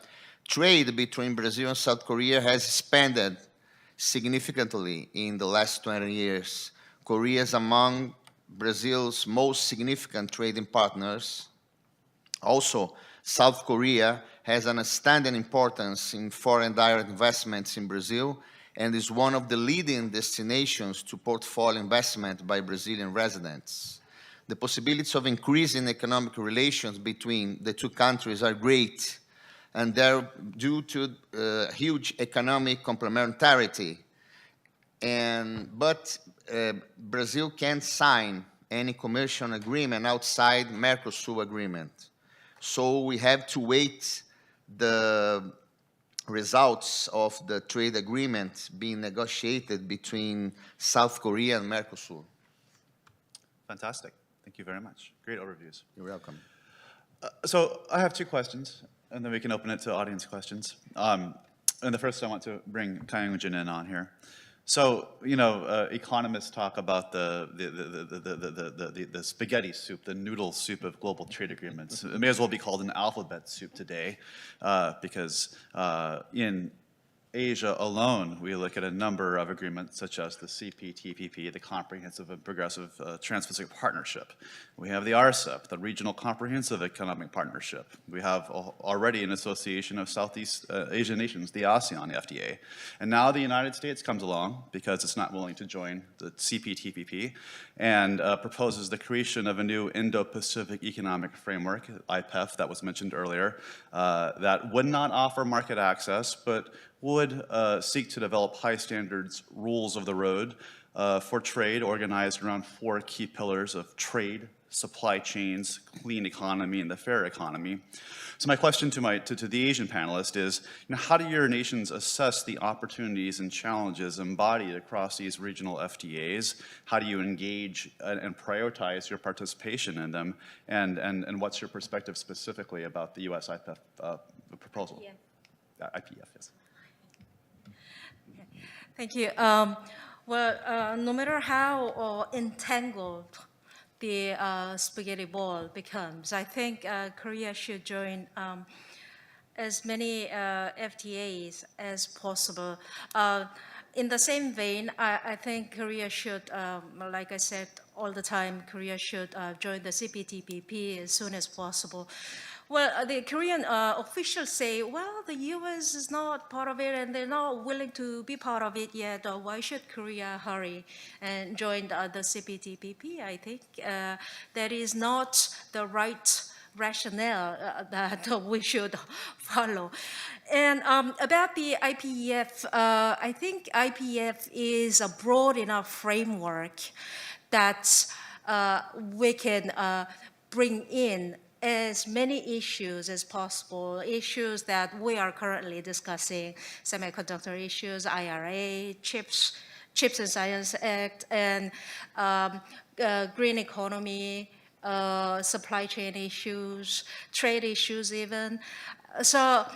[SPEAKER 6] trade between Brazil and South Korea has expanded significantly in the last 20 years. Korea is among Brazil's most significant trading partners. Also, South Korea has an outstanding importance in foreign direct investments in Brazil and is one of the leading destinations to portfolio investment by Brazilian residents. The possibilities of increasing economic relations between the two countries are great, and they're due to huge economic complementarity. But Brazil can't sign any commercial agreement outside Mercosur agreement. So we have to wait the results of the trade agreement being negotiated between South Korea and Mercosur.
[SPEAKER 3] Fantastic. Thank you very much. Great overviews.
[SPEAKER 6] You're welcome.
[SPEAKER 3] So I have two questions, and then we can open it to audience questions. And the first I want to bring Kyung-Jin in on here. So, you know, economists talk about the spaghetti soup, the noodle soup of global trade agreements. It may as well be called an alphabet soup today, because in Asia alone, we look at a number of agreements such as the CPTPP, the Comprehensive and Progressive Trans-Pacific Partnership. We have the RCEP, the Regional Comprehensive Economic Partnership. We have already an association of Southeast Asian nations, the ASEAN FTA. And now the United States comes along because it's not willing to join the CPTPP and proposes the creation of a new Indo-Pacific Economic Framework, IPEF, that was mentioned earlier, that would not offer market access, but would seek to develop high standards rules of the road for trade organized around 4 key pillars of trade, supply chains, clean economy, and the fair economy. So my question to the Asian panelist is, how do your nations assess the opportunities and challenges embodied across these regional FTAs? How do you engage and prioritize your participation in them? And what's your perspective specifically about the US IPEF proposal? IPEF, yes.
[SPEAKER 18] Thank you. Well, no matter how entangled the spaghetti ball becomes, I think Korea should join as many FTAs as possible. In the same vein, I think Korea should, like I said all the time, Korea should join the CPTPP as soon as possible. Well, the Korean officials say, well, the US is not part of it and they're not willing to be part of it yet. Why should Korea hurry and join the CPTPP? I think that is not the right rationale that we should follow. And about the IPEF, I think IPEF is a broad enough framework that we can bring in as many issues as possible, issues that we are currently discussing, semiconductor issues, IRA, Chips and Science Act, and green economy, supply chain issues, trade issues even. So,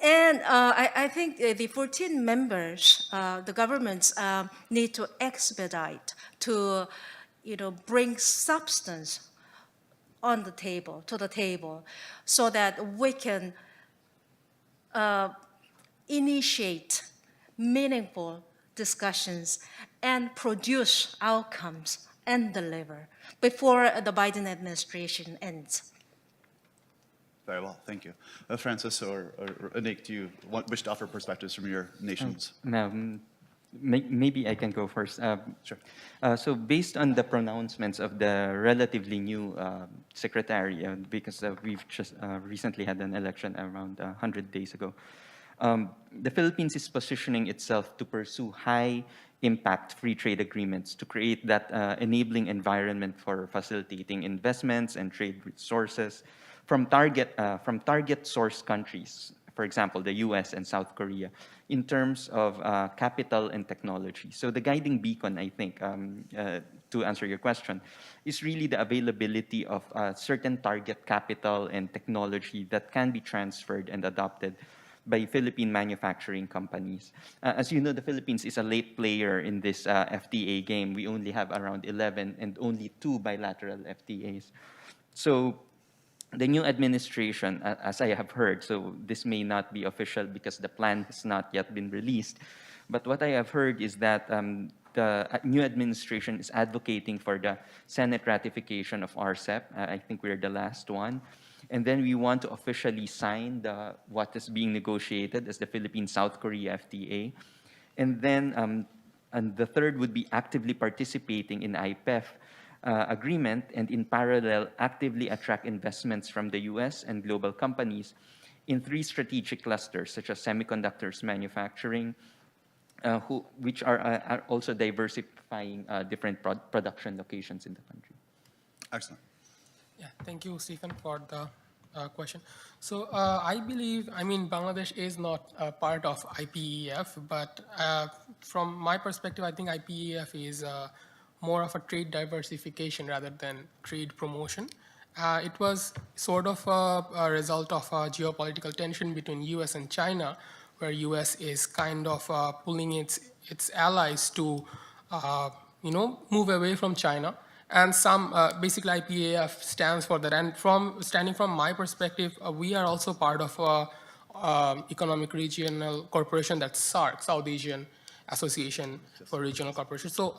[SPEAKER 18] and I think the 14 members, the governments need to expedite to, bring substance on the table, to the table, so that we can initiate meaningful discussions and produce outcomes and deliver before the Biden administration ends.
[SPEAKER 3] Very well, thank you. Francis or Anik, do you wish to offer perspectives from your nations?
[SPEAKER 22] Maybe I can go first.
[SPEAKER 3] Sure.
[SPEAKER 22] So based on the pronouncements of the relatively new secretary, because we've just recently had an election around 100 days ago, the Philippines is positioning itself to pursue high-impact free trade agreements to create that enabling environment for facilitating investments and trade resources from target source countries, for example, the US and South Korea, in terms of capital and technology. So the guiding beacon, I think, to answer your question, is really the availability of certain target capital and technology that can be transferred and adopted by Philippine manufacturing companies. As you know, the Philippines is a late player in this FTA game. We only have around 11 and only 2 bilateral FTAs. So the new administration, as I have heard, so this may not be official because the plan has not yet been released, but what I have heard is that the new administration is advocating for the Senate ratification of RCEP. I think we're the last one. And then we want to officially sign what is being negotiated as the Philippine-South Korea FTA. And then and the third would be actively participating in IPEF agreement, and in parallel, actively attract investments from the US and global companies in 3 strategic clusters, such as semiconductors manufacturing, which are also diversifying different production locations in the country.
[SPEAKER 3] Excellent.
[SPEAKER 9] Yeah, thank you, Stephen, for the question. So I believe, Bangladesh is not a part of IPEF, but from my perspective, I think IPEF is more of a trade diversification rather than trade promotion. It was sort of a result of a geopolitical tension between US and China, where US is kind of pulling its allies to move away from China. And some, basically IPEF stands for that. And standing from my perspective, we are also part of economic regional corporation, that's SARC, South Asian Association for Regional Corporations. So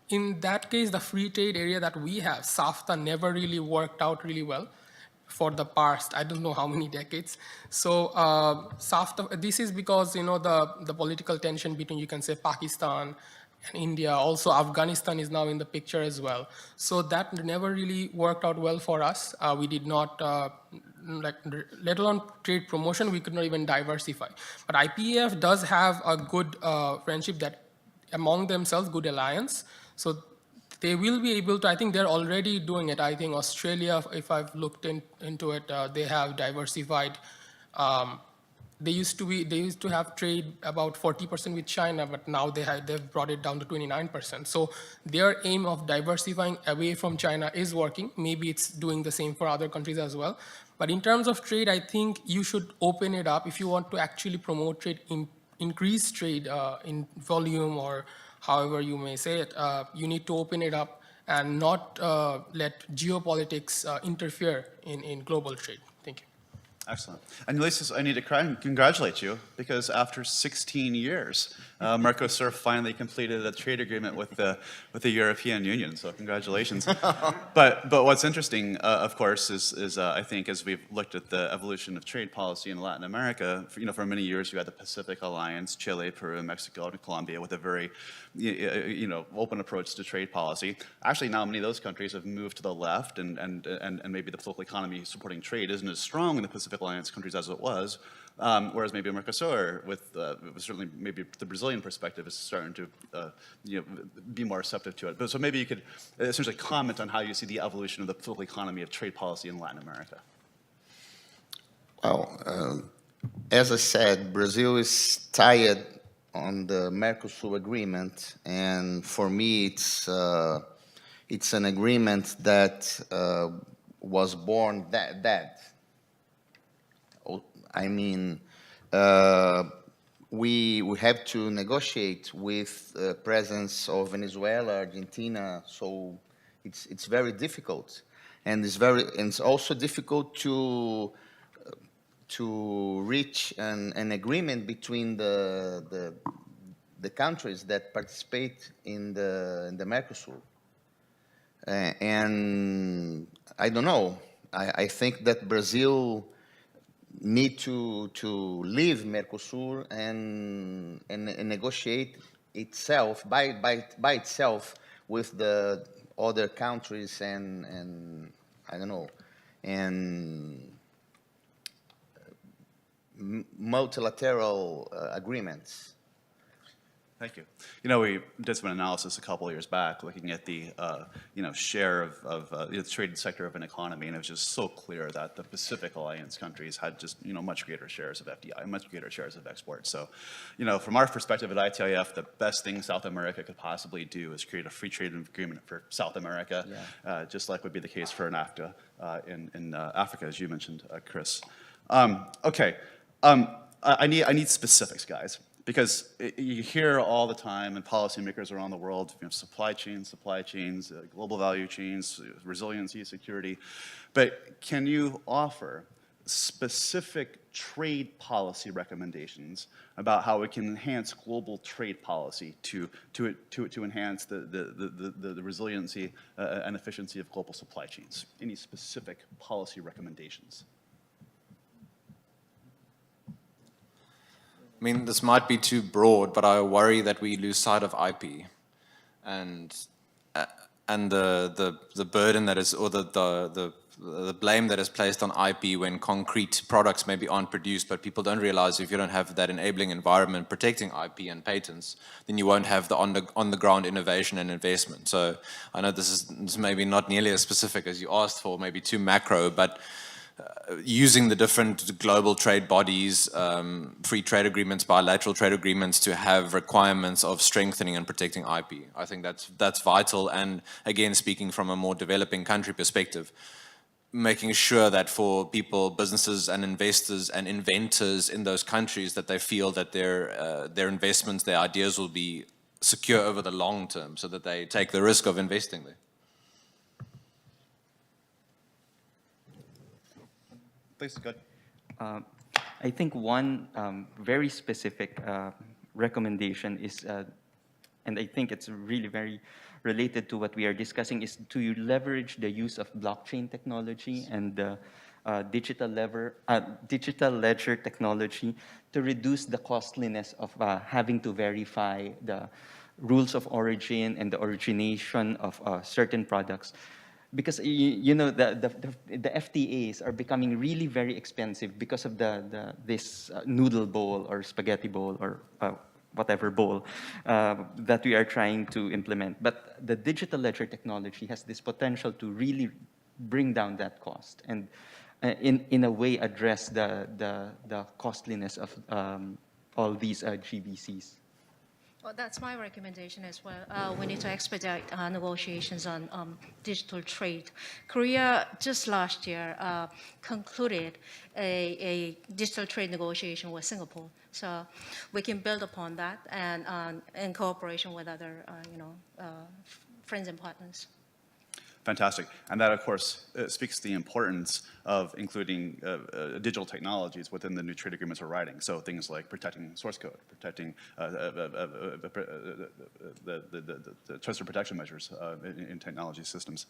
[SPEAKER 9] in that case, the free trade area that we have, SAFTA, never really worked out really well for the past, I don't know how many decades. So SAFTA, this is because, you know, the political tension between, you can say, Pakistan and India. Also, Afghanistan is now in the picture as well. So that never really worked out well for us. We did not, let alone trade promotion, we could not even diversify. But IPEF does have a good friendship that among themselves, good alliance. So they will be able to, I think they're already doing it. I think Australia, if I've looked into it, they have diversified. They used to have trade about 40% with China, but now they've brought it down to 29%. So their aim of diversifying away from China is working. Maybe it's doing the same for other countries as well. But in terms of trade, I think you should open it up if you want to actually promote trade, increase trade in volume, or however you may say it. You need to open it up and not let geopolitics interfere in global trade. Thank you.
[SPEAKER 3] Excellent. And Ulysses, I need to congratulate you, because after 16 years, Mercosur finally completed a trade agreement with the European Union. So congratulations. But what's interesting, of course, is I think as we've looked at the evolution of trade policy in Latin America, for many years you had the Pacific Alliance, Chile, Peru, Mexico, and Colombia, with a very open approach to trade policy. Actually, now many of those countries have moved to the left, and maybe the political economy supporting trade isn't as strong in the Pacific Alliance countries as it was, whereas maybe Mercosur, with certainly maybe the Brazilian perspective, is starting to be more receptive to it. But so maybe you could essentially comment on how you see the evolution of the political economy of trade policy in Latin America.
[SPEAKER 6] Well, as I said, Brazil is tied on the Mercosur agreement, and for me, it's an agreement that was born dead. I mean, we have to negotiate with the presence of Venezuela, Argentina, so it's very difficult, and it's also difficult to reach an agreement between the countries that participate in the Mercosur. And I don't know. I think that Brazil need to leave Mercosur and negotiate itself by itself with the other countries and I don't know, and multilateral agreements.
[SPEAKER 3] Thank you. We did some analysis a couple of years back looking at the share of the trade sector of an economy, and it was just so clear that the Pacific Alliance countries had just much greater shares of FDI, much greater shares of export. So, from our perspective at ITIF, the best thing South America could possibly do is create a free trade agreement for South America, just like would be the case for NAFTA in Africa, as you mentioned, Chris. Okay, I need specifics, guys. Because you hear all the time, and policymakers around the world, supply chains, global value chains, resiliency, security. But can you offer specific trade policy recommendations about how we can enhance global trade policy to enhance the resiliency and efficiency of global supply chains? Any specific policy recommendations?
[SPEAKER 10] I mean, this might be too broad, but I worry that we lose sight of IP, and the burden that is, or the blame that is placed on IP when concrete products maybe aren't produced, but people don't realize if you don't have that enabling environment protecting IP and patents, then you won't have the on-the-ground innovation and investment. So I know this is maybe not nearly as specific as you asked for, maybe too macro, but using the different global trade bodies, free trade agreements, bilateral trade agreements to have requirements of strengthening and protecting IP. I think that's vital, and again, speaking from a more developing country perspective, making sure that for people, businesses and investors and inventors in those countries, that they feel that their investments, their ideas will be secure over the long term, so that they take the risk of investing there.
[SPEAKER 3] Please, go ahead.
[SPEAKER 22] I think one very specific recommendation is, and I think it's really very related to what we are discussing, is to leverage the use of blockchain technology and digital ledger technology to reduce the costliness of having to verify the rules of origin and the origination of certain products. Because you know the FTAs are becoming really very expensive because of this noodle bowl or spaghetti bowl or whatever bowl that we are trying to implement. But the digital ledger technology has this potential to really bring down that cost and in a way address the costliness of all these GBCs.
[SPEAKER 18] Well, that's my recommendation as well. We need to expedite negotiations on digital trade. Korea just last year concluded a digital trade negotiation with Singapore. So we can build upon that and in cooperation with other friends and partners.
[SPEAKER 3] Fantastic. And that, of course, speaks to the importance of including digital technologies within the new trade agreements we're writing. So things like protecting source code, protecting the trusted protection measures in technology systems.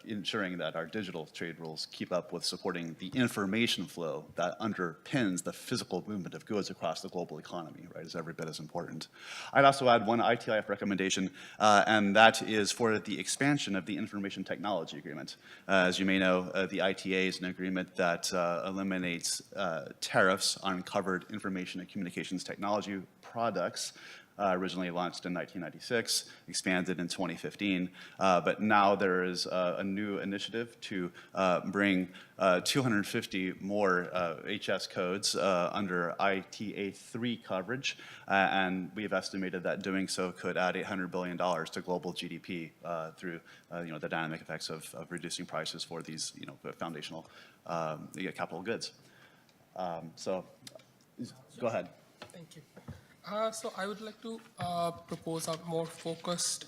[SPEAKER 3] Ensuring that our digital trade rules keep up with supporting the information flow that underpins the physical movement of goods across the global economy, right, is every bit as important. I'd also add one ITIF recommendation, and that is for the expansion of the Information Technology Agreement. As you may know, the ITA is an agreement that eliminates tariffs on covered information and communications technology products, originally launched in 1996, expanded in 2015, but now there is a new initiative to bring 250 more HS codes under ITA 3 coverage, and we've estimated that doing so could add $800 billion to global GDP through the dynamic effects of reducing prices for these foundational capital goods. So go ahead.
[SPEAKER 9] Thank you. So I would like to propose a more focused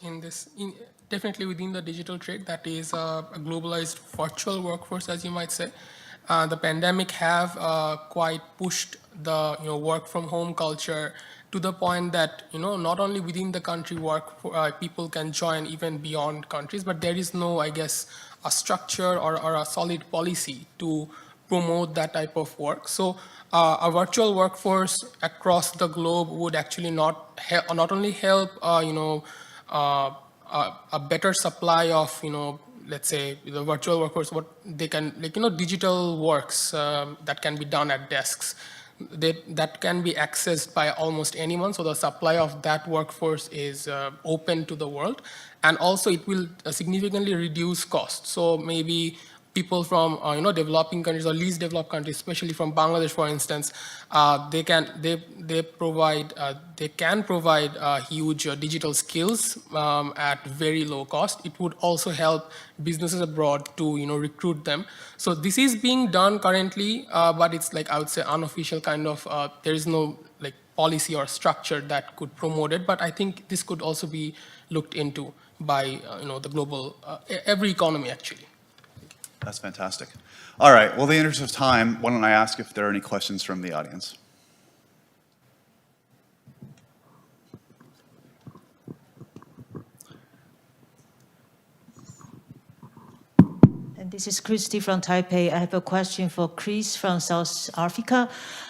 [SPEAKER 9] definitely within the digital trade, that is a globalized virtual workforce, as you might say. The pandemic have quite pushed the work from home culture to the point that not only within the country people can join even beyond countries, but there is no, I guess, a structure or a solid policy to promote that type of work. So a virtual workforce across the globe would actually not only help a better supply of let's say the virtual workforce, what they can digital works that can be done at desks that can be accessed by almost anyone. So the supply of that workforce is open to the world, and also it will significantly reduce costs. So maybe people from developing countries or least developed countries, especially from Bangladesh, for instance, they can provide huge digital skills at very low cost. It would also help businesses abroad to recruit them. So this is being done currently, but it's like, I would say, unofficial kind of. There is no policy or structure that could promote it. But I think this could also be looked into by the global every economy actually.
[SPEAKER 3] That's fantastic. All right, well, in the interest of time, why don't I ask if there are any questions from the audience?
[SPEAKER 5] And this is Christy from Taipei. I have a question for Chris from South Africa.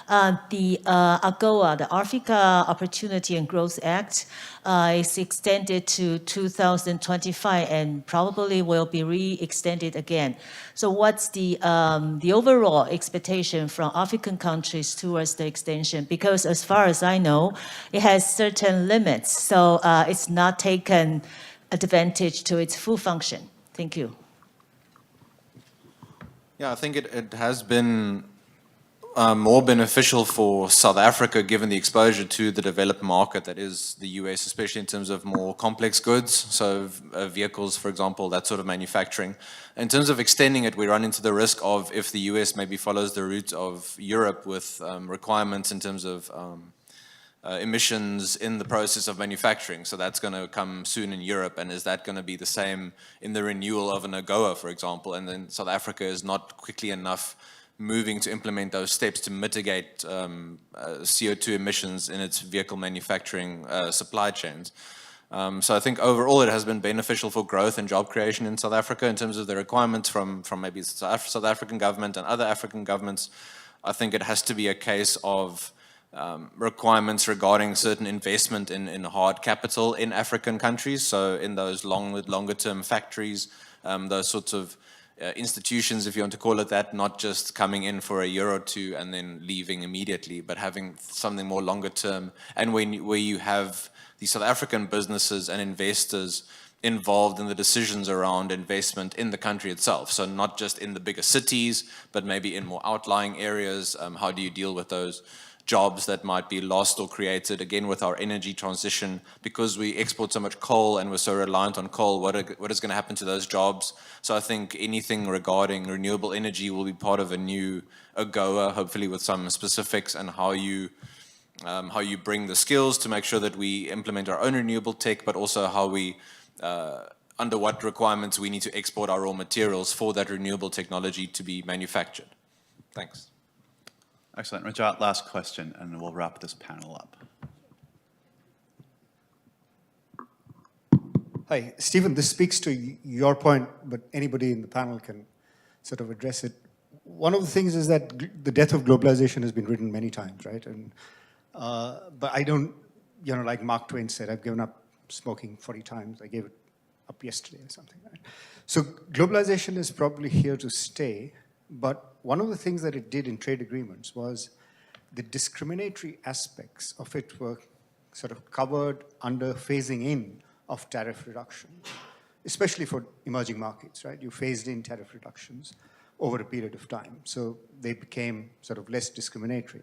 [SPEAKER 5] The AGOA, the Africa Opportunity and Growth Act, is extended to 2025 and probably will be re-extended again. So what's the overall expectation from African countries towards the extension? Because as far as I know, it has certain limits, so it's not taken advantage to its full function. Thank you.
[SPEAKER 10] Yeah, I think it has been more beneficial for South Africa given the exposure to the developed market that is the US, especially in terms of more complex goods, so vehicles, for example, that sort of manufacturing. In terms of extending it, we run into the risk of, if the US maybe follows the route of Europe with requirements in terms of emissions in the process of manufacturing. So that's going to come soon in Europe, and is that going to be the same in the renewal of an AGOA, for example, and then South Africa is not quickly enough moving to implement those steps to mitigate CO2 emissions in its vehicle manufacturing supply chains. So I think overall it has been beneficial for growth and job creation in South Africa in terms of the requirements from maybe South African government and other African governments. I think it has to be a case of requirements regarding certain investment in hard capital in African countries, so in those longer term factories, those sorts of institutions, if you want to call it that, not just coming in for a year or two and then leaving immediately, but having something more longer term, and where you have the South African businesses and investors involved in the decisions around investment in the country itself. So not just in the bigger cities, but maybe in more outlying areas. How do you deal with those jobs that might be lost or created, again, with our energy transition? Because we export so much coal and we're so reliant on coal, what is going to happen to those jobs? So I think anything regarding renewable energy will be part of a new AGOA, hopefully with some specifics and how you bring the skills to make sure that we implement our own renewable tech, but also how we, under what requirements we need to export our raw materials for that renewable technology to be manufactured. Thanks.
[SPEAKER 3] Excellent. Rajat, last question, and then we'll wrap this panel up.
[SPEAKER 8] Hi, Stephen, this speaks to your point, but anybody in the panel can sort of address it. One of the things is that the death of globalization has been written many times, right? And but I don't, like Mark Twain said, I've given up smoking 40 times. I gave it up yesterday or something, right? So globalization is probably here to stay, but one of the things that it did in trade agreements was the discriminatory aspects of it were sort of covered under phasing in of tariff reduction, especially for emerging markets, right? You phased in tariff reductions over a period of time. So they became sort of less discriminatory.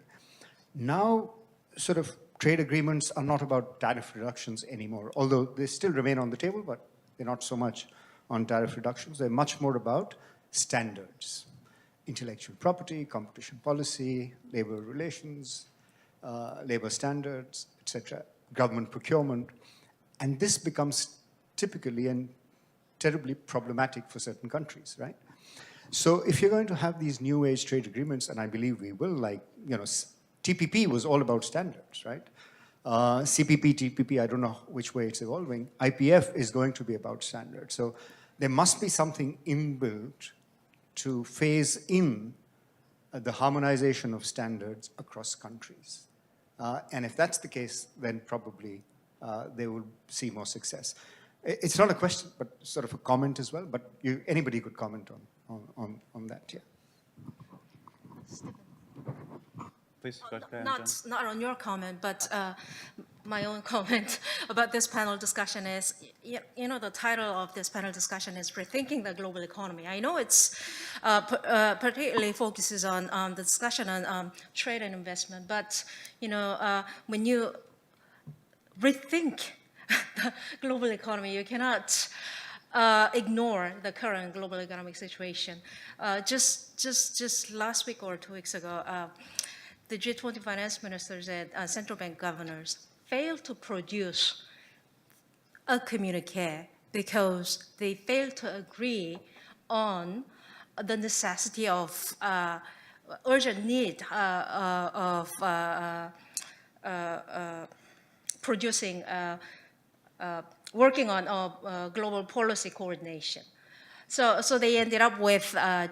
[SPEAKER 8] Now, sort of trade agreements are not about tariff reductions anymore, although they still remain on the table, but they're not so much on tariff reductions. They're much more about standards, intellectual property, competition policy, labor relations, labor standards, etc., government procurement. And this becomes typically and terribly problematic for certain countries, right? So if you're going to have these new age trade agreements, and I believe we will, like, TPP was all about standards, right? CPP, TPP, I don't know which way it's evolving. IPF is going to be about standards. So there must be something inbuilt to phase in the harmonization of standards across countries. And if that's the case, then probably they will see more success. It's not a question, but sort of a comment as well, but anybody could comment on that, yeah.
[SPEAKER 3] Please, go ahead,
[SPEAKER 18] not on your comment, but my own comment about this panel discussion is, the title of this panel discussion is Rethinking the Global Economy. I know it's particularly focuses on the discussion on trade and investment, but when you rethink the global economy, you cannot ignore the current global economic situation. Just last week or 2 weeks ago, the G20 finance ministers and central bank governors failed to produce a communiqué because they failed to agree on the necessity of urgent need of producing, working on global policy coordination. So they ended up with the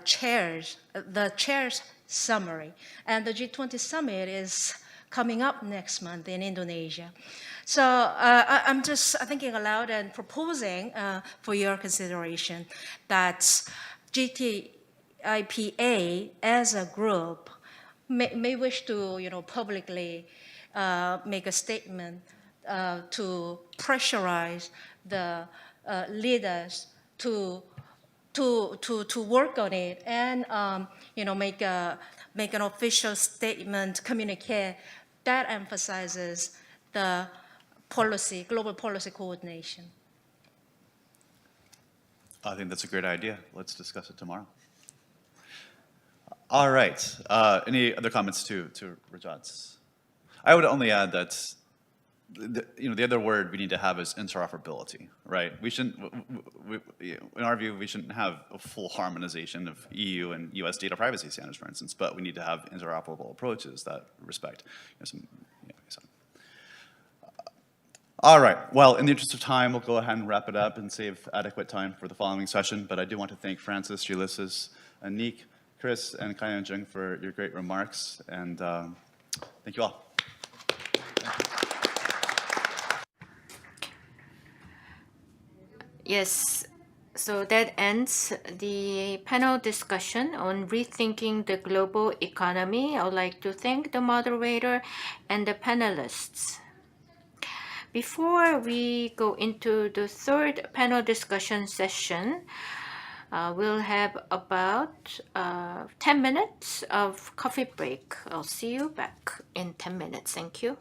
[SPEAKER 18] chair's summary. And the G20 summit is coming up next month in Indonesia. So I'm just thinking aloud and proposing for your consideration that GTIPA as a group may wish to publicly make a statement to pressurize the leaders to work on it and make an official statement, communique that emphasizes the global policy coordination.
[SPEAKER 3] I think that's a great idea. Let's discuss it tomorrow. All right. Any other comments to Rajat's? I would only add that the other word we need to have is interoperability, right? We shouldn't, in our view, we shouldn't have a full harmonization of EU and US data privacy standards, for instance, but we need to have interoperable approaches that respect All right, well, in the interest of time, we'll go ahead and wrap it up and save adequate time for the following session, but I do want to thank Francis, Ulysses, Anik, Chris, and Kayan Jung for your great remarks, and thank you all.
[SPEAKER 2] Yes, so that ends the panel discussion on rethinking the global economy. I would like to thank the moderator and the panelists. Before we go into the third panel discussion session, we'll have about 10 minutes of coffee break. I'll see you back in 10 minutes. Thank you.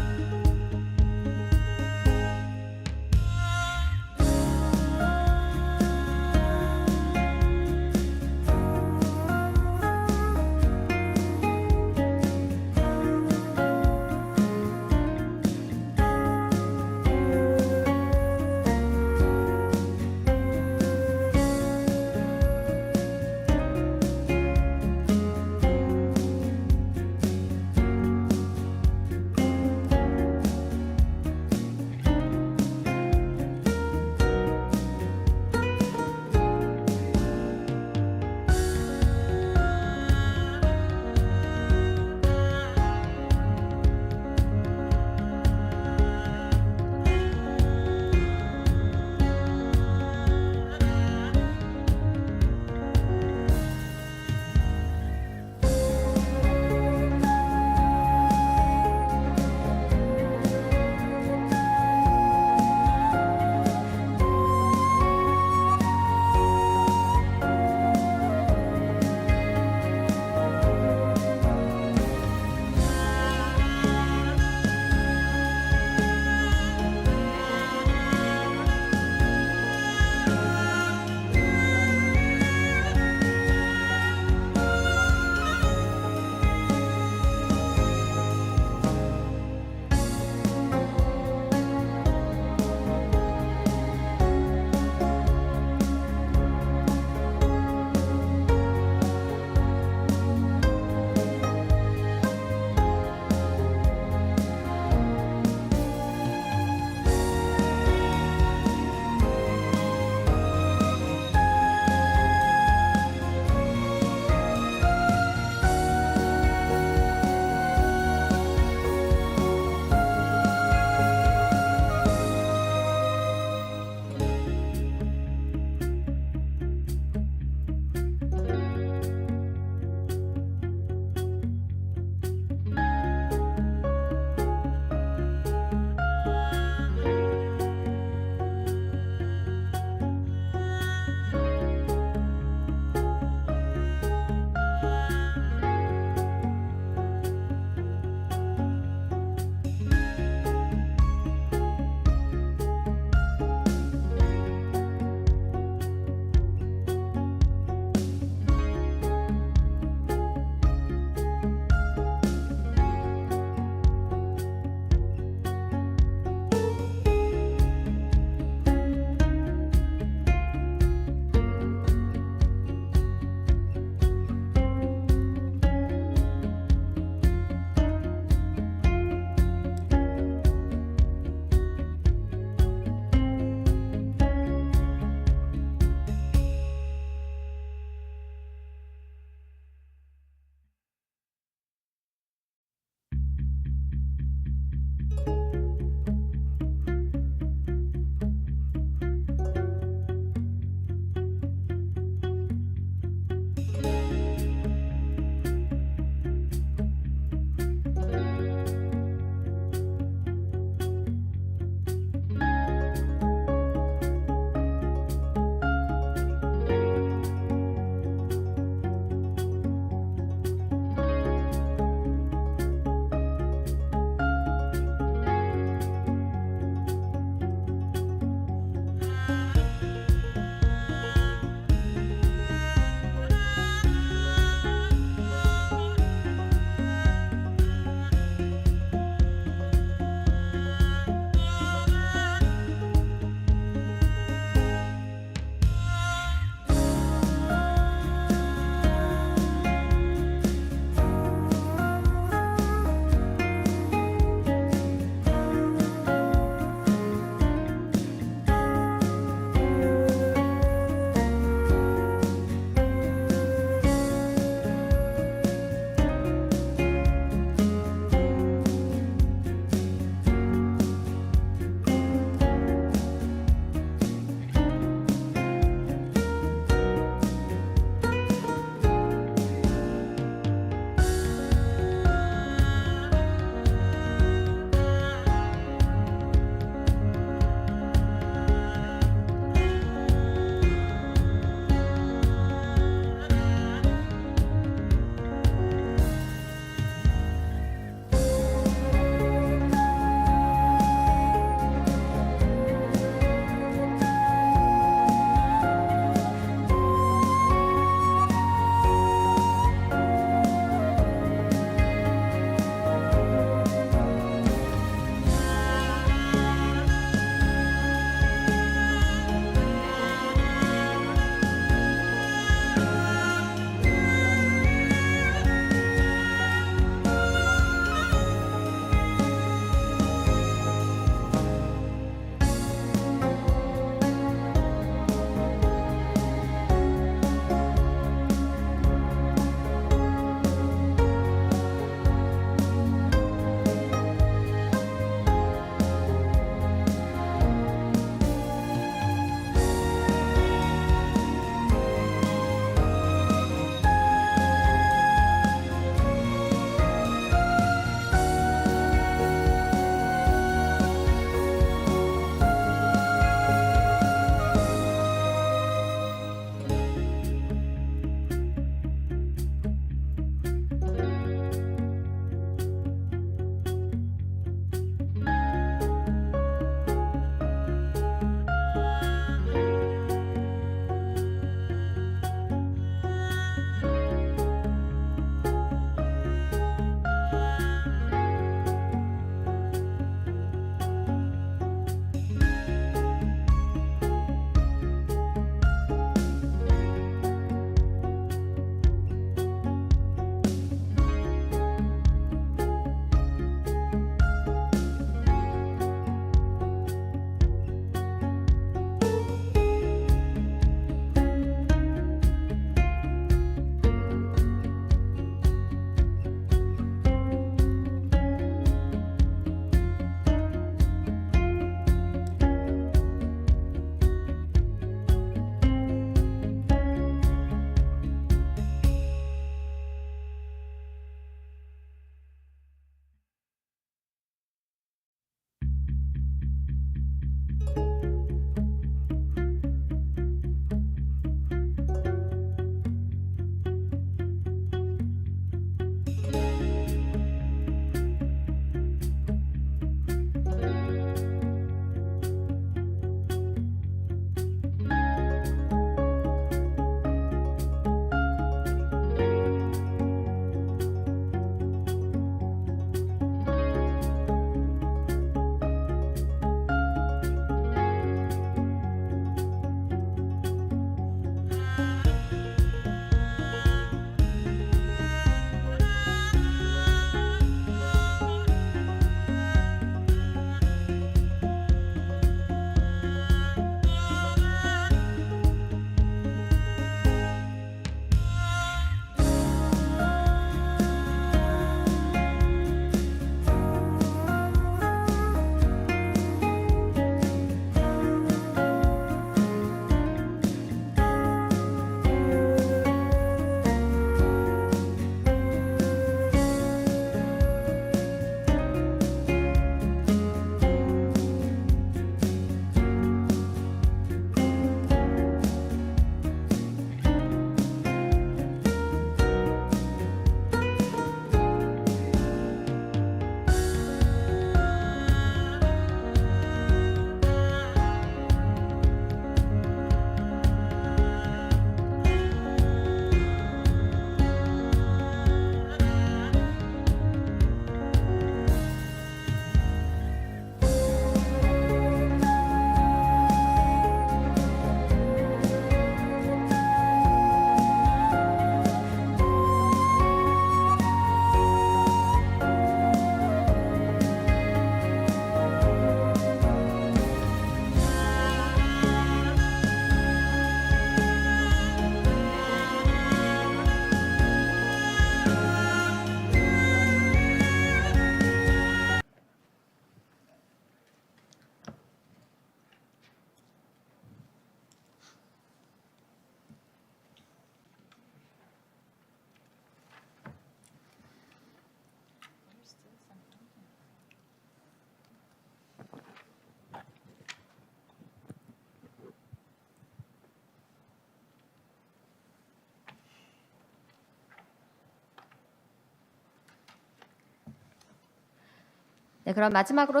[SPEAKER 1] 네, 그럼 마지막으로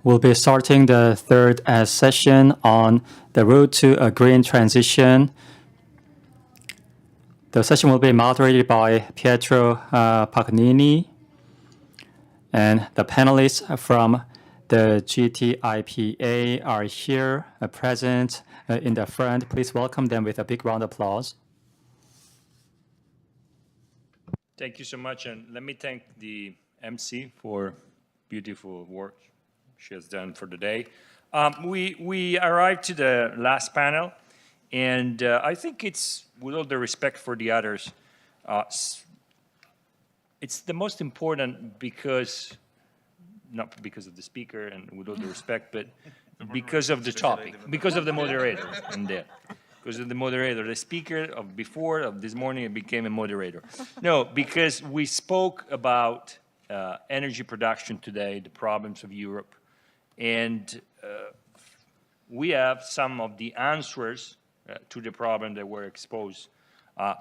[SPEAKER 4] We'll be starting the third session on the road to a green transition. The session will be moderated by Pietro Paganini, and the panelists from the GTIPA are here present in the front. Please welcome them with a big round of applause.
[SPEAKER 15] Thank you so much, and let me thank the MC for beautiful work she has done for the day. We arrived to the last panel, and I think it's, with all the respect for the others, it's the most important because, not because of the speaker and with all the respect, but because of the topic, because of the moderator in there. Because of the moderator, the speaker of before, of this morning, became a moderator. No, because we spoke about energy production today, the problems of Europe, and we have some of the answers to the problem that were exposed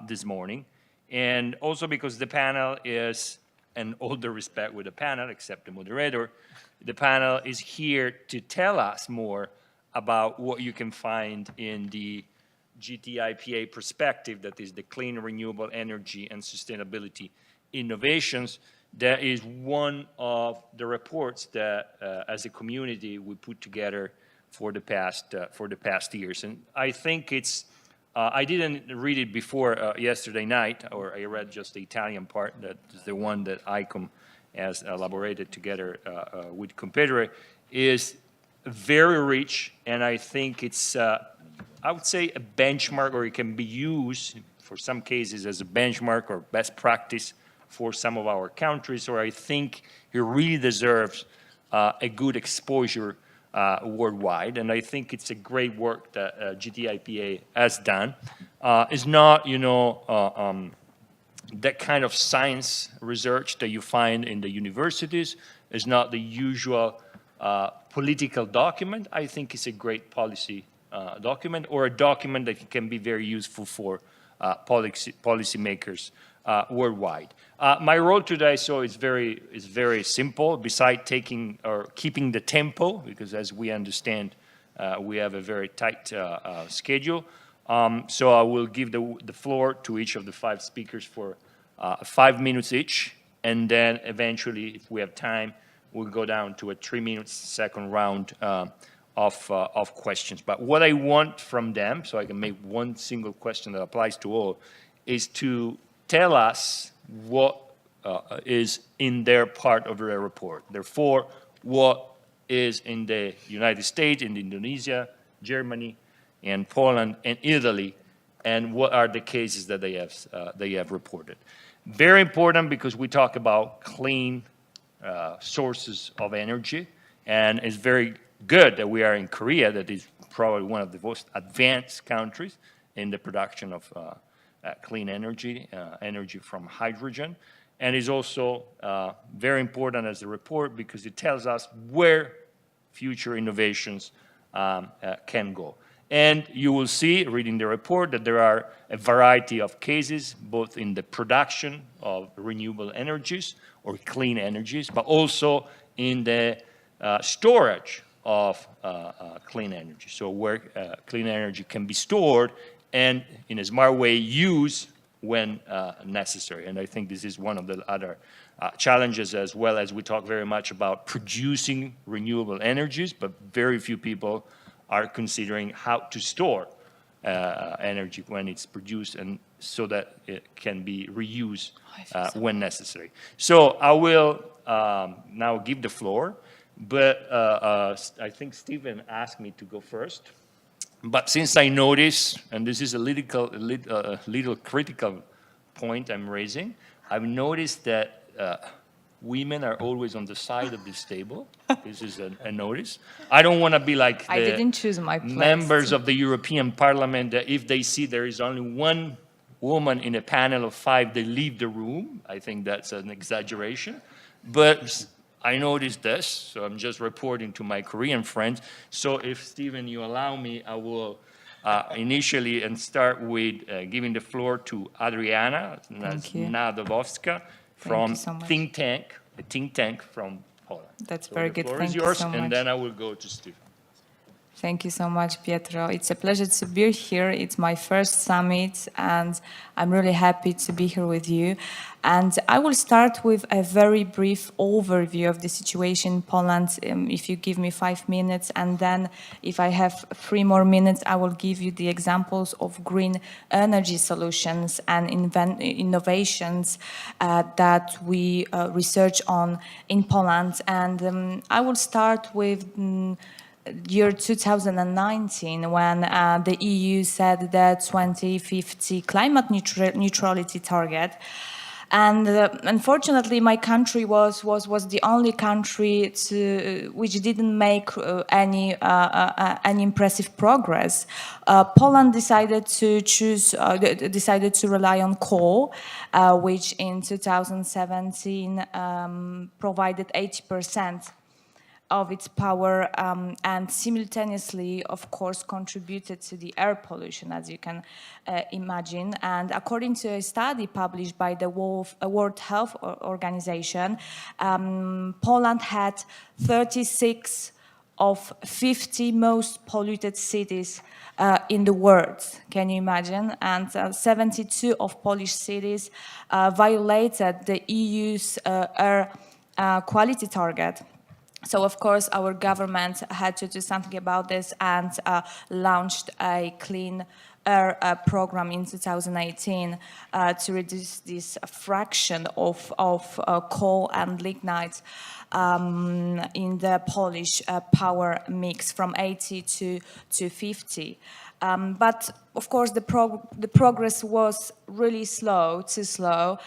[SPEAKER 15] this morning. And also because the panel is, and all the respect with the panel, except the moderator, the panel is here to tell us more about what you can find in the GTIPA perspective, that is the clean renewable energy and sustainability innovations. That is one of the reports that, as a community, we put together for the past years. And I think it's, I didn't read it before yesterday night, or I read just the Italian part. That is the one that ICOM has elaborated together with Competere, is very rich, and I think it's, I would say, a benchmark, or it can be used for some cases as a benchmark or best practice for some of our countries, or I think it really deserves a good exposure worldwide, and I think it's a great work that GTIPA has done. It's not, you know, that kind of science research that you find in the universities. It's not the usual political document. I think it's a great policy document, or a document that can be very useful for policymakers worldwide. My role today, so is very simple. Besides taking or keeping the tempo, because as we understand, we have a very tight schedule. So I will give the floor to each of the 5 speakers for 5 minutes each, and then eventually, if we have time, we'll go down to a 3-minute second round of questions. But what I want from them, so I can make one single question that applies to all, is to tell us what is in their part of their report. Therefore, what is in the United States, in Indonesia, Germany, and Poland, and Italy, and what are the cases that they have reported. Very important, because we talk about clean sources of energy, and it's very good that we are in Korea, that is probably one of the most advanced countries in the production of clean energy, energy from hydrogen. And it's also very important as a report, because it tells us where future innovations can go. And you will see, reading the report, that there are a variety of cases, both in the production of renewable energies or clean energies, but also in the storage of clean energy. So where clean energy can be stored and in a smart way used when necessary. And I think this is one of the other challenges, as well as we talk very much about producing renewable energies, but very few people are considering how to store energy when it's produced, and so that it can be reused when necessary. So I will now give the floor, but I think Stephen asked me to go first. But since I noticed, and this is a little critical point I'm raising, I've noticed that women are always on the side of this table. This is a notice. I don't want to be like
[SPEAKER 12] I didn't choose my place.
[SPEAKER 15] Members of the European Parliament, that if they see there is only one woman in a panel of 5, they leave the room. I think that's an exaggeration. But I noticed this, so I'm just reporting to my Korean friends. So if, Stephen, you allow me, I will initially and start with giving the floor to Adriana Nadovska from think tank a think tank from Poland.
[SPEAKER 12] That's
[SPEAKER 15] So
[SPEAKER 12] very
[SPEAKER 15] the
[SPEAKER 12] good.
[SPEAKER 15] floor
[SPEAKER 12] Thank
[SPEAKER 15] is
[SPEAKER 12] you
[SPEAKER 15] yours,
[SPEAKER 12] so
[SPEAKER 15] and
[SPEAKER 12] much.
[SPEAKER 15] then I will go to Stephen.
[SPEAKER 12] Thank you so much, Pietro. It's a pleasure to be here. It's my first summit, and I'm really happy to be here with you. And I will start with a very brief overview of the situation in Poland, if you give me 5 minutes, and then if I have 3 more minutes, I will give you the examples of green energy solutions and innovations that we research on in Poland. And I will start with year 2019, when the EU set the 2050 climate neutrality target. And unfortunately, my country was the only country which didn't make any impressive progress. Poland decided to rely on coal, which in 2017 provided 80% of its power, and simultaneously, of course, contributed to the air pollution, as you can imagine. And according to a study published by the World Health Organization, Poland had 36 of 50 most polluted cities in the world. Can you imagine? And 72 of Polish cities violated the EU's air quality target. So, of course, our government had to do something about this and launched a clean air program in 2018 to reduce this fraction of coal and lignite in the Polish power mix from 80 to 50. But, of course, the progress was really slow, too slow.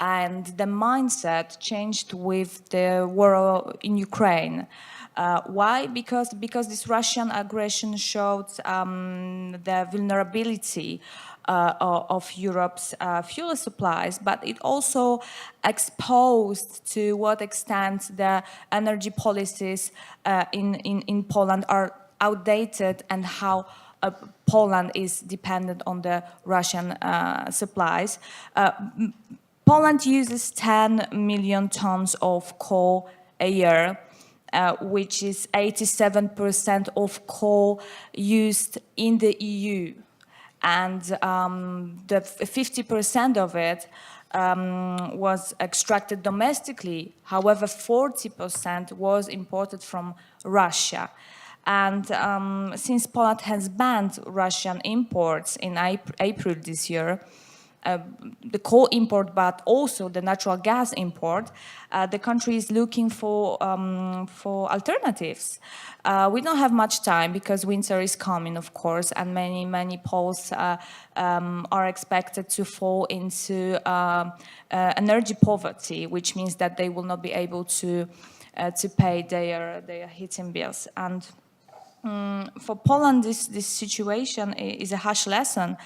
[SPEAKER 12] And the mindset changed with the war in Ukraine. Why? Because this Russian aggression showed the vulnerability of Europe's fuel supplies, but it also exposed to what extent the energy policies in Poland are outdated and how Poland is dependent on the Russian supplies. Poland uses 10 million tons of coal a year, which is 87% of coal used in the EU. And the 50% of it was extracted domestically. However, 40% was imported from Russia. And since Poland has banned Russian imports in April this year, the coal import, but also the natural gas import, the country is looking for alternatives. We don't have much time because winter is coming, of course, and many Poles are expected to fall into energy poverty, which means that they will not be able to pay their heating bills. And for Poland, this situation is a harsh lesson.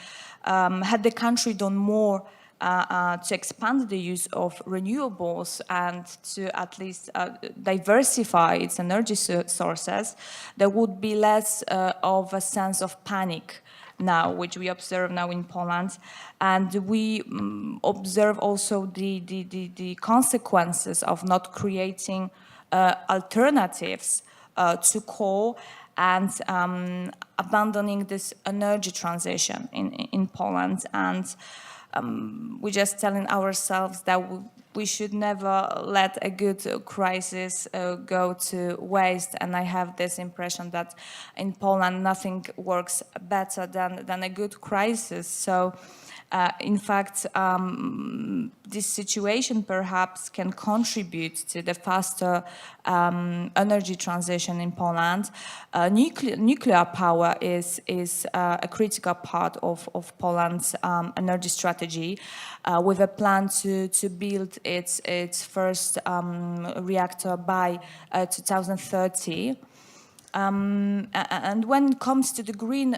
[SPEAKER 12] Had the country done more to expand the use of renewables and to at least diversify its energy sources, there would be less of a sense of panic now, which we observe now in Poland. And we observe also the consequences of not creating alternatives to coal and abandoning this energy transition in Poland. And we're just telling ourselves that we should never let a good crisis go to waste. And I have this impression that in Poland nothing works better than a good crisis. So in fact, this situation perhaps can contribute to the faster energy transition in Poland. Nuclear power is a critical part of Poland's energy strategy, with a plan to build its first reactor by 2030. And when it comes to the green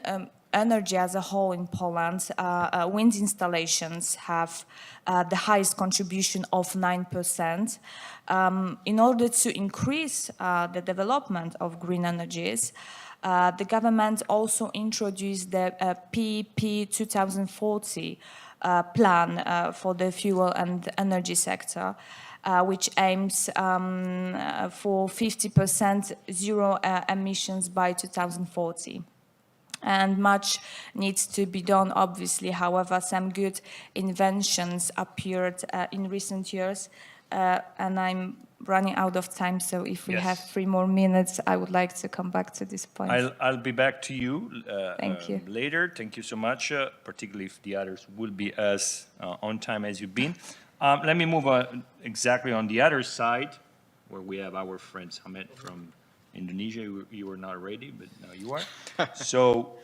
[SPEAKER 12] energy as a whole in Poland, wind installations have the highest contribution of 9%. In order to increase the development of green energies, the government also introduced the PEP 2040, plan for the fuel and energy sector, which aims for 50% zero emissions by 2040. And much needs to be done, obviously. However, some good inventions appeared in recent years, and I'm running out of time, so if we have 3 more minutes, I would like to come back to this point.
[SPEAKER 15] I'll be back to you,
[SPEAKER 12] Thank you
[SPEAKER 15] later. Thank you so much, particularly if the others will be as on time as you've been. Let me move on exactly on the other side, where we have our friend Hamed from Indonesia. You were not ready, but now you are. So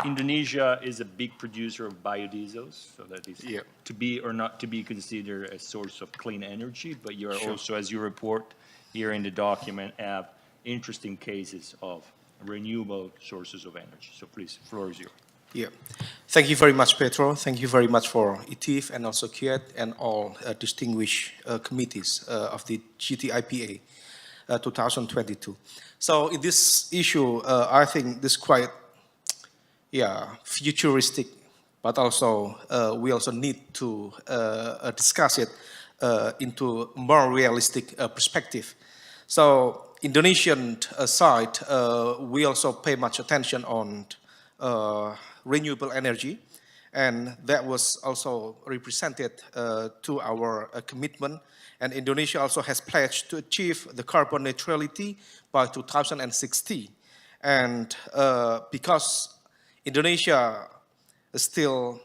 [SPEAKER 15] Indonesia is a big producer of biodiesels, so that is to be or not to be considered a source of clean energy, but you are also, as you report here in the document, have interesting cases of renewable sources of energy. So please, floor is yours.
[SPEAKER 7] Yeah. Thank you very much, Petro. Thank you very much for ITIF and also KIET and all distinguished committees of the GTIPA 2022. So in this issue, I think this is quite futuristic, but also we also need to discuss it into more realistic perspective. So Indonesian side, we also pay much attention on renewable energy, and that was also represented to our commitment. And Indonesia also has pledged to achieve the carbon neutrality by 2060. And because Indonesia is still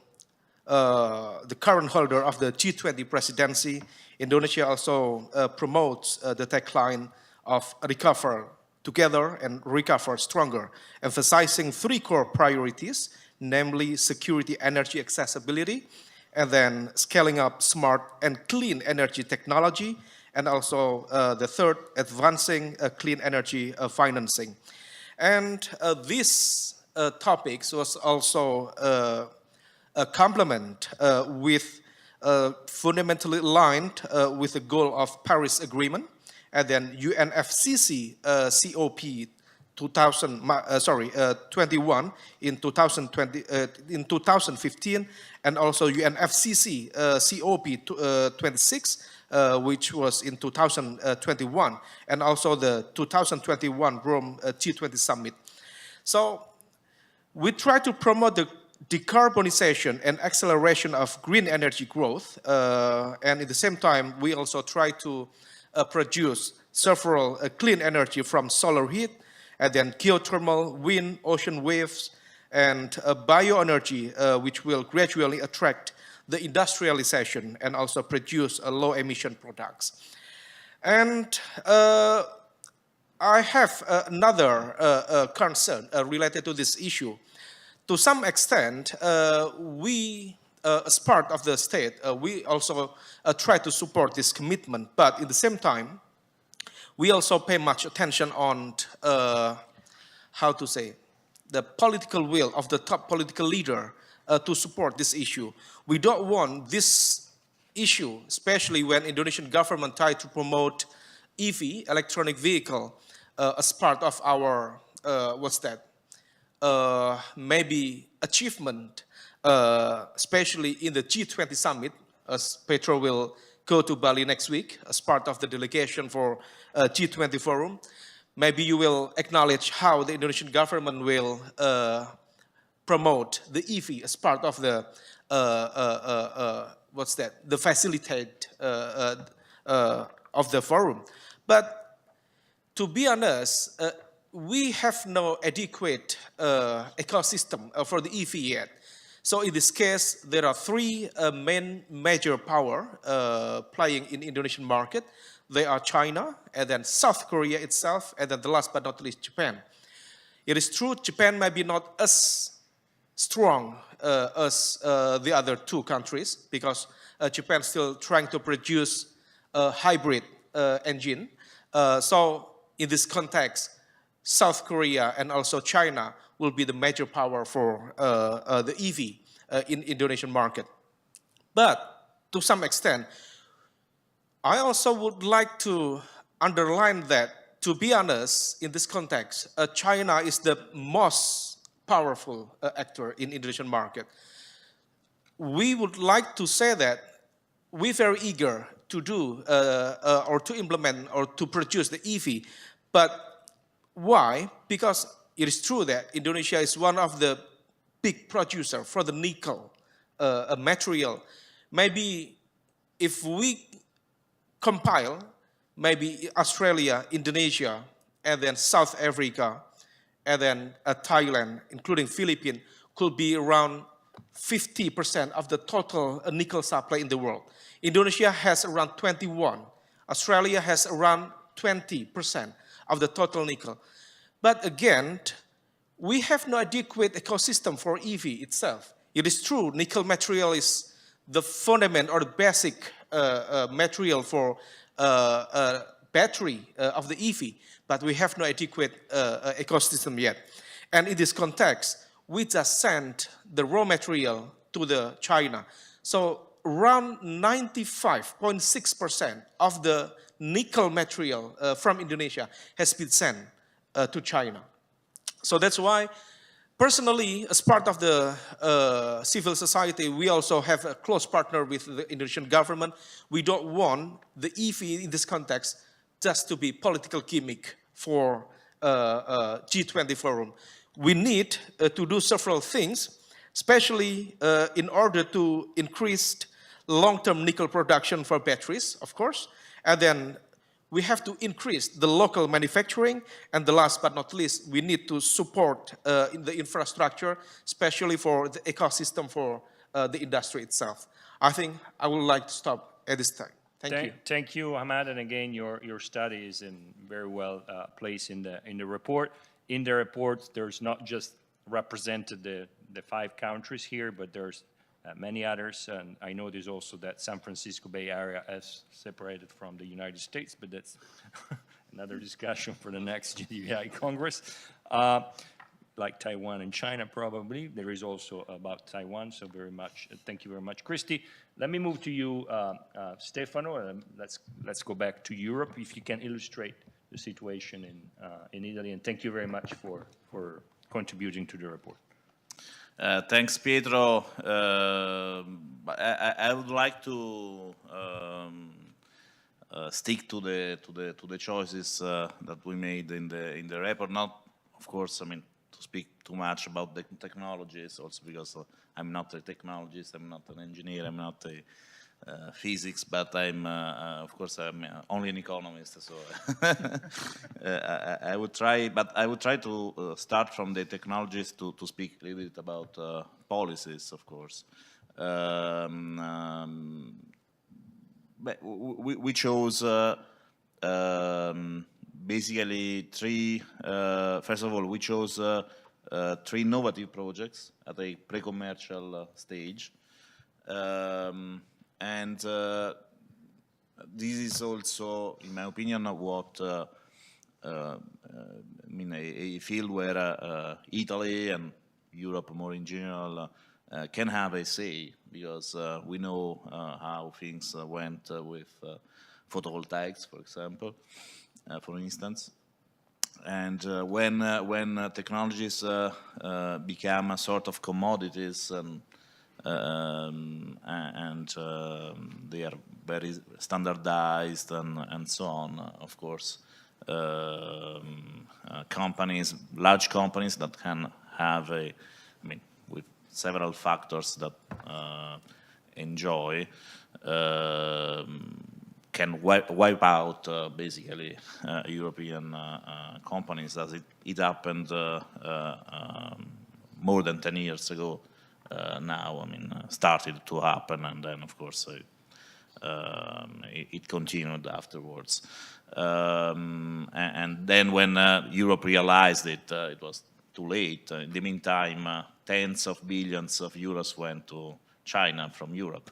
[SPEAKER 7] the current holder of the G20 presidency, Indonesia also promotes the tagline of recover together and recover stronger, emphasizing 3 core priorities, namely security, energy accessibility, and then scaling up smart and clean energy technology, and also the third, advancing clean energy financing. And these topics was also a complement with fundamentally aligned with the goal of Paris Agreement, and then UNFCCC COP 21 in 2015, and also UNFCCC COP 26, which was in 2021, and also the 2021 Rome G20 Summit. So we try to promote the decarbonization and acceleration of green energy growth, and at the same time, we also try to produce several clean energy from solar heat, and then geothermal, wind, ocean waves, and bioenergy, which will gradually attract the industrialization and also produce low emission products. And I have another concern related to this issue. To some extent, we, as part of the state, we also try to support this commitment, but at the same time, we also pay much attention on, how to say, the political will of the top political leader to support this issue. We don't want this issue, especially when Indonesian government tried to promote EV, electronic vehicle, as part of our, maybe achievement, especially in the G20 summit, as Petro will go to Bali next week as part of the delegation for G20 forum. Maybe you will acknowledge how the Indonesian government will promote the EV as part of the, the facilitate of the forum. But to be honest, we have no adequate ecosystem for the EV yet. So in this case, there are 3 main major power playing in Indonesian market. They are China, and then South Korea itself, and then the last but not least, Japan. It is true Japan may be not as strong as the other 2 countries, because Japan is still trying to produce a hybrid engine. So in this context, South Korea and also China will be the major power for the EV in Indonesian market. But to some extent, I also would like to underline that, to be honest, in this context, China is the most powerful actor in Indonesian market. we would like to say that we're very eager to do or to implement or to produce the EV. But why? Because it is true that Indonesia is one of the big producer for the nickel material. Maybe if we compile, maybe Australia, Indonesia, and then South Africa, and then Thailand, including Philippines, could be around 50% of the total nickel supply in the world. Indonesia has around 21. Australia has around 20% of the total nickel. But again, we have no adequate ecosystem for EV itself. It is true, nickel material is the fundament or the basic material for battery of the EV, but we have no adequate ecosystem yet. And in this context, we just sent the raw material to the China. So around 95.6% of the nickel material from Indonesia has been sent to China. So that's why, personally, as part of the civil society, we also have a close partner with the Indonesian government. We don't want the EV in this context just to be political gimmick for G20 forum. We need to do several things, especially in order to increase long-term nickel production for batteries, of course, and then we have to increase the local manufacturing, and the last but not least, we need to support in the infrastructure, especially for the ecosystem for the industry itself. I think I would like to stop at this time. Thank you.
[SPEAKER 15] Thank you, Ahmad. And again, your study is in very well placed in the report. In the report, there's not just represented the 5 countries here, but there's many others. And I know there's also that San Francisco Bay Area as separated from the United States, but that's another discussion for the next GTI Congress. Like Taiwan and China, probably. There is also about Taiwan, so very much, thank you very much, Christy. Let me move to you, Stefano, and let's go back to Europe, if you can illustrate the situation in Italy, and thank you very much for contributing to the report.
[SPEAKER 11] Thanks, Pietro. I would like to stick to the choices that we made in the report. Not, of course, I mean, to speak too much about the technologies, also because I'm not a technologist, I'm not an engineer, I'm not a physics, but I'm, of course, I'm only an economist, so I would try to start from the technologies to speak a little bit about policies, of course. But we chose basically 3, first of all, we chose 3 innovative projects at a pre-commercial stage. And this is also, in my opinion, what I mean, a field where Italy and Europe more in general can have a say, because we know how things went with photovoltaics, for example, for instance. And when technologies become a sort of commodities and they are very standardized and so on, of course, companies, large companies that can have I mean, with several factors that enjoy, can wipe out basically European companies, as it happened more than 10 years ago. Now, I mean, started to happen, and then, of course, it continued afterwards. And then when Europe realized it, it was too late. In the meantime, tens of billions of euros went to China from Europe,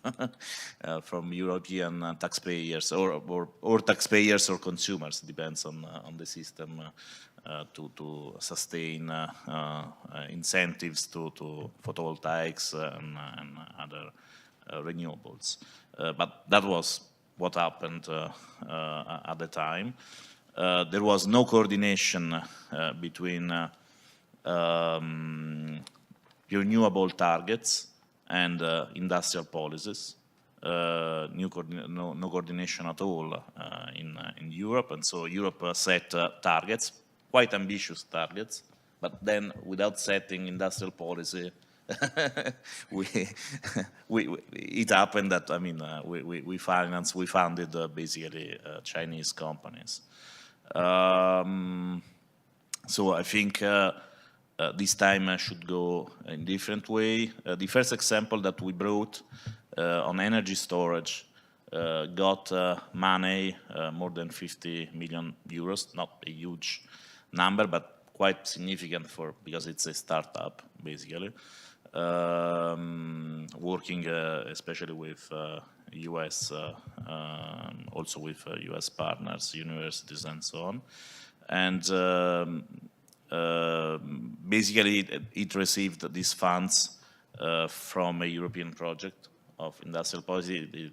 [SPEAKER 11] from European taxpayers, or taxpayers or consumers, depends on the system, to sustain incentives to photovoltaics and other renewables. But that was what happened at the time. There was no coordination between renewable targets and industrial policies. No coordination at all in Europe, and so Europe set targets, quite ambitious targets, but then without setting industrial policy, it happened that, I mean, we funded basically Chinese companies. So I think this time should go in a different way. The first example that we brought on energy storage got money, more than 50 million euros, not a huge number, but quite significant because it's a startup, basically, working especially with US, also with US partners, universities, and so on. And basically, it received these funds from a European project of industrial policy.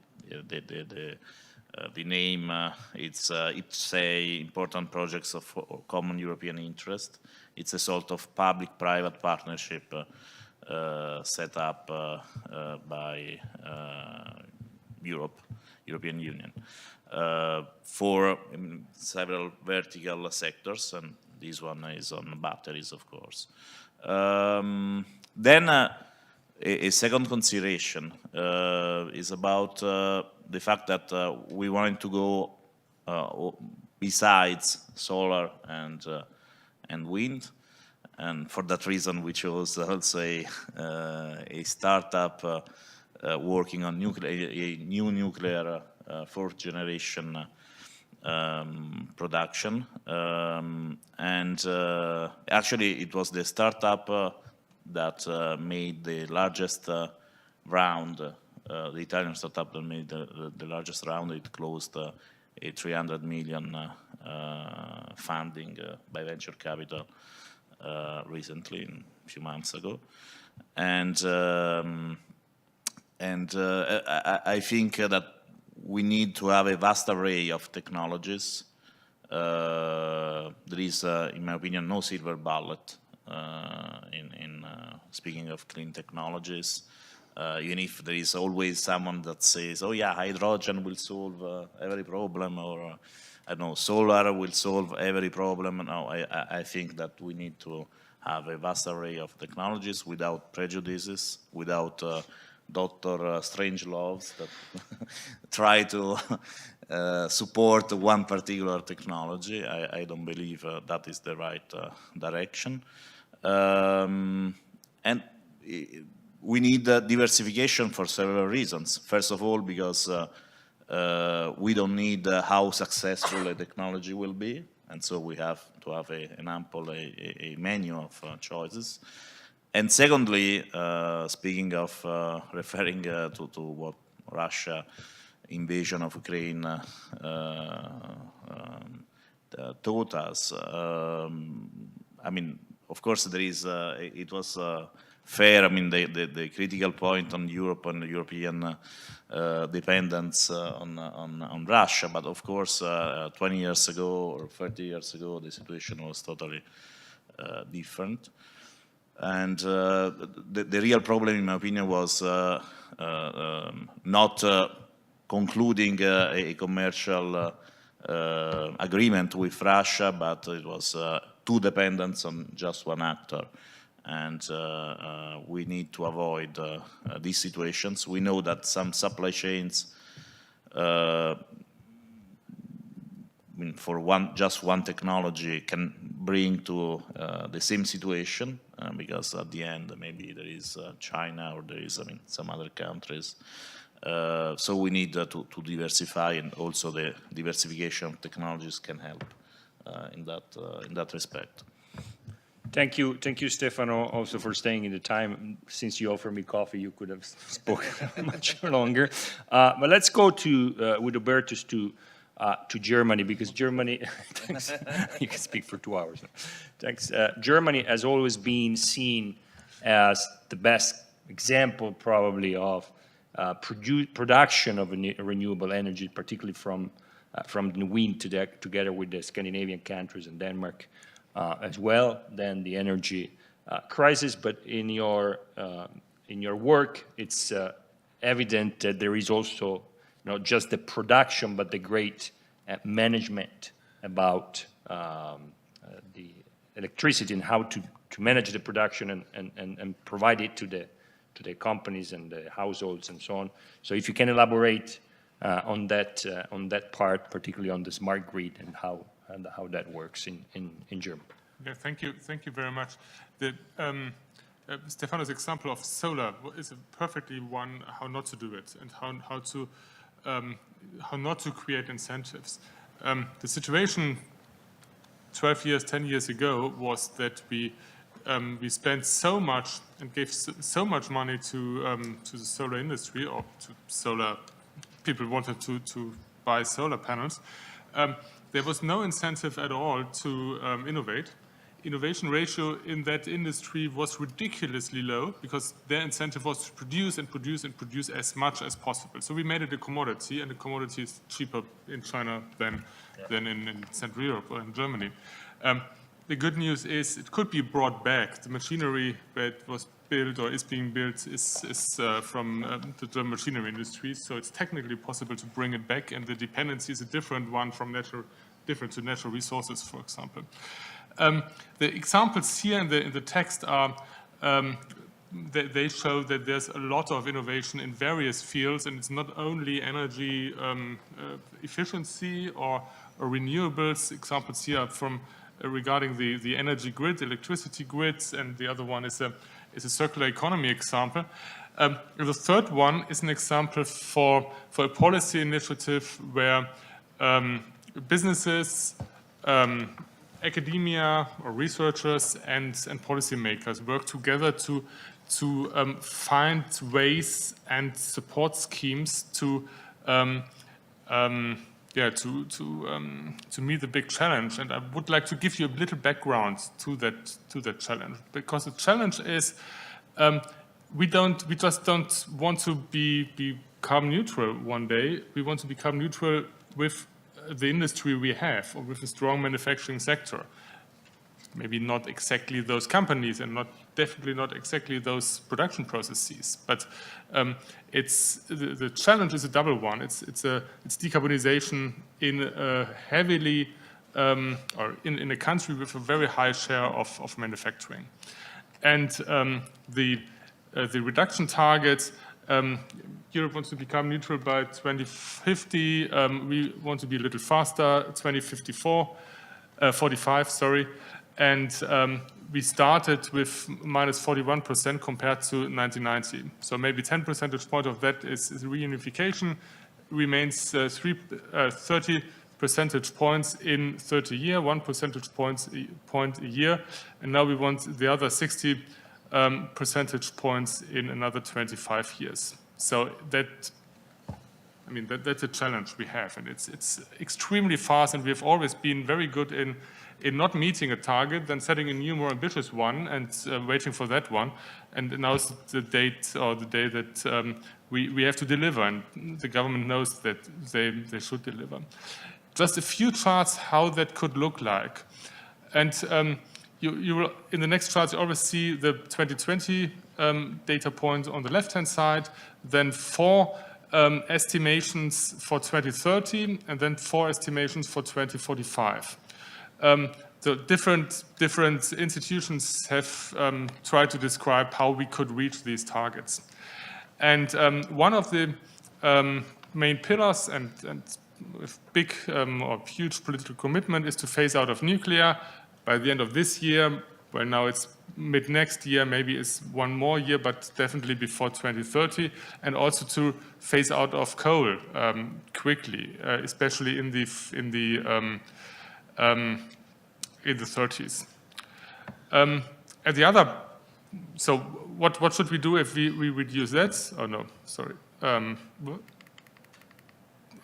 [SPEAKER 11] The name, it's a important projects of common European interest. It's a sort of public-private partnership set up by European Union, for several vertical sectors, and this one is on batteries, of course. Then a second consideration is about the fact that we wanted to go besides solar and wind, and for that reason we chose also a startup working on a new nuclear fourth generation production, and actually it was the startup that made the largest round, the Italian startup that made the largest round. It closed a 300 million funding by venture capital recently, a few months ago, and I think that we need to have a vast array of technologies. There is, in my opinion, no silver bullet in speaking of clean technologies. Even if there is always someone that says, oh yeah, hydrogen will solve every problem, or I don't know, solar will solve every problem. No, I think that we need to have a vast array of technologies without prejudices, without Dr. Strangeloves that try to support one particular technology. I don't believe that is the right direction. And we need diversification for several reasons. First of all, because we don't need how successful a technology will be, and so we have to have an ample a menu of choices. And secondly, speaking of referring to what Russia invasion of Ukraine taught us, I mean, of course, there is. It was fair. I mean, the critical point on Europe and European dependence on Russia. But of course, 20 years ago or 30 years ago, the situation was totally different. And the real problem, in my opinion, was not concluding a commercial agreement with Russia, but it was too dependent on just one actor. And we need to avoid these situations. We know that some supply chains, I mean, for just one technology can bring to the same situation, because at the end maybe there is China or there is, I mean, some other countries. So we need to diversify, and also the diversification of technologies can help in that respect.
[SPEAKER 15] Thank you, Stefano, also for staying in the time. Since you offered me coffee, you could have spoken much longer. But let's go to with Hubertus to Germany, because Germany, thanks, you can speak for 2 hours now. Thanks. Germany has always been seen as the best example, probably, of production of renewable energy, particularly from the wind together with the Scandinavian countries and Denmark as well. Then the energy crisis. But in your in your work, it's evident that there is also not just the production, but the great management about the electricity and how to manage the production and provide it to the companies and the households and so on. So if you can elaborate on that part, particularly on the smart grid and how that works in Germany.
[SPEAKER 13] Yeah, thank you very much. Stefano's example of solar is a perfectly one how not to do it and how not to create incentives. The situation 12 years, 10 years ago was that we spent so much and gave so much money to the solar industry, or to solar people wanted to buy solar panels. There was no incentive at all to innovate. Innovation ratio in that industry was ridiculously low because their incentive was to produce and produce and produce as much as possible. So we made it a commodity, and the commodity is cheaper in China than in Central Europe or in Germany. The good news is it could be brought back. The machinery that was built or is being built is from the German machinery industry, so it's technically possible to bring it back, and the dependency is a different one from different to natural resources, for example. The examples here in the text are, they show that there's a lot of innovation in various fields, and it's not only energy efficiency or renewables. Examples here are from regarding the energy grid, electricity grids, and the other one is a circular economy example. The third one is an example for a policy initiative where businesses, academia or researchers and policymakers work together to find ways and support schemes to meet the big challenge. And I would like to give you a little background to that challenge, because the challenge is we just don't want to become neutral one day. We want to become neutral with the industry we have, or with a strong manufacturing sector. Maybe not exactly those companies, and definitely not exactly those production processes. But the challenge is a double one. It's decarbonization in a heavily or in a country with a very high share of manufacturing, and the reduction targets. Europe wants to become neutral by 2050. We want to be a little faster, 45, sorry. And we started with minus 41% compared to 1990. So maybe 10 percentage point of that is reunification. Remains 30 percentage points in 30 years, 1 percentage point a year. And now we want the other 60 percentage points in another 25 years. So that's a challenge we have, and it's extremely fast, and we have always been very good in not meeting a target, then setting a new, more ambitious one, and waiting for that one. And now is the date or the day that we have to deliver, and the government knows that they should deliver. Just a few charts how that could look like, and you will, in the next charts, you always see the 2020 data point on the left-hand side, then 4 estimations for 2030, and then 4 estimations for 2045. The different institutions have tried to describe how we could reach these targets. And one of the main pillars and with big or huge political commitment is to phase out of nuclear by the end of this year. Well, now it's mid next year, maybe it's one more year, but definitely before 2030, and also to phase out of coal quickly, especially in the 30s. And the other, so what should we do if we reduce that? Oh no, sorry.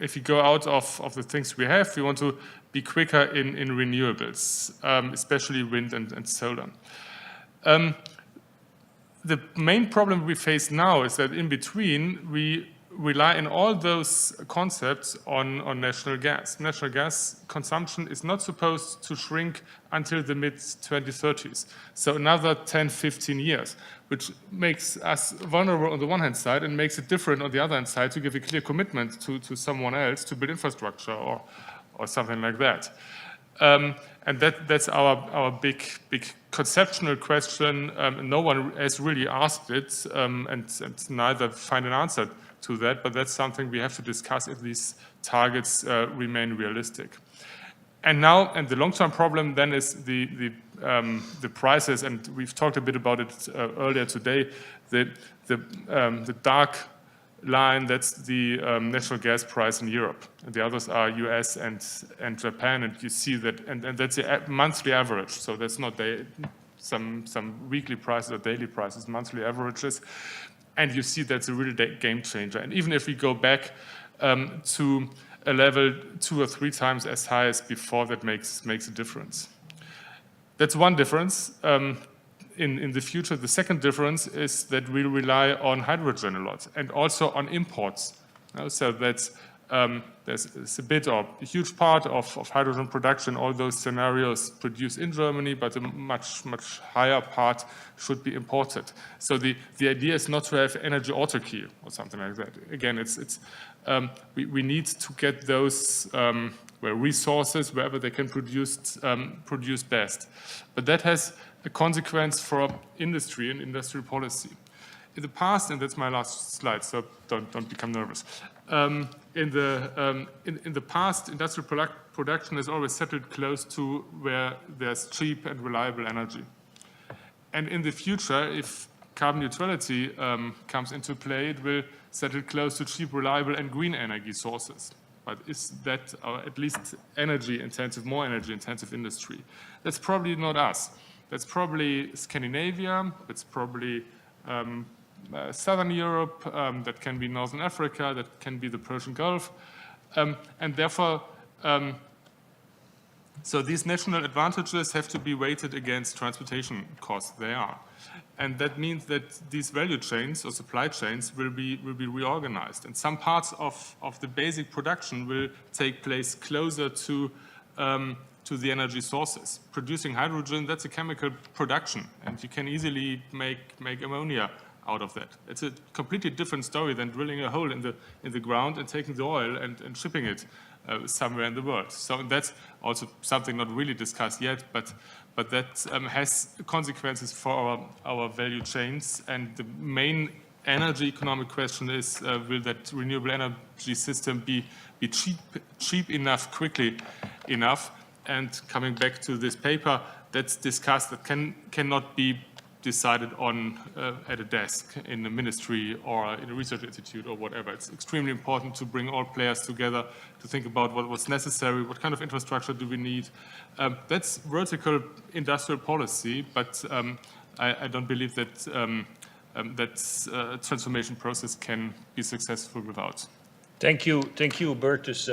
[SPEAKER 13] If we go out of the things we have, we want to be quicker in renewables, especially wind and solar. The main problem we face now is that in between we rely in all those concepts on natural gas. Natural gas consumption is not supposed to shrink until the mid-2030s. So another 10, 15 years, which makes us vulnerable on the one hand side and makes it different on the other hand side to give a clear commitment to someone else to build infrastructure or something like that. And that's our big conceptual question. No one has really asked it, and neither find an answer to that, but that's something we have to discuss if these targets remain realistic. And now, and the long-term problem then is the prices, and we've talked a bit about it earlier today. The dark line, that's the natural gas price in Europe, and the others are US and Japan, and you see that, and that's the monthly average, so that's not some weekly prices or daily prices, monthly averages, and you see that's a real game changer. And even if we go back to a level 2 or 3 times as high as before, that makes a difference. That's one difference. In the future, the second difference is that we rely on hydrogen a lot and also on imports. So that's there's a bit or a huge part of hydrogen production. All those scenarios produced in Germany, but a much higher part should be imported. So the idea is not to have energy autarky or something like that. Again, we need to get those resources wherever they can produce best. But that has a consequence for industry and industrial policy. In the past, and that's my last slide, so don't become nervous. In the past, industrial production has always settled close to where there's cheap and reliable energy. And in the future, if carbon neutrality comes into play, it will settle close to cheap, reliable, and green energy sources. But is that at least energy-intensive, more energy-intensive industry? That's probably not us. That's probably Scandinavia, it's probably Southern Europe, that can be Northern Africa, that can be the Persian Gulf. And therefore, so these national advantages have to be weighted against transportation costs. They are. And that means that these value chains or supply chains will be reorganized. And some parts of the basic production will take place closer to the energy sources. Producing hydrogen, that's a chemical production, and you can easily make ammonia out of that. It's a completely different story than drilling a hole in the ground and taking the oil and shipping it somewhere in the world. So that's also something not really discussed yet, but that has consequences for our value chains. And the main energy economic question is, will that renewable energy system be cheap enough, quickly enough? And coming back to this paper, that's discussed, that cannot be decided on at a desk in a ministry or in a research institute or whatever. It's extremely important to bring all players together to think about what's necessary, what kind of infrastructure do we need. That's vertical industrial policy, but I don't believe that that transformation process can be successful without.
[SPEAKER 15] Thank you, Bertus.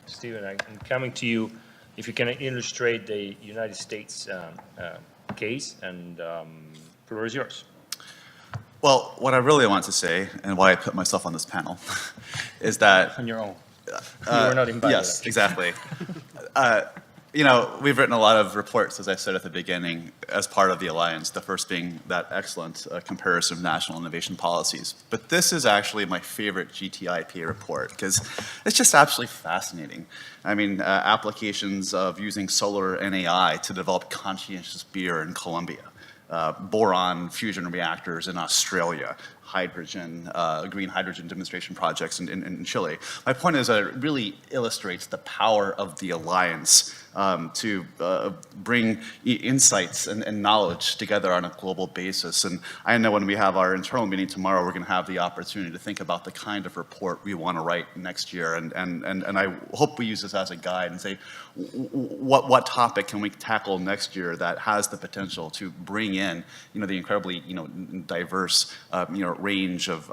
[SPEAKER 15] Stephen, I'm coming to you. If you can illustrate the United States case, and the floor is yours.
[SPEAKER 3] Well, what I really want to say, and why I put myself on this panel, is that...
[SPEAKER 15] On your own. You were not invited.
[SPEAKER 3] Yes, exactly. You know, we've written a lot of reports, as I said at the beginning, as part of the Alliance, the first being that excellent comparison of national innovation policies. But this is actually my favorite GTIPA report, because it's just absolutely fascinating. I mean, applications of using solar and AI to develop conscientious beer in Colombia, boron fusion reactors in Australia, hydrogen, green hydrogen demonstration projects in Chile. My point is that it really illustrates the power of the Alliance to bring insights and knowledge together on a global basis. And I know when we have our internal meeting tomorrow, we're going to have the opportunity to think about the kind of report we want to write next year. And I hope we use this as a guide and say, what topic can we tackle next year that has the potential to bring in, the incredibly, diverse, range of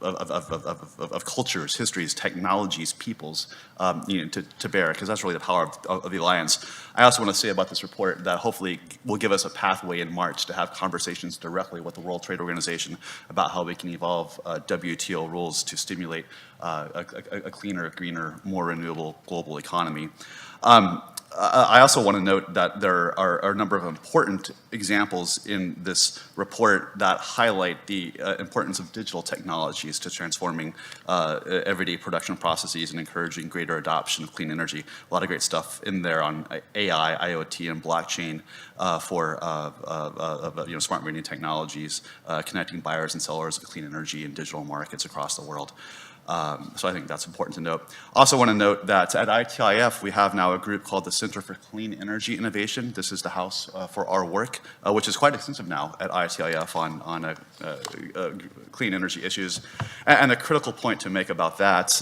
[SPEAKER 3] of cultures, histories, technologies, peoples, to bear, because that's really the power of the Alliance. I also want to say about this report that hopefully will give us a pathway in March to have conversations directly with the World Trade Organization about how we can evolve WTO rules to stimulate a cleaner, greener, more renewable global economy. I also want to note that there are a number of important examples in this report that highlight the importance of digital technologies to transforming everyday production processes and encouraging greater adoption of clean energy. A lot of great stuff in there on AI, IoT, and blockchain for smart marine technologies, connecting buyers and sellers of clean energy and digital markets across the world. So I think that's important to note. Also want to note that at ITIF, we have now a group called the Center for Clean Energy Innovation. This is the house for our work, which is quite extensive now at ITIF on clean energy issues. And a critical point to make about that,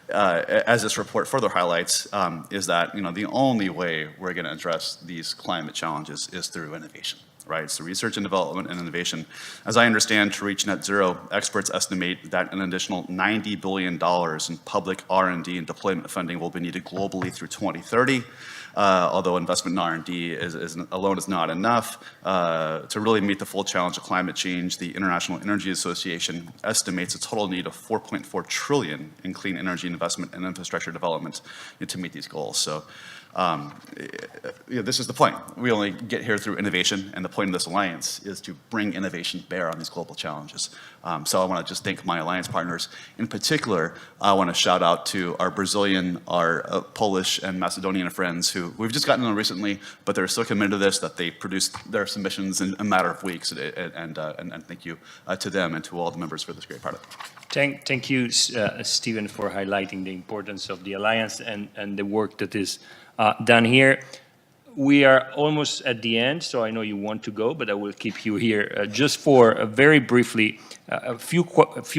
[SPEAKER 3] as this report further highlights, is that the only way we're going to address these climate challenges is through innovation. Right, so research and development and innovation. As I understand, to reach net zero, experts estimate that an additional $90 billion in public R&D and deployment funding will be needed globally through 2030. Although investment in R&D alone is not enough. To really meet the full challenge of climate change, the International Energy Association estimates a total need of $4.4 trillion in clean energy investment and infrastructure development to meet these goals. So this is the point. We only get here through innovation, and the point of this alliance is to bring innovation to bear on these global challenges. So I want to just thank my alliance partners. In particular, I want to shout out to our Brazilian, our Polish, and Macedonian friends who we've just gotten to know recently, but they're so committed to this that they produced their submissions in a matter of weeks. And thank you to them and to all the members for this great part of it.
[SPEAKER 15] Thank you, Stephen, for highlighting the importance of the alliance and the work that is done here. We are almost at the end, so I know you want to go, but I will keep you here just for very briefly a few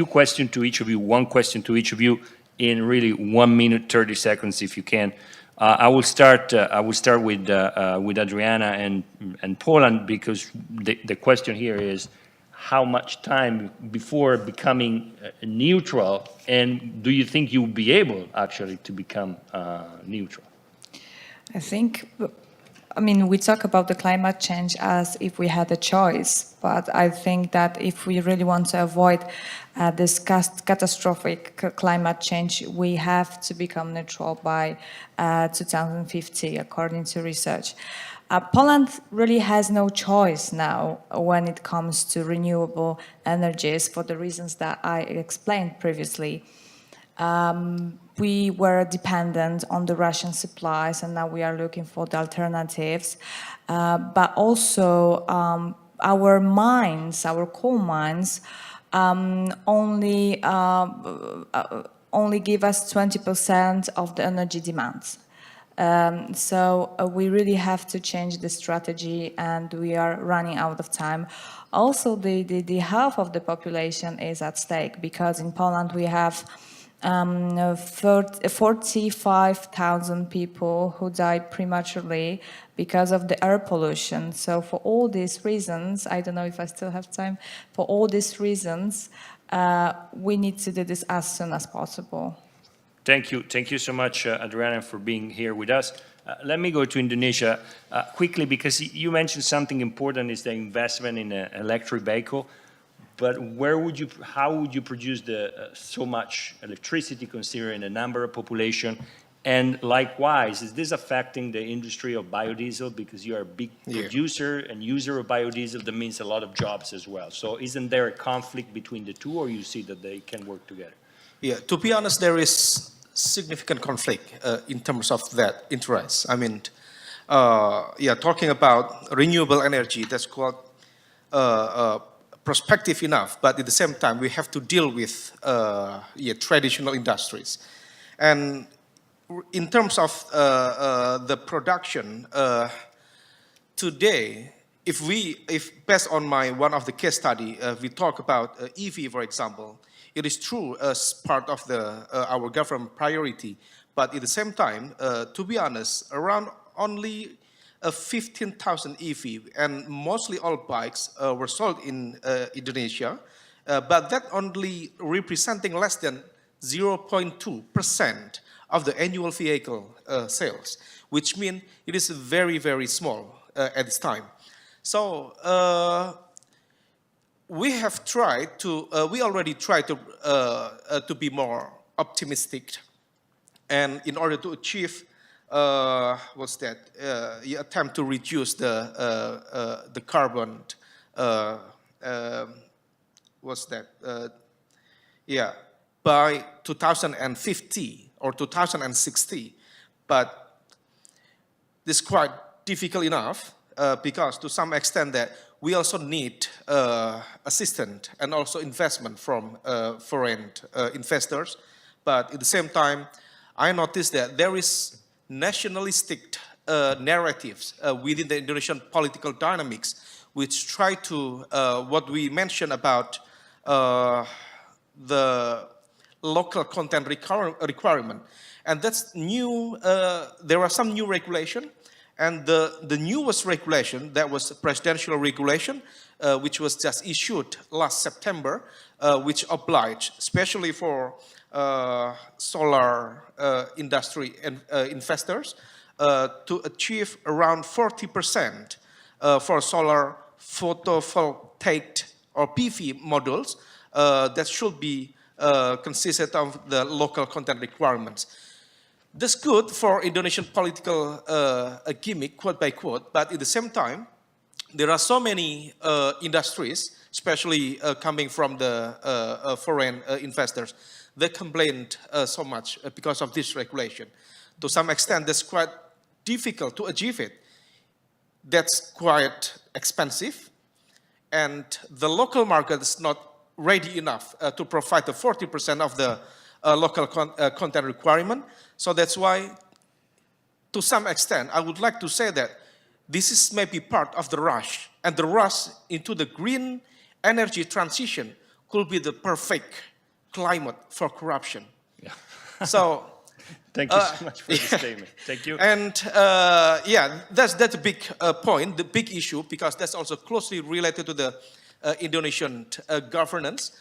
[SPEAKER 15] questions to each of you. One question to each of you in really 1 minute 30 seconds, if you can. I will start with Adriana and Poland, because the question here is how much time before becoming neutral, and do you think you'll be able actually to become neutral?
[SPEAKER 12] I mean, we talk about the climate change as if we had a choice, but I think that if we really want to avoid this catastrophic climate change, we have to become neutral by 2050, according to research. Poland really has no choice now when it comes to renewable energies for the reasons that I explained previously. We were dependent on the Russian supplies, and now we are looking for the alternatives. But also, our mines, our coal mines, only give us 20% of the energy demands. So we really have to change the strategy, and we are running out of time. Also, the half of the population is at stake, because in Poland we have 45,000 people who died prematurely because of the air pollution. So for all these reasons, I don't know if I still have time, for all these reasons, we need to do this as soon as possible.
[SPEAKER 15] Thank you so much, Adriana, for being here with us. Let me go to Indonesia quickly, because you mentioned something important, is the investment in an electric vehicle. But how would you produce so much electricity, considering the number of population? And likewise, is this affecting the industry of biodiesel? Because you are a big producer and user of biodiesel, that means a lot of jobs as well. So isn't there a conflict between the two, or you see that they can work together?
[SPEAKER 7] Yeah, to be honest, there is significant conflict in terms of that interest. I mean, talking about renewable energy, that's quite prospective enough, but at the same time, we have to deal with traditional industries. And in terms of the production, today, if based on one of the case study, we talk about EV, for example, it is true as part of our government priority, but at the same time, to be honest, around only 15,000 EV, and mostly all bikes were sold in Indonesia, but that only representing less than 0.2% of the annual vehicle sales, which means it is very, very small at this time. So we have tried to, we already tried to be more optimistic, and in order to achieve, you attempt to reduce the carbon, by 2050 or 2060, but this is quite difficult enough because to some extent that we also need assistance and also investment from foreign investors. But at the same time, I noticed that there is nationalistic narratives within the Indonesian political dynamics, which try to, what we mentioned about the local content requirement. And that's new, there are some new regulation, and the newest regulation, that was a presidential regulation, which was just issued last September, which obliged, especially for solar industry and investors, to achieve around 40% for solar photovoltaic or PV modules that should be consisted of the local content requirements. That's good for Indonesian political gimmick, quote by quote, but at the same time, there are so many industries, especially coming from the foreign investors, that complained so much because of this regulation. To some extent, that's quite difficult to achieve it. That's quite expensive, and the local market is not ready enough to provide the 40% of the local content requirement. So that's why, to some extent, I would like to say that this is maybe part of the rush, and the rush into the green energy transition could be the perfect climate for corruption.
[SPEAKER 15] Yeah.
[SPEAKER 7] So,
[SPEAKER 15] thank you so much for the statement. Thank you.
[SPEAKER 7] And yeah, that's a big point, the big issue, because that's also closely related to the Indonesian governance.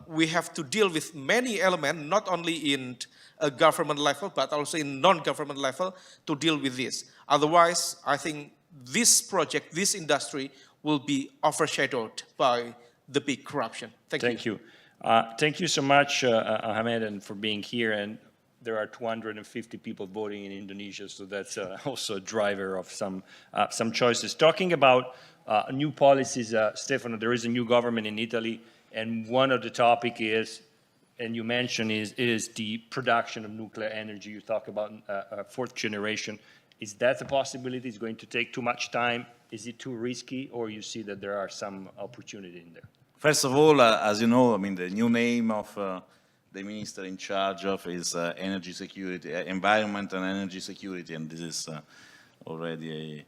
[SPEAKER 7] We have to deal with many elements, not only in a government level, but also in non-government level to deal with this. Otherwise, I think this project, this industry will be overshadowed by the big corruption. Thank you.
[SPEAKER 15] Thank you so much, Ahmed, and for being here. And there are 250 people voting in Indonesia, so that's also a driver of some choices. Talking about new policies, Stefano, there is a new government in Italy, and one of the topic is, and you mentioned, is the production of nuclear energy. You talk about fourth generation. Is that a possibility? Is it going to take too much time? Is it too risky, or you see that there are some opportunity in there?
[SPEAKER 11] First of all, as you know, I mean, the new name of the minister in charge of is energy security, environment and energy security, and this is already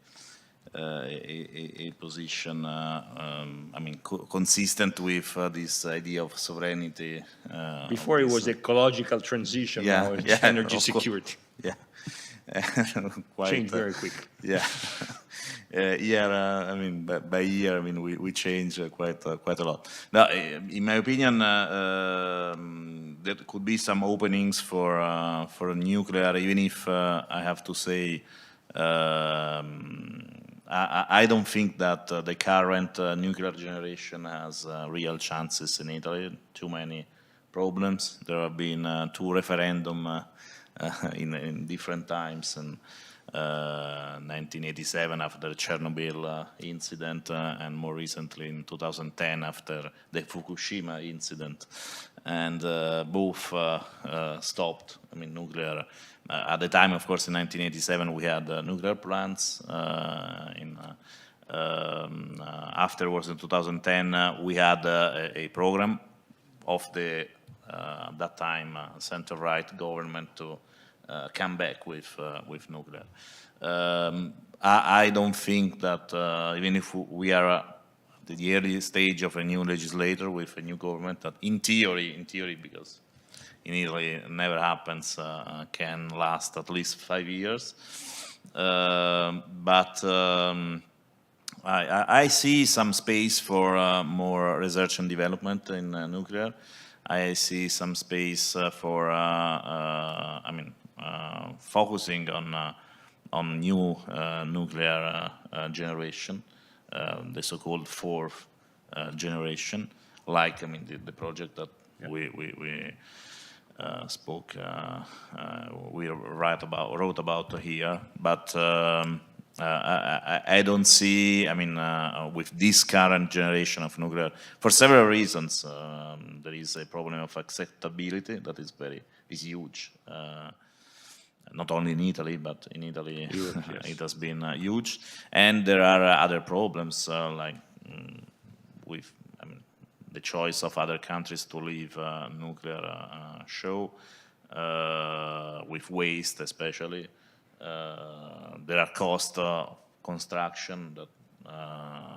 [SPEAKER 11] a position, I mean, consistent with this idea of sovereignty.
[SPEAKER 15] Before it was ecological transition, now it's energy security.
[SPEAKER 11] Yeah.
[SPEAKER 15] Change very quick.
[SPEAKER 11] Yeah. I mean, by year, I mean, we change quite a lot. Now, in my opinion, there could be some openings for nuclear, even if I have to say, I don't think that the current nuclear generation has real chances in Italy. Too many problems. There have been 2 referendums in different times, and 1987 after the Chernobyl incident, and more recently in 2010 after the Fukushima incident, and both stopped. I mean, nuclear. At the time, of course, in 1987 we had nuclear plants. Afterwards, in 2010, we had a program of the at that time center-right government to come back with nuclear. I don't think that even if we are at the early stage of a new legislator with a new government, that in theory, because in Italy it never happens, can last at least 5 years. But I see some space for more research and development in nuclear. I see some space for, focusing on new nuclear generation, the so-called fourth generation, like the project that we spoke, we wrote about here, but I don't see, with this current generation of nuclear, for several reasons, there is a problem of acceptability that is huge. Not only in Italy, but in Italy
[SPEAKER 15] Europe, yes.
[SPEAKER 11] it has been huge. And there are other problems, like with the choice of other countries to leave nuclear show, with waste especially. There are cost construction that,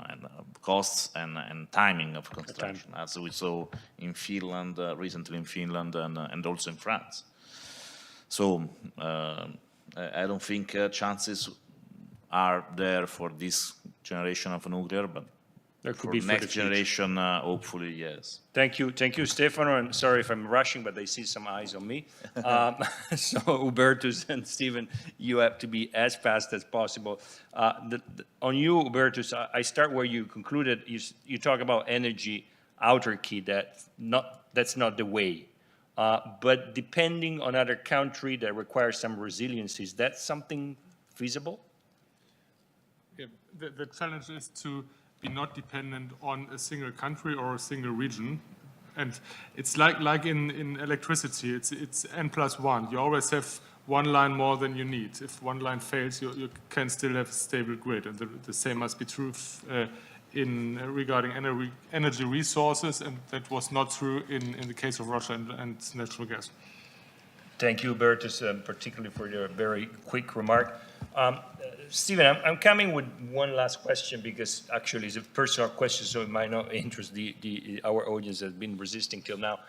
[SPEAKER 11] and costs and timing of construction, as we saw in Finland, recently in Finland, and also in France. So I don't think chances are there for this generation of nuclear, but
[SPEAKER 15] There could
[SPEAKER 11] for
[SPEAKER 15] be for
[SPEAKER 11] next
[SPEAKER 15] the future.
[SPEAKER 11] generation, hopefully, yes.
[SPEAKER 15] Thank you, Stefano. And sorry if I'm rushing, but I see some eyes on me. So, Hubertus and Stephen, you have to be as fast as possible. On you, Hubertus, I start where you concluded. You talk about energy autarky. That's not the way. But depending on other country that requires some resilience, is that something feasible?
[SPEAKER 13] Yeah, the challenge is to be not dependent on a single country or a single region. And it's like in electricity, it's N+1. You always have one line more than you need. If one line fails, you can still have a stable grid. And the same must be true regarding energy resources, and that was not true in the case of Russia and natural gas.
[SPEAKER 15] Thank you, Hubertus, particularly for your very quick remark. Stephen, I'm coming with one last question because actually it's a personal question, so it might not interest our audience that has been resisting till now.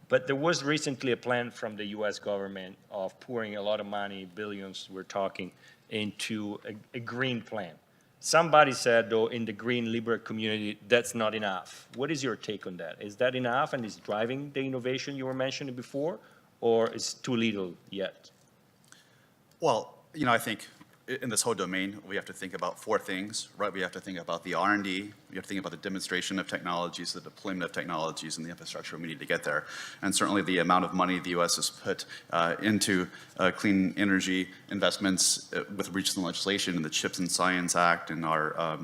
[SPEAKER 15] But there was recently a plan from the US government of pouring a lot of money, billions we're talking, into a green plan. Somebody said, though, in the green liberal community, that's not enough. What is your take on that? Is that enough and is driving the innovation you were mentioning before, or is too little yet?
[SPEAKER 3] Well, I think in this whole domain, we have to think about four things, right? We have to think about the R&D, we have to think about the demonstration of technologies, the deployment of technologies, and the infrastructure we need to get there. And certainly the amount of money the U.S. has put into clean energy investments with recent legislation in the CHIPS and Science Act and our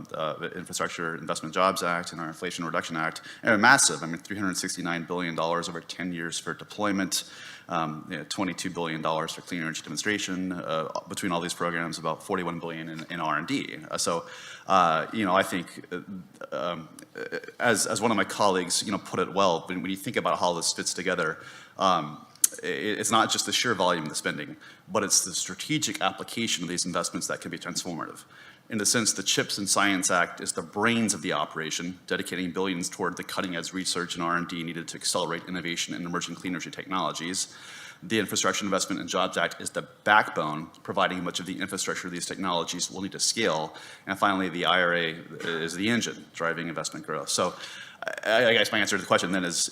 [SPEAKER 3] Infrastructure Investment Jobs Act and our Inflation Reduction Act are massive. $369 billion over 10 years for deployment. $22 billion for clean energy demonstration. Between all these programs, about $41 billion in R&D. So, I think, as one of my colleagues, put it well, when you think about how this fits together, it's not just the sheer volume of the spending, but it's the strategic application of these investments that can be transformative. In the sense, the CHIPS and Science Act is the brains of the operation, dedicating billions toward the cutting-edge research and R&D needed to accelerate innovation in emerging clean energy technologies. The Infrastructure Investment and Jobs Act is the backbone, providing much of the infrastructure these technologies will need to scale. And finally, the IRA is the engine driving investment growth. So I guess my answer to the question then is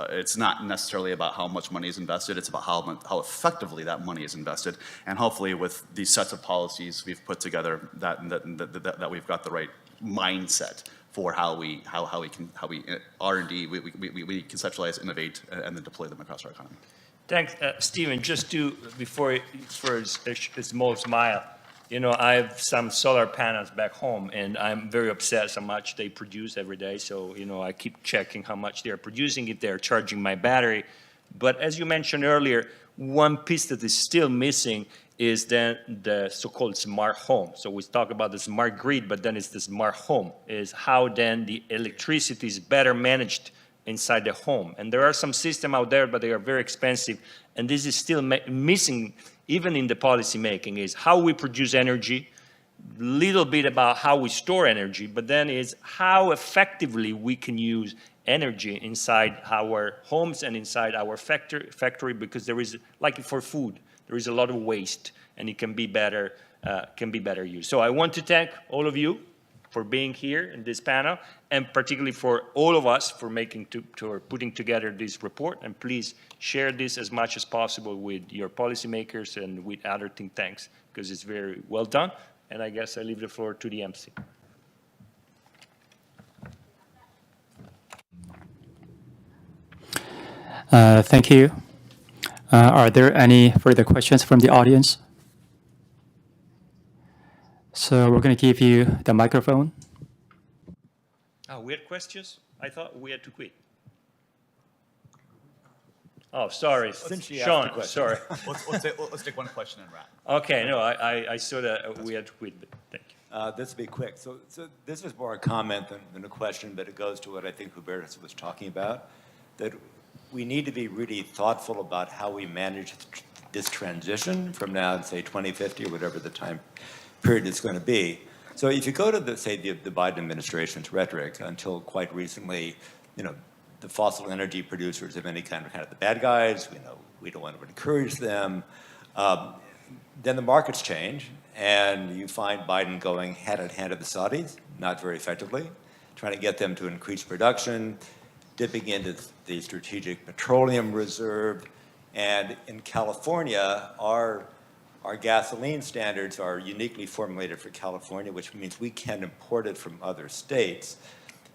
[SPEAKER 3] it's not necessarily about how much money is invested, it's about how effectively that money is invested. And hopefully with these sets of policies we've put together that we've got the right mindset for how we R&D, we conceptualize, innovate, and then deploy them across our economy.
[SPEAKER 15] Thanks, Stephen. Just before a small smile, I have some solar panels back home, and I'm very upset how much they produce every day. So, I keep checking how much they're producing, if they're charging my battery. But as you mentioned earlier, one piece that is still missing is then the so-called smart home. So we talk about the smart grid, but then it's the smart home, is how then the electricity is better managed inside the home. And there are some systems out there, but they are very expensive. And this is still missing, even in the policy making, is how we produce energy, little bit about how we store energy, but then is how effectively we can use energy inside our homes and inside our factory, because there is, like for food, there is a lot of waste, and it can be better used. So I want to thank all of you for being here in this panel, and particularly for all of us for putting together this report. And please share this as much as possible with your policymakers and with other think tanks, because it's very well done. And I guess I leave the floor to the MC.
[SPEAKER 4] Thank you. Are there any further questions from the audience? So we're going to give you the microphone.
[SPEAKER 15] Oh, we had questions? I thought we had to quit. Oh, sorry, Sean, sorry.
[SPEAKER 3] Let's take one question and wrap.
[SPEAKER 15] Okay, no, I saw that we had to quit, but thank you.
[SPEAKER 14] This will be quick. So this is more a comment than a question, but it goes to what I think Hubertus was talking about, that we need to be really thoughtful about how we manage this transition from now to, say, 2050 or whatever the time period is going to be. So if you go to, the Biden administration's rhetoric, until quite recently, the fossil energy producers of any kind of the bad guys, we don't want to encourage them. Then the markets change, and you find Biden going hand in hand with the Saudis, not very effectively, trying to get them to increase production, dipping into the strategic petroleum reserve. And in California, our gasoline standards are uniquely formulated for California, which means we can import it from other states.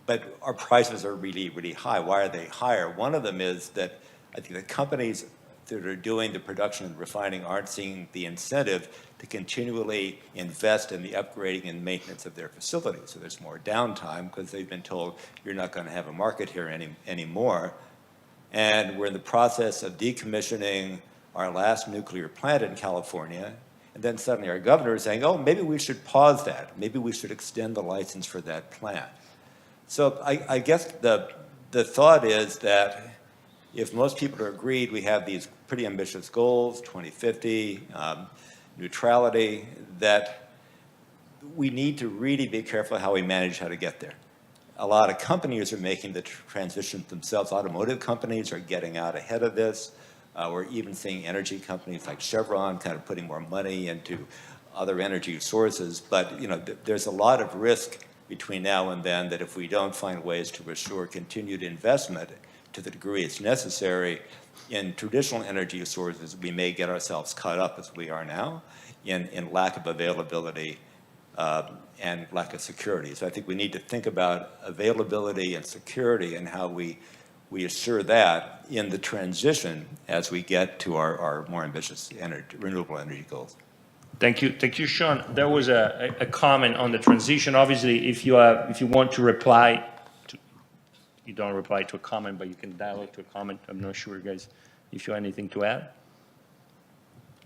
[SPEAKER 14] But our prices are really, really high. Why are they higher? One of them is that I think the companies that are doing the production and refining aren't seeing the incentive to continually invest in the upgrading and maintenance of their facilities. So there's more downtime because they've been told you're not going to have a market here anymore. And we're in the process of decommissioning our last nuclear plant in California. And then suddenly our governor is saying, oh, maybe we should pause that. Maybe we should extend the license for that plant. So I guess the thought is that if most people are agreed, we have these pretty ambitious goals, 2050, neutrality, that we need to really be careful how we manage how to get there. A lot of companies are making the transition themselves. Automotive companies are getting out ahead of this. We're even seeing energy companies like Chevron kind of putting more money into other energy sources. But there's a lot of risk between now and then that if we don't find ways to assure continued investment to the degree it's necessary in traditional energy sources, we may get ourselves caught up as we are now in lack of availability and lack of security. So I think we need to think about availability and security and how we assure that in the transition as we get to our more ambitious renewable energy goals.
[SPEAKER 15] Thank you, Sean. There was a comment on the transition. Obviously, if you want to reply, you don't reply to a comment, but you can dialogue to a comment. I'm not sure, guys, if you have anything to add.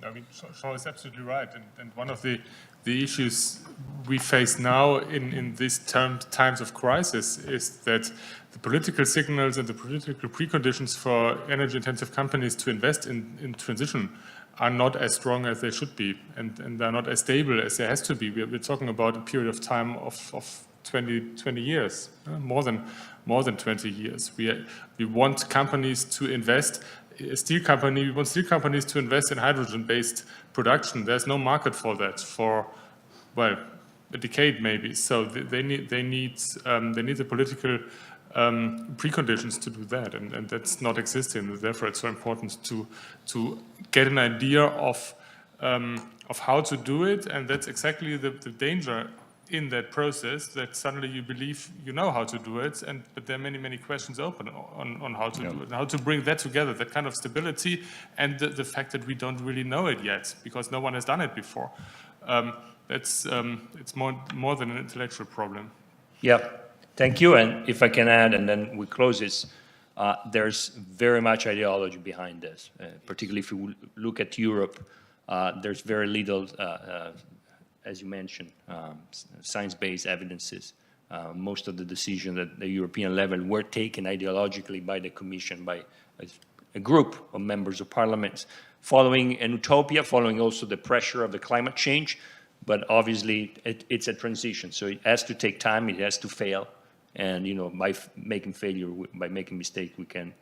[SPEAKER 13] I mean, Sean is absolutely right. And one of the issues we face now in these times of crisis is that the political signals and the political preconditions for energy-intensive companies to invest in transition are not as strong as they should be, and they're not as stable as there has to be. We're talking about a period of time of 20 years, more than 20 years. We want companies to invest. We want steel companies to invest in hydrogen-based production. There's no market for that for, well, a decade maybe. So they need the political preconditions to do that, and that's not existing. Therefore, it's so important to get an idea of how to do it, and that's exactly the danger in that process, that suddenly you believe you know how to do it, but there are many questions open on how to do it, and how to bring that together, that kind of stability, and the fact that we don't really know it yet because no one has done it before. It's more than an intellectual problem.
[SPEAKER 15] Yeah, thank you. And if I can add, and then we close this, there's very much ideology behind this, particularly if you look at Europe. There's very little, as you mentioned, science-based evidences. Most of the decisions at the European level were taken ideologically by the Commission, by a group of members of parliament, following an utopia, following also the pressure of the climate change. But obviously, it's a transition, so it has to take time, it has to fail. And by making mistake, we can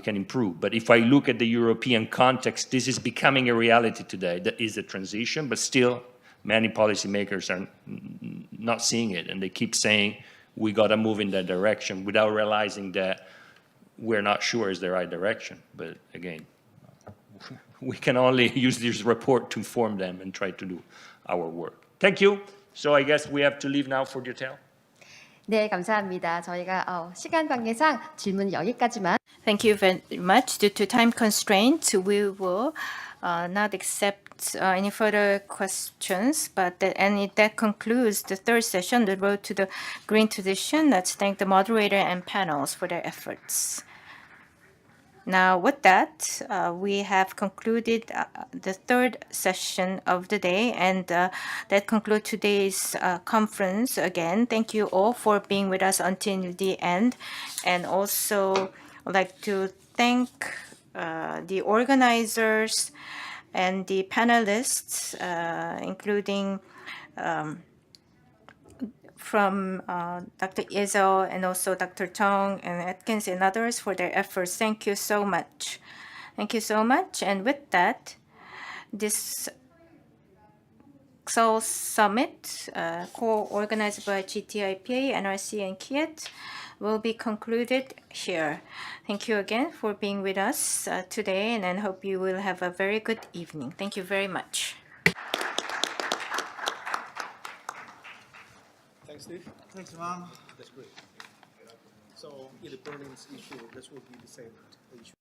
[SPEAKER 15] improve. But if I look at the European context, this is becoming a reality today. That is a transition, but still many policymakers are not seeing it, and they keep saying we got to move in that direction without realizing that we're not sure it's the right direction. But again, we can only use this report to inform them and try to do our work. Thank you. So I guess we have to leave now for detail.
[SPEAKER 1] 네, 감사합니다. 저희가 시간 관계상 질문 여기까지만.
[SPEAKER 2] Thank you very much. Due to time constraints, we will not accept any further questions. But that concludes the third session, the road to the green transition. Let's thank the moderator and panels for their efforts. Now, with that, we have concluded the third session of the day, and that concludes today's conference. Again, thank you all for being with us until the end, and also I'd like to thank the organizers and the panelists, including from Dr. Izzo and also Dr. Tong and Atkins and others for their efforts. Thank you so much. Thank you so much. And with that, this Seoul Summit, co-organized by GTIPA, NRC, and KIET, will be concluded here. Thank you again for being with us today, and I hope you will have a very good evening. Thank you very much.
[SPEAKER 7] Thanks, Steve. Thanks, Mom. That's great. So, in the burnings issue, this will be the same issue.